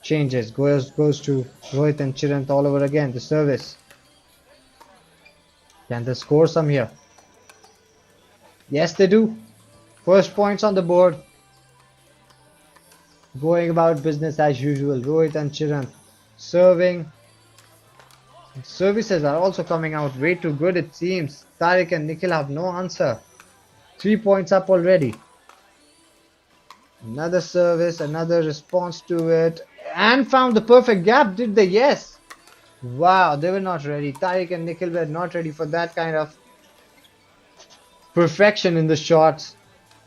Changes. Goes to Rohit and Chirant all over again. The service. Can they score some here? Yes, they do. First points on the board. Going about business as usual. Rohit and Chirant serving. Services are also coming out way too good, it seems. Tariq and Nikhil have no answer. 3 points up already. Another service, another response to it. And found the perfect gap, did they? Yes. Wow, they were not ready. Tariq and Nikhil were not ready for that kind of perfection in the shots.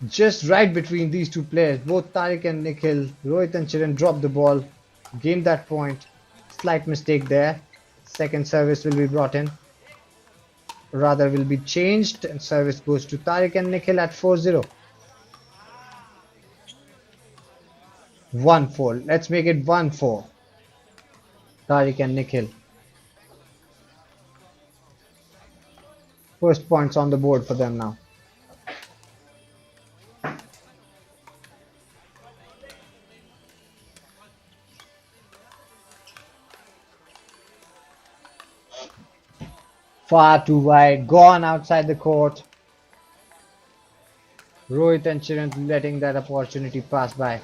Just right between these two players. Both Tariq and Nikhil, Rohit and Chiran dropped the ball. Gained that point. Slight mistake there. Second service will be brought in. Rather will be changed. And service goes to Tariq and Nikhil at 4-0. 1-4. Let's make it 1-4. Tariq and Nikhil. First points on the board for them now. Far too wide, gone outside the court. Rohit and Chiran letting that opportunity pass by.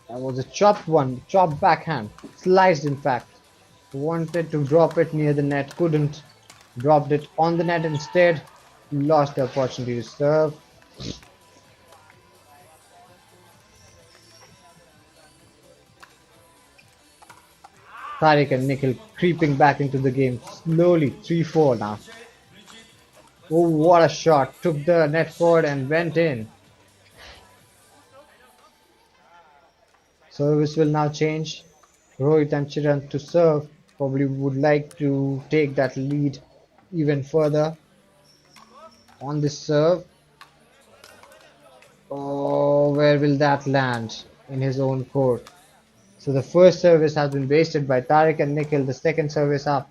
That was a chopped one, chopped backhand, sliced in fact. Wanted to drop it near the net, couldn't. Dropped it on the net instead. Lost the opportunity to serve. Tariq and Nikhil creeping back into the game slowly. 3-4 now. Oh, what a shot. Took the net forward and went in. Service will now change. Rohit and Chiran to serve. Probably would like to take that lead even further on this serve. Oh, where will that land? In his own court. So the first service has been wasted by Tariq and Nikhil. The second service up.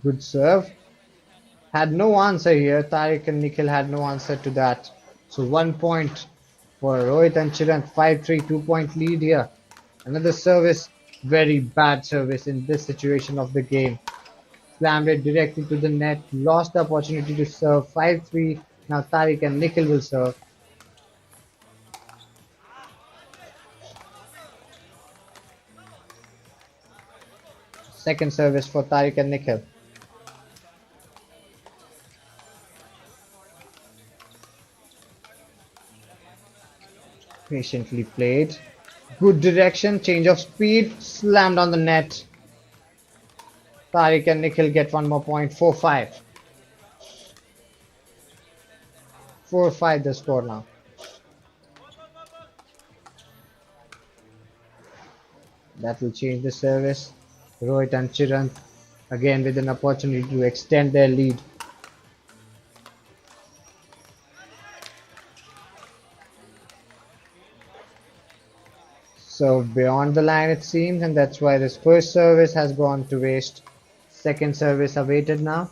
Good serve. Had no answer here. Tariq and Nikhil had no answer to that. So 1 point for Rohit and Chiran. 5-3, 2-point lead here. Another service. Very bad service in this situation of the game. Slammed it directly to the net. Lost the opportunity to serve. 5-3. Now Tariq and Nikhil will serve. Second service for Tariq and Nikhil. Patiently played. Good direction, change of speed, slammed on the net. Tariq and Nikhil get one more point. 4-5. 4-5 the score now. That will change the service. Rohit and Chiran again with an opportunity to extend their lead. So beyond the line it seems, and that's why this first service has gone to waste. Second service awaited now.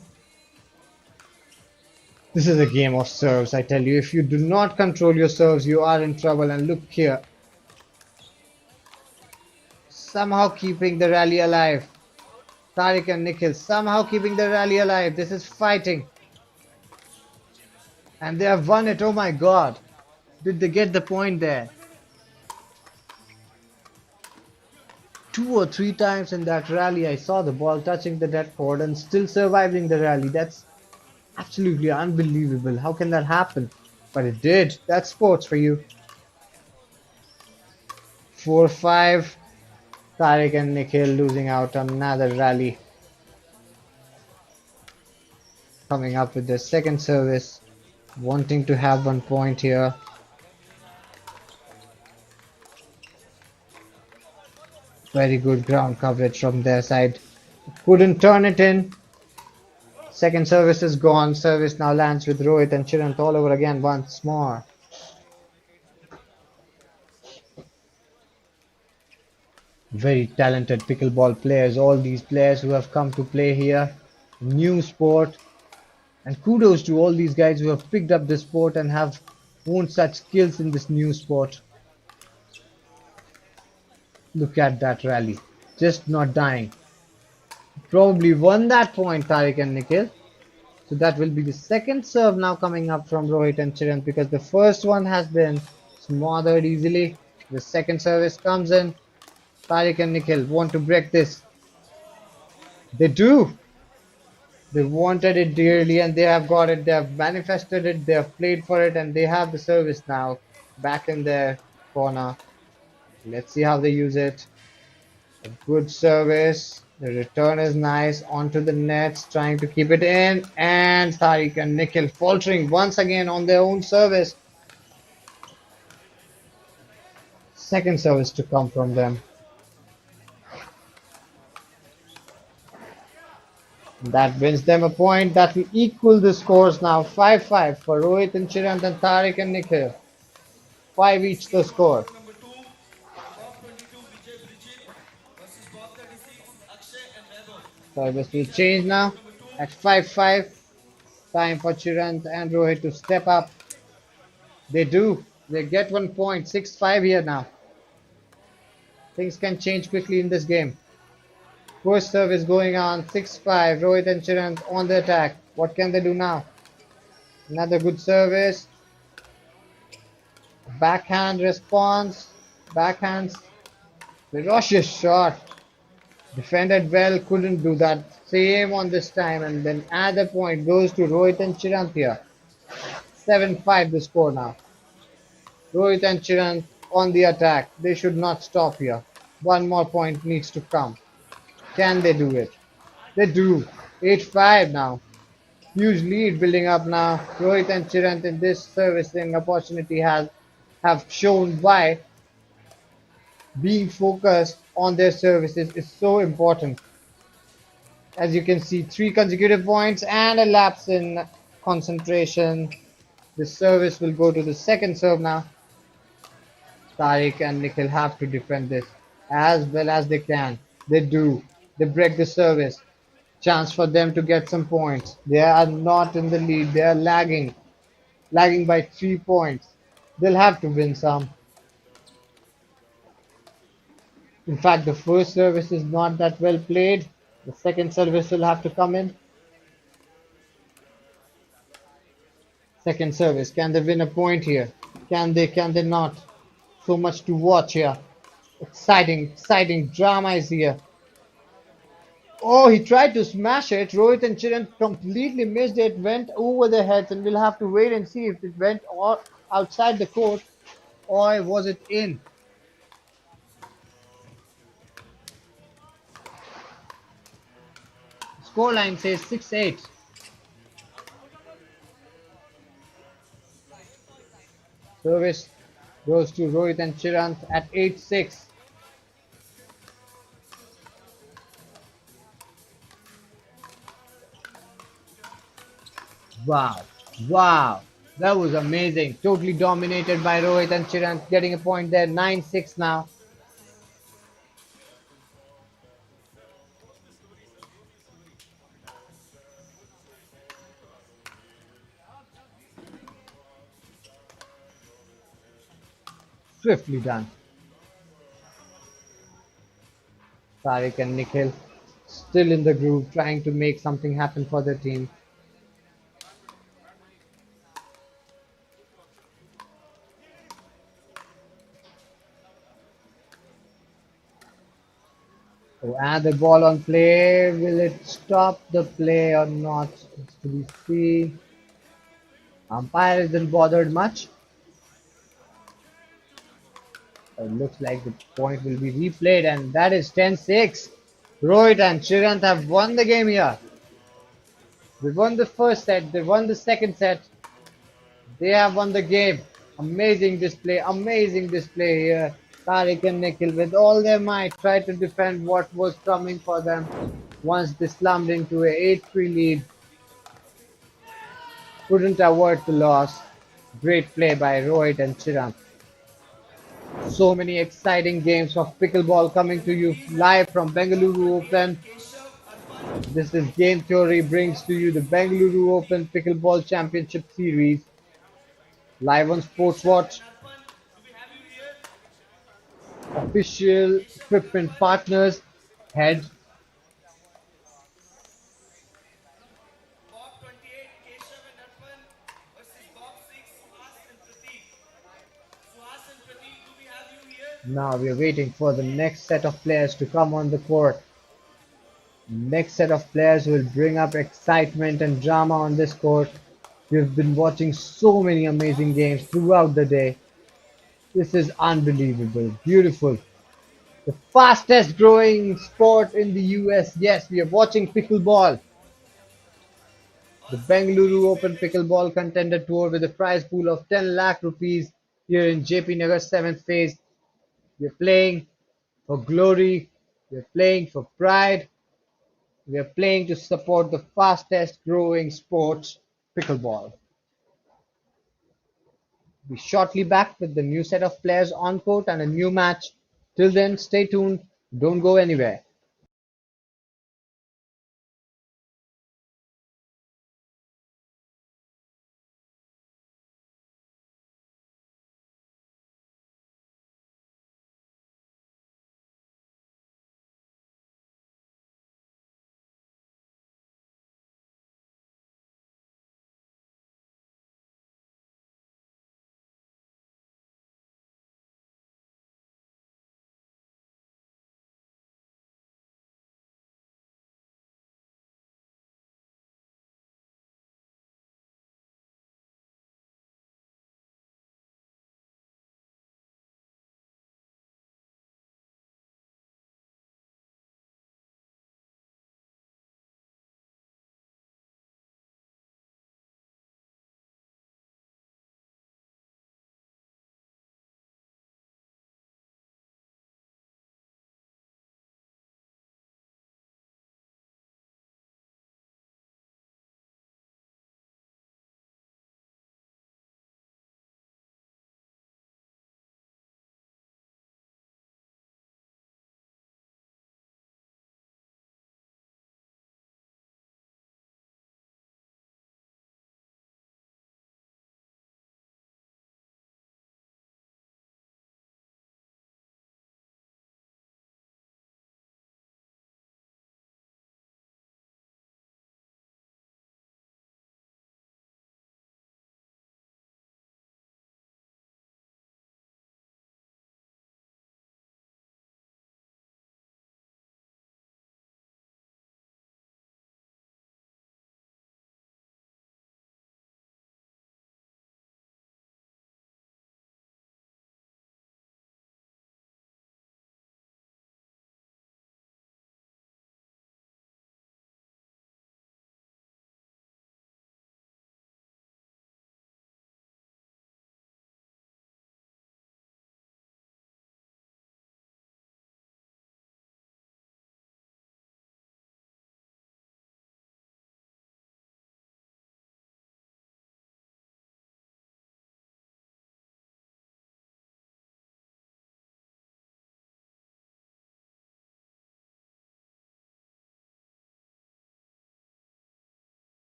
This is a game of serves, I tell you. If you do not control your serves, you are in trouble. And look here. Somehow keeping the rally alive. Tariq and Nikhil somehow keeping the rally alive. This is fighting. And they have won it. Oh my god. Did they get the point there? 2 or 3 times in that rally I saw the ball touching the net cord and still surviving the rally. That's absolutely unbelievable. How can that happen? But it did. That's sports for you. 4-5. Tariq and Nikhil losing out on another rally. Coming up with their second service. Wanting to have 1 point here. Very good ground coverage from their side. Couldn't turn it in. Second service is gone. Service now lands with Rohit and Chirant all over again once more. Very talented pickleball players. All these players who have come to play here. New sport. And kudos to all these guys who have picked up this sport and have honed such skills in this new sport. Look at that rally. Just not dying. Probably won that point, Tariq and Nikhil. So that will be the second serve now coming up from Rohit and Chirant, because the first one has been smothered easily. The second service comes in. Tariq and Nikhil want to break this. They do. They wanted it dearly and they have got it. They have manifested it. They have played for it and they have the service now back in their corner. Let's see how they use it. A good service. The return is nice. Onto the nets. Trying to keep it in. And Tariq and Nikhil faltering once again on their own service. Second service to come from them. That wins them a point. That will equal the scores now. 5-5 for Rohit and Chirant and Tariq and Nikhil. 5 each the score. Number 2, Bob 22, Vijay Bridget versus Bob 36, Akshay and Vaibhav. Service will change now. At 5-5. Time for Chirant and Rohit to step up. They do. They get 1 point. 6-5 here now. Things can change quickly in this game. First service going on. 6-5. Rohit and Chirant on the attack. What can they do now? Another good service. Backhand response. Backhands. Ferocious shot. Defended well. Couldn't do that. Same on this time. And then another point goes to Rohit and Chirant here. 7-5 the score now. Rohit and Chirant on the attack. They should not stop here. 1 more point needs to come. Can they do it? They do. 8-5 now. Huge lead building up now. Rohit and Chirant in this servicing opportunity have shown why being focused on their services is so important. As you can see, 3 consecutive points and a lapse in concentration. The service will go to the second serve now. Tariq and Nikhil have to defend this as well as they can. They do. They break the service. Chance for them to get some points. They are not in the lead. They are lagging. Lagging by 3 points. They'll have to win some. In fact, the first service is not that well played. The second service will have to come in. Second service. Can they win a point here? Can they not? So much to watch here. Exciting drama is here. Oh, he tried to smash it. Rohit and Chiran completely missed it, went over their heads, and we'll have to wait and see if it went outside the court or was it in. Scoreline says 6-8. Service goes to Rohit and Chirant at 8-6. Wow, wow, that was amazing. Totally dominated by Rohit and Chirant, getting a point there. 9-6 now. Swiftly done. Tariq and Nikhil still in the groove, trying to make something happen for their team. Oh, and the ball on play. Will it stop the play or not? It's to be seen. Umpire isn't bothered much. It looks like the point will be replayed, and that is 10-6. Rohit and Chirant have won the game here. They won the first set, they won the second set, they have won the game. Amazing display here. Tariq and Nikhil, with all their might, tried to defend what was coming for them once they slumped into a 8-3 lead. Couldn't avert the loss. Great play by Rohit and Chirant. So many exciting games of pickleball coming to you live from Bengaluru Open. Keshav, Arpan, This is Game Theory brings to you the Bengaluru Open Pickleball Championship Series live on Sports Keshav Watch. and Arpan, do we have you here? Official Keshav, equipment partners head Bob 28, Keshav and Arpan versus Bob 6, Suhas and Prateek. Suhas and Prateek, do we have you here? now. We are waiting for the next set of players to come on the court. Next set of players will bring up excitement and drama on this court. We've been watching so many amazing Bob games 6, throughout the day. This is unbelievable, beautiful. The fastest growing sport in the US. Yes, we are watching pickleball. The also Bengaluru please Open pay attention. Pickleball Contender Tour with a prize pool of 10 lakh rupees here in JP Nagar 7th phase. We're playing for glory, we're playing for pride, we're playing to support the fastest growing sport, pickleball. Be shortly back with the new set of players on court and a new match. Till then, stay tuned, don't go anywhere.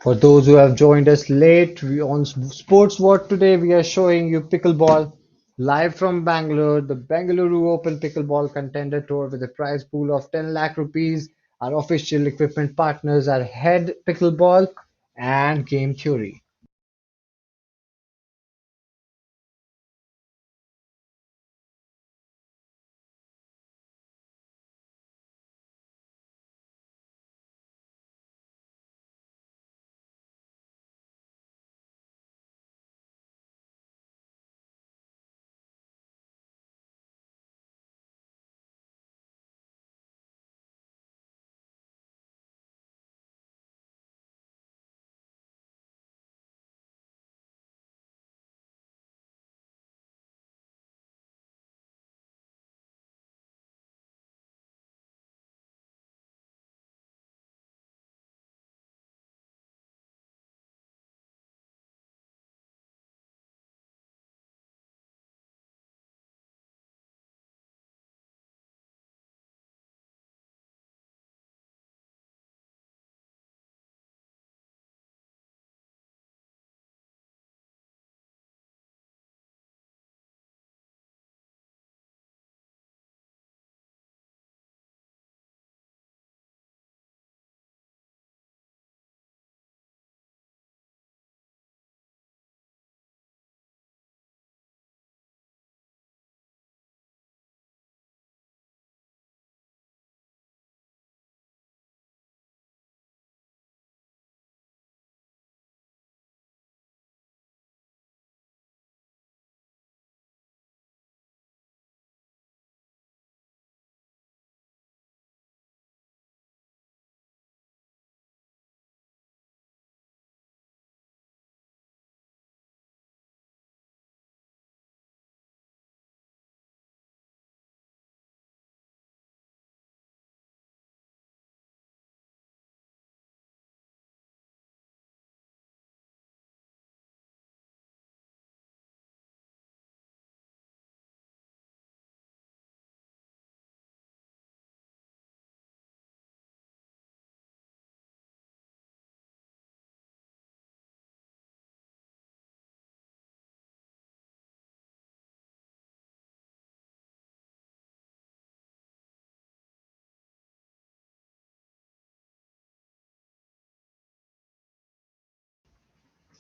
For those who have joined us late, we on Sports What today we are showing you pickleball live from Bangalore, the Bengaluru Open Pickleball Contender Tour with a prize pool of 10 lakh rupees. Our official equipment partners are Head Pickleball and Game Theory.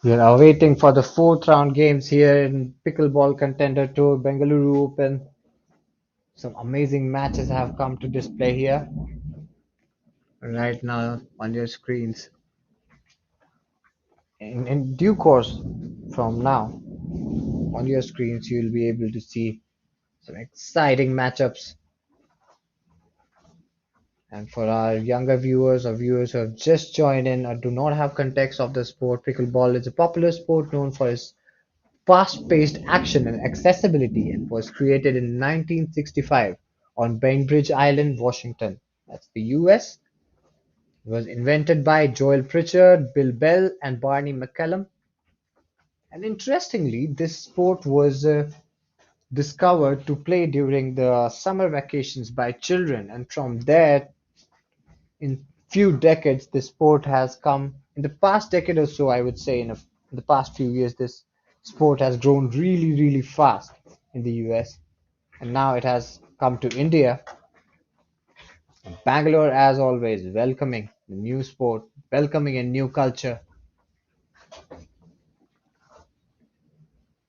We are awaiting for the fourth round games here in Pickleball Contender Tour Bengaluru Open. Some amazing matches have come to display here right now on your screens. In due course from now, on your screens, you'll be able to see some exciting matchups. And for our younger viewers or viewers who have just joined in or do not have context of the sport, pickleball is a popular sport known for its fast-paced action and accessibility and was created in 1965 on Bainbridge Island, Washington. That's the US. It was invented by Joel Pritchard, Bill Bell, and Barney McCallum. And interestingly, this sport was discovered to play during the summer vacations by children, and from there, in few decades, this sport has come. In the past decade or so, I would say, in the past few years, this sport has grown really, really fast in the US, and now it has come to India. Bangalore, as always, welcoming the new sport, welcoming a new culture,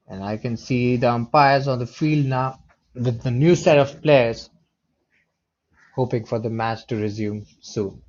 and I can see the umpires on the field now with the new set of players, hoping for the match to resume soon.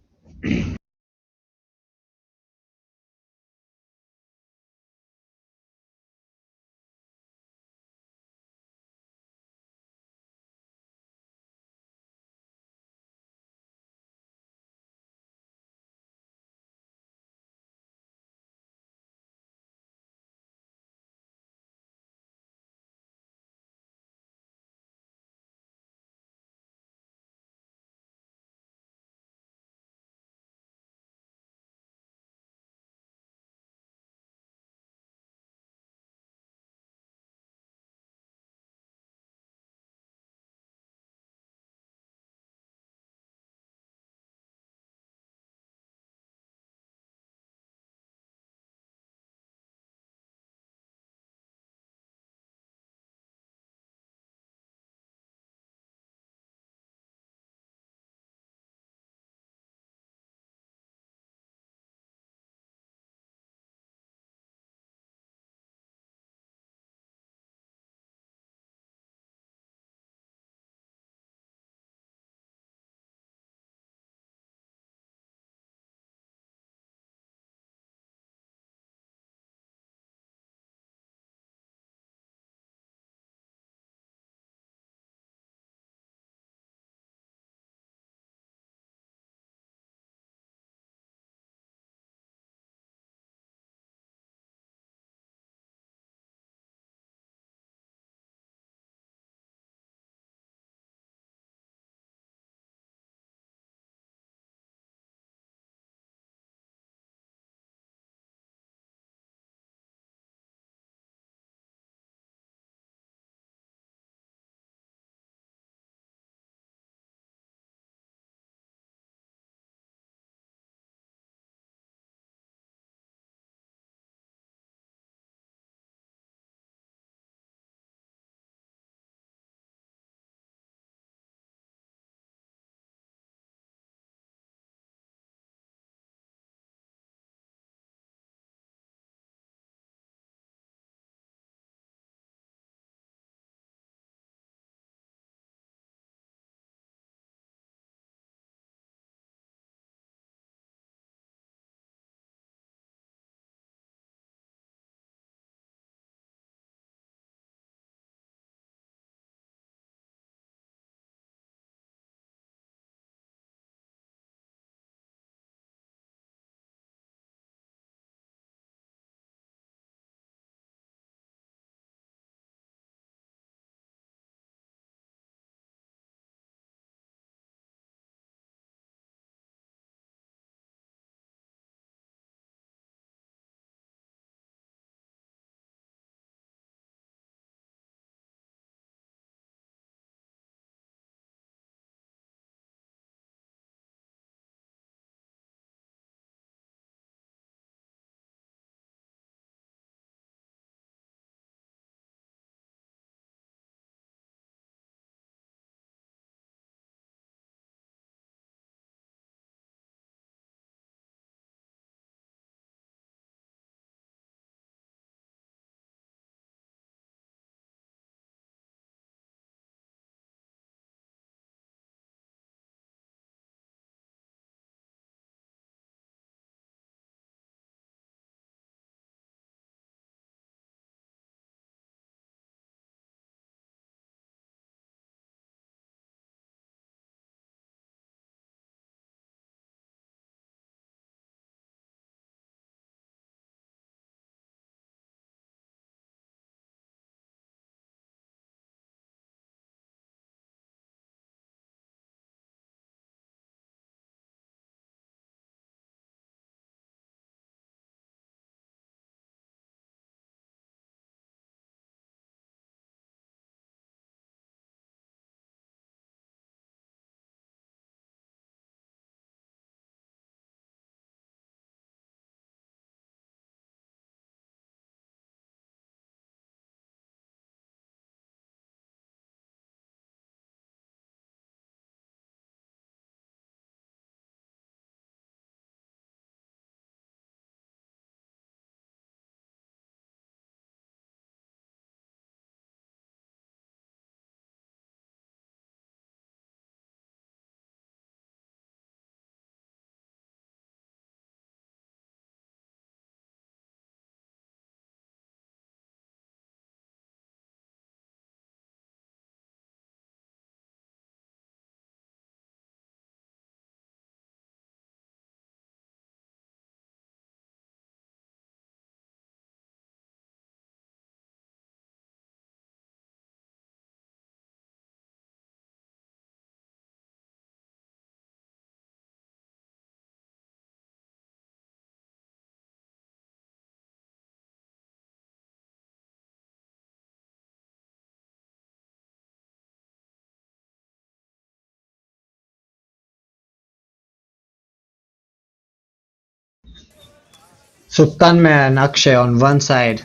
So Tanmay and Akshay on one side,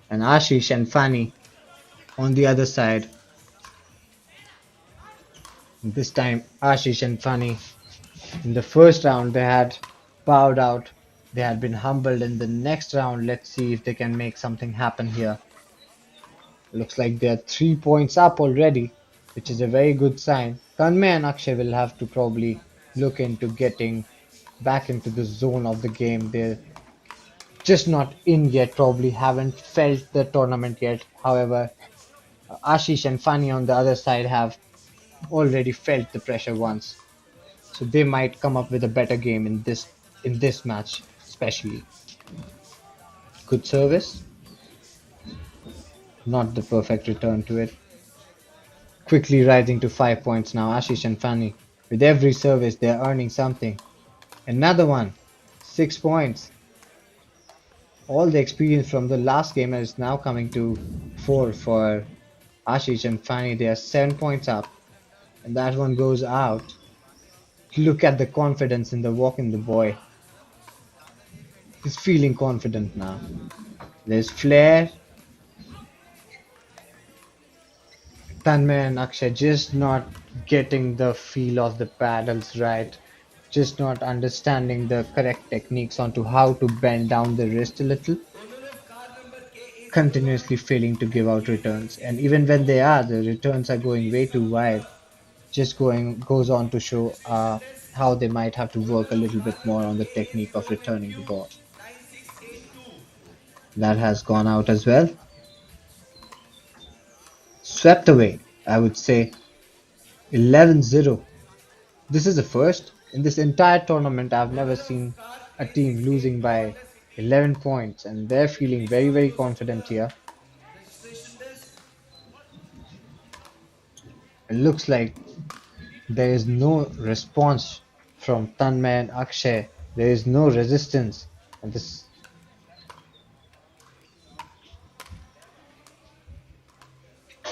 and Ashish and Fani on the other side. This time, Ashish and Fani in the first round they had bowed out. They had been humbled in the next round. Let's see if they can make something happen here. Looks like they're 3 points up already, which is a very good sign. Tanmay and Akshay will have to probably look into getting back into the zone of the game. They're just not in yet, probably haven't felt the tournament yet. However, Ashish and Fani on the other side have already felt the pressure once. So they might come up with a better game in this match, especially. Good service, not the perfect return to it. Quickly rising to 5 points now, Ashish and Fani. With every service, they're earning something. Another one, 6 points. All the experience from the last game is now coming to four for Ashish and Fani. They are 7 points up, and that one goes out. Look at the confidence in the walk in the boy. He's feeling confident now. There's flair. Tanmay and Akshay just not getting the feel of the paddles right, just not understanding the correct techniques onto how to bend down the wrist a little, Owner of car number KA01. continuously failing to give out returns. And even when they are, the returns are going way too wide. Just going goes on to show Registration desk. how they might have to Owner work a of little car bit more number on the technique of returning the ball. KA01U9682. That has gone out as well. Swept away, I would say 11-0. This is the first. In this entire tournament, I've never Owner of seen car a team losing by IX8 11 points, and they're feeling Please very, come very to confident here. registration desk. It looks like there is no response from Tanmay and Akshay. There is no resistance. And this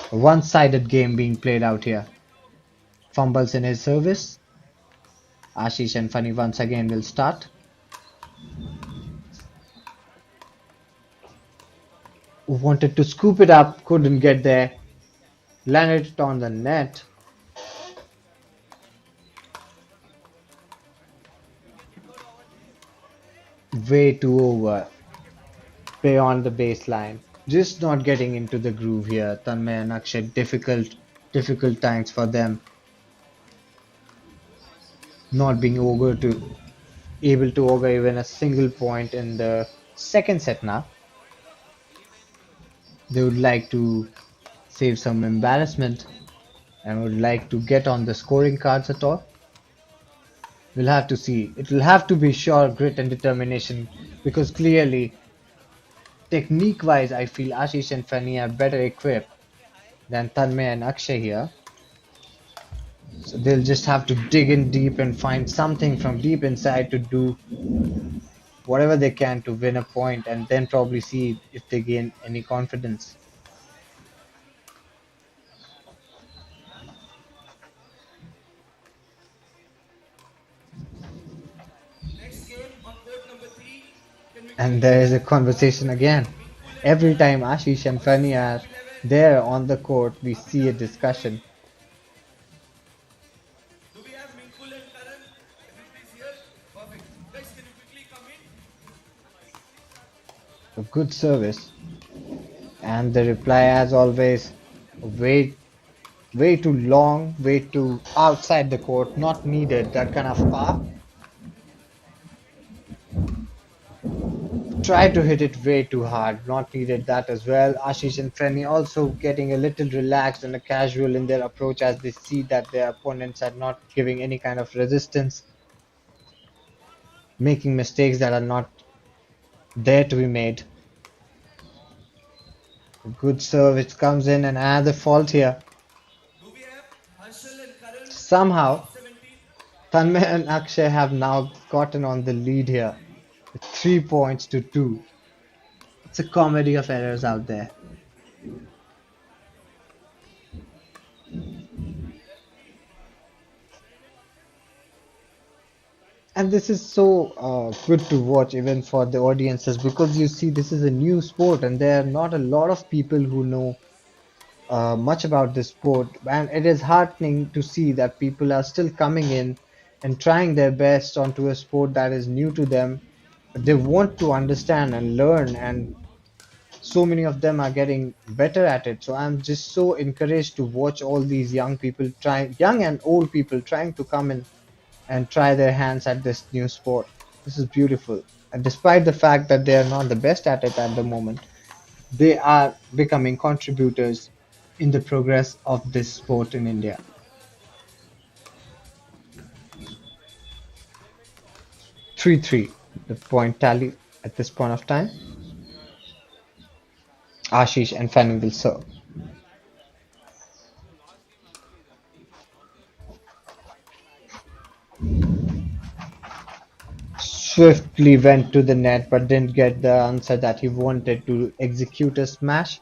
one-sided game being played out here. Fumbles in his service. Ashish and Fani once again will start. Wanted to scoop it up, couldn't get there. Landed it on the net. Way too over. Beyond the baseline. Just not getting into the groove here. Tanmay and Akshay, difficult times for them. Not being able to over even a single point in the second set now. They would like to save some embarrassment and would like to get on the scoring cards at all. We'll have to see. It will have to be sure grit and determination because clearly, technique wise, I feel Ashish and Fani are better equipped than Tanmay and Akshay here. So they'll just have to dig in deep and find something from deep inside to do whatever they can to win a point and then probably see if they gain any confidence. Next game on court number 3. Can we And quickly there is a have conversation again. Minkul and Every Karan time Ashish and versus Fani Team are 11? there on the court, we see a After discussion. do we have Minkul and Karan? Everybody's here? Perfect. Guys, can you quickly come in? A good service. And the reply, as always, way, way too long, way too outside the court, not needed, that kind of power. Try to hit it way too hard, not needed that as well. Ashish and Frenny also getting a little relaxed and a casual in their approach as they see that their opponents are not giving any kind of resistance, making mistakes that are not there to be made. A good serve, it comes in and another fault here. Do we have Harshal and Karan? Somehow, Bob 17. Tanmay and Akshay have now gotten on the lead here with 3 points to 2. It's a comedy of errors out there. And this is so good to watch even for the audiences because you see this is a new sport and there are not a lot of people who know much about this sport, and it is heartening to see that people are still coming in and trying their best onto a sport that is new to them. They want to understand and learn, and so many of them are getting better at it. So I'm just so encouraged to watch all these young people trying, young and old people trying to come in and try their hands at this new sport. This is beautiful. And despite the fact that they are not the best at it at the moment, they are becoming contributors in the progress of this sport in India. 3-3, the point tally at this point of time. Ashish and Fanny will serve. Swiftly went to the net but didn't get the answer that he wanted to execute a smash.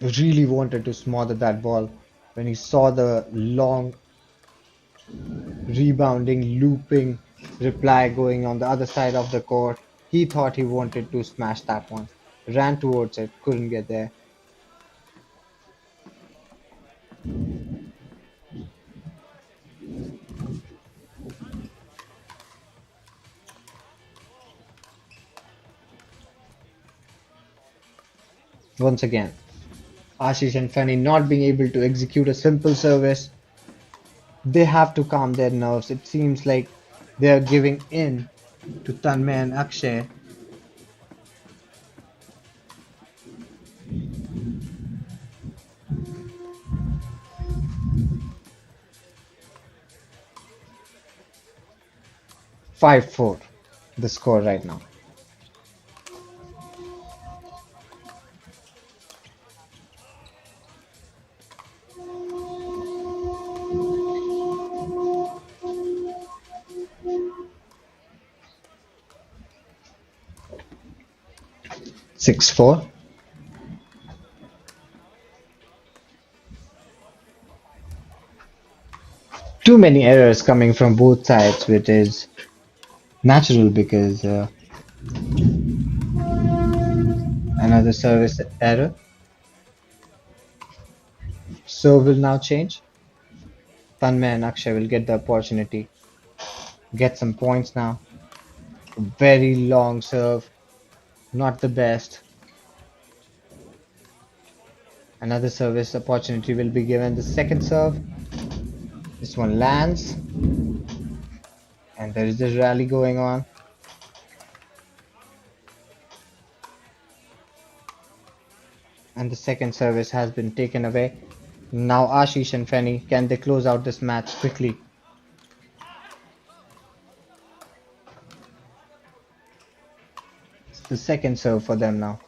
Really wanted to smother that ball when he saw the long rebounding, looping reply going on the other side of the court. He thought he wanted to smash that one. Ran towards it, couldn't get there. Once again, Ashish and Fanny not being able to execute a simple service. They have to calm their nerves. It seems like they are giving in to Tanmay and Akshay. 5-4 the score right now. Six four. Too many errors coming from both sides, which is natural because another service error. So will now change. Tanmay and Akshay will get the opportunity, get some points now. Very long serve, not the best. Another service opportunity will be given. The second serve. This one lands, and there is a rally going on. And the second service has been taken away. Now Ashish and Fanny, can they close out this match quickly? It's the second serve for them now.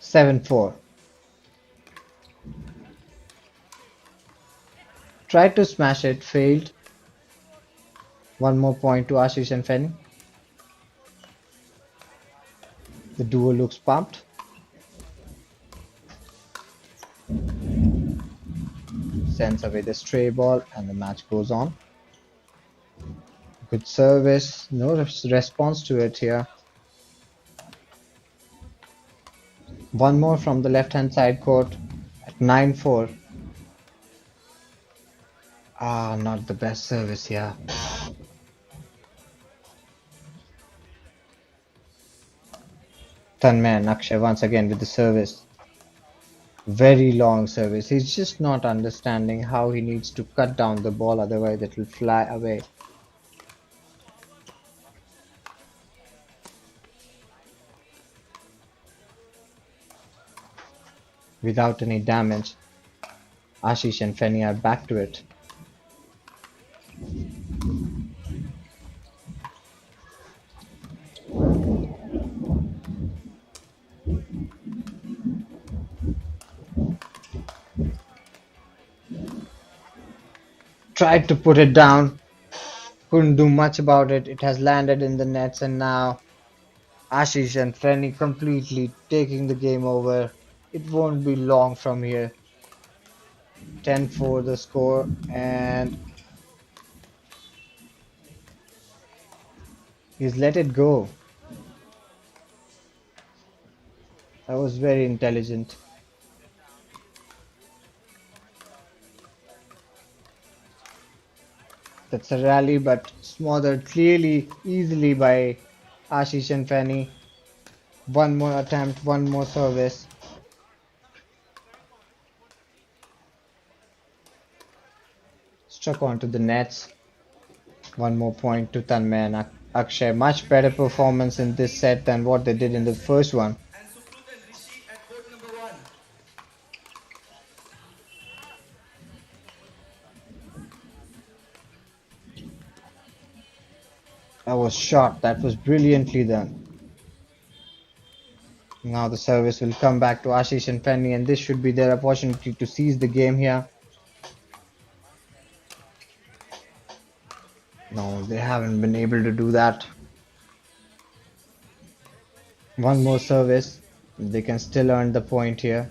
7-4. Tried to smash it, failed. One more point to Ashish and Fanny. The duo looks pumped. Sends away the stray ball and the match goes on. Good service, no response to it here. One more from the left hand side court at 9-4. Not the best service here. Tanmay and Akshay once again with the service. Very long service. He's just not understanding how he needs to cut down the ball, otherwise it will fly away. Without any damage, Ashish and Fanny are back to it. Tried to put it down, couldn't do much about it. It has landed in the nets, and now Ashish and Fanny completely taking the game over. It won't be long from here. 10-4 the score, and he's let it go. That was very intelligent. That's a rally, but smothered clearly, easily by Ashish and Fanny. One more attempt, one more service. Struck onto the nets. One more point to Tanmay and Akshay. Much better performance in this set than what they did in the first one. And Sukrut and Rishi at court number 1. That was shot. That was brilliantly done. Now the service will come back to Ashish and Fanny, and this should be their opportunity to seize the game here. No, they haven't been able to do that. One more Rishi. service. They can still earn the point here.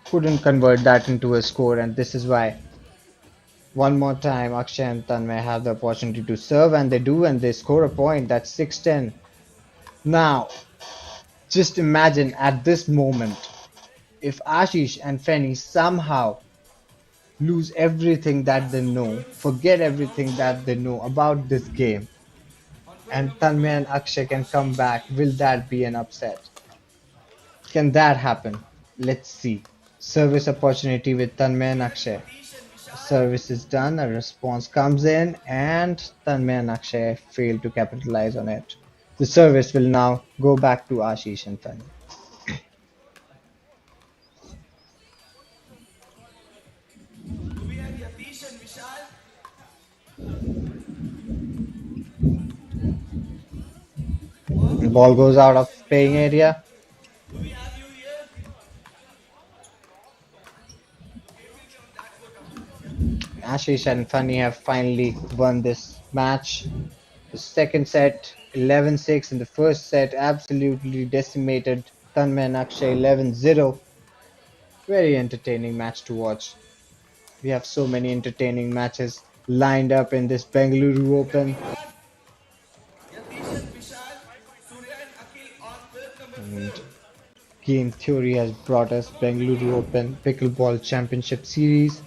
Couldn't convert that into a score, and this is why. One more time, Akshay and Tanmay have the opportunity to serve, and they do, and they score a point. That's 6-10. Now, just imagine at this moment if Ashish and Fanny somehow lose everything that they know, forget everything that they know about this game, On court and number 2, Tanmay and Akshay can come Ashish. back, will that be an upset? Can that happen? Let's see. Service opportunity with Tanmay and We have Akshay. Yatish and A Vishal. service is done, a response comes in, and Tanmay and Akshay fail to capitalize on it. The service will now go back to Ashish and Fanny. Do we have Yatish and Vishal? Bob, The do we ball have goes out of Yatish and playing Vishal? area. Do we have you here? Okay, we'll be on that court after this, yeah? Ashish and Fanny have finally won this match. The second set, 11-6. In the first set, absolutely decimated Tanmay and Akshay 11-0. Very entertaining match to watch. We have so many entertaining matches lined up in this Bengaluru Can we Open. have Yatish and Vishal, Surya and Akhil on court number And 4? Game Theory has brought us Bengaluru Open Pickleball Championship Series.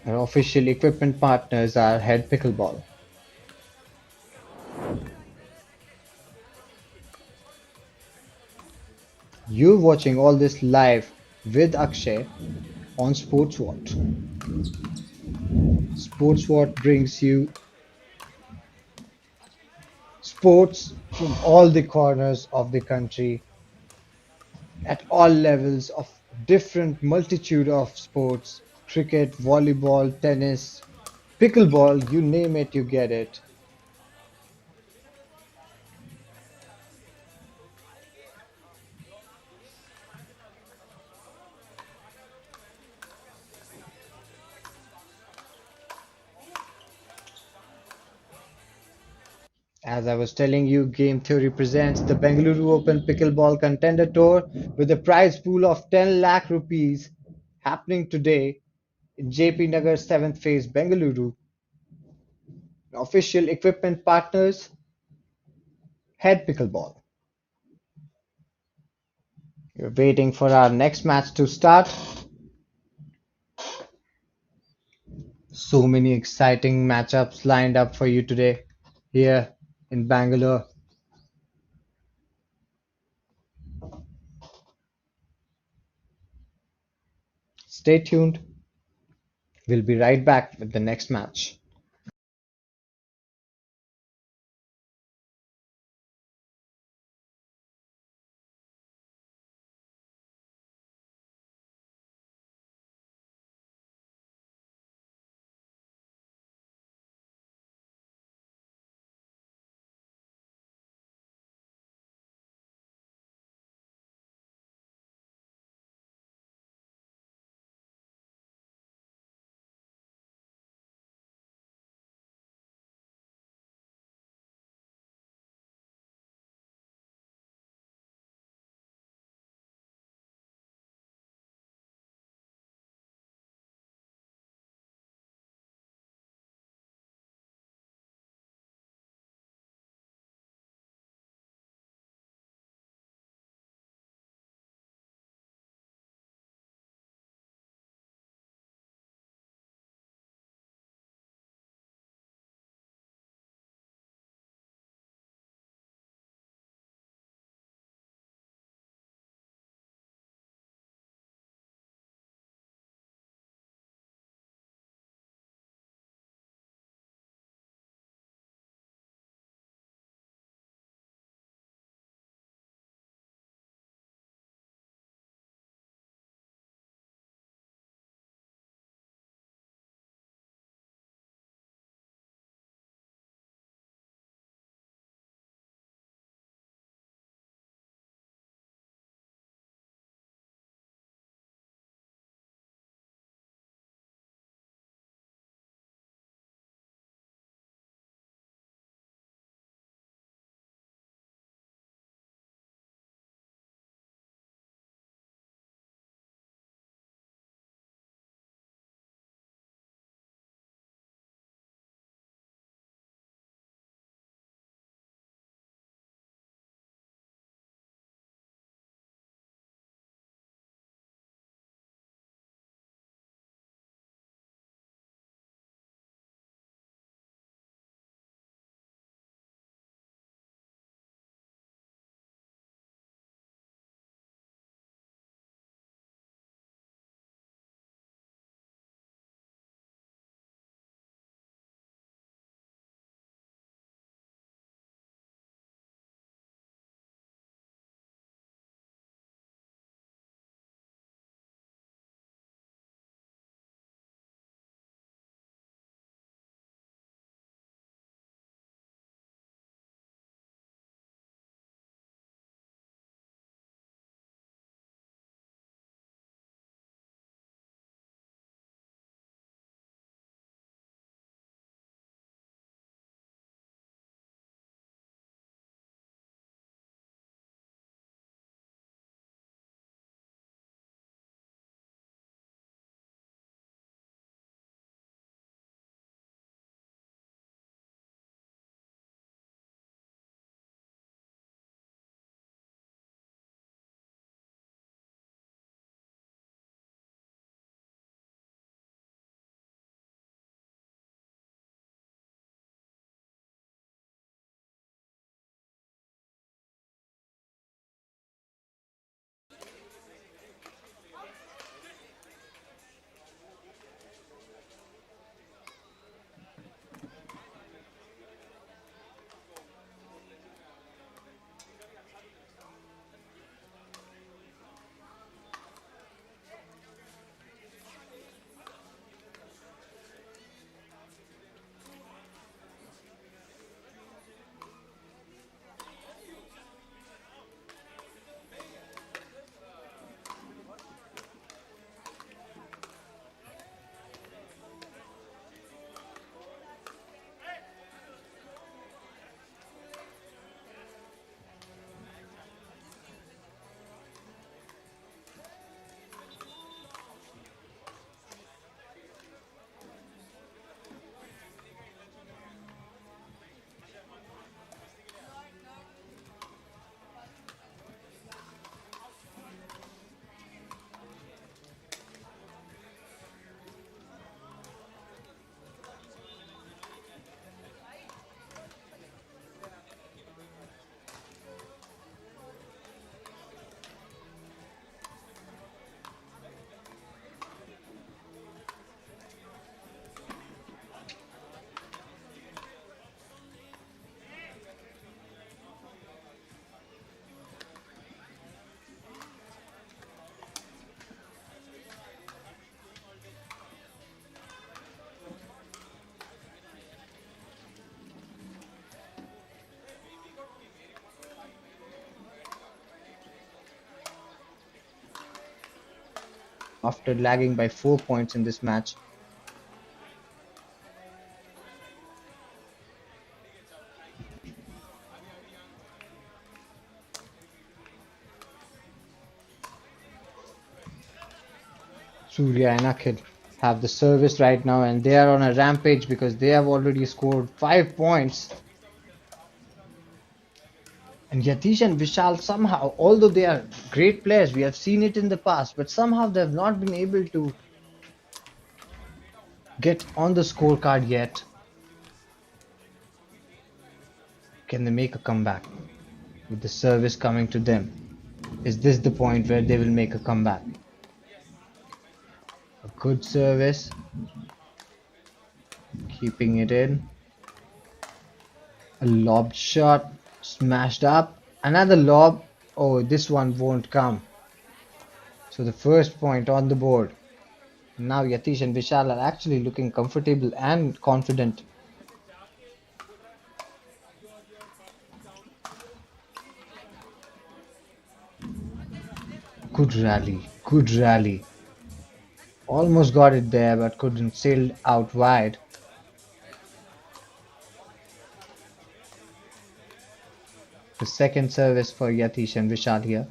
Our official equipment partners are Head Pickleball. You're watching all this live with Akshay on SportsWatt. SportsWatt brings you sports from all the corners of the country at all levels of different multitude of sports: cricket, volleyball, tennis, pickleball, you name it, you get it. As I was telling you, Game Theory presents the Bengaluru Open Pickleball Contender Tour with a prize pool of 10 lakh rupees happening today in JP Nagar 7th Phase, Bengaluru. Official equipment partners, Head Pickleball. We're waiting for our next match to start. So many exciting matchups lined up for you today here in Bangalore. Stay tuned. We'll be right back with the next match. after lagging by 4 points in this match. Surya and Akhil have the service right now and they are on a rampage because they have already scored 5 points. And Yatish and Vishal somehow, although they are great players, we have seen it in the past, but somehow they have not been able to get on the scorecard yet. Can they make a comeback with the service coming to them? Is this the point where they will make a comeback? A good service, keeping it in. A lob shot, smashed up. Another lob. Oh, this one won't come. So the first point on the board. Now Yatish and Vishal are actually looking comfortable and confident. Good rally, good rally. Almost got it there but couldn't, sailed out wide. The second service for Yatish and Vishal here.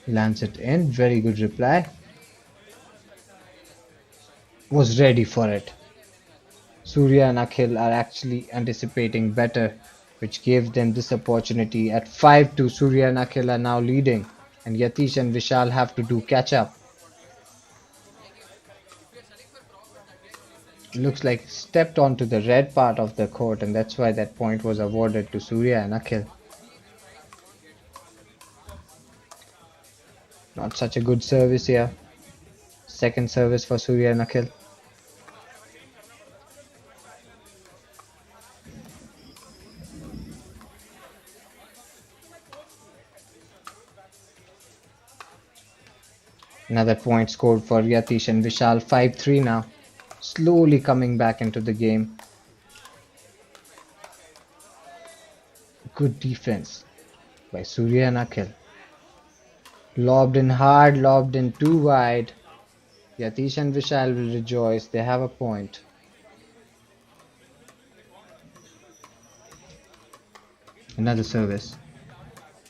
Lands it in, very good reply. Was ready for it. Surya and Akhil are actually anticipating better, which gave them this opportunity. At 5-2, Surya and Akhil are now leading, and Yatish and Vishal have to do catch up. Looks like stepped onto the red part of the court, and that's why that point was awarded to Surya and Akhil. Not such a good service here. Second service for Surya and Akhil. Another point scored for Yatish and Vishal. 5-3 now. Slowly coming back into the game. Good defense by Surya and Akhil. Lobbed in hard, lobbed in too wide. Yatish and Vishal will rejoice. They have a point. Another service.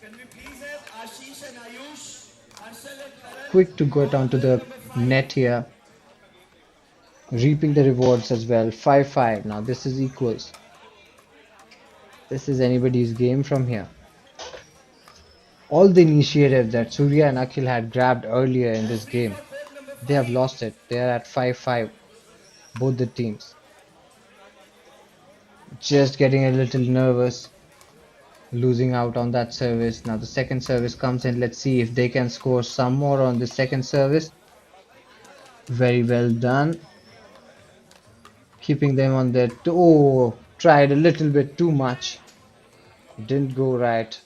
Can we please have Ashish and Ayush, Arshal and Karan? Quick to get onto the net here. Reaping the rewards as well. 5-5. Now this is equals. This is anybody's game from here. All the initiative that Surya and Akhil had grabbed earlier in this game, they have lost it. They are at 5-5. Both the teams. Just getting a little nervous. Losing out on that service. Now the second service comes in. Let's see if they can score some more on the second service. Very well done. Keeping them on their toe. Oh, tried a little bit too much. Didn't go right.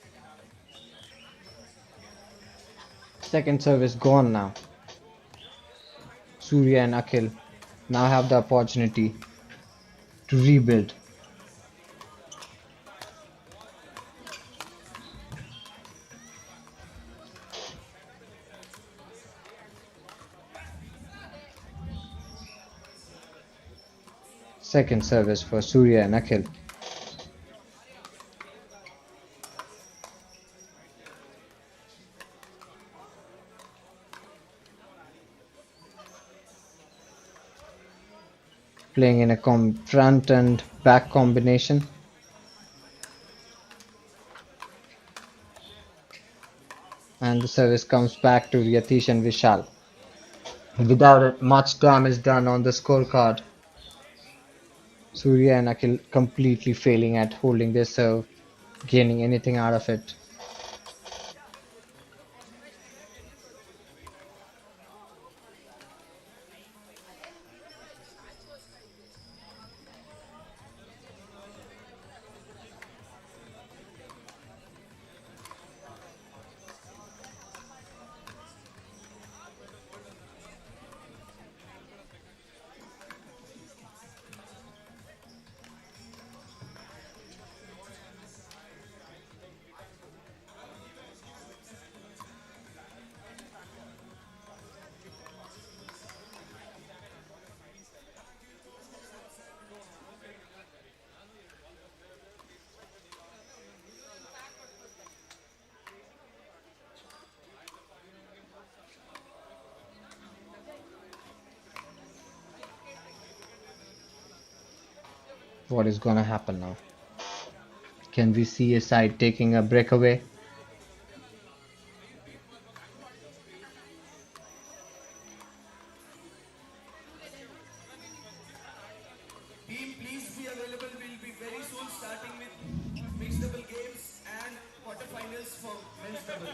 Second service gone now. Surya and Akhil now have the opportunity to rebuild. Second service for Surya and Akhil. Playing in a front and back combination. And the service comes back to Yatish and Vishal. Without much damage done on the scorecard. Surya and Akhil completely failing at holding their serve, gaining anything out of it. what is gonna happen now. Can we see a side taking a breakaway? Team, please be available. We'll be very soon starting with mixed double games and quarterfinals for men's double.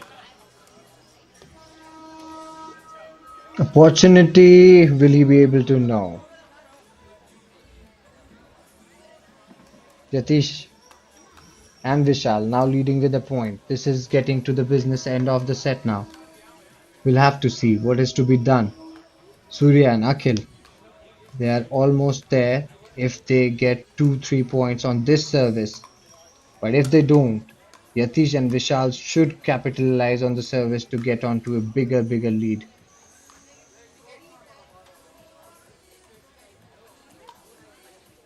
Opportunity, will he be able to? No. Yatish and Vishal now leading with a point. This is getting to the business end of the set now. We'll have to see what is to be done. Surya and Akhil, they are almost there if they get 2-3 points on this service. But if they don't, Yatish and Vishal should capitalize on the service to get onto a bigger lead.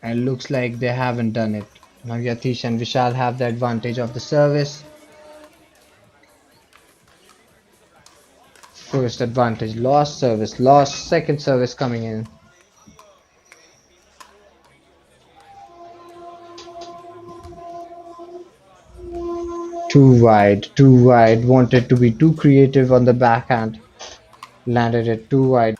And looks like they haven't done it. Now Yatish and Vishal have the advantage of the service. First advantage lost, service lost, second service coming in. Too wide, wanted to be too creative on the backhand. Landed it too wide.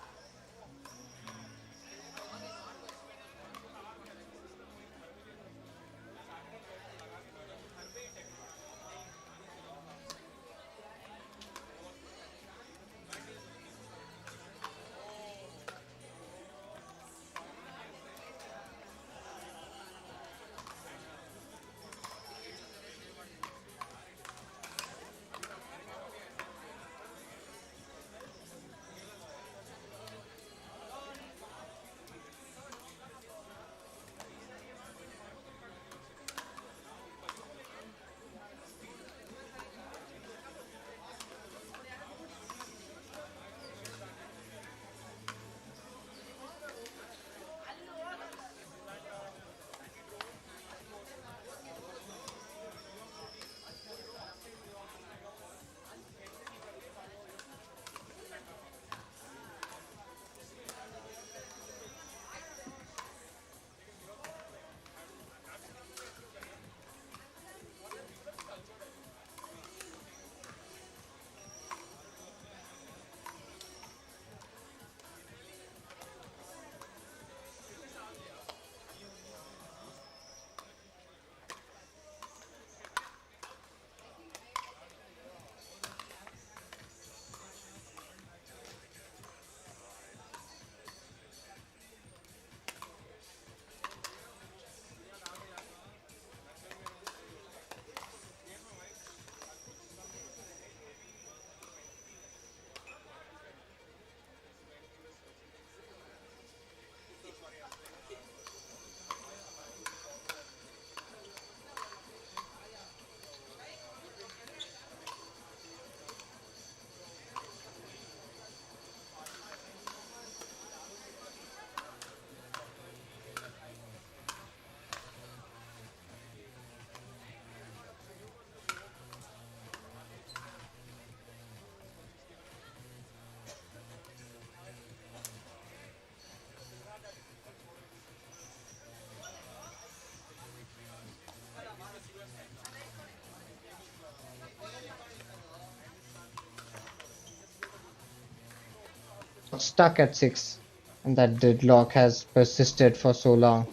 Stuck at 6, and that deadlock has persisted for so long.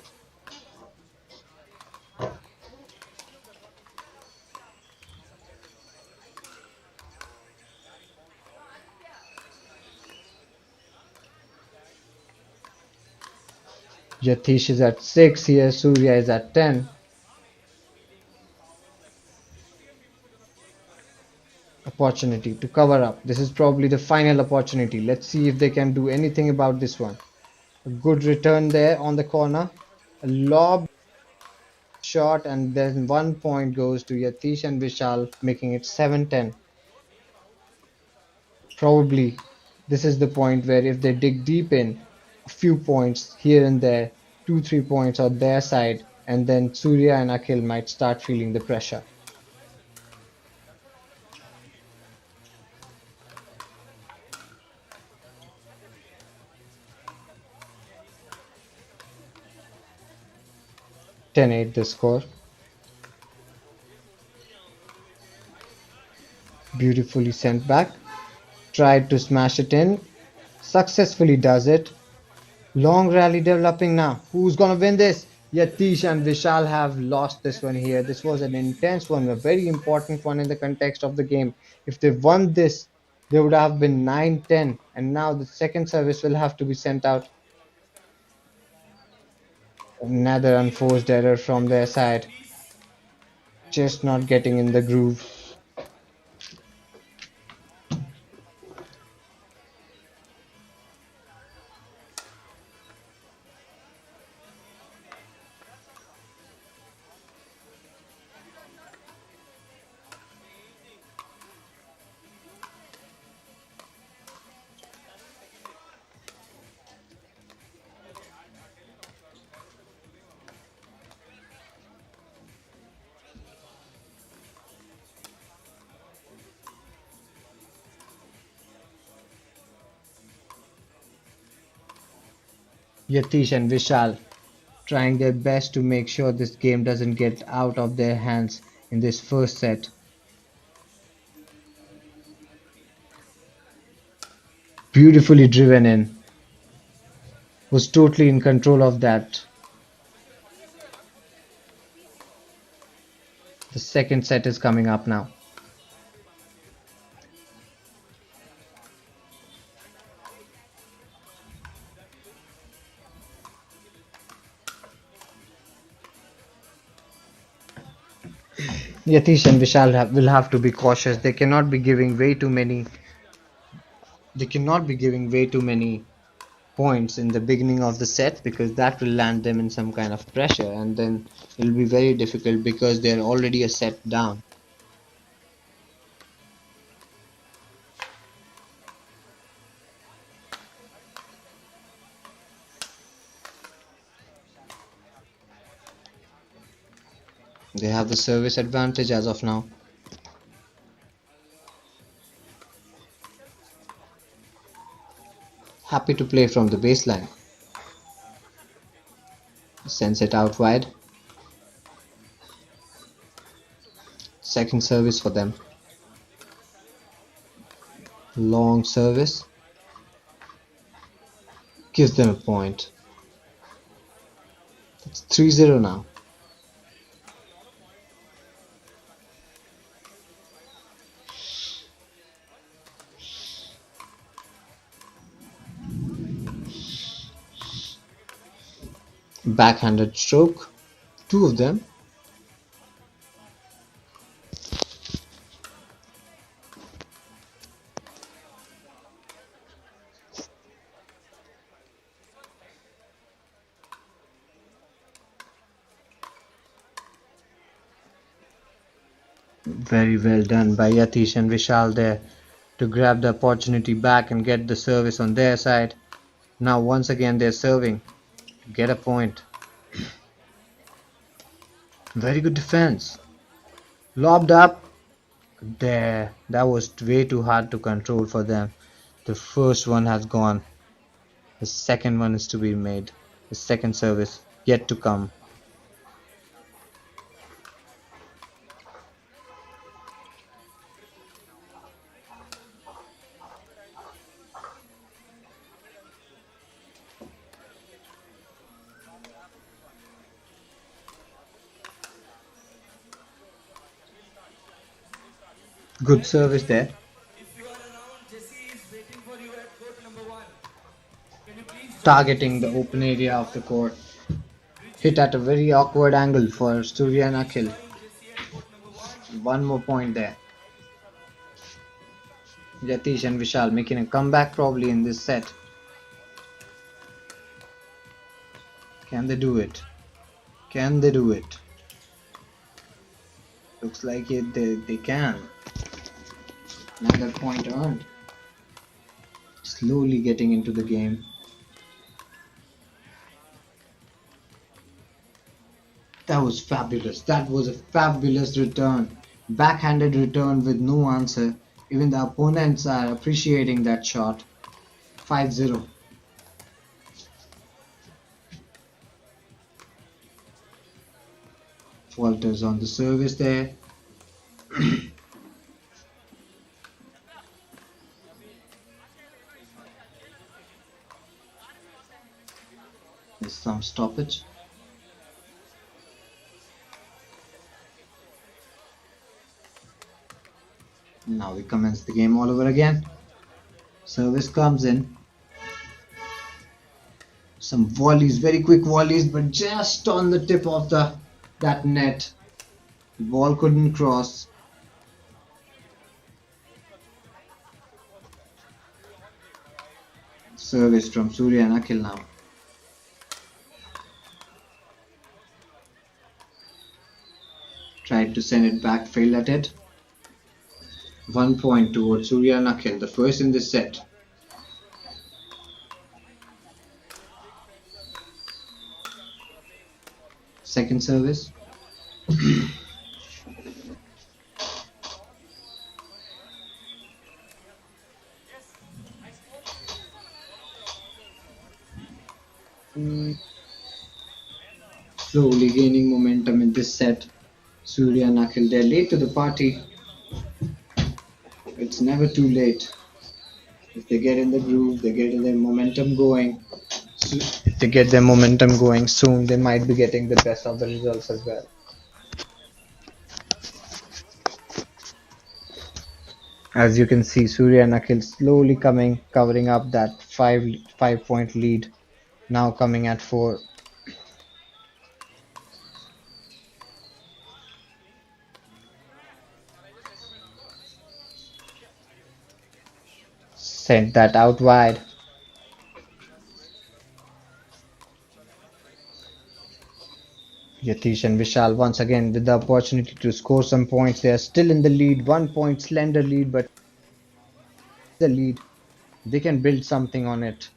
Yatish is at 6 here, Surya is at 10. Opportunity to cover up. This is probably the final opportunity. Let's see if they can do anything about this one. A good return there on the corner. A lob shot, and then 1 point goes to Yatish and Vishal, making it 7-10. Probably this is the point where if they dig deep in, a few points here and there, 2-3 points on their side, and then Surya and Akhil might start feeling the pressure. 10-8 the score. Beautifully sent back. Tried to smash it in. Successfully does it. Long rally developing now. Who's gonna win this? Yatish and Vishal have lost this one here. This was an intense one, a very important one in the context of the game. If they won this, they would have been 9-10, and now the second service will have to be sent out. Another unforced error from their side. Just not getting in the groove. Yatish and Vishal trying their best to make sure this game doesn't get out of their hands in this first set. Beautifully driven in. Was totally in control of that. The second set is coming up now. Yatish and Vishal will have to be cautious. They cannot be giving way too many. They cannot be giving way too many points in the beginning of the set, because that will land them in some kind of pressure, and then it will be very difficult because they're already a set down. They have the service advantage as of now. Happy to play from the baseline. Sends it out wide. Second service for them. Long service. Gives them a point. It's 3-0 now. Backhanded stroke. Two of them. Very well done by Yatish and Vishal there to grab the opportunity back and get the service on their side. Now once again they're serving. Get a point. Very good defense. Lobbed up. There. That was way too hard to control for them. The first one has gone. The second one is to be made. The second service yet to come. Good service there. If you are around, Jesse is waiting for you at court number 1. Can you please join Targeting the Jesse? open area of the court. Hit at a very awkward angle for Surya and Akhil. Join Jesse at court number 1. One more point there. Yatish and Vishal making a comeback probably in this set. Can they do it? Can they do it? Looks like they can. Another point earned. Slowly getting into the game. That was fabulous. That was a fabulous return. Backhanded return with no answer. Even the opponents are appreciating that shot. 5-0. falters on the service there. There's some stoppage. Now we commence the game all over again. Service comes in. Some volleys, very quick volleys, but just on the tip of that net. The ball couldn't cross. Service from Surya and Akhil now. Tried to send it back, failed at it. 1 point towards Surya and Akhil, the first in this set. Second service. Slowly gaining momentum in this set. Surya and Akhil, they're late to the party. It's never too late. If they get in the groove, they get their momentum going. If they get their momentum going soon, they might be getting the best of the results as well. As you can see, Surya and Akhil slowly covering up that 5 point lead. Now coming at 4. Sent that out wide. Yatish and Vishal once again with the opportunity to score some points. They are still in the lead, 1 point slender lead, but the lead, they can build something on it.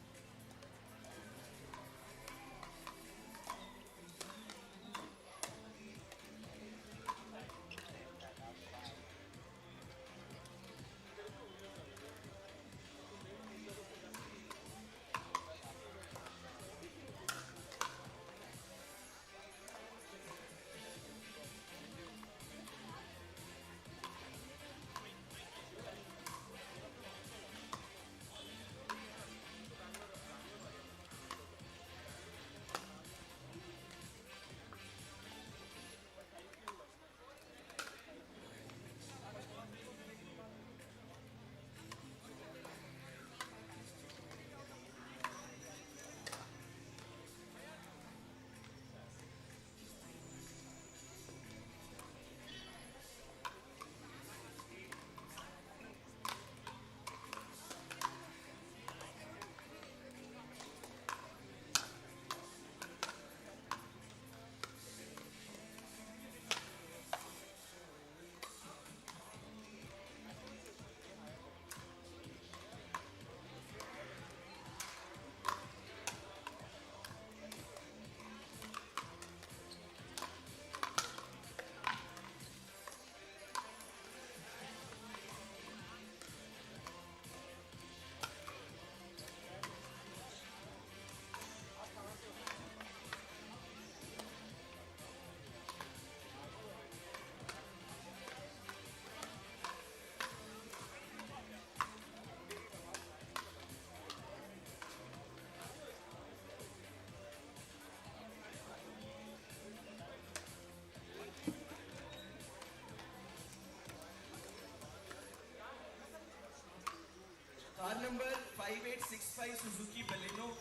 Car number 5865 Suzuki Baleno.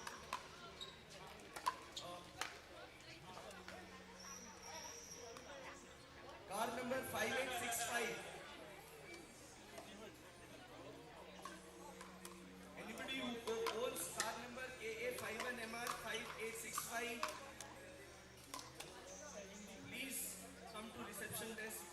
Car number 5865. Anybody who owns car number AA51MR 5865, please come to reception desk.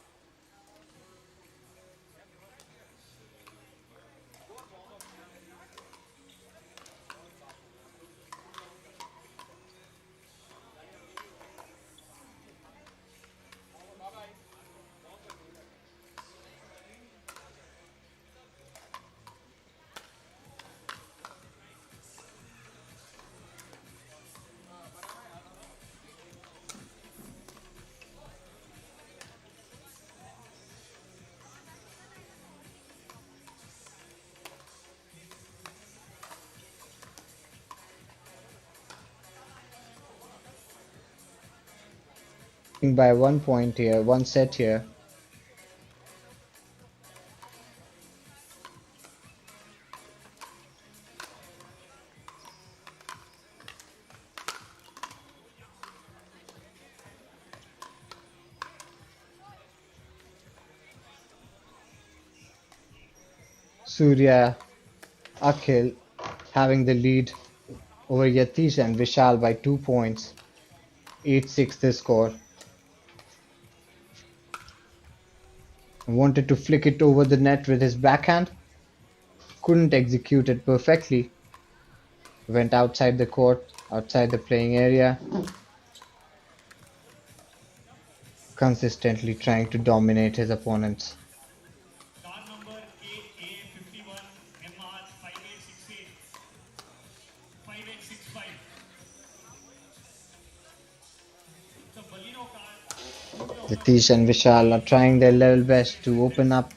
by 1 point here, one set here. Surya, Akhil having the lead over Yatish and Vishal by 2 points. 8-6 the score. Wanted to flick it over the net with his backhand. Couldn't execute it perfectly. Went outside the court, outside the playing area. Consistently trying to dominate his opponents. Car number KA51 MR 5868 5865. It's a Baleno car. Yatish and Vishal are trying their level best to open up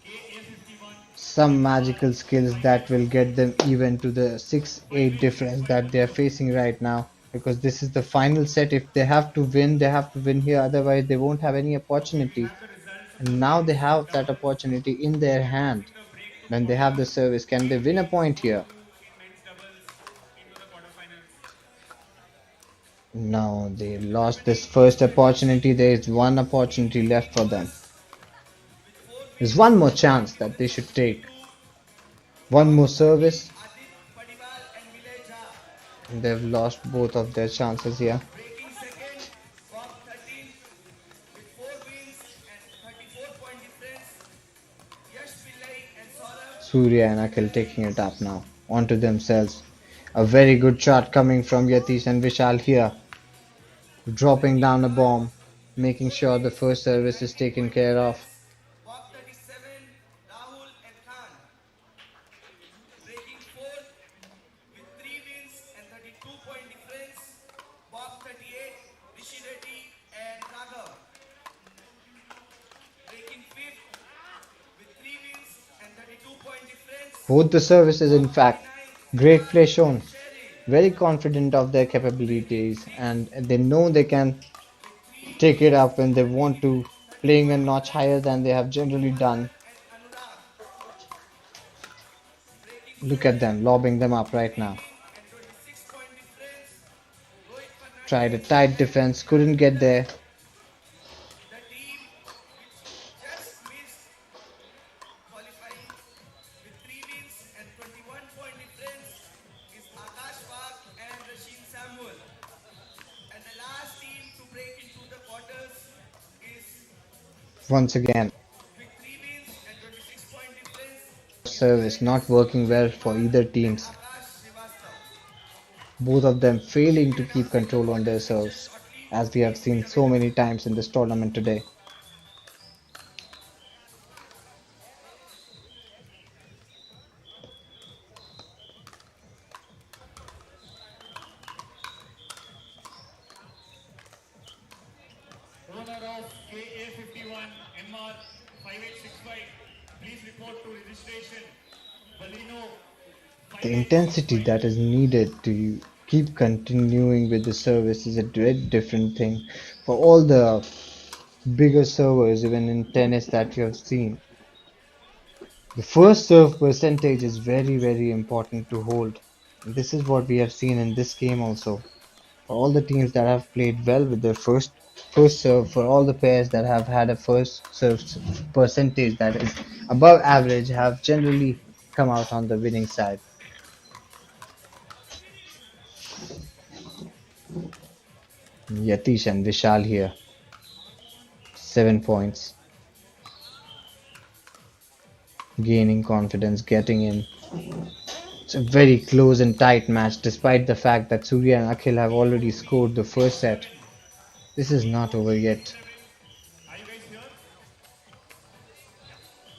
KA51 some MR magical skills that will get them even to the 6-8 difference that they are facing right now. Because this is the final set. If they have to win, they have to win here. Otherwise, they won't have any So we opportunity. have the results of And the now they men's have that double. opportunity in their hand. Moving the break to the When they have the quarters. service, can they win a point here? In men's doubles into the quarterfinals. No, they lost this first opportunity. There is one opportunity left for them. There's one more chance that they should take. One more service, Adit Padiwal and Village Jha. and they've lost both of their chances here. Breaking second, Bob 13 with 4 wins and 34-point difference. Yash Pillai and Saurabh. Surya and Akhil taking it up now onto themselves. A very good shot coming from Yatish and Vishal here, dropping down a bomb, making sure the first service is taken care of. Bob 37, Rahul and Khan. Breaking fourth with 3 wins and 32-point difference. Bob 38, Rishi Reddy and Raghav. Breaking fifth with 3 wins and 32-point difference. Both the services, in fact, 9, great play shown. Sherry Very confident of their capabilities, and they know they can take it up when they want to, playing a notch higher than they have generally done. and Anurag. Breaking Look at them, lobbing them up right now. and 26-point difference. Rohit Tried a Fernandez tight defense, couldn't get there. the team which just missed qualifying with 3 wins and 21-point difference is Akash Wagh and Rashid Samuel. And the last team to break into the quarters is Once again, with 3 wins and 26-point difference service not working well for either teams. Akash Srivastav. Both of them failing to keep control on their serves, as we have seen so many times in this tournament today. Owner of KA51 MR 5865. Please report to registration. Baleno The intensity that is needed to keep continuing with the service is a very different thing for all the bigger servers, even in tennis that you have seen. The first serve percentage is very, very important to hold. And this is what we have seen in this game also. For all the teams that have played well with their first serve, for all the pairs that have had a first serve percentage that is above average, have generally come out on the winning side. Yatish and Vishal here, 7 points, gaining confidence, getting in. It's a very close and tight match, despite the fact that Surya and Akhil have already scored the first set. This is not over yet. Are you guys here?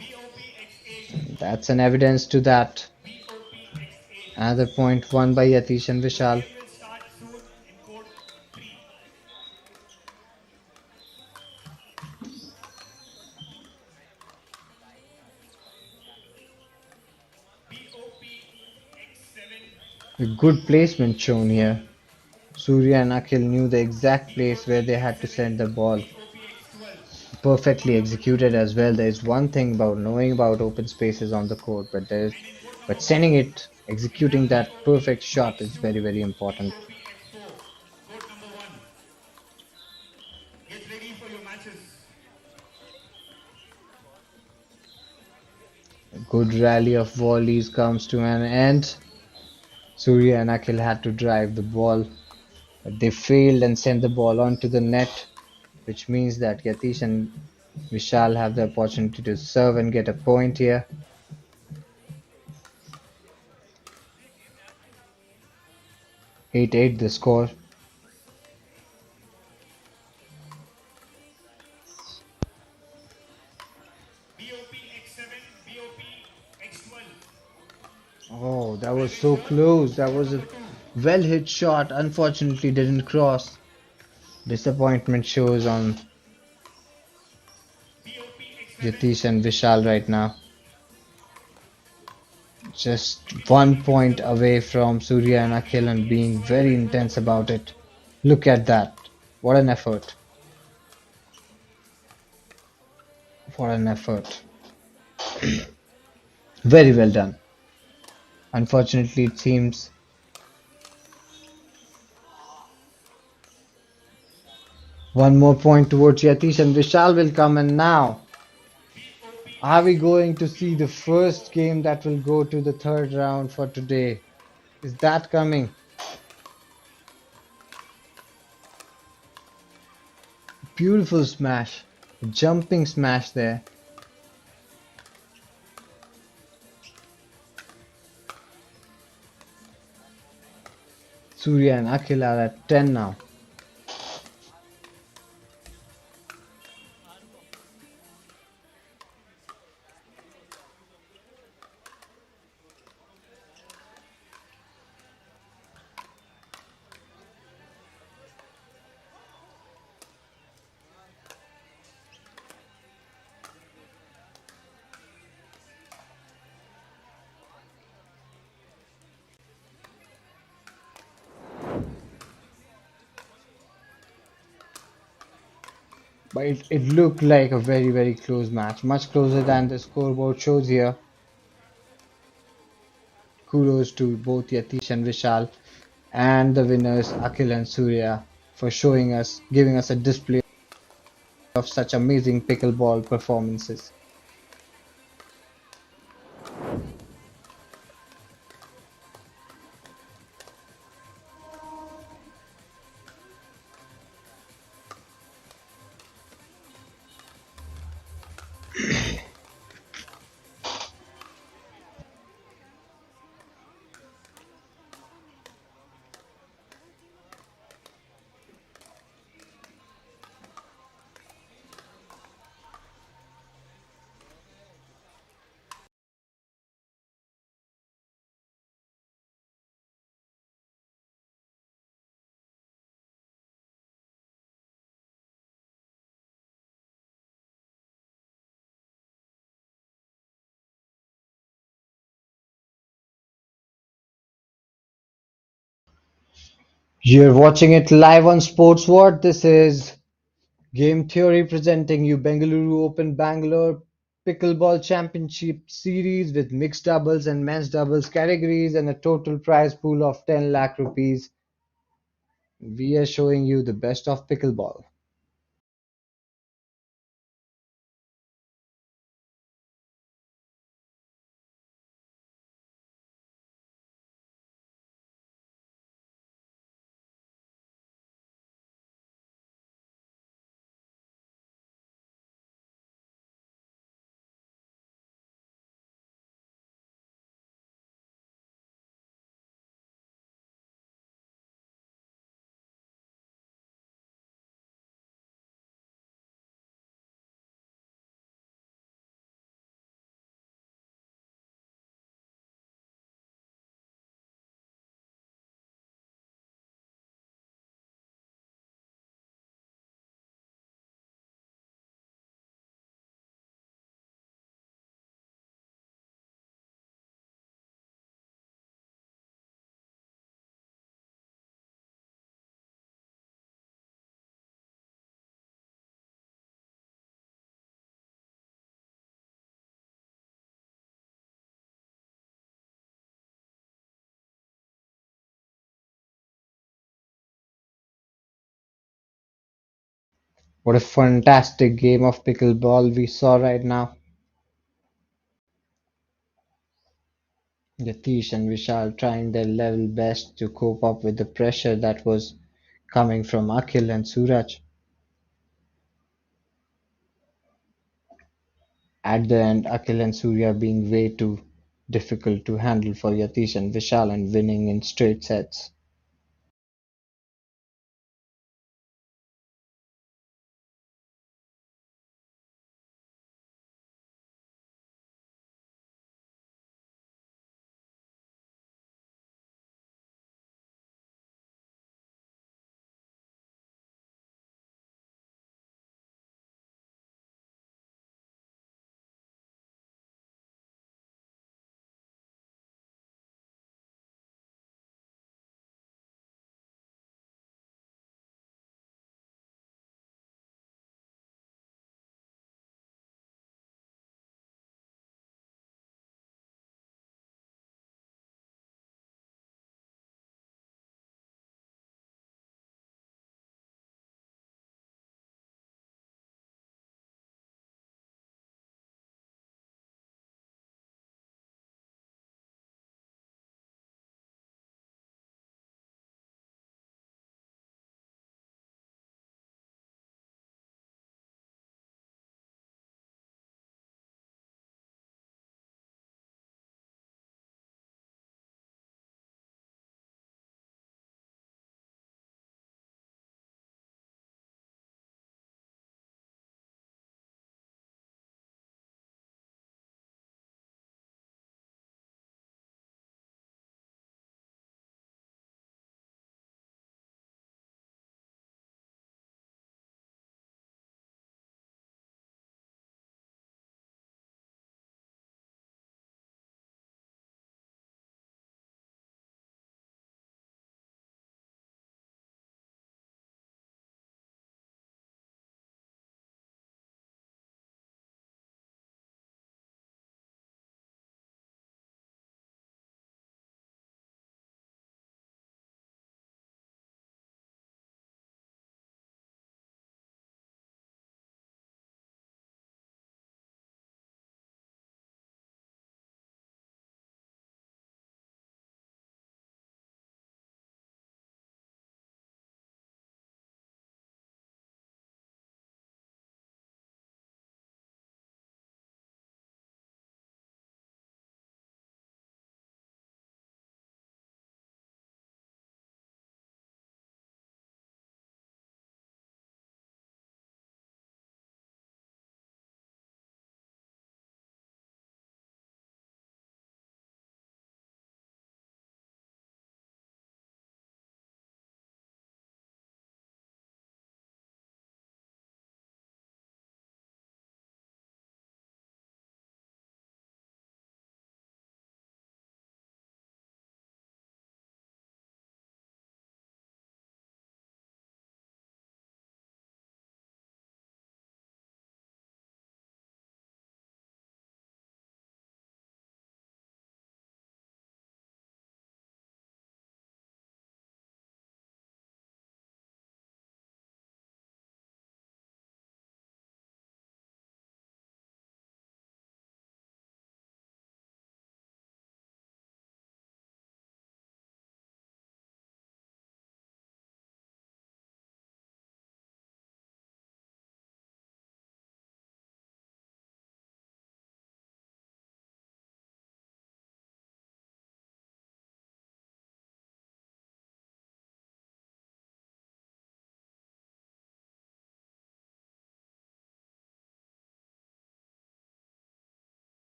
BOPX8. That's an evidence to that. BOPX8. Another point won by Yatish and Vishal. Game will start soon in court 3. BOPX7. A good placement shown here. Surya and Akhil knew the exact place where they had to send the ball. BOPX 12. Perfectly executed as well. There is one thing about knowing about open spaces on the court, And in court number but 1, sending it, we executing have that perfect shot BOPX is 2, very, very important. BOPX 4. Court number 1. Get ready for your matches. A good rally of volleys comes to an end. Surya and Akhil had to drive the ball, but they failed and sent the ball onto the net, which means that Yatish and Vishal have the opportunity to serve and get a point here. 8-8 the score. BOPX 7, BOPX 12. Oh, that Are you was guys so here? close. That Court was a number 2. well hit shot. Unfortunately, didn't cross. Disappointment shows on BOPX 7. Yatish and Vishal right now. Just 1 point away from Surya and Akhil and BOPX being 12. very And court intense number 2. about it. Look at that. What an effort. What an effort. Very well done. Unfortunately, it seems one more point towards Yatish and Vishal will come. And now, are we BOPX 2. going to see the BOPX 4. first game that will go to the third round for today? Is that coming? Beautiful smash. A jumping smash there. Surya and Akhil are at 10 now. But it looked like a very, very close match. Much closer than the scoreboard shows here. Kudos to both Yatish and Vishal and the winners Akhil and Surya for giving us a display of such amazing pickleball performances. You're watching it live on Sports What. This is Game Theory presenting you Bengaluru Open Bangalore Pickleball Championship Series with mixed doubles and men's doubles categories and a total prize pool of 10 lakh rupees. We are showing you the best of pickleball. What a fantastic game of pickleball we saw right now. Yatish and Vishal trying their level best to cope up with the pressure that was coming from Akhil and Suraj. At the end, Akhil and Surya being way too difficult to handle for Yatish and Vishal and winning in straight sets.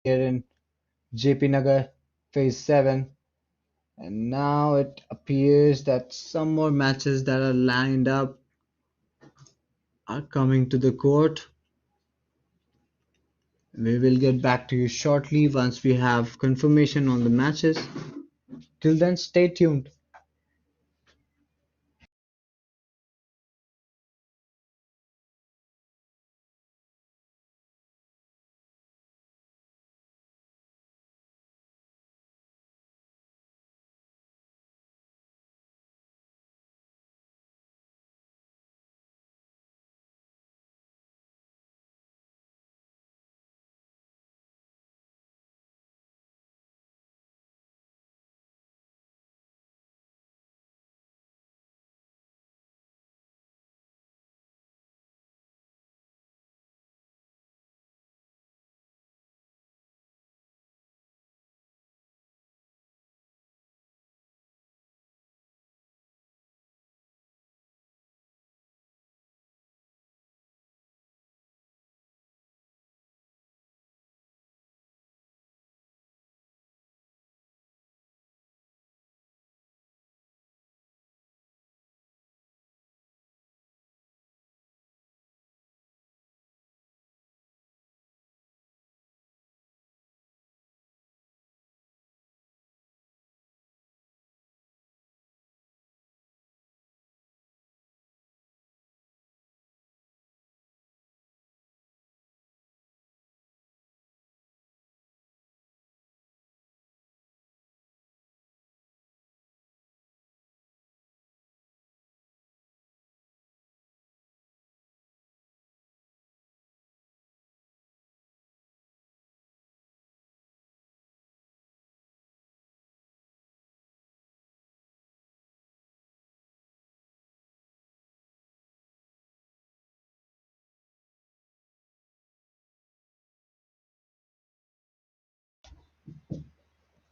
here in JP Nagar, Phase 7. And now it appears that some more matches that are lined up are coming to the court. We will get back to you shortly once we have confirmation on the matches. Till then, stay tuned.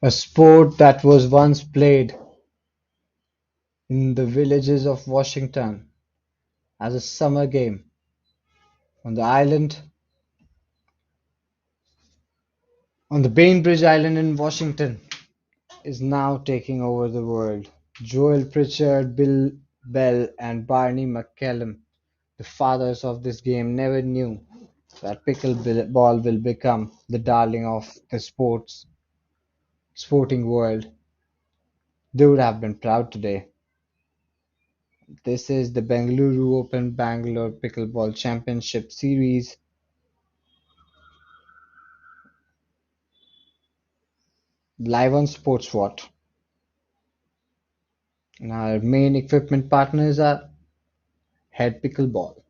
A sport that was once played in the villages of Washington as a summer game on the island, on the Bainbridge Island in Washington, is now taking over the world. Joel Pritchard, Bill Bell, and Barney McCallum, the fathers of this game, never knew that pickleball will become the darling of the sporting world. They would have been proud today. This is the Bengaluru Open Bangalore Pickleball Championship Series, live on SportsWatt. And our main equipment partners are Head Pickleball.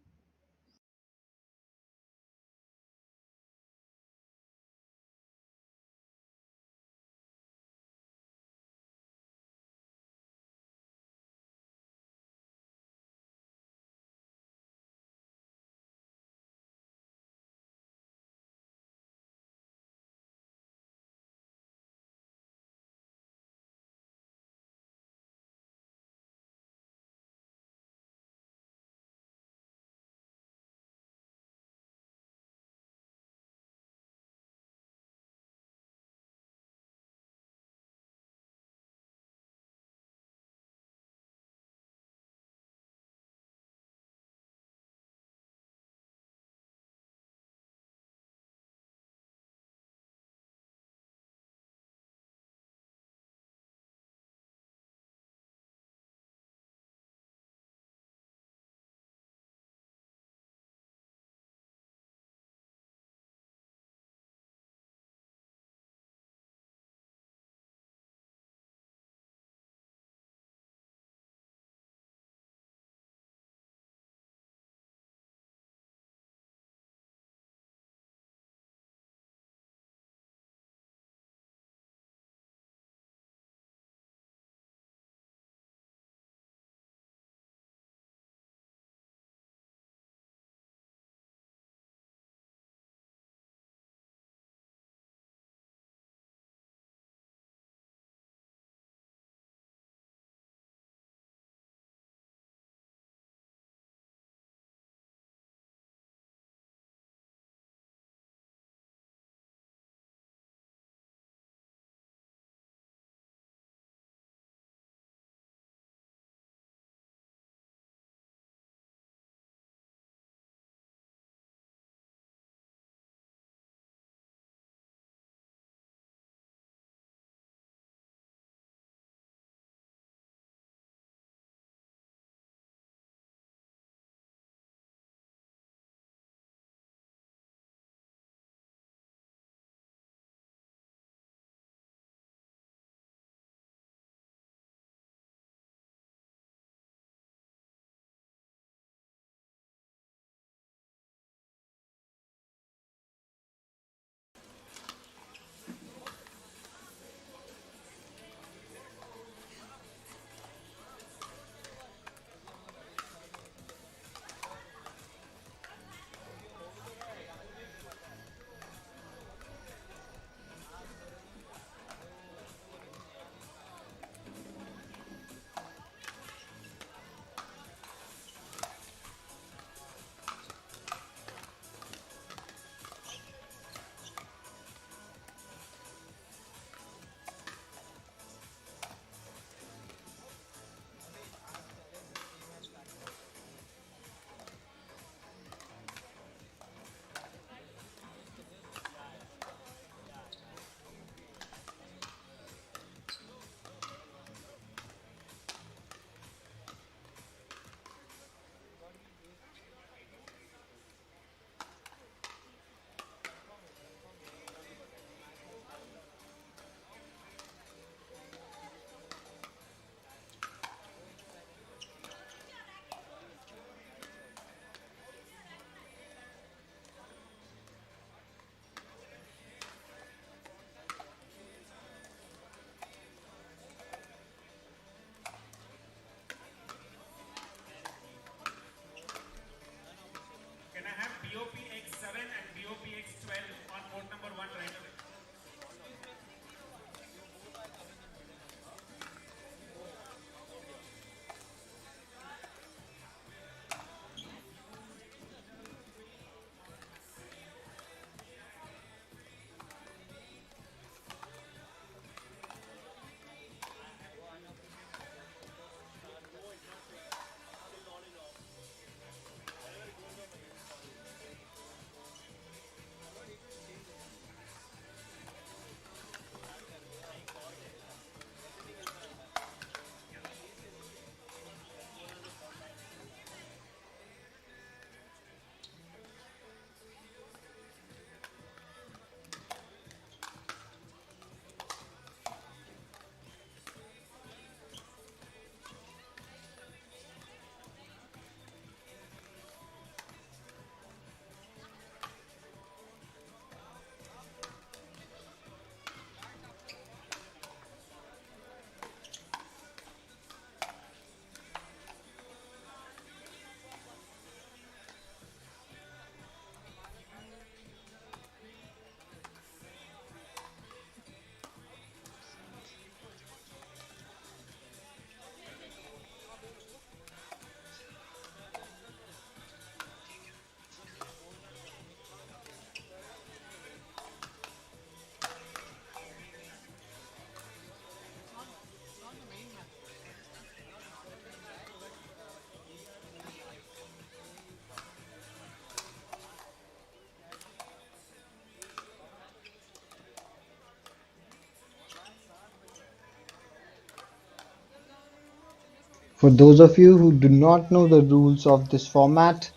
For those of you who do not know the rules of this format,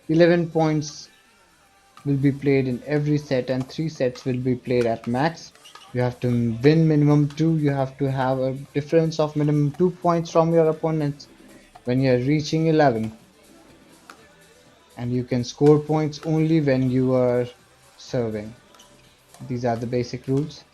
11 points will be played in every set and 3 sets will be played at max. You have to win minimum 2, you have to have a difference of minimum 2 points from your opponents when you are reaching 11. And you can score points only when you are serving. These are the basic rules.